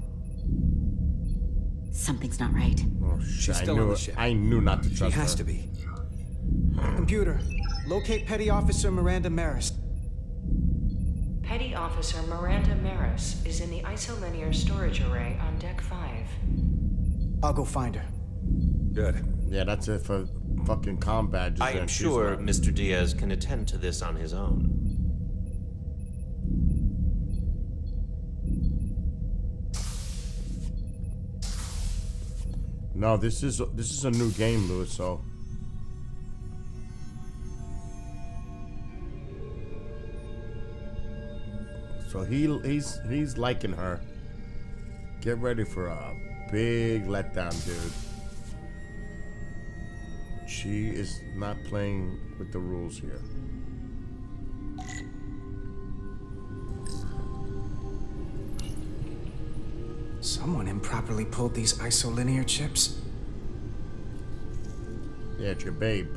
S16: Something's not right.
S1: Oh, shit.
S17: She's still on the ship.
S1: I knew not to trust her.
S17: She has to be.
S7: Computer, locate Petty Officer Miranda Maris.
S9: Petty Officer Miranda Maris is in the isolinear storage array on Deck 5.
S7: I'll go find her.
S17: Good.
S1: Yeah, that's it for fucking comm badges.
S4: I am sure Mr. Diaz can attend to this on his own.
S1: No, this is a new game, Louis, so So he's liking her. Get ready for a big letdown, dude. She is not playing with the rules here.
S7: Someone improperly pulled these isolinear chips.
S1: Yeah, it's your babe.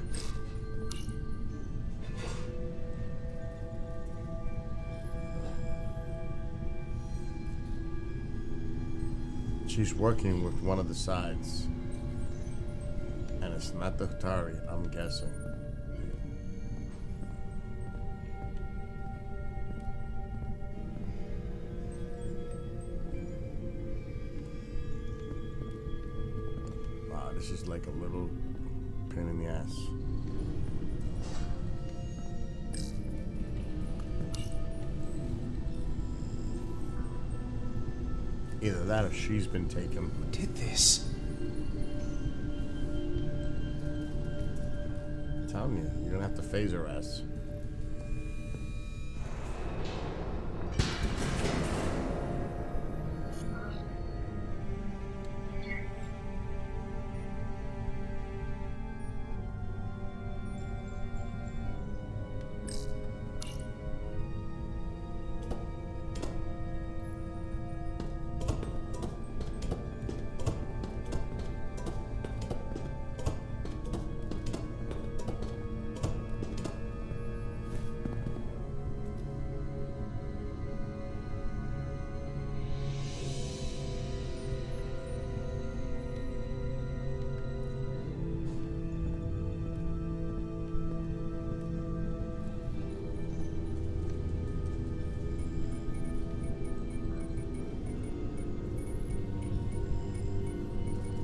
S1: She's working with one of the sides. And it's not the Hotari, I'm guessing. Wow, this is like a little pain in the ass. Either that or she's been taken.
S7: Who did this?
S1: I'm telling you, you're gonna have to phase her ass.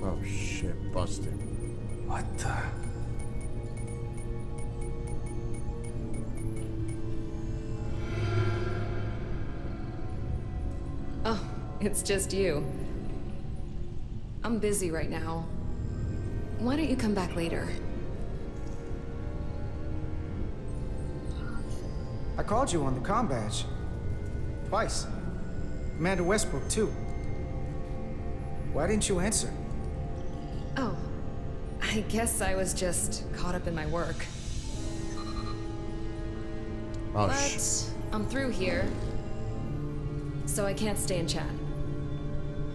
S1: Oh shit, busted.
S7: What the?
S8: Oh, it's just you. I'm busy right now. Why don't you come back later?
S7: I called you on the comm badge. Twice. Commander Westbrook, too. Why didn't you answer?
S8: Oh, I guess I was just caught up in my work.
S1: Oh,
S8: but I'm through here, so I can't stay and chat.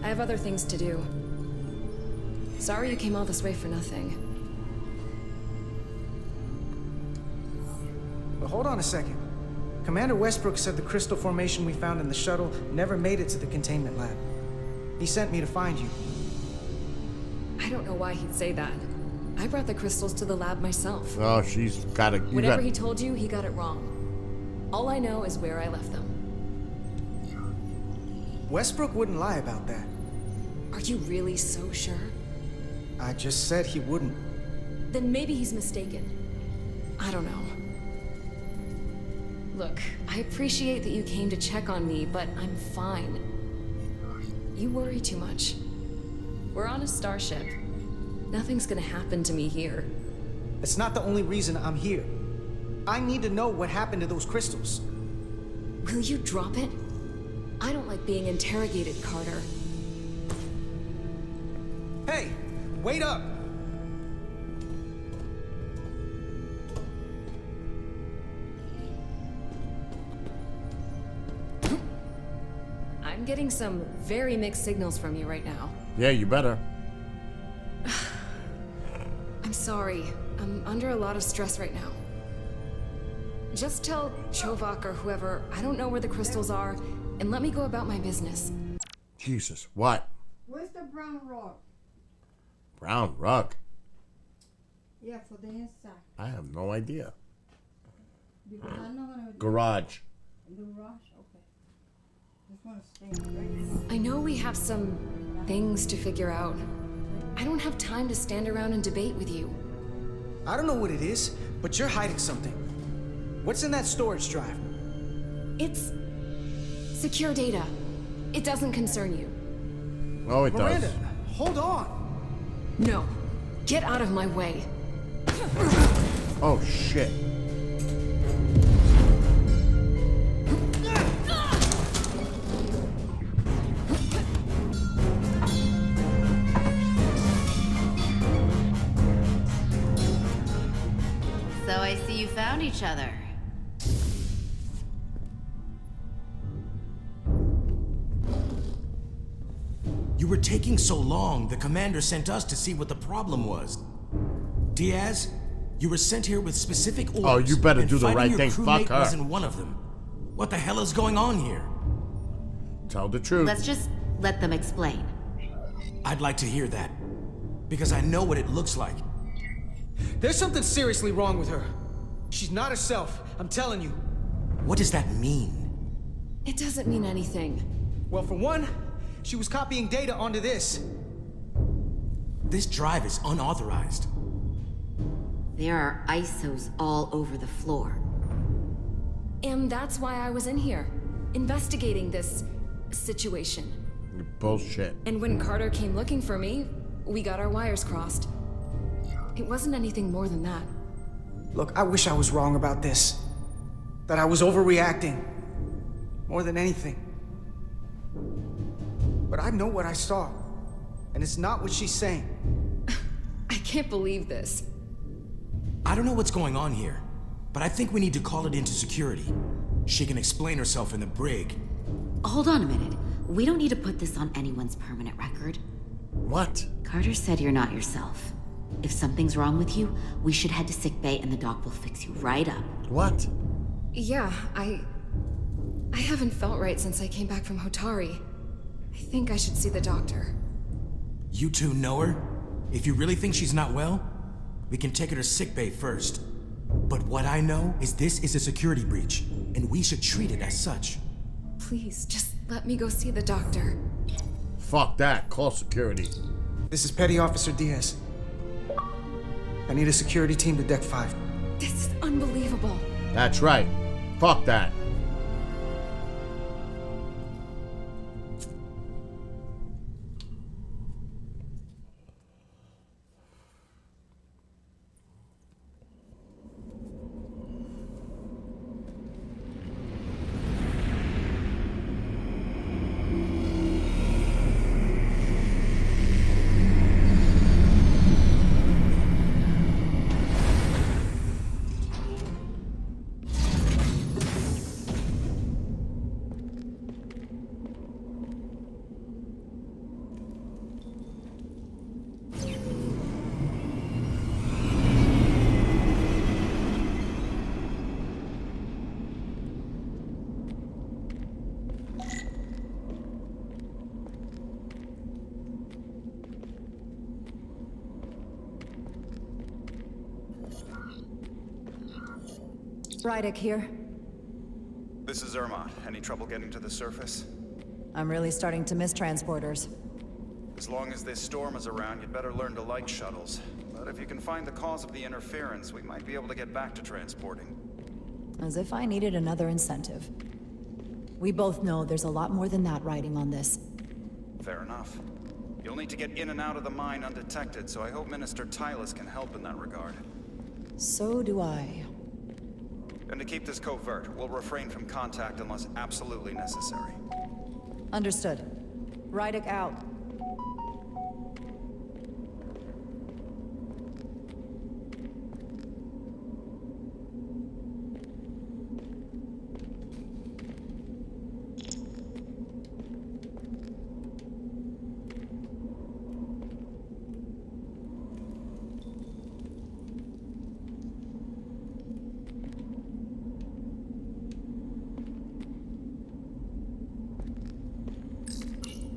S8: I have other things to do. Sorry you came all this way for nothing.
S7: But hold on a second. Commander Westbrook said the crystal formation we found in the shuttle never made it to the containment lab. He sent me to find you.
S8: I don't know why he'd say that. I brought the crystals to the lab myself.
S1: Oh, she's got it.
S8: Whatever he told you, he got it wrong. All I know is where I left them.
S7: Westbrook wouldn't lie about that.
S8: Are you really so sure?
S7: I just said he wouldn't.
S8: Then maybe he's mistaken. I don't know. Look, I appreciate that you came to check on me, but I'm fine. You worry too much. We're on a starship. Nothing's gonna happen to me here.
S7: It's not the only reason I'm here. I need to know what happened to those crystals.
S8: Will you drop it? I don't like being interrogated, Carter.
S7: Hey, wait up!
S8: I'm getting some very mixed signals from you right now.
S1: Yeah, you better.
S8: I'm sorry. I'm under a lot of stress right now. Just tell Chovak or whoever I don't know where the crystals are, and let me go about my business.
S1: Jesus, what?
S19: Where's the brown rug?
S1: Brown rug?
S19: Yeah, for the inside.
S1: I have no idea.
S19: Because I'm not gonna...
S1: Garage.
S19: Garage? Okay. Just wanna stay right.
S8: I know we have some things to figure out. I don't have time to stand around and debate with you.
S7: I don't know what it is, but you're hiding something. What's in that storage drive?
S8: It's secure data. It doesn't concern you.
S1: Oh, it
S7: Miranda,
S1: does.
S7: Hold on.
S8: No. Get out of my way.
S1: Oh, shit.
S16: you found each other.
S14: You were taking so long, the commander sent us to see what the problem was. Diaz, you were sent here with specific orders.
S1: Oh, you better
S14: and
S1: do the right
S14: fighting
S1: thing.
S14: your
S1: Fuck
S14: crewmate
S1: her.
S14: wasn't one of them. What the hell is going on here?
S1: Tell the truth.
S16: Let's just let them explain.
S14: I'd like to hear that. Because I know what it looks like.
S6: There's something seriously wrong with her. She's not herself, I'm telling you.
S14: What does that mean?
S8: It doesn't mean anything.
S6: Well, for one, she was copying data onto this.
S14: This drive is unauthorized.
S16: There are ISOs all over the floor.
S8: And that's why I was in here, investigating this situation.
S1: Bullshit.
S8: And when Carter came looking for me, we got our wires crossed. It wasn't anything more than that.
S7: Look, I wish I was wrong about this. That I was overreacting. More than anything. But I know what I saw. And it's not what she's saying.
S8: I can't believe this.
S14: I don't know what's going on here, but I think we need to call it into security. She can explain herself in the brig.
S16: Hold on a minute. We don't need to put this on anyone's permanent record.
S1: What?
S16: Carter said you're not yourself. If something's wrong with you, we should head to sickbay and the doc will fix you right up.
S1: What?
S8: Yeah, I haven't felt right since I came back from Hotari. I think I should see the doctor.
S14: You two know her? If you really think she's not well, we can take her to sickbay first. But what I know is this is a security breach, and we should treat it as such.
S8: Please, just let me go see the doctor.
S1: Fuck that. Call security.
S7: This is Petty Officer Diaz. I need a security team to Deck 5.
S8: This is unbelievable.
S1: That's right. Fuck that.
S2: Rydick here.
S22: This is Irma. Any trouble getting to the surface?
S2: I'm really starting to miss transporters.
S22: As long as this storm is around, you'd better learn to like shuttles. But if you can find the cause of the interference, we might be able to get back to transporting.
S2: As if I needed another incentive. We both know there's a lot more than that riding on this.
S22: Fair enough. You'll need to get in and out of the mine undetected, so I hope Minister Tylus can help in that regard.
S2: So do I.
S22: And to keep this covert, we'll refrain from contact unless absolutely necessary.
S2: Understood. Rydick out.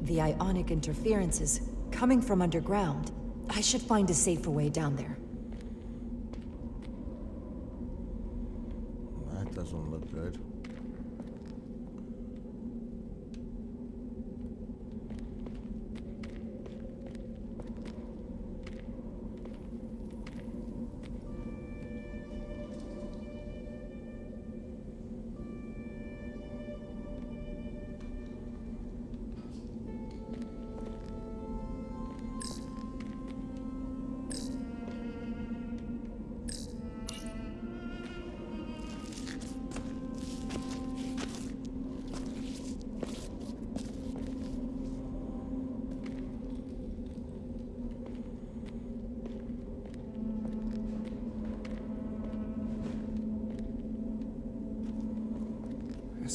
S2: The ionic interferences coming from underground. I should find a safer way down there.
S1: That doesn't look good.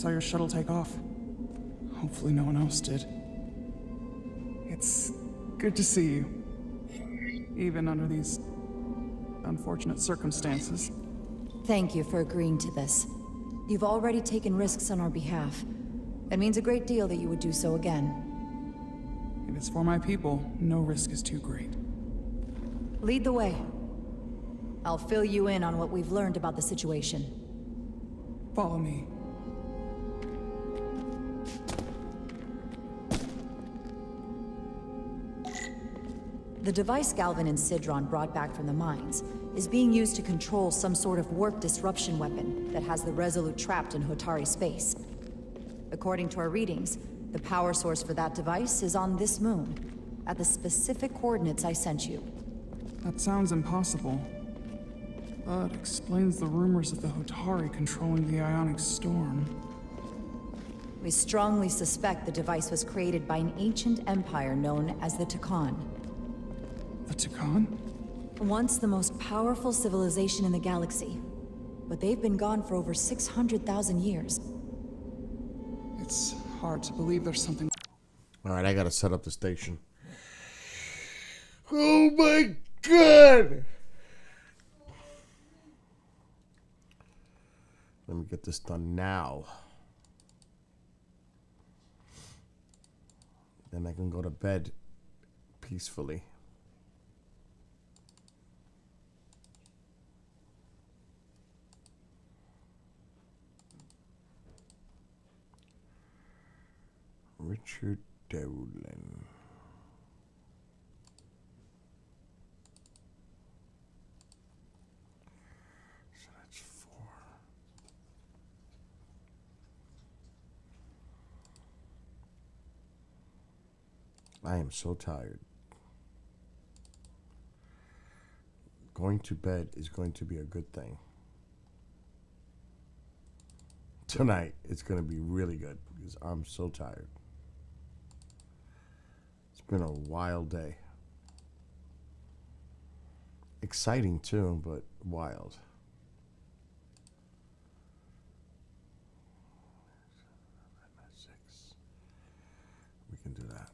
S3: saw your shuttle take off. Hopefully no one else did. It's good to see you. Even under these unfortunate circumstances.
S2: Thank you for agreeing to this. You've already taken risks on our behalf. It means a great deal that you would do so again.
S3: If it's for my people, no risk is too great.
S2: Lead the way. I'll fill you in on what we've learned about the situation.
S3: Follow me.
S2: The device Galvin and Sidron brought back from the mines is being used to control some sort of warp disruption weapon that has the Resolute trapped in Hotari space. According to our readings, the power source for that device is on this moon, at the specific coordinates I sent you.
S3: That sounds impossible, but explains the rumors of the Hotari controlling the ionic storm.
S2: We strongly suspect the device was created by an ancient empire known as the Takan.
S3: The Takan?
S2: Once the most powerful civilization in the galaxy, but they've been gone for over 600,000 years.
S3: It's hard to believe there's something...
S1: Alright, I gotta set up the station. Oh my god! Let me get this done now. Then I can go to bed peacefully. Richard Dowling. So that's 4. I am so tired. Going to bed is going to be a good thing. Tonight, it's going to be really good because I'm so tired. It's been a wild day. Exciting too, but wild. We can do that.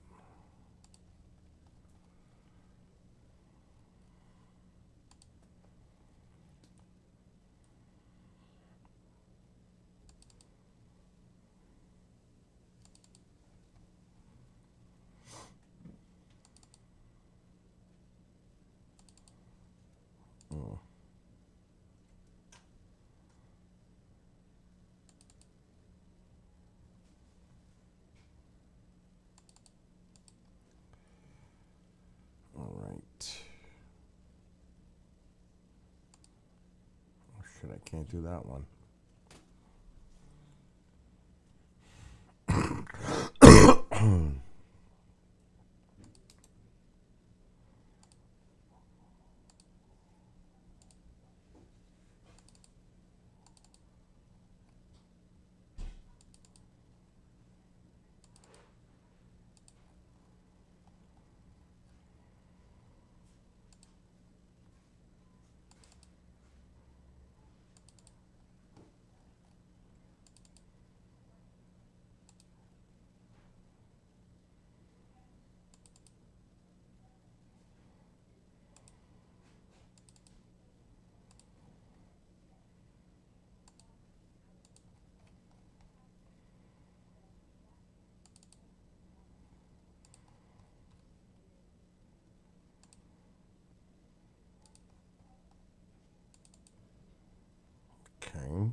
S1: I can't do that one. Okay.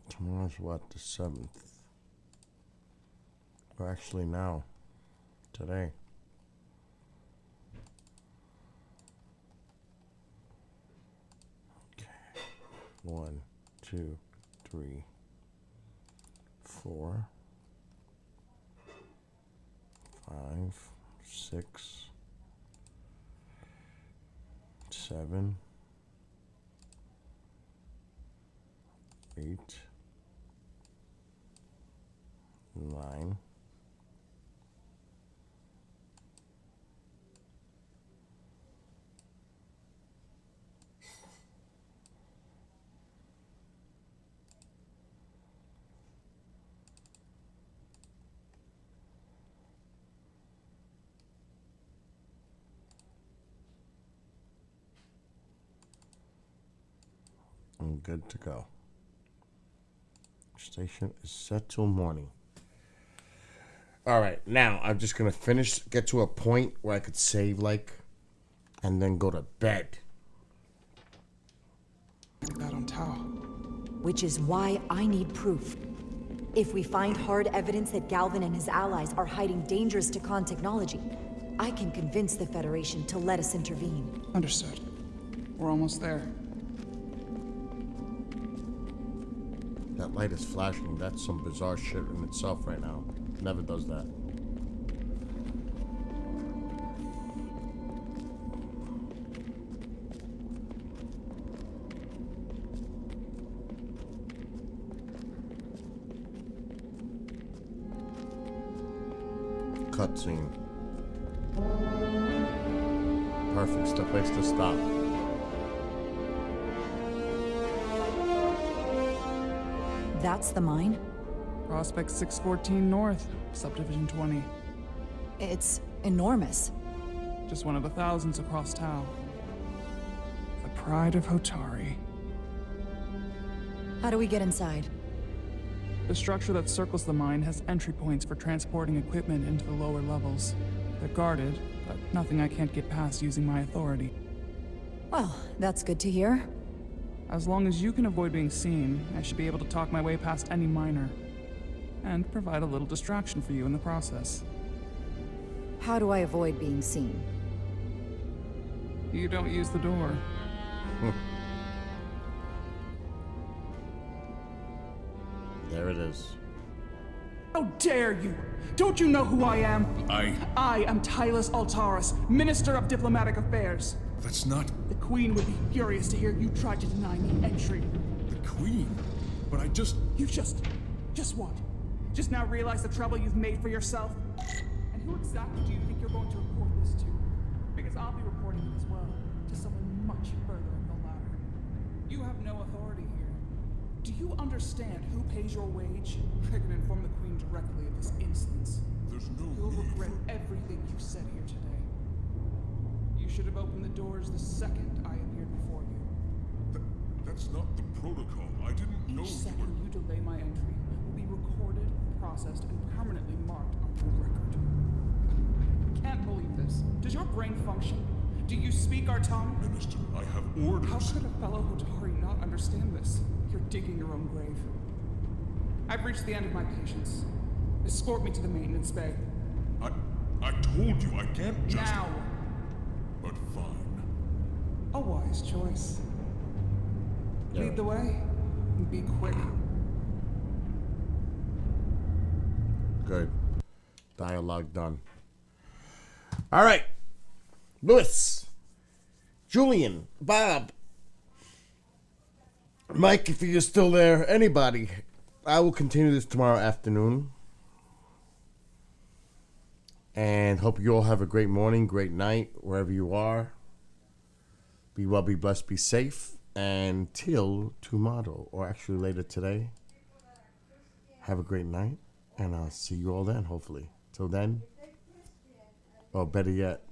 S1: Tomorrow's what, the 7th? Or actually now, today. Okay, 1, 2, 3, 4, 5, 6, 7, 8, 9, 'I'm good to go. Station is set till morning. All right, now I'm just gonna get to a point where I could save, like, and then go to bed.
S3: That on Tau.
S2: Which is why I need proof. If we find hard evidence that Galvin and his allies are hiding dangerous Takan technology, I can convince the Federation to let us intervene.
S3: Understood. We're almost there.
S1: That light is flashing. That's some bizarre shit in itself right now. Never does that. Cutscene. Perfect. It's the place to stop.
S2: That's the mine?
S3: Prospect 614 North, Subdivision 20.
S2: It's enormous.
S3: Just one of the thousands across Tau. The pride of Hotari.
S2: How do we get inside?
S3: The structure that circles the mine has entry points for transporting equipment into the lower levels. They're guarded, but nothing I can't get past using my authority.
S2: Well, that's good to hear.
S3: As long as you can avoid being seen, I should be able to talk my way past any miner. And provide a little distraction for you in the process.
S2: How do I avoid being seen?
S3: You don't use the door.
S1: There it is.
S3: How dare you! Don't you know who I am? I am Tylus Altaris, Minister of Diplomatic Affairs.
S20: That's not...
S3: The Queen would be furious to hear you tried to deny me entry.
S20: the Queen. But I just...
S3: You just what? Just now realize the trouble you've made for yourself? And who exactly do you think you're going to report this to? Because I'll be reporting it as well, to someone much further up the ladder. You have no authority here. Do you understand who pays your wage? I can inform the Queen directly of this instance.
S20: There's no
S3: You'll
S20: need
S3: regret everything you've said here today. You should have opened the doors the second I appeared before you.
S20: That's not the protocol. I didn't know
S3: Each
S20: you
S3: second you delay my entry will be recorded, processed, and permanently marked on your record. I can't believe this. Does your brain function? Do you speak our tongue?
S20: Minister, I have orders.
S3: How could a fellow Hotari not understand this? You're digging your own grave. I've reached the end of my patience. Escort me to the maintenance bay.
S20: I told you I can't just...
S3: Now!
S20: But fine.
S3: A wise choice.
S1: Yeah.
S3: Lead the way, and be quick.
S1: Good. Dialogue done. All right. Louis. Julian. Bob. Mike, if you're still there. Anybody. I will continue this tomorrow afternoon. And hope you all have a great morning, great night, wherever you are. Be well, be blessed, be safe. And till tomorrow, or actually later today, have a great night. And I'll see you all then, hopefully. Till then, or better yet,